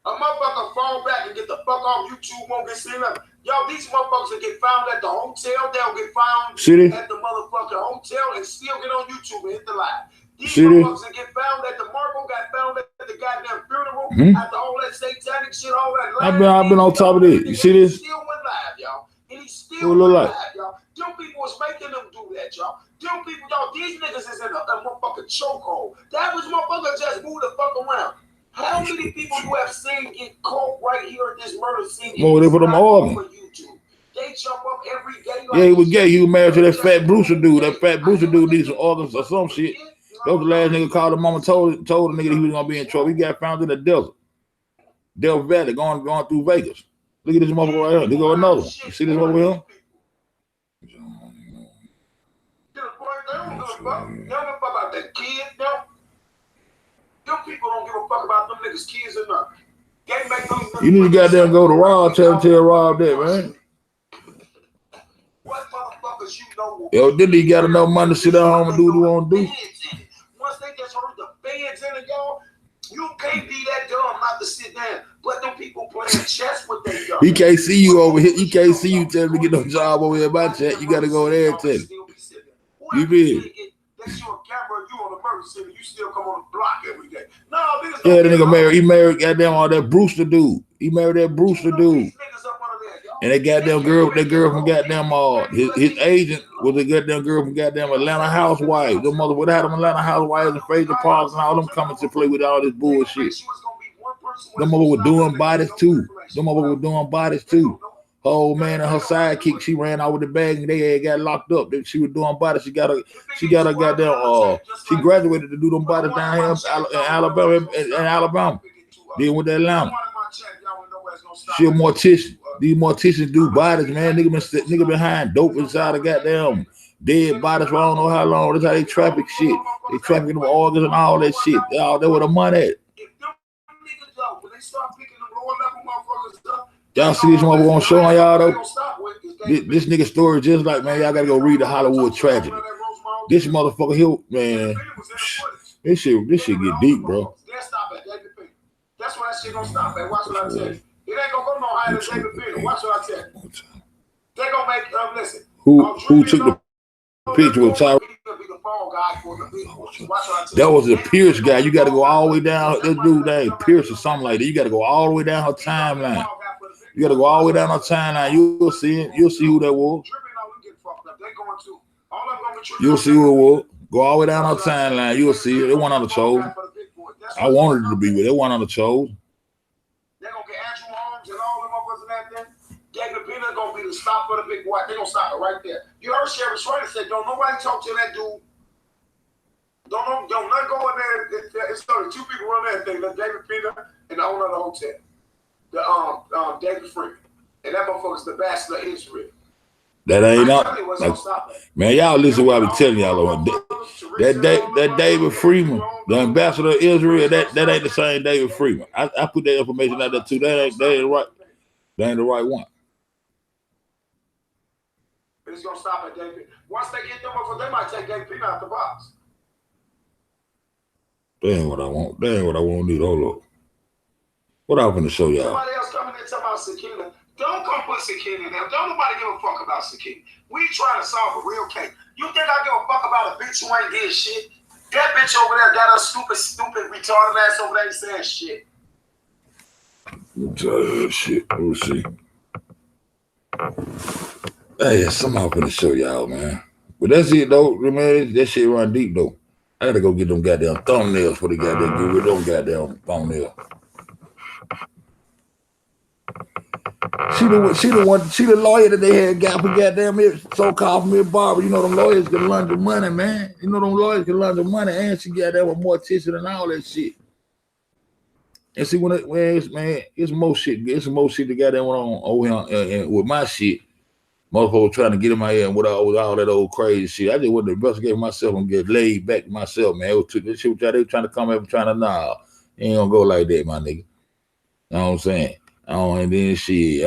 A motherfucker fall back and get the fuck off YouTube, won't get seen up. Y'all, these motherfuckers will get found at the hotel. They'll get found at the motherfucking hotel and still get on YouTube and hit the live. These motherfuckers will get found at the Marco, got found at the goddamn funeral, after all that satanic shit, all that live. I've been on top of this. You see this? He still went live, y'all. And he still went live, y'all. Them people was making them do that, y'all. Them people, y'all, these niggas is in a motherfucking chokehold. That was motherfucker just move the fuck around. How many people you have seen get caught right here at this murder scene? Well, they put them all on YouTube. They jump up every day. Like he was gay. He was married to that fat Brewster dude. That fat Brewster dude needs some organs or some shit. That was the last nigga called him. Mama told the nigga he was gonna be in trouble. He got found in the desert, Del Valley, going through Vegas. Look at this motherfucker right here. There go another one. You see this over here? They don't give a fuck about that kid, no. Them people don't give a fuck about them niggas' kids or nothing. You need to goddamn go to Rob, tell Rob that, man. What motherfuckers you know? Yo, didn't he got enough money to sit at home and do what he want to do? Once they just heard the fans in it, y'all, you can't be that dumb not to sit down. But them people playing chess with their dumb. He can't see you over here. He can't see you telling me to get no job over here in my chat. You got to go there and tell him. You feel? That's your camera, you on the murder scene, you still come on the block every day. No, niggas. Yeah, that nigga married. He married goddamn all that Brewster dude. He married that Brewster dude. And that goddamn girl, from goddamn his agent was a goddamn girl from goddamn Atlanta Housewives. Them mother would have them Atlanta Housewives and Fraser Parks and all them coming to play with all this bullshit. Them mother were doing bodies too. Her old man and her sidekick, she ran out with the bag and they had got locked up. She was doing bodies. She got a goddamn she graduated to do them bodies down here in Alabama. Then with Atlanta. She a mortician. These morticians do bodies, man. Nigga behind dope inside of goddamn dead bodies for I don't know how long. That's how they traffic shit. They traffic them organs and all that shit. That's where the money at. Y'all see this motherfucker on show on y'all though? This nigga story just like, man, y'all gotta go read the Hollywood Tragedy. This motherfucker, man, this shit get deep, bro. That's why that shit gonna stop at. Watch what I tell you. It ain't gonna go no higher than David Peter. Watch what I tell you. They gonna make listen. Who took the picture with Tyra? That was the Pierce guy. You got to go all the way down. This dude named Pierce or something like that. You got to go all the way down her timeline. You got to go all the way down her timeline. You'll see it. You'll see who that was. You'll see who it was. Go all the way down her timeline. You'll see it. It wasn't on the chosen. I wanted it to be, but it wasn't on the chosen. They're gonna get Andrew Holmes and all them others and that thing. David Peter gonna be the stop for the big boy. They gonna stop it right there. You heard Sheriff Schroeder said, "Don't nobody talk to that dude. Don't not go in there." It's only two people run that thing. That's David Peter and the owner of the hotel, the David Freeman, and that motherfucker's the bastard of Israel. That ain't not. Man, y'all listen to what I be telling y'all. That David Freeman, the ambassador of Israel, that ain't the same David Freeman. I put that information out there too. That ain't right. That ain't the right one. It's gonna stop at David. Once they get them up, they might take David Peter out the box. That ain't what I want. That ain't what I want to do. Hold up. What I'm gonna show y'all? Somebody else coming in talking about Sakina. Don't come put Sakina in there. Don't nobody give a fuck about Sakina. We trying to solve a real case. You think I give a fuck about a bitch who ain't did shit? That bitch over there got her stupid, retarded ass over there saying shit. Shit. We'll see. Hey, somebody finna show y'all, man. But that's it though, man. That shit run deep though. I gotta go get them goddamn thumbnails for the goddamn get rid of them goddamn thumbnails. She the lawyer that they had got for goddamn so-called me Barbara. You know them lawyers can launder money, man. You know them lawyers can launder money, and she got that with more attention and all that shit. And see it's more shit. It's more shit that got that one on over here and with my shit. Motherfuckers trying to get in my head with all that old crazy shit. I just wanted to investigate myself and get laid back to myself, man. It was this shit they were trying to come up and trying to ain't gonna go like that, my nigga. You know what I'm saying? And then shit,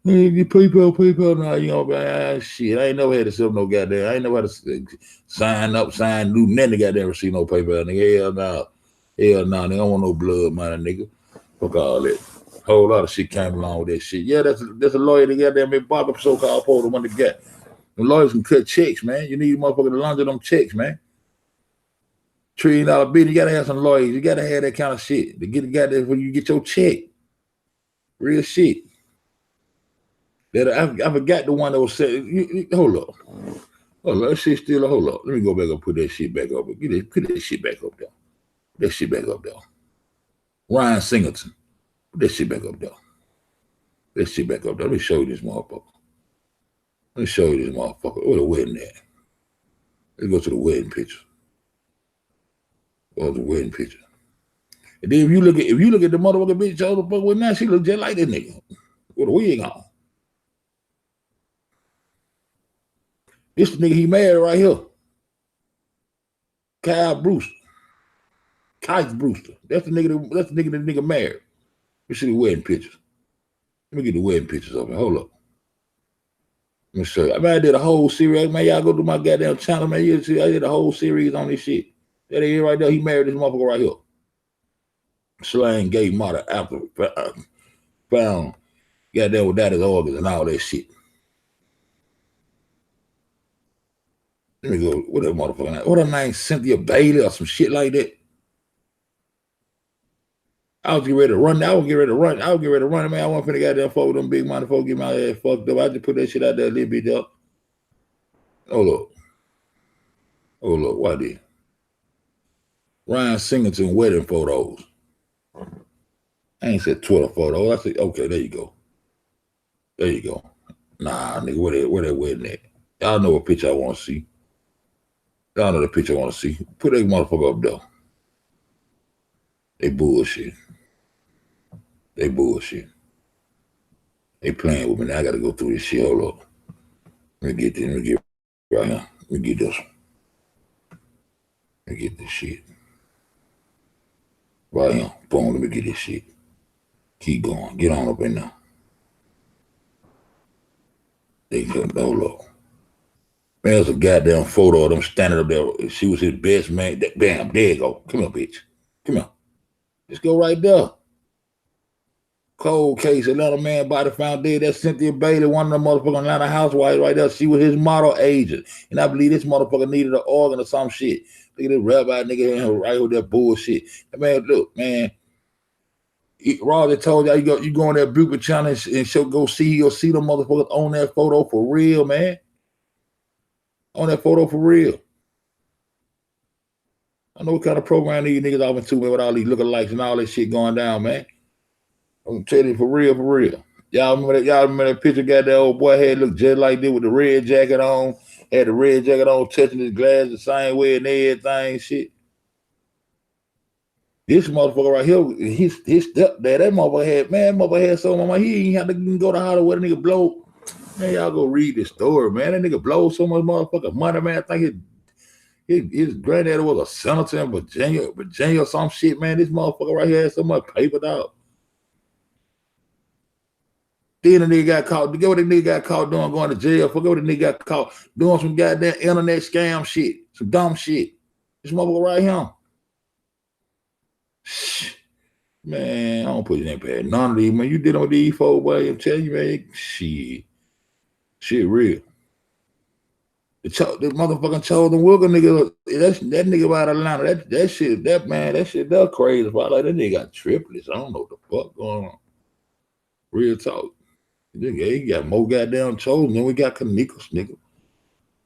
you people now, you know, shit. I ain't never had to sell no goddamn. I ain't never had to sign, do nothing to goddamn receive no paper, nigga. Hell no, nigga. I don't want no blood, man, nigga. Fuck all that. Whole lot of shit came along with that shit. Yeah, that's a lawyer that got that Barbara so-called for the one that got. The lawyers can cut checks, man. You need a motherfucker to launder them checks, man. $1 trillion bill, you gotta have some lawyers. You gotta have that kind of shit to get the goddamn when you get your check. Real shit. That I forgot the one that was said. Hold up. That shit still. Hold up. Let me go back and put that shit back up. Put that shit back up there. That shit back up there. Ryan Singleton. Put that shit back up there. That shit back up there. Let me show you this motherfucker. Where the wedding at? Let's go to the wedding picture. Go to the wedding picture. And then if you look at the motherfucking bitch, the fuck with now, she look just like that nigga. With a wig on. This the nigga he married right here. Kyle Brewster. That's the nigga that nigga married. You see the wedding pictures. Let me get the wedding pictures of it. Hold up. Let me show you. I mean, I did a whole series. Man, y'all go to my goddamn channel, man. You see, I did a whole series on this shit. That is right there. He married this motherfucker right here. Slang gay mother after found goddamn without his organs and all that shit. Let me go. What that motherfucker name? What her name? Cynthia Bailey or some shit like that. I was getting ready to run. Man, I wasn't finna goddamn fuck with them big money folks, get my ass fucked up. I just put that shit out there a little bit up. Hold up. Why did? Ryan Singleton wedding photos. I ain't said Twitter photos. I said, okay, there you go. Nah, nigga, where that wedding at? Y'all know what picture I want to see. Y'all know the picture I want to see. Put that motherfucker up there. They bullshit. They playing with me now. I gotta go through this shit. Hold up. Let me get right here. Let me get this. Let me get this shit. Right here. Boom, let me get this shit. Keep going. Get on up in there. They couldn't hold up. Man, there's a goddamn photo of them standing up there. She was his best man. Bam, there you go. Come here, bitch. Come here. Just go right there. Cold case, Atlanta man body found dead. That's Cynthia Bailey, one of the motherfucking Atlanta housewives right there. She was his model agent. And I believe this motherfucker needed an organ or some shit. Look at this rabbi nigga right with that bullshit. Man, look, man. Roger told y'all you go on that Buford channel and go see them motherfuckers on that photo for real, man. On that photo for real. I know what kind of program these niggas off into, man, with all these lookalikes and all that shit going down, man. I'm telling you, for real, for real. Y'all remember that picture got that old boy head look just like this with the red jacket on, had the red jacket on, touching his glass the same way and everything, shit. This motherfucker right here, his stepdad, that motherfucker had so much, he ain't have to go to Hollywood, a nigga blow. Man, y'all go read this story, man. That nigga blow so much motherfucking money, man. I think his granddaddy was a senator in Virginia or some shit, man. This motherfucker right here had so much paper, dog. Then the nigga got caught. Get what the nigga got caught doing, going to jail. Forget what the nigga got caught doing, some goddamn internet scam shit, some dumb shit. This motherfucker right here. Man, I don't put it in bad. None of these, man. You dealing with these folks, boy. I'm telling you, man. Shit real. The motherfucking chosen Wilker nigga, that nigga out of Atlanta, that shit, that crazy. Like that nigga got triplets. I don't know what the fuck going on. Real talk. He got more goddamn chosen than we got Kanikos, nigga.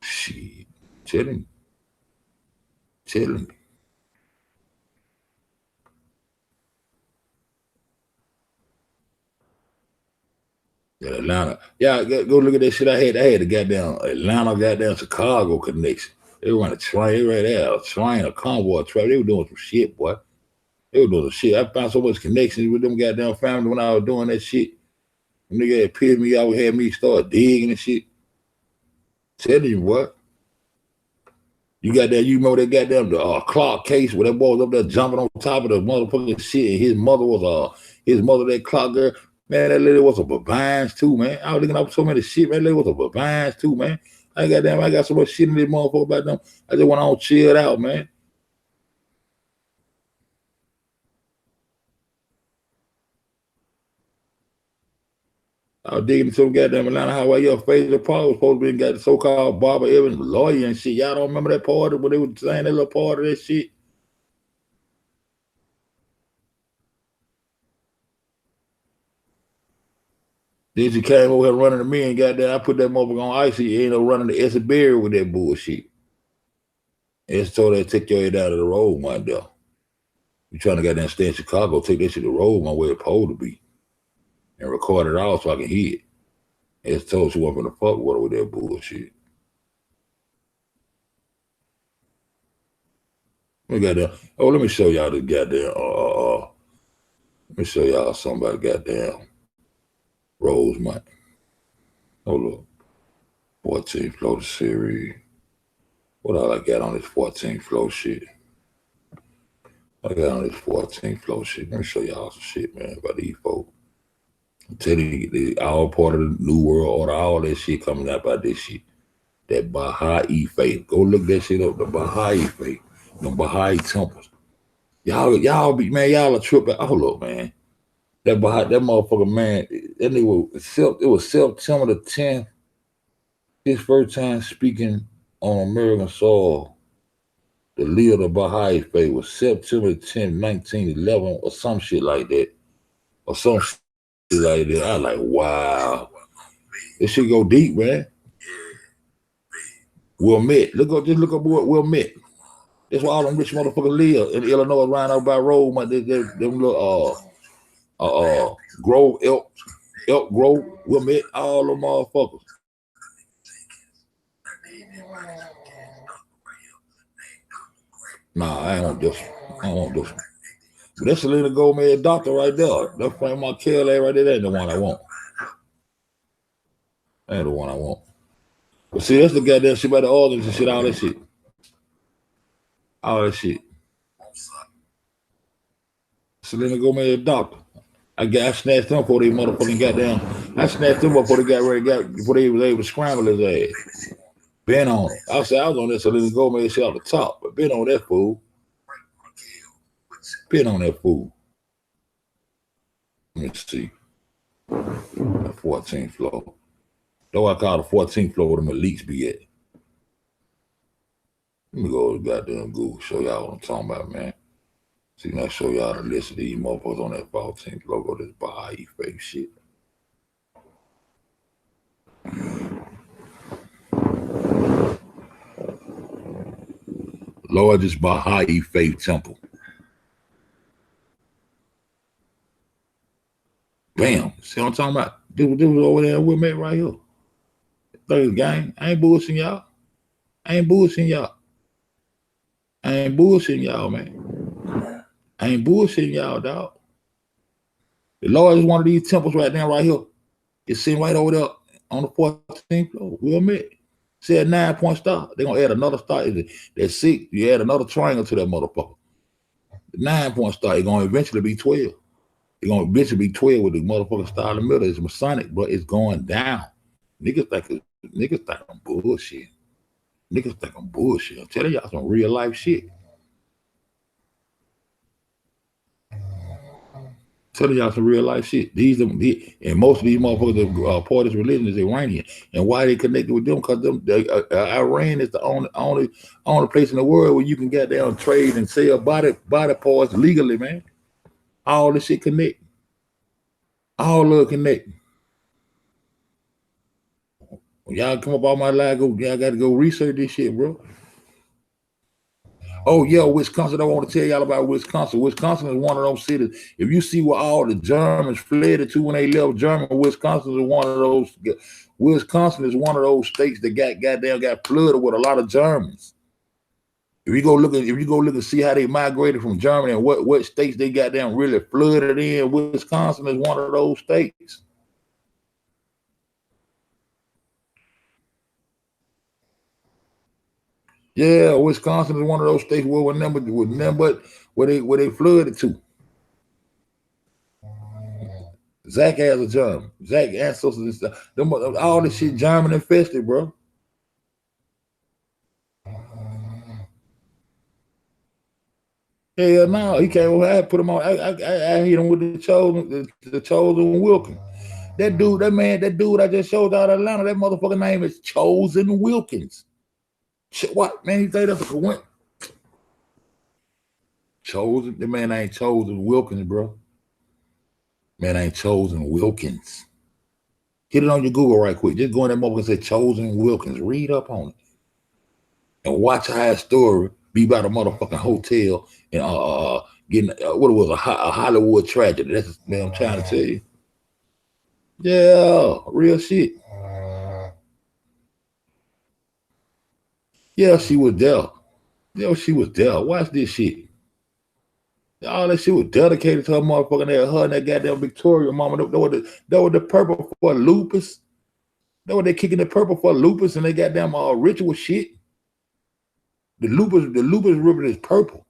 Shit. Telling me. Yeah, Atlanta. Yeah, go look at that shit I had. I had the goddamn Atlanta, goddamn Chicago connection. They were on a train, right there, a train, a convoy, a train. They were doing some shit, boy. They were doing some shit. I found so much connections with them goddamn family when I was doing that shit. Them nigga had pissed me out, had me start digging and shit. Telling you what. You remember that goddamn Clark case where that boy was up there jumping on top of the motherfucking shit, and his mother, that Clark girl. Man, that lady was a Babines too, man. I was looking up so many shit, man. That lady was a Babines too, man. I got so much shit in this motherfucker about them. I just went on chilled out, man. I was digging some goddamn Atlanta highway. Your favorite part was supposed to be got the so-called Barbara Evans lawyer and shit. Y'all don't remember that part when they were saying that little part of that shit? Then she came over here running to me and goddamn, I put that motherfucker on ice. He ain't no running to Essex Berry with that bullshit. And told her to take your head out of the road, my dog. You trying to goddamn stay in Chicago, take that shit to the road, my way it's supposed to be. And record it all so I can hear it. And told she wasn't gonna fuck with her with that bullshit. Let me show y'all this goddamn, let me show y'all something about goddamn Rosemont. Hold up. 14th floor series. What all I got on this 14th floor shit? I got on this 14th floor shit. Let me show y'all some shit, man, about these folks. I'm telling you, they all part of the New World Order, all that shit coming out about this shit. That Baha'i faith. Go look that shit up, the Baha'i faith. The Baha'i temples. Y'all are tripping. Hold up, man. That motherfucker, man, that nigga, it was September the 10th. His first time speaking on American soil. The leader of the Baha'i faith was September 10, 1911, or some shit like that. Or some shit like that. I was like, wow. This shit go deep, man. Wilmette. Just look up Will Met. That's why all them rich motherfuckers live in Illinois, around out by road, man. Them little Grove, Elk Grove, Wilmette, all them motherfuckers. Nah, I don't want this. But that's Selena Gomez doctor right there. That Frank Markel right there. That ain't the one I want. That ain't the one I want. But see, that's the goddamn shit about the organs and shit, all that shit. All that shit. Selena Gomez doctor. I snatched them before they motherfucking goddamn. I snatched them before they before they was able to scramble his ass. Been on it. I was on that Selena Gomez shit off the top, but been on that fool. Been on that fool. Let me see. 14th floor. Though I call the 14th floor where them elites be at. Let me go to goddamn Google, show y'all what I'm talking about, man. See, now show y'all the list of these motherfuckers on that 14th floor. Go to this Baha'i fake shit. Largest Baha'i faith temple. Bam. See what I'm talking about? This was over there with me right here. Third gang. I ain't bullshitting y'all. I ain't bullshitting y'all, man. I ain't bullshitting y'all, dog. The largest one of these temples right now, right here. It's sitting right over there on the 14th floor. We'll admit. Say a 9-point star. They're gonna add another star. That's 6. You add another triangle to that motherfucker. The 9-point star is gonna eventually be 12. It's gonna eventually be 12 with the motherfucking star in the middle. It's Masonic, but it's going down. Niggas think I'm bullshit. Niggas think I'm bullshit. I'm telling y'all some real life shit. Telling y'all some real life shit. And most of these motherfuckers are part of this religion is Iranian. And why they connected with them? Because Iran is the only place in the world where you can get down, trade, and sell body parts legally, man. All this shit connect. All of it connect. When y'all come up all my life, y'all got to go research this shit, bro. Oh, yeah, Wisconsin. I want to tell y'all about Wisconsin. Wisconsin is one of those cities. If you see where all the Germans fled to when they left Germany, Wisconsin is one of those. Wisconsin is one of those states that got flooded with a lot of Germans. If you go look and see how they migrated from Germany and what states they really flooded in, Wisconsin is one of those states. Yeah, Wisconsin is one of those states where where they flooded to. Zach has a German. Zach ancestors and stuff. All this shit German infested, bro. Hell no, he came over. I put him on. I hit him with the chosen Wilkins. That dude I just showed out of Atlanta. That motherfucker name is Chosen Wilkins. What, man? You think that's a coincidence? Chosen? The man ain't Chosen Wilkins, bro. Man ain't Chosen Wilkins. Get it on your Google right quick. Just go in that motherfucker and say Chosen Wilkins. Read up on it. And watch how that story be about a motherfucking hotel and getting what it was, a Hollywood tragedy. That's man, I'm trying to tell you. Yeah, real shit. Yeah, she was there. Yeah, she was there. Watch this shit. All that shit was dedicated to her motherfucking ass. Her and that goddamn Victoria mama. That was the purple for lupus. That was they kicking the purple for lupus and they goddamn ritual shit. The lupus ribbon is purple.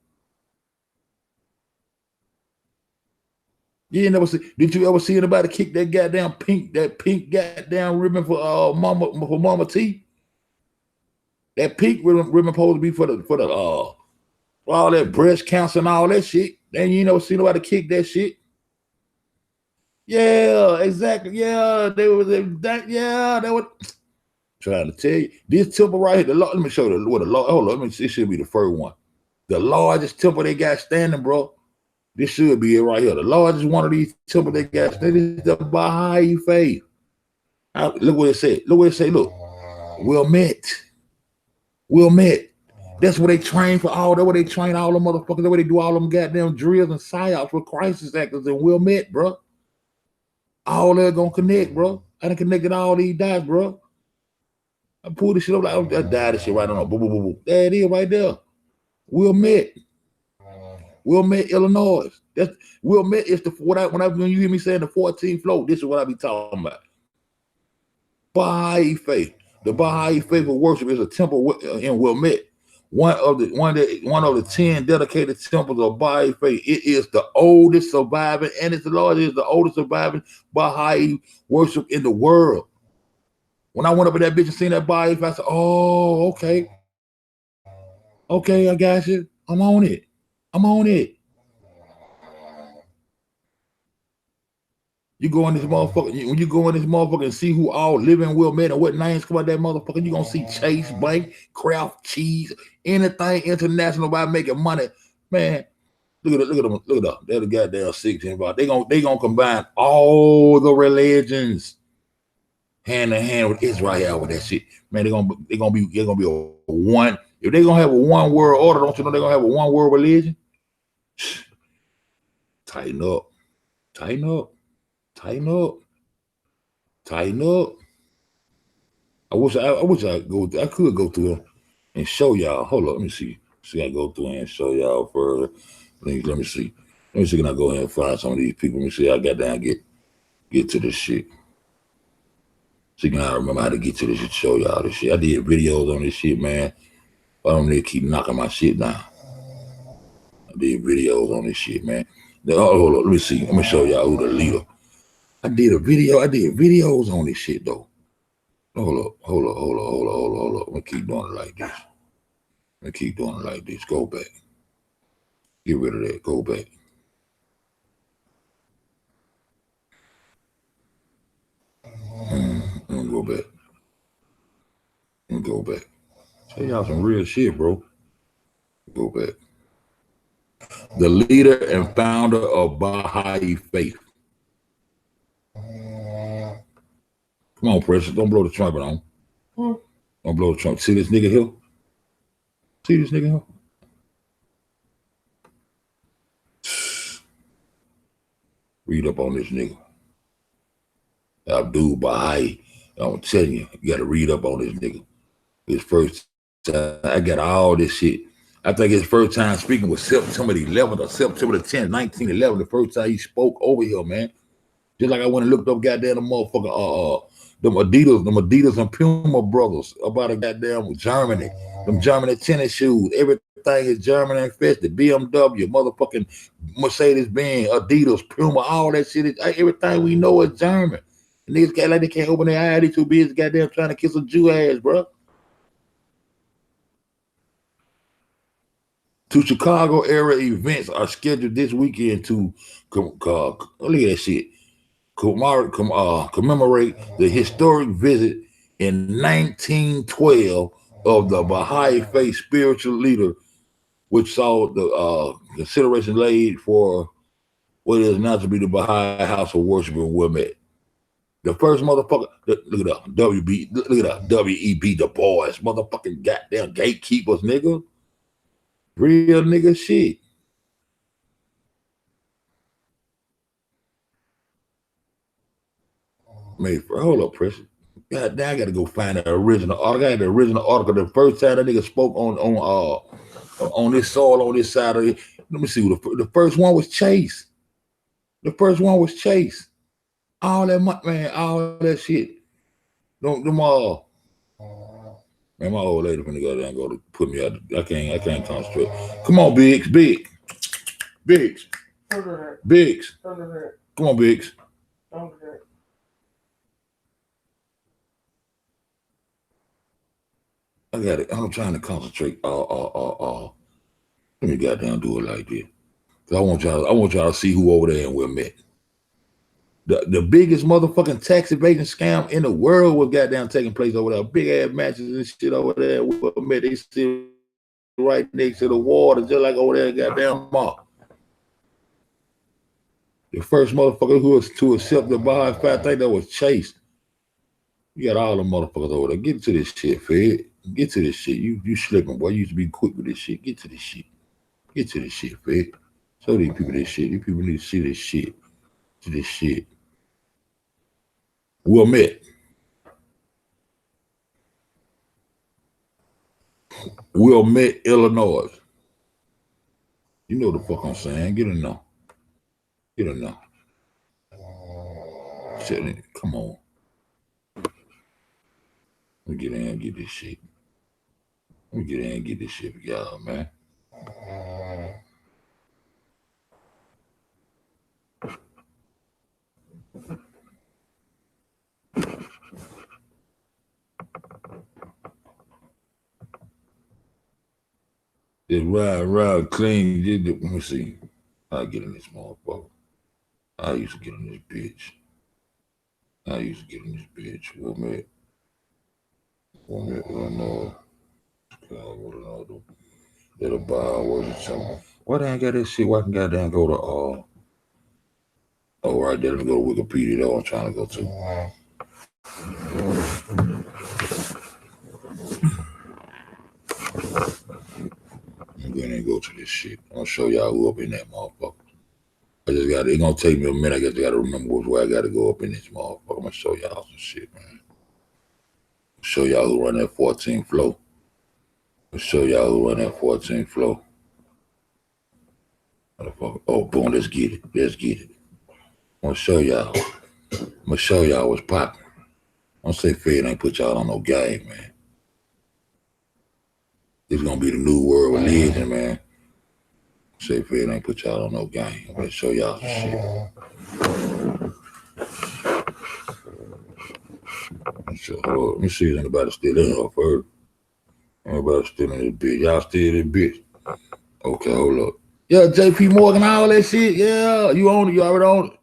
You ain't never see. Did you ever see anybody kick that goddamn pink goddamn ribbon for Mama T? That pink ribbon supposed to be for all that breast cancer and all that shit. Then you never see nobody kick that shit. Yeah, exactly. Yeah, they were trying to tell you. This temple right here, let me show you what the law. Hold on, this should be the first one. The largest temple they got standing, bro. This should be it right here. The largest one of these temples they got standing is the Baha'i faith. Look what it said. Look. We'll meet. That's where they train for all. That's where they train all the motherfuckers. That's where they do all them goddamn drills and psyops for crisis actors and Will Met, bro. All that gonna connect, bro. I done connected all these dots, bro. I pulled this shit up like I died this shit right on. Boom, boom, boom, boom. There it is right there. Will Met, Illinois. That's Will Met is when you hear me saying the 14th floor, this is what I be talking about. Baha'i faith. The Baha'i faith of worship is a temple in Wilmette. One of the 10 dedicated temples of Baha'i faith. It is the oldest surviving, and it's the largest, the oldest surviving Baha'i worship in the world. When I went up in that bitch and seen that Baha'i faith, I said, "Oh, okay, I got you. I'm on it." You go in this motherfucker, when you go in this motherfucker and see who all living Will Met and what names come out that motherfucker, you gonna see Chase, Bank, Kraft, Cheese, anything international by making money. Man, look at them. They're the goddamn 16 about. They gonna combine all the religions hand in hand with Israel with that shit. Man, they're gonna be a one. If they're gonna have a one world order, don't you know they're gonna have a one world religion? Tighten up. Tighten up. Tighten up. Tighten up. I wish I could go through and show y'all. Hold up, let me see. See, I go through and show y'all further. Let me see. Let me see. Can I go ahead and find some of these people? Let me see. I got down get to this shit. See, can I remember how to get to this shit? Show y'all this shit. I did videos on this shit, man. I don't need to keep knocking my shit down. I did videos on this shit, man. Now, hold up. Let me see. Let me show y'all who the leader. I did videos on this shit though. Hold up. I'm gonna keep doing it like this. Go back. Get rid of that. Go back. I'm gonna go back. Tell y'all some real shit, bro. Go back. The leader and founder of Baha'i faith. Come on, Precious. Don't blow the trumpet on. Don't blow the trumpet. See this nigga here? Read up on this nigga. Abdul Baha'i. I'm telling you, you gotta read up on this nigga. His first time, I got all this shit. I think his first time speaking was September the 11th or September the 10th, 1911. The first time he spoke over here, man. Just like I went and looked up goddamn the motherfucker, them Adidas and Puma brothers about a goddamn Germany. Them Germany tennis shoes. Everything is German infested. BMW, motherfucking Mercedes-Benz, Adidas, Puma, all that shit. Everything we know is German. And these guys like they can't open their eyes. They too busy goddamn trying to kiss a Jew ass, bro. Two Chicago area events are scheduled this weekend to look at that shit. Commemorate the historic visit in 1912 of the Baha'i faith spiritual leader, which saw the consideration laid for what is now to be the Baha'i house of worship in Wilmette. The first motherfucker, look at that, W.E.B. Du Bois, motherfucking goddamn gatekeepers, nigga. Real nigga shit. Man, hold up, Precious. God damn, I gotta go find the original article. I got the original article. The first time that nigga spoke on this soil, on this side of it. Let me see. The first one was Chase. All that man, all that shit. Them all. Man, my old lady finna go down and go to put me out. I can't concentrate. Come on, Biggs. Come on, Biggs. I got it. I'm trying to concentrate. Let me goddamn do it like this. I want y'all to see who over there and we're met. The biggest motherfucking tax evasion scam in the world was goddamn taking place over there. Big ass matches and shit over there. We're met. They sit right next to the water, just like over there, goddamn mall. The first motherfucker who was to accept the Baha'i faith, I think that was Chase. You got all the motherfuckers over there. Get to this shit, Fed. Get to this shit. You slipping, boy. You used to be quick with this shit. Get to this shit. Fed. Show these people this shit. These people need to see this shit. To this shit. Wilmette, Illinois. You know the fuck I'm saying. Get in there. Come on. Let me get in and get this shit. for y'all, man. Just ride clean. Let me see. I get in this motherfucker. I used to get in this bitch. I used to get in this bitch. One minute. Little bar was something. Why they ain't got that shit? Why I can goddamn go to oh right there, let me go to Wikipedia though I'm trying to go to. I'm gonna go to this shit. I'm gonna show y'all who up in that motherfucker. I just got it's gonna take me a minute. I guess I gotta remember which way I gotta go up in this motherfucker. I'm gonna show y'all some shit, man. Show y'all who run that 14th floor. Show y'all who run that 14th floor. Oh, boom, let's get it. Let's get it. I'm gonna show y'all. I'm gonna show y'all what's popping. Don't say Fed ain't put y'all on no game, man. This is gonna be the new world we live in, man. Say Fed ain't put y'all on no game. I'm gonna show y'all some shit. Let me see if anybody still in here first. Anybody still in this bitch? Y'all still in this bitch? Okay, hold up. Yeah, JP Morgan, all that shit. Yeah, you own it. You already own it.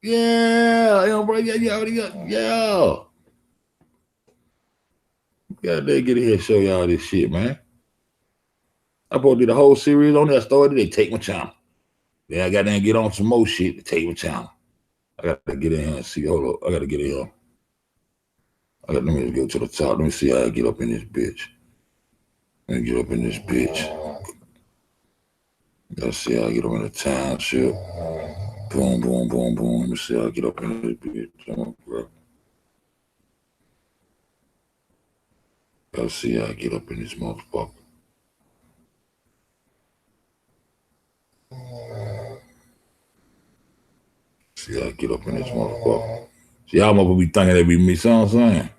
Yeah, bro. Yeah, you already got. Yeah. Yeah, they get in here and show y'all this shit, man. I probably did a whole series on that story. They take my channel. Then I got to get on some more shit to take my channel. I got to get in here and see. Hold up. I got to get in here. Let me go to the top. Let me see how I get up in this bitch. Let me get up in this bitch. Let's see how I get up in the township. Boom, boom, boom, boom. Let me see how I get up in this bitch. Let's see how I get up in this motherfucker. See how I get up in this motherfucker. See, y'all motherfuckers be thinking that be me. See what I'm saying?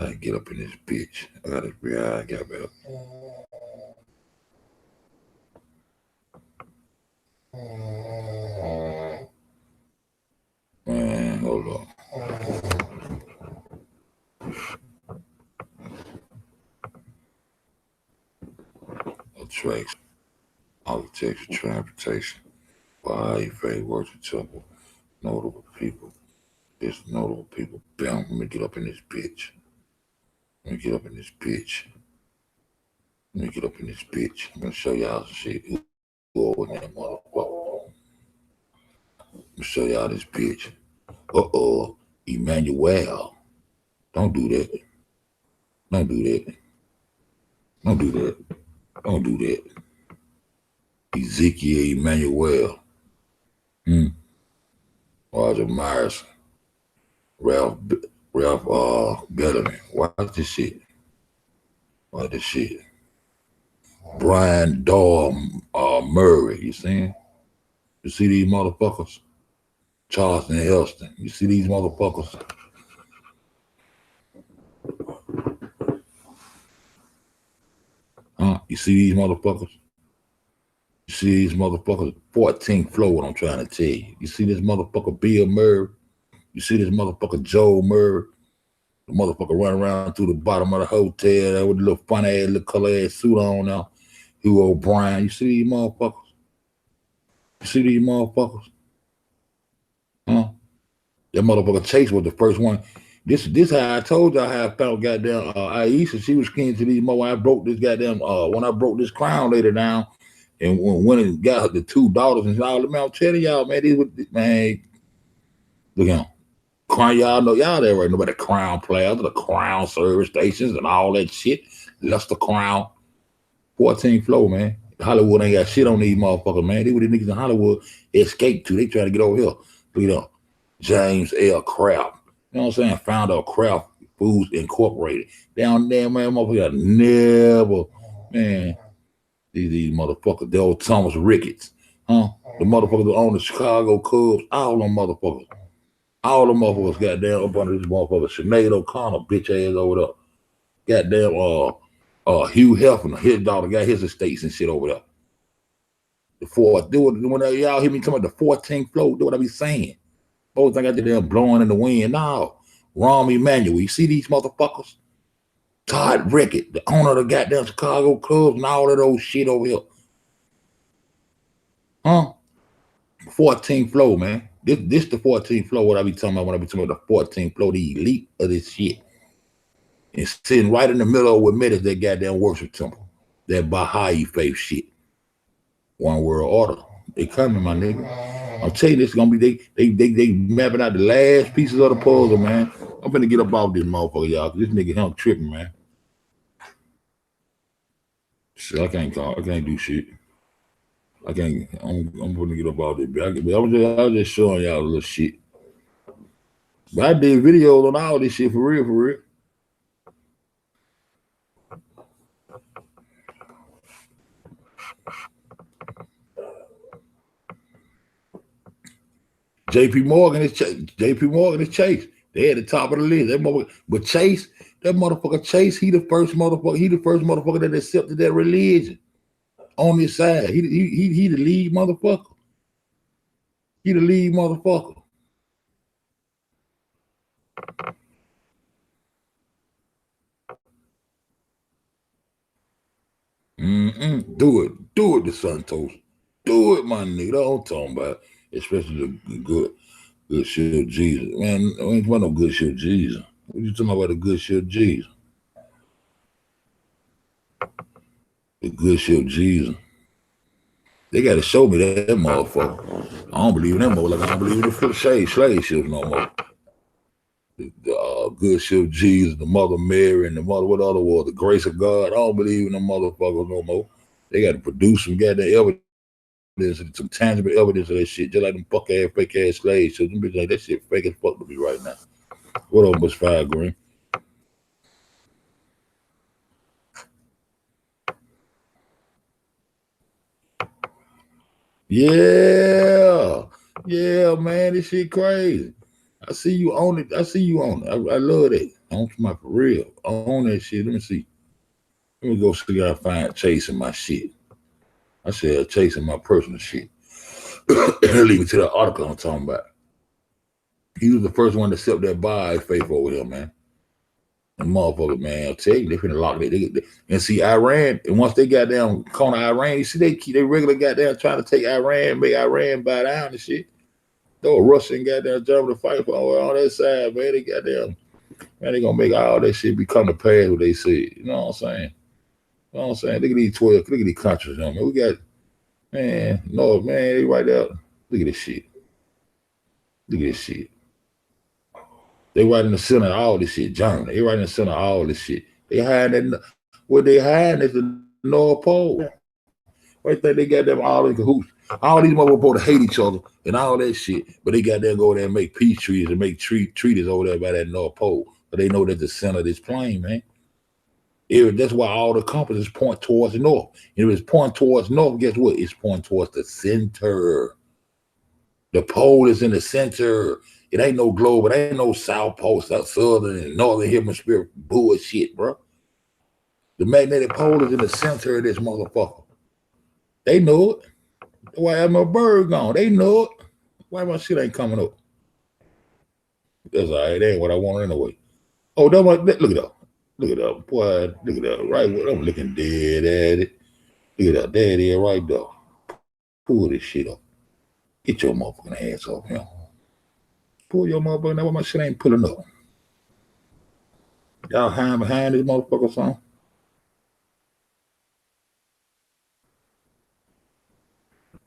I get up in this bitch. I gotta be I got better. Man, hold on. Attraction, architecture, transportation, why you fake works and temple, notable people. There's notable people. Bam, let me get up in this bitch. Let me get up in this bitch. Let me get up in this bitch. I'm gonna show y'all some shit. Who over in that motherfucker? I'm gonna show y'all this bitch. Emmanuel. Don't do that. Don't do that. Don't do that. Don't do that. Ezekiel Emmanuel. Roger Myers. Ralph Bellamy. Watch this shit. Watch this shit. Brian Doyle Murray. You see? You see these motherfuckers? Charleston Helston. You see these motherfuckers? Huh? You see these motherfuckers? You see these motherfuckers? 14th floor, what I'm trying to tell you. You see this motherfucker Bill Murray? You see this motherfucker Joe Murray? The motherfucker running around through the bottom of the hotel there with a little funny ass, little color ass suit on now. Hugh O'Brien. You see these motherfuckers? You see these motherfuckers? Huh? That motherfucker Chase was the first one. This how I told y'all how I found goddamn Aisha. She was keen to these more. I broke this goddamn when I broke this crown later down, and when it got the two daughters and all the man, I'm telling y'all, man, these was man. Look at them. Crown, y'all know y'all there right know about the Crown Plaza, the Crown service stations, and all that shit. Luster Crown, 14th floor, man. Hollywood ain't got shit on these motherfuckers, man. They were the niggas in Hollywood escaped to. They trying to get over here. Look at them. James L. Kraft. You know what I'm saying? Founder of Kraft Foods Incorporated. Down there, man, motherfucker never, man. These motherfuckers, the old Thomas Ricketts, huh? The motherfuckers that own the Chicago Cubs, all them motherfuckers. All them motherfuckers goddamn up under this motherfucker. Sinead O'Connor, bitch ass over there. Goddamn Hugh Hefner, his daughter got his estates and shit over there. When y'all hear me talking about the 14th floor, do what I be saying. Both think I did them blowing in the wind. No. Rahm Emanuel. You see these motherfuckers? Todd Rickett, the owner of the goddamn Chicago Cubs and all of those shit over here. Huh? 14th floor, man. This the 14th floor, what I be talking about when I be talking about the 14th floor, the elite of this shit. And sitting right in the middle of what met is that goddamn worship temple. That Baha'i faith shit. One world order. They coming, my nigga. I'm telling you, this is gonna be they mapping out the last pieces of the puzzle, man. I'm finna get up off this motherfucker, y'all. This nigga him tripping, man. Shit, I can't do shit. I'm gonna get up off this. I was just showing y'all a little shit. But I did videos on all this shit for real, for real. JP Morgan is Chase. They at the top of the list. That motherfucker, but Chase, that motherfucker Chase, he the first motherfucker that accepted that religion on his side. He the lead motherfucker. He the lead motherfucker. Do it, the Santos. Do it, my nigga. That's what I'm talking about. Especially the good shit of Jesus. Man, I ain't talking about no good shit of Jesus. What you talking about the good shit of Jesus? The good shit of Jesus. They gotta show me that motherfucker. I don't believe in that motherfucker. Like I don't believe in the slave ships no more. The good shit of Jesus, the Mother Mary, and the mother, what other was, the grace of God. I don't believe in them motherfuckers no more. They got to produce some goddamn evidence, some tangible evidence of that shit, just like them fake ass slaves. So them bitches like that shit fake as fuck to me right now. What up, Miss 5 Green? Yeah, man, this shit crazy. I see you on it. I love that. I'm for real. I own that shit. Let me see. Let me go see if I find chasing my shit. I said chasing my personal shit. Leave me to the article I'm talking about. He was the first one to accept that Baha'i faith over here, man. And motherfucker, man, I'll tell you, they finna lock it. And see, Iran, and once they got down corner Iran, you see, they regular got down trying to take Iran, make Iran buy down and shit. Though Russia and got down Germany to fight for on that side, man. They got down, man, they gonna make all that shit become the past what they said. You know what I'm saying? You know what I'm saying? Look at these 12, look at these countries, man. We got, man, no, man, they right there. Look at this shit. Look at this shit. They right in the center of all this shit, Germany. They right in the center of all this shit. They hiding that, what they hiding is the North Pole. Right there, they got them all in cahoots. All these motherfuckers supposed to hate each other and all that shit, but they got there go there and make peace treaties and make treaties over there by that North Pole. But they know that's the center of this plane, man. That's why all the compasses point towards the north. And if it's pointing towards north, guess what? It's pointing towards the center. The pole is in the center. It ain't no globe. It ain't no south pole, southern and northern hemisphere bullshit, bro. The magnetic pole is in the center of this motherfucker. They know it. That's why I have no bird gone. They know it. Why my shit ain't coming up? That's all right. That ain't what I want anyway. Oh, look it up. Look it up. Boy, look it up. Right. I'm looking dead at it. Look at that. There it is right there. Pull this shit up. Get your motherfucking ass off here. Pull your motherfucking. That's why my shit ain't pulling up. Y'all hiding behind this motherfucker song.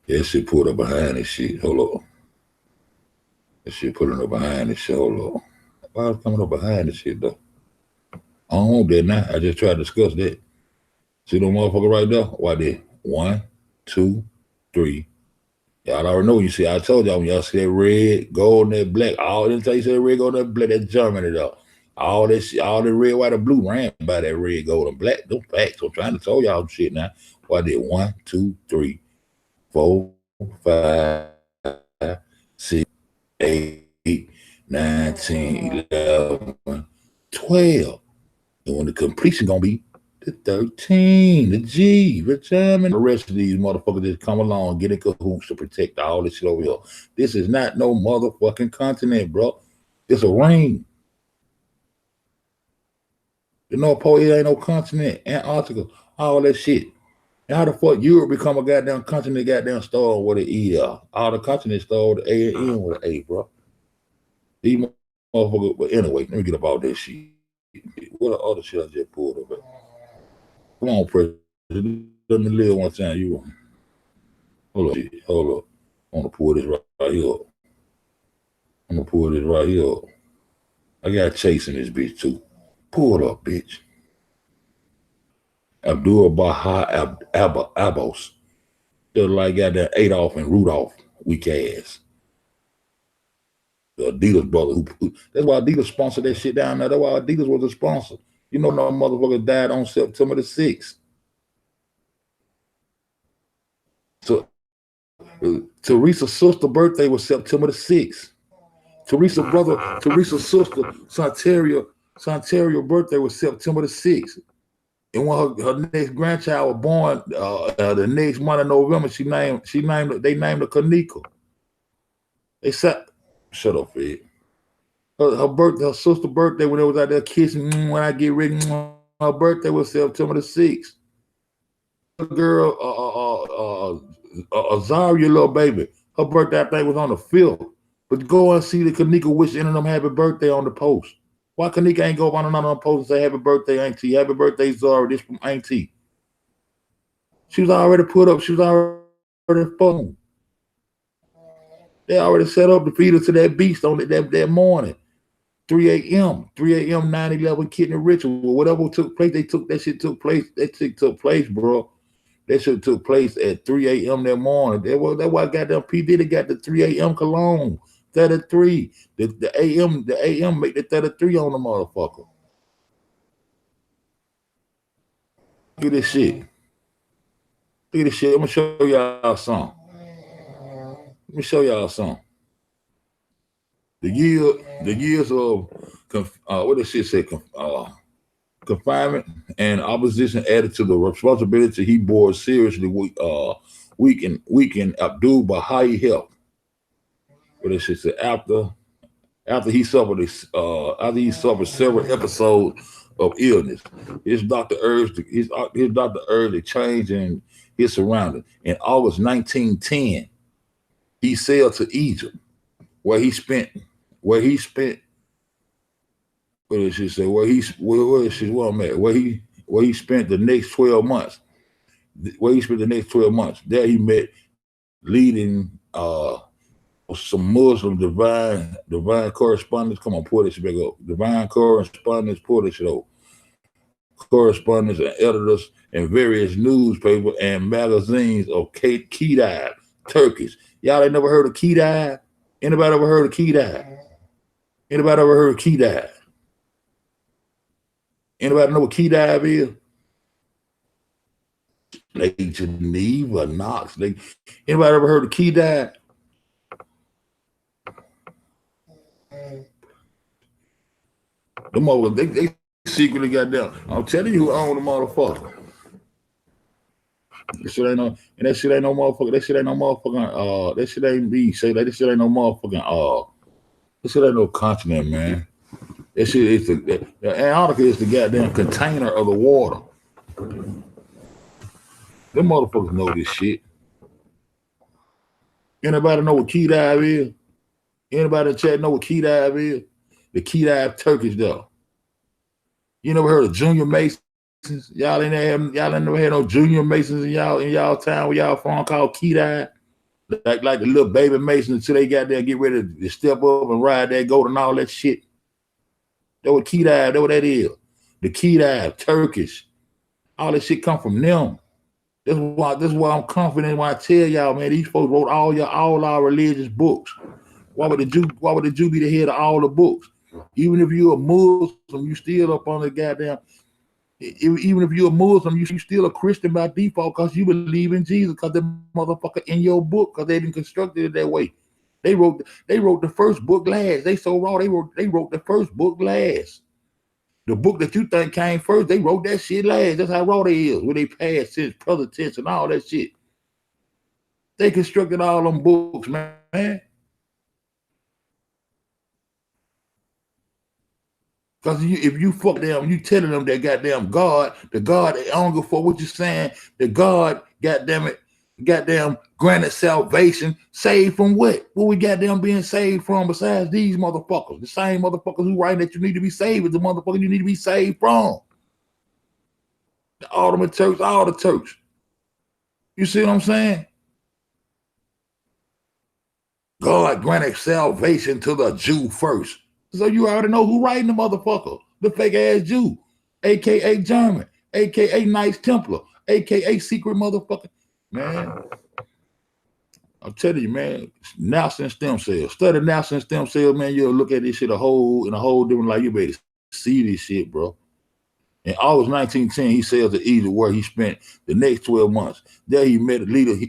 Yeah, that shit pulled up behind this shit. Hold on. That shit pulling up behind this shit. Hold on. Why is it coming up behind this shit, though? I don't know that now. I just tried to discuss that. See them motherfucker right there? Why there? 1, 2, 3. Y'all already know. You see, I told y'all when y'all see that red, gold, and that black. All them tell you say red, gold, and that black, that's Germany, though. All that shit, all the red, white, and blue ran by that red, gold, and black. Those facts. I'm trying to tell y'all shit now. Why there? 1, 2, 3, 4, 5, 6, 8, 9, 10, 11, 12. And when the completion gonna be the 13, the G, the German, the rest of these motherfuckers just come along and get in cahoots to protect all this shit over here. This is not no motherfucking continent, bro. It's a ring. The North Pole, it ain't no continent. Antarctica, all that shit. And how the fuck Europe become a goddamn continent, goddamn store with an E? All the continents store with an A and N with an A, bro. These motherfuckers, but anyway, let me get up all this shit. What the other shit I just pulled up at? Come on, President. Let me live one time. You hold up. I want to pull this right here. I'm gonna pull this right here. I got chasing this bitch too. Pull it up, bitch. Abdul Baha Abbas. They're like goddamn Adolf and Rudolph, weak ass. The Adidas brother. That's why Adidas sponsored that shit down there. That's why Adidas was a sponsor. You know, no motherfucker died on September the 6th. So Teresa's sister's birthday was September the 6th. Teresa's sister, Santerio birthday was September the 6th. And when her next grandchild was born the next month of November, they named her Kanika. They said, shut up, Fred. Her sister's birthday, when they was out there kissing, when I get ready, her birthday was September the 6th. The girl, Azaria, little baby, her birthday, I think, was on the 5th. But go and see the Kanika wish any of them happy birthday on the post. Why Kanika ain't go on another post and say happy birthday, Auntie? Happy birthday, Zara. This from Auntie. She was already put up. She was already phone. They already set up to feed her to that beast on that morning. 3 a.m. 9/11 kidney ritual. Whatever took place, that shit took place. That shit took place, bro. That shit took place at 3 a.m. that morning. That's why goddamn P. Diddy got the 3 a.m. cologne. 33. The AM make the 33 on the motherfucker. Look at this shit. Look at this shit. I'm gonna show y'all something. Let me show y'all something. The years of what this shit say? Confinement and opposition added to the responsibility he bore seriously. Weakened Abdul Baha'i health. What this shit say? After he suffered several episodes of illness, his doctor urged a change in his surroundings. In August 1910, he sailed to Egypt, where he spent. What did she say? Where he spent the next 12 months. There he met leading some Muslim divine correspondents. Come on, pull this back up. Divine correspondents, pull this shit up. Correspondents and editors in various newspapers and magazines of Kedai, Turkish. Y'all ain't never heard of Kedai? Anybody ever heard of Kedai? Anybody ever heard of Kedai? Anybody know what Kedai is? Lake Geneva, Knox. Anybody ever heard of Kedai? The motherfuckers, they secretly got down. I'm telling you who owned the motherfucker. That shit ain't no motherfucker. That shit ain't no motherfucking that shit ain't me. Say that shit ain't no motherfucking this shit ain't no continent, man. That shit is the Antarctica is the goddamn container of the water. Them motherfuckers know this shit. Anybody know what key dive is? Anybody in the chat know what key dive is? The key dive Turkish though. You never heard of junior masons? Y'all ain't never had no junior masons in y'all town where y'all from called key dive? Like the little baby masons until they got there, get ready to step up and ride that goat and all that shit. That what key dive, that what that is. The key dive, Turkish. All that shit come from them. This is why I'm confident when I tell y'all, man, these folks wrote all our religious books. Why would the Jew be the head of all the books? Even if you're a Muslim, you still up on the goddamn. Even if you're a Muslim, you still a Christian by default because you believe in Jesus because the motherfucker in your book because they didn't construct it that way. They wrote the first book last. They so raw. They wrote the first book last. The book that you think came first, they wrote that shit last. That's how raw they is. When they past tense, present tense, and all that shit. They constructed all them books, man. Because if you fuck them, you telling them that goddamn God, the God, I don't give a fuck what you're saying, the God, goddamn it, goddamn granted salvation, saved from what? What we goddamn being saved from besides these motherfuckers? The same motherfuckers who write that you need to be saved is the motherfuckers you need to be saved from. The ultimate church, all the church. You see what I'm saying? God granted salvation to the Jew first. So you already know who writing the motherfucker. The fake ass Jew, aka German, aka Knights Templar, aka secret motherfucker. Man, I'm telling you, man, nascent stem cells. Study nascent stem cells, man. You'll look at this shit in a whole different light. You better see this shit, bro. In August 1910, he sailed to Egypt, where he spent the next 12 months. There he met leading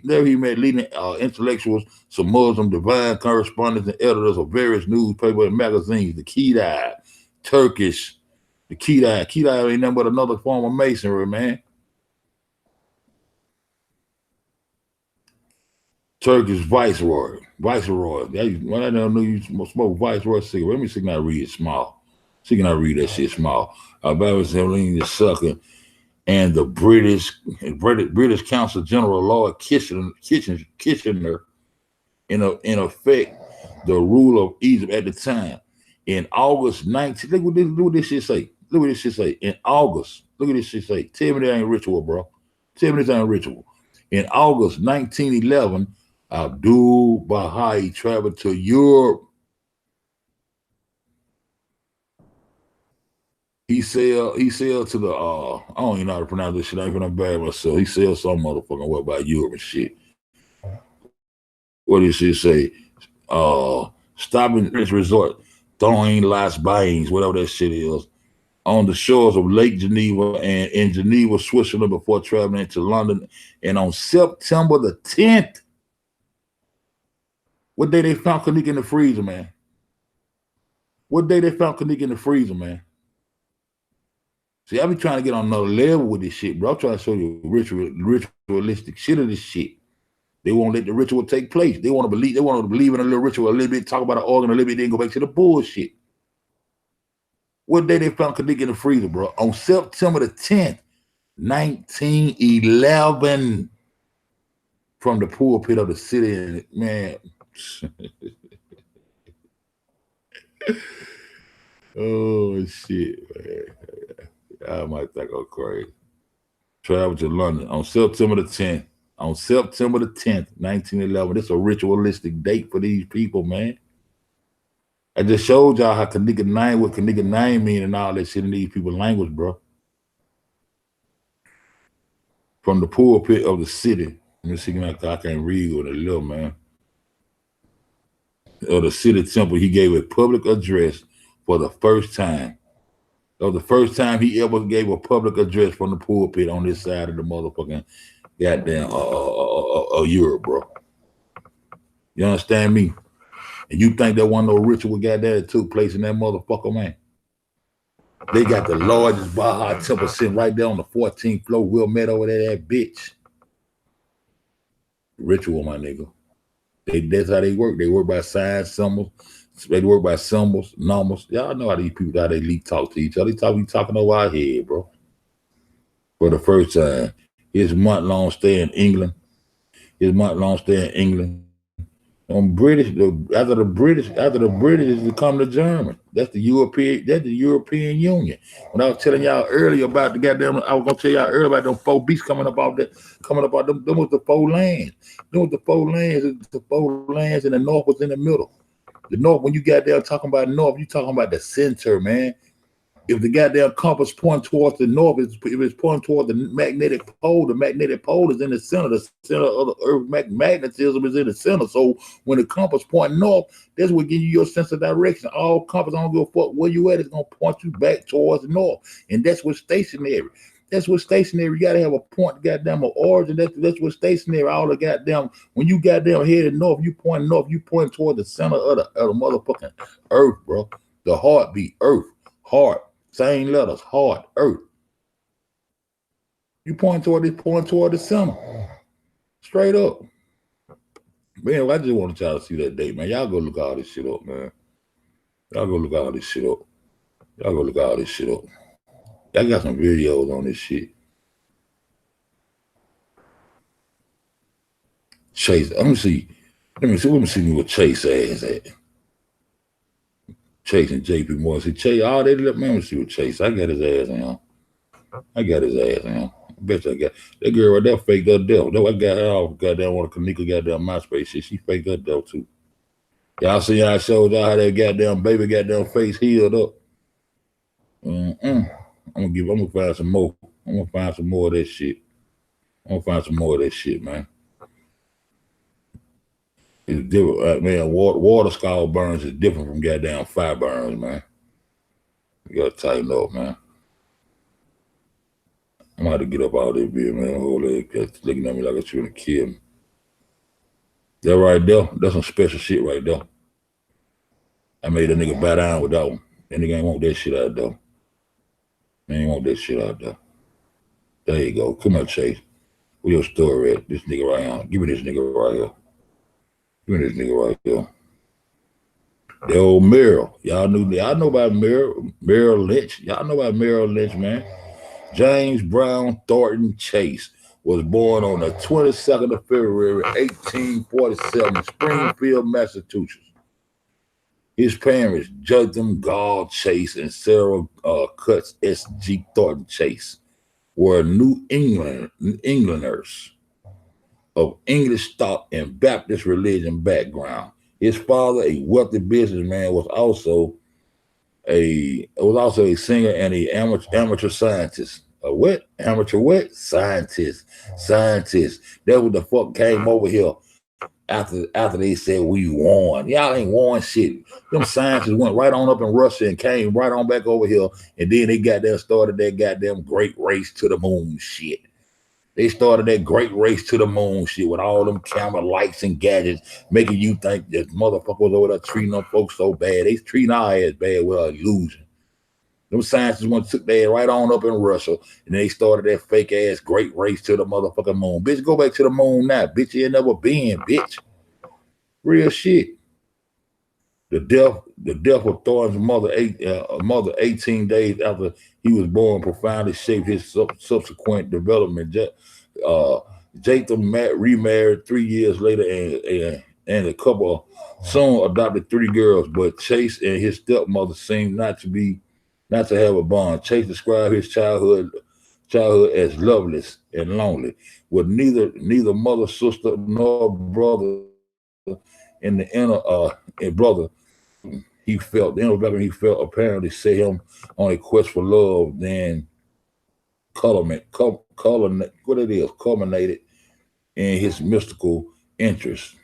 intellectuals, some Muslim divine correspondents, and editors of various newspapers and magazines. The Kedai, Turkish, the Kedai. Kedai ain't nothing but another form of masonry, man. Turkish viceroy. When I never knew you smoke viceroy cigarette. Let me see can I read it small. See can I read that shit small. Alabama Helen the sucker, and the British Consul General Lord Kitchener, in effect, the ruler of Egypt at the time. In August 19, look what this shit say. Look what this shit say. In August, look at this shit say. Tell me that ain't ritual, bro. Tell me this ain't ritual. In August 1911, Abdul Bahai traveled to Europe. He sailed to the I don't even know how to pronounce this shit. I ain't gonna bad myself. He sailed some motherfucking what about Europe and shit. What did she say? Stopping this resort, throwing last buyings, whatever that shit is, on the shores of Lake Geneva and in Geneva, Switzerland, before traveling to London. And on September the 10th, what day they found Kanik in the freezer, man? What day they found Kanik in the freezer, man? See, I be trying to get on another level with this shit, bro. I'm trying to show you ritualistic shit of this shit. They won't let the ritual take place. They want to believe in a little ritual a little bit, talk about an organ a little bit, then go back to the bullshit. What day they found Kanik in the freezer, bro? On September the 10th, 1911, from the pulpit of the city, and man. Oh shit, man. I might think I'm crazy. Travel to London on September the 10th. On September the 10th, 1911. This is a ritualistic date for these people, man. I just showed y'all how Kanika 9, what Kanika 9 mean and all that shit in these people's language, bro. From the pulpit of the city. Let me see if I can read with a little, man. Of the city temple, he gave a public address for the first time. That was the first time he ever gave a public address from the pulpit on this side of the motherfucking goddamn Europe, bro. You understand me? And you think that one no ritual goddamn that took place in that motherfucker, man? They got the largest Baha'i temple sitting right there on the 14th floor. We'll met over there, that bitch. Ritual, my nigga. That's how they work. They work by signs, symbols. They work by symbols, numbers. Y'all know how these people, how they talk to each other. They talking over our head, bro. For the first time. His month-long stay in England. On British, after the British become the German. That's the European Union. When I was telling y'all earlier about the goddamn, I was gonna tell y'all earlier about them 4 beasts coming up out them was the 4 lands. Them was the 4 lands. The 4 lands, and the north was in the middle. The north, when you got there talking about north, you talking about the center, man. If the goddamn compass pointing towards the north, if it's pointing toward the magnetic pole is in the center. The center of the earth magnetism is in the center. So when the compass pointing north, that's what gives you your sense of direction. All compass, I don't give a fuck where you at, it's gonna point you back towards the north. And that's what's stationary. You gotta have a point, goddamn, of origin. That's what's stationary. All the goddamn, when you goddamn headed north, you point toward the center of the motherfucking earth, bro. The heartbeat, earth, heart. Same letters, heart, earth. You point toward the center. Straight up. Man, I just want y'all to see that date, man. Y'all go look all this shit up, man. Y'all go look all this shit up. I got some videos on this shit. Chase, let me see what Chase ass at. Chase and JP Morgan. See, Chase, all they let me see what Chase. I got his ass in. I bet you I got that girl right there faked her death. No, I got her off goddamn one of Kanika goddamn MySpace shit. She faked her death too. Y'all see how I showed y'all how that goddamn baby goddamn face healed up. I'm gonna find some more. I'm gonna find some more of that shit. Man. It's different, man. Water scald burns is different from goddamn fire burns, man. You gotta tighten up, man. I'm gonna have to get up out of this bit, man. Whole leg looking at me like it's trying to kill me. That right there, that's some special shit right there. I made a nigga bow down with that one. That nigga ain't want that shit out there. Man, ain't want that shit out there. There you go. Come on, Chase. Where your story at? This nigga right here. Give me this nigga right here. The old Merrill. Y'all know about Merrill Lynch. Y'all know about Merrill Lynch, man. James Brown Thornton Chase was born on the 22nd of February, 1847, in Springfield, Massachusetts. His parents, Judson Gall Chase and Sarah Cutts S.G. Thornton Chase, were New Englanders of English thought and Baptist religion background. His father, a wealthy businessman, was also a singer and an amateur scientist. A what? Amateur what? Scientist. That was the fuck came over here after they said we won. Y'all ain't won shit. Them scientists went right on up in Russia and came right on back over here, and then they started that goddamn great race to the moon shit. They started that great race to the moon shit with all them camera lights and gadgets, making you think that motherfucker was over there treating them folks so bad. They treating our ass bad with an illusion. Them scientists took their right on up in Russia, and they started that fake ass great race to the motherfucking moon. Bitch, go back to the moon now. Bitch, you ain't never been, bitch. Real shit. The death of Thornton's mother 18 days after he was born profoundly shaped his subsequent development. Jatham remarried 3 years later and a couple soon adopted 3 girls, but Chase and his stepmother seemed not to have a bond. Chase described his childhood as loveless and lonely, with neither mother, sister, nor brother in the inner brother. The inner brother he felt apparently set him on a quest for love, then culminated in his mystical interest.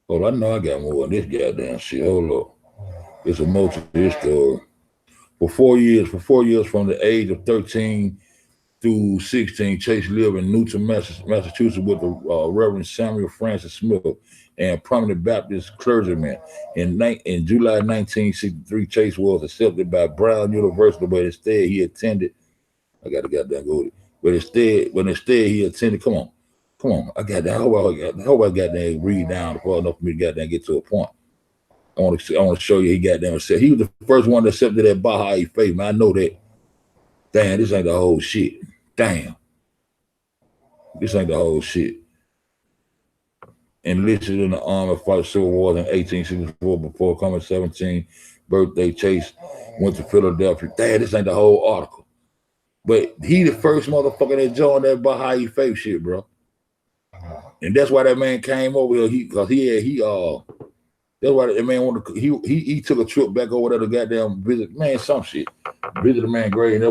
Hold on, I know I got more of this goddamn shit. Hold up. It's a more to this story. For 4 years from the age of 13 through 16, Chase lived in Newton, Massachusetts with the Reverend Samuel Francis Smith and prominent Baptist clergyman. In July 1963, Chase was accepted by Brown University, but instead he attended. I got to goddamn go with it. But instead he attended. Come on. I got that. I hope I got that read down far enough for me to goddamn get to a point. I want to show you he goddamn said he was the first one that accepted that Baha'i faith. Man, I know that. Damn, this ain't the whole shit. Damn. This ain't the whole shit. Enlisted in the army, fought civil wars in 1864 before coming 17th birthday. Chase went to Philadelphia. Damn, this ain't the whole article. But he the first motherfucker that joined that Baha'i faith shit, bro. And that's why that man came over here. That's why that man wanted to, he took a trip back over there to goddamn visit, man, some shit. Visit the man grave.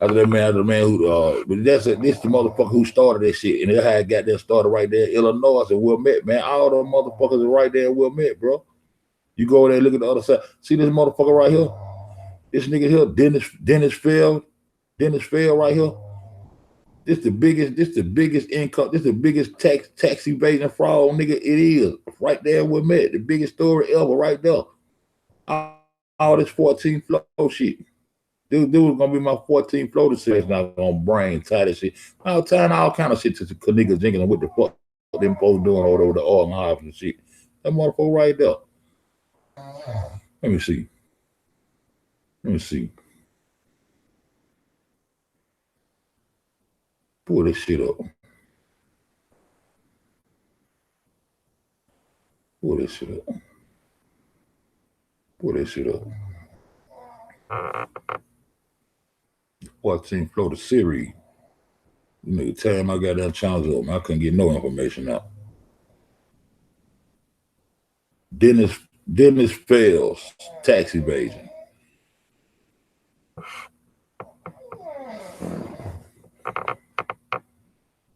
After the man who, but this the motherfucker who started that shit. And that how it got that started right there in Illinois and Wilmette, man. All them motherfuckers are right there in Wilmette, bro. You go over there and look at the other side. See this motherfucker right here? This nigga here, Dennis Field right here. This the biggest income, this the biggest tax evasion fraud, nigga. It is right there with me. The biggest story ever right there. All this 14 flow shit. Dude was gonna be my 14 flow to say it's not gonna brain tight and shit. I'll tying all kind of shit to niggas drinking what the fuck them folks doing over the oil and hives and shit. That motherfucker right there. Let me see. Let me see. Pull this shit up. Pull this shit up. Pull this shit up. 14 Florida series. You nigga tell him I got that challenge up, man. I couldn't get no information out. Dennis fails tax evasion.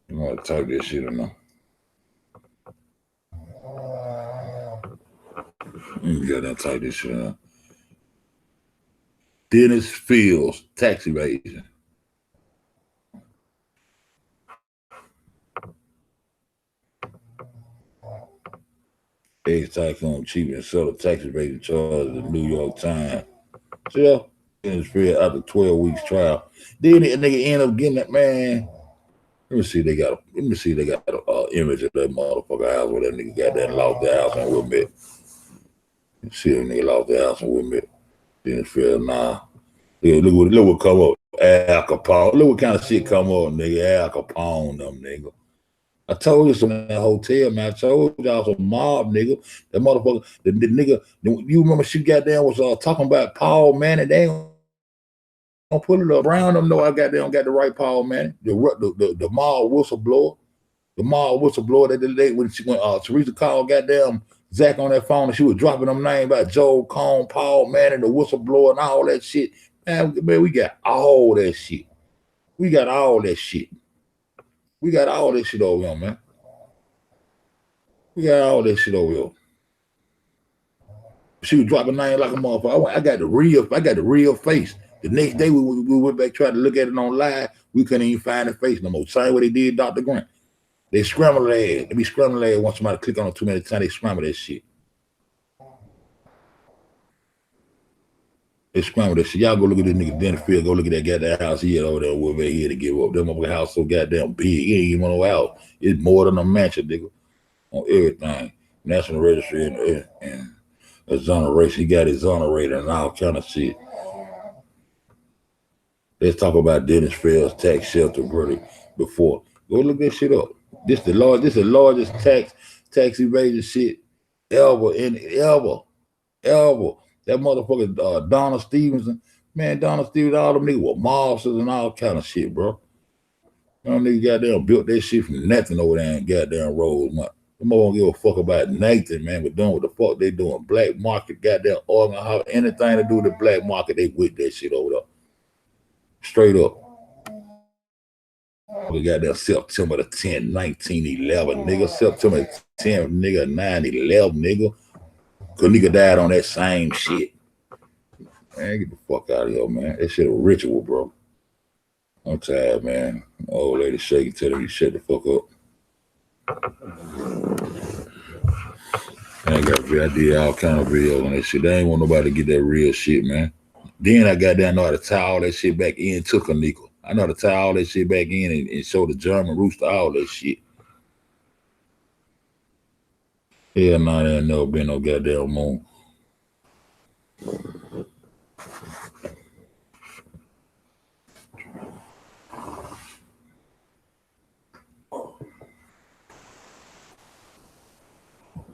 You want to type this shit or no? You gotta type this shit out. Dennis fails tax evasion. Ex-tax on cheap and subtle tax evasion charges. The New York Times. See, Dennis failed after 12 weeks trial. Then that nigga end up getting that, man. Let me see. They got an image of that motherfucker house where that nigga got that lost the house and with me. See that nigga lost the house and with me. Dennis failed. Nah. Yeah, look what come up. Al Capone. Look what kind of shit come up, nigga. Al Capone, them nigga. I told you some in that hotel, man. I told y'all some mob, nigga. That motherfucker, the nigga, you remember she goddamn was talking about Paul Manning. They ain't gonna put it up around them. No, I goddamn got the right Paul Manning. The mob whistleblower. The mob whistleblower that the day when Teresa called goddamn Zach on that phone and she was dropping them names about Joe Cone, Paul Manning, the whistleblower, and all that shit. Man, we got all that shit. We got all that shit. We got all this shit over here, man. We got all this shit over here. She was dropping names like a motherfucker. I got the real face. The next day we went back tried to look at it on live. We couldn't even find the face no more. Same way they did Dr. Grant. They scramble their ass. They be scrambling their ass once somebody click on it too many times. They scramble that shit. They scramble that shit. Y'all go look at this nigga Dennis Field. Go look at that goddamn house he had over there with he had to give up. That motherfucking house so goddamn big. He ain't even no house. It's more than a mansion, nigga. On everything. National Registry and exoneration. He got exonerated and all kind of shit. Let's talk about Dennis Field's tax shelter verdict before. Go look that shit up. This the largest tax evasion shit ever. That motherfucker Donna Stevenson, man, Donna Stevenson, all them niggas were mobsters and all kind of shit, bro. Them niggas goddamn built that shit from nothing over there in goddamn Rose. Them don't give a fuck about Nathan, man, but doing what the fuck they doing. Black market, goddamn organ, anything to do with the black market, they with that shit over there. Straight up. We got that September the 10th, 1911, nigga. September 10th, nigga, 9/11, nigga. Cause nigga died on that same shit. Man, get the fuck out of here, man. That shit a ritual, bro. I'm tired, man. Old lady shaking, telling me shut the fuck up. I did all kind of videos on that shit. They ain't want nobody to get that real shit, man. Then I got down, know how to tie all that shit back in to Kanika. I know how to tie all that shit back in and show the German roots to all that shit. Hell no, there ain't never been no goddamn moon.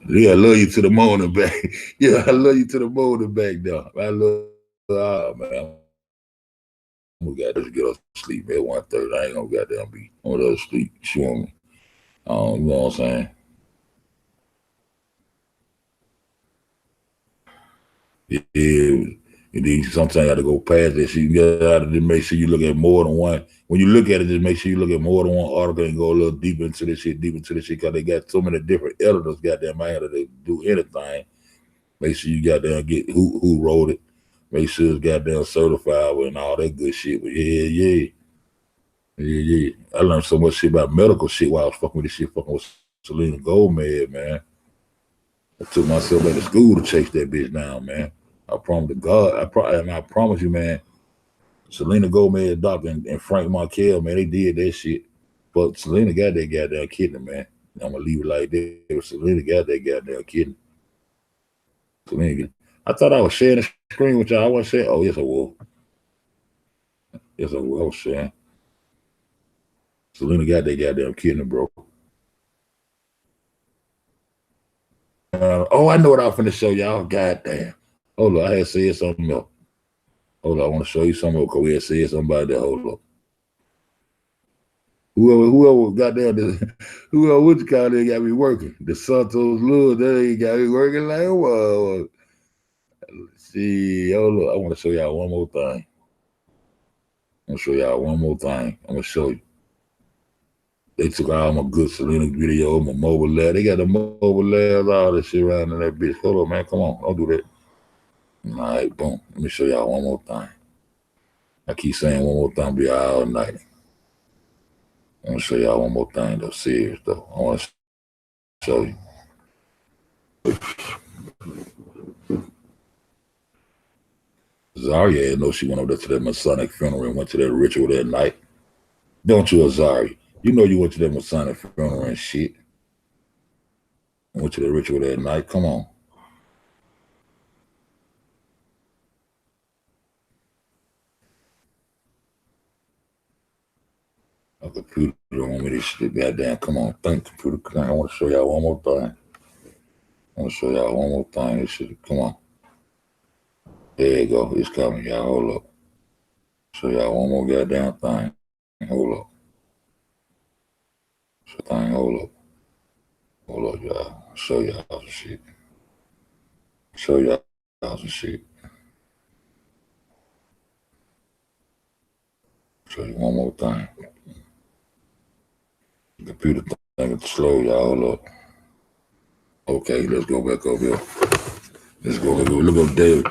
Yeah, I love you to the moon and back. Yeah, I love you to the moon and back, though. I love, man. We got to get us to sleep at 1:30. I ain't gonna goddamn be on the other sleep. Showing me. You know what I'm saying? Yeah. And then sometimes you got to go past that shit. You got to make sure you look at more than one. When you look at it, just make sure you look at more than one article and go a little deeper into this shit, because they got so many different editors, goddamn, man, that they do anything. Make sure you goddamn get who wrote it. Make sure it's goddamn certified with and all that good shit. But yeah. I learned so much shit about medical shit while I was fucking with this shit, fucking with Selena Gomez, man. I took myself back to school to chase that bitch down, man. I promise to God, I promise you, man, Selena Gomez, Doctor, and Frank Markel, man, they did that shit. But Selena got that goddamn kidney, man. I'm gonna leave it like that. Selena got that goddamn kidney. Selena, I thought I was sharing screen with y'all. I was saying, oh, it's a wolf. It's a wolf, saying. Selena got that goddamn kidney, bro. Oh, I know what I'm finna show y'all. Goddamn. Hold on, I had said something else. Hold on, I want to show you something else because we had said something about that. Hold up. Whoever got there, whoever what you call it, got me working. The Santos Lewis, they got me working like, whoa. See, hold up. I want to show y'all one more thing. I'm going to show y'all one more thing. I'm going to show you. They took all my good Selena video, my mobile lab. They got the mobile labs, all that shit around in that bitch. Hold up, man. Come on. Don't do that. All right, boom. Let me show y'all one more thing. I keep saying one more thing, be all night. I'm going to show y'all one more thing, though. Serious, though. I want to show you. Zaria, I know she went over there to that Masonic funeral and went to that ritual that night. Don't you, Azaria? You know you went to that Masonic funeral and shit. Went to the ritual that night. Come on. A computer on me this shit. Goddamn, come on. Think computer. I want to show y'all one more thing. I want to show y'all one more thing. This shit. Come on. There you go. It's coming, y'all. Hold up. Show y'all one more goddamn thing. Hold up. Hold up. Hold up, y'all. Show y'all some shit. Show y'all some shit. Show you one more thing. The computer thing is slow, y'all. Hold up. Okay, let's go back over here. Let's go. Look up David.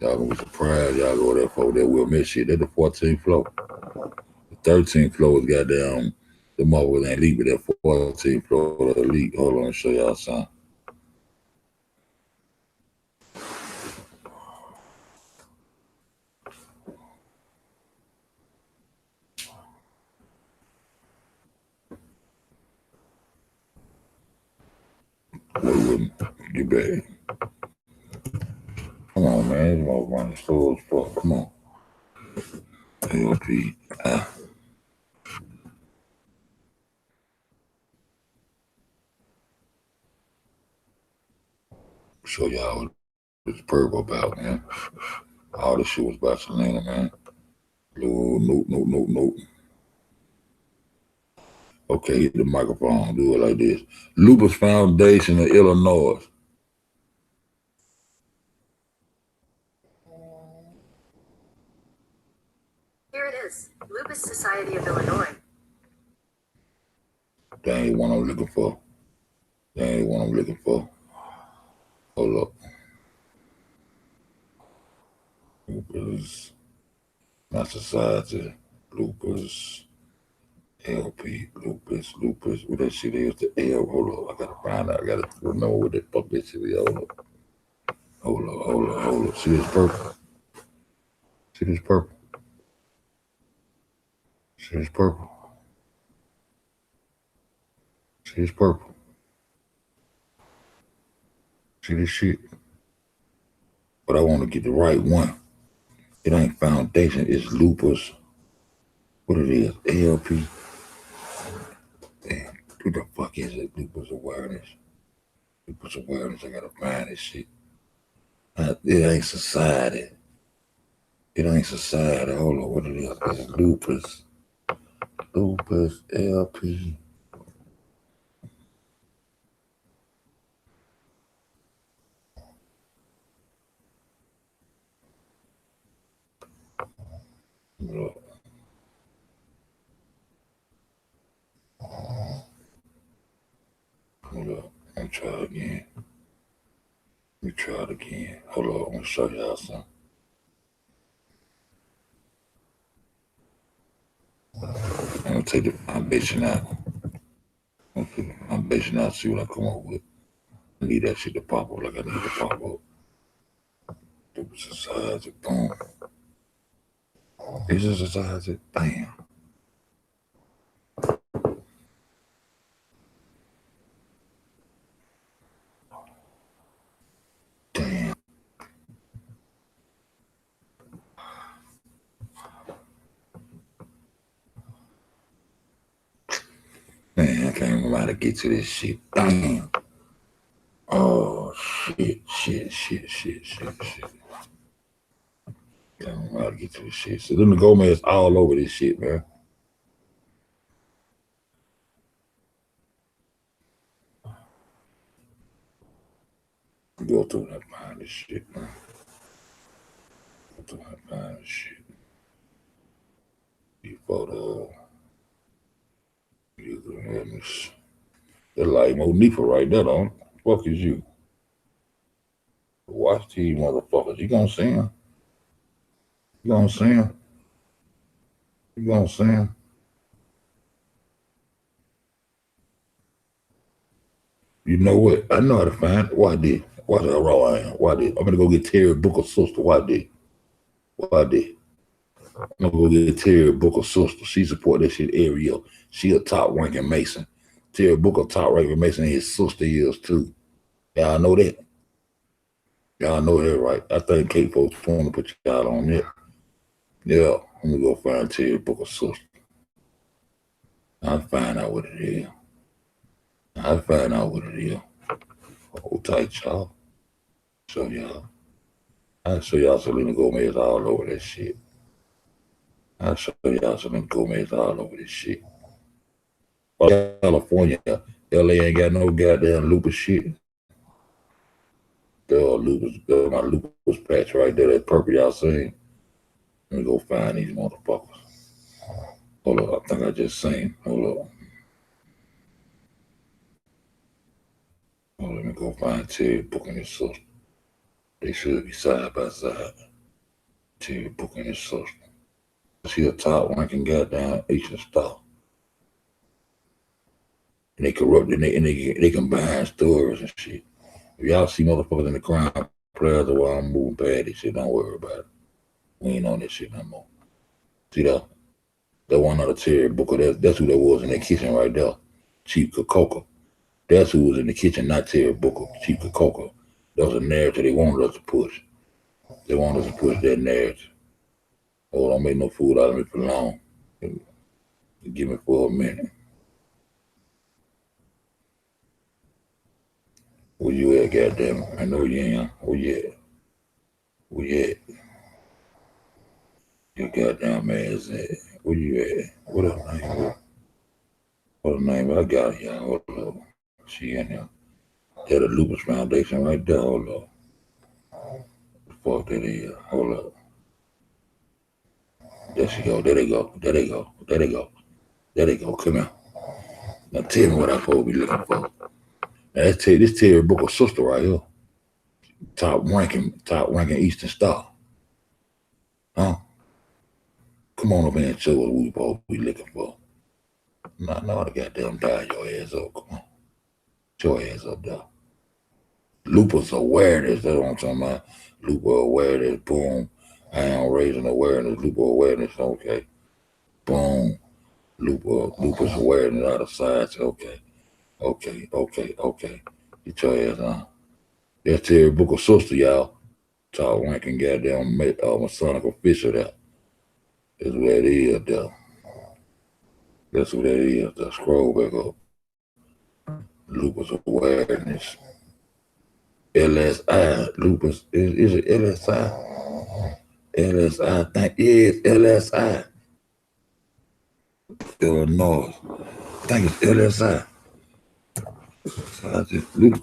Y'all gonna be surprised. Y'all go there for that Will Miss shit. That's the 14th floor. The 13th floor is goddamn. The mother ain't leave, but that 14th floor the elite. Hold on, I'll show y'all something. Wait, get back. Come on, man. This mother running slow as fuck. Come on. LP. Show y'all what it's purple about, man. All this shit was about Selena, man. Nope. Okay, hit the microphone. Do it like this. Lupus Foundation of Illinois. Here it is, Lupus Society of Illinois. That ain't what I'm looking for. Hold up. Lupus, not society. Lupus, LP, Lupus. What that shit is? The L. Hold up. I gotta find out. I gotta remember what that fuck that shit is. Hold up. See this purple? See this purple? See this shit? But I want to get the right one. It ain't foundation, it's lupus. What it is? ALP. Damn, what the fuck is it? Lupus awareness. I gotta find this shit. It ain't society. Hold on, what it is? It's lupus. LP. Look. Hold up. Let me try it again. Hold on, I'm gonna show y'all something. I'm gonna take the foundation out. See what I come up with. I need that shit to pop up like I need to pop up. Lupus society, boom. Is this society? Bam. Damn. I can't remember how to get to this shit. Damn. Oh, shit. I don't know how to get to this shit. Selena Gomez all over this shit, man. Go through that find this shit, man. Go through that find this shit. These photos. They're like Monifa right there, don't fuck is you? Watch these motherfuckers. You gonna see him? You gonna see him? You gonna see him? You know what? I know how to find it. Why did? Why the raw I am? Why did? I'm gonna go get Terry Booker's sister. Why did? Why did? I'm gonna go get Terry Booker's sister. She support that shit Ariel. She a top ranking Mason. Terry Booker top ranking Mason and his sister is too. Y'all know that? Y'all know that, right? I think Kate folks want to put y'all on that. Yeah, I'm gonna go find Terry Booker's sister. I'll find out what it is. I'll find out what it is. Hold tight, y'all. Show y'all. I'll show y'all Selena Gomez all over that shit. I'll show y'all Selena Gomez all over this shit. California, LA ain't got no goddamn lupus shit. There are lupus, there's my lupus patch right there, that purple y'all seen. Let me go find these motherfuckers. Hold up, I think I just seen. Hold up. Oh, let me go find Terry Booker and his sister. They should be side by side. Terry Booker and his sister. She a top ranking goddamn Asian star. And they corrupt and they combine stories and shit. If y'all see motherfuckers in the crime plaza while I'm moving past this shit, don't worry about it. We ain't on this shit no more. See that? That one other Terry Booker, that's who that was in that kitchen right there. Chief Kokoka. That's who was in the kitchen, not Terry Booker, Chief Kokoka. That was a narrative they wanted us to push. They wanted us to push that narrative. Oh, don't make no fool out of me for long. Give me for a minute. Where you at, goddamn? I know you ain't. Where you at? Where you at? Your goddamn ass at? Where you at? What her name? What her name? I got it, y'all. Hold up. She in there. That a Lupus Foundation right there. Hold up. The fuck that is? Hold up. There she go. There they go. There they go. There they go. There they go. Come here. Now tell me what I supposed to be looking for. Now this Terry Booker's sister right here. Top ranking Eastern Star. Huh? Come on up here and show us what we supposed to be looking for. Nah, no, I goddamn die your ass up. Come on. Show your ass up there. Lupus awareness, that's what I'm talking about. Lupus awareness, boom. I am raising awareness, lupus awareness, okay. Boom. Lupus awareness out of sight, okay. Get your ass on. That's Terry Booker's sister, y'all. Top ranking goddamn Masonic official there. That's what it is there. That's what that is. The scroll back up. Lupus awareness. LSI. Lupus. Is it LSI? LSI. I think it's LSI. Illinois. I think it's LSI.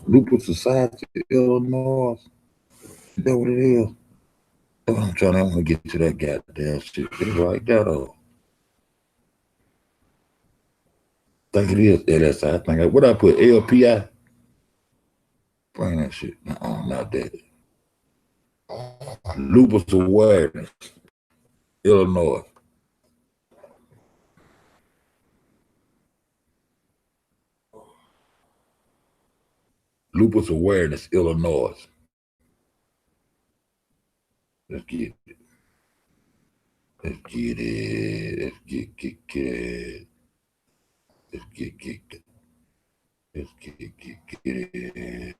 Lupus Society, Illinois. Is that what it is? I'm gonna get to that goddamn shit. It's right there though. I think it is LSI. I think what I put LPI. Bring that shit. No, not that. Lupus awareness, Illinois. Lupus awareness, Illinois. Let's get it. Let's get it. Let's get it. Let's get it. Let's get it.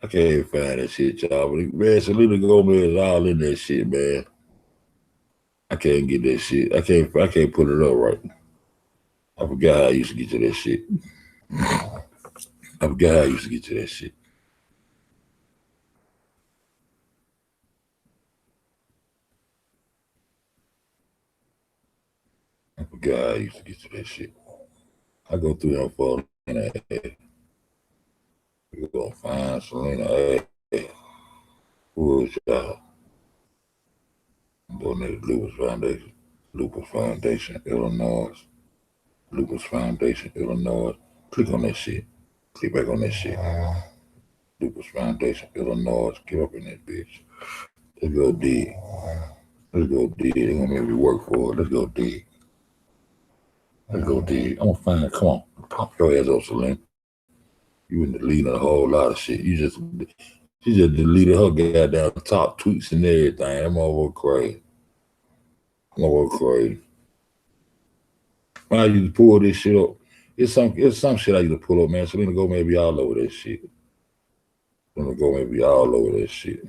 I can't find that shit, y'all. But man, Selena Gomez is all in that shit, man. I can't get that shit. I can't put it up right. I forgot how I used to get to that shit. I forgot how I used to get to that shit. I forgot how I used to get to that shit. I go through there for Selena. You gonna find Selena. Hey, who is y'all? Donate Lupus Foundation. Lupus Foundation, Illinois. Lupus Foundation, Illinois. Click on that shit. Click back on that shit. Lupus Foundation, Illinois. Get up in that bitch. Let's go dig. Let's go dig. They're gonna make me work for it. Let's go dig. Let's go dig. I'm gonna find. Come on, pop your ass up, Selena. You been deleting a whole lot of shit. She just deleted her goddamn top tweets and everything. I'm over crazy. I'm over crazy. When I used to pull this shit up, it's some shit I used to pull up, man. Selena Gomez be all over that shit. Selena Gomez be all over that shit.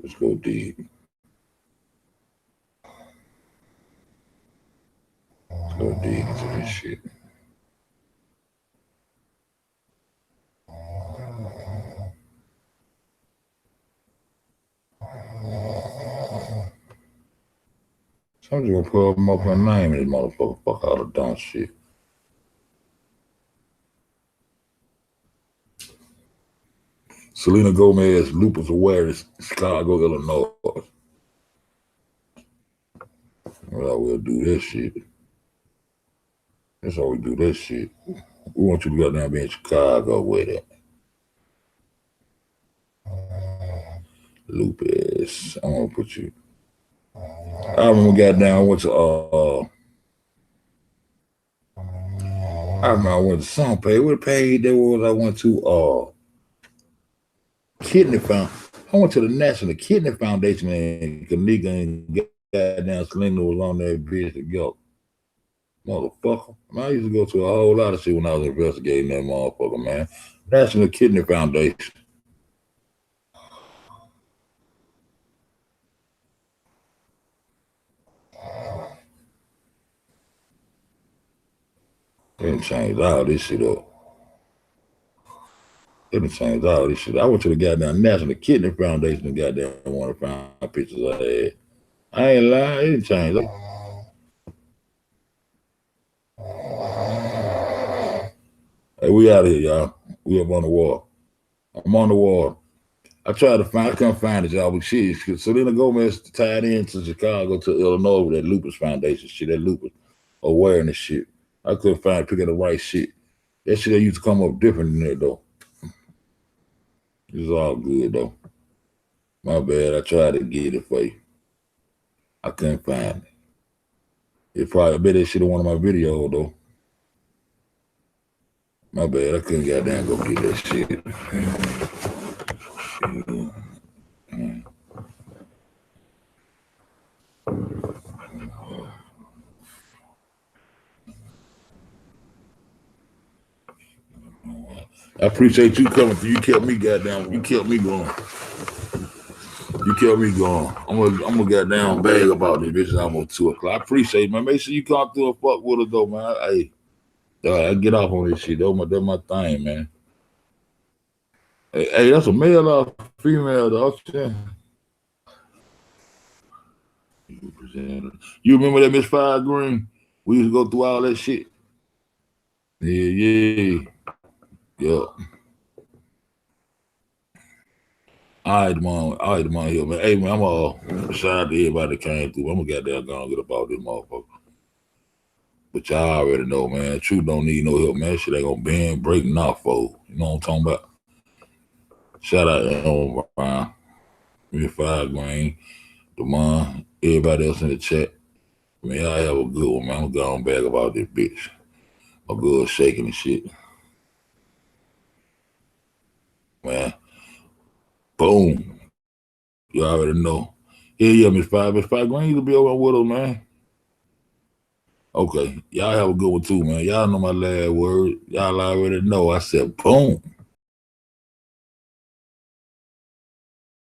Let's go deep. Let's go deep into this shit. So I'm just gonna put up my name in this motherfucker. Fuck all the dumb shit. Selena Gomez, lupus awareness, Chicago, Illinois. Well, I will do this shit. That's how we do this shit. We want you to go down and be in Chicago with it. Lupus. I'm gonna put you. I remember got down, I went to some page. What page there was I went to Kidney Foundation. I went to the National Kidney Foundation and Kanika and goddamn Selena was on that bitch to go. Motherfucker. Man, I used to go to a whole lot of shit when I was investigating that motherfucker, man. National Kidney Foundation. They done changed all this shit up. They done changed all this shit. I went to the goddamn National Kidney Foundation and goddamn want to find pictures I had. I ain't lying. It didn't change. Hey, we out here, y'all. We up on the wall. I'm on the wall. I tried to find, I couldn't find it, y'all, but shit, Selena Gomez tied into Chicago to Illinois with that lupus foundation shit, that lupus awareness shit. I couldn't find pick up the right shit. That shit used to come up different than that though. It's all good though. My bad. I tried to get it for you. I couldn't find it. It probably, I bet that shit in one of my videos though. My bad. I couldn't goddamn go get that shit. I appreciate you coming through. You kept me goddamn. You kept me going. You kept me going. I'm gonna goddamn bag about this bitch almost 2 o'clock. I appreciate it, man. Make sure you come through and fuck with us though, man. Hey, I get off on this shit. That's my thing, man. Hey, that's a male or female though. You remember that Miss Five Green? We used to go through all that shit. Yeah. All right, man, here, man. Hey, man, I'm shout out to everybody that came through. I'm gonna get about this motherfucker. But y'all already know, man. Truth don't need no help, man. Shit ain't gonna bend, break, not fold. You know what I'm talking about? Shout out to Brian, Miss Five Green, Demond, everybody else in the chat. Man, y'all have a good one, man. I'm going back about this bitch. My good shaking and shit. Man. Boom. You already know. Yeah, Miss Five Green, you be over with us, man. Okay. Y'all have a good one too, man. Y'all know my last word. Y'all already know. I said boom.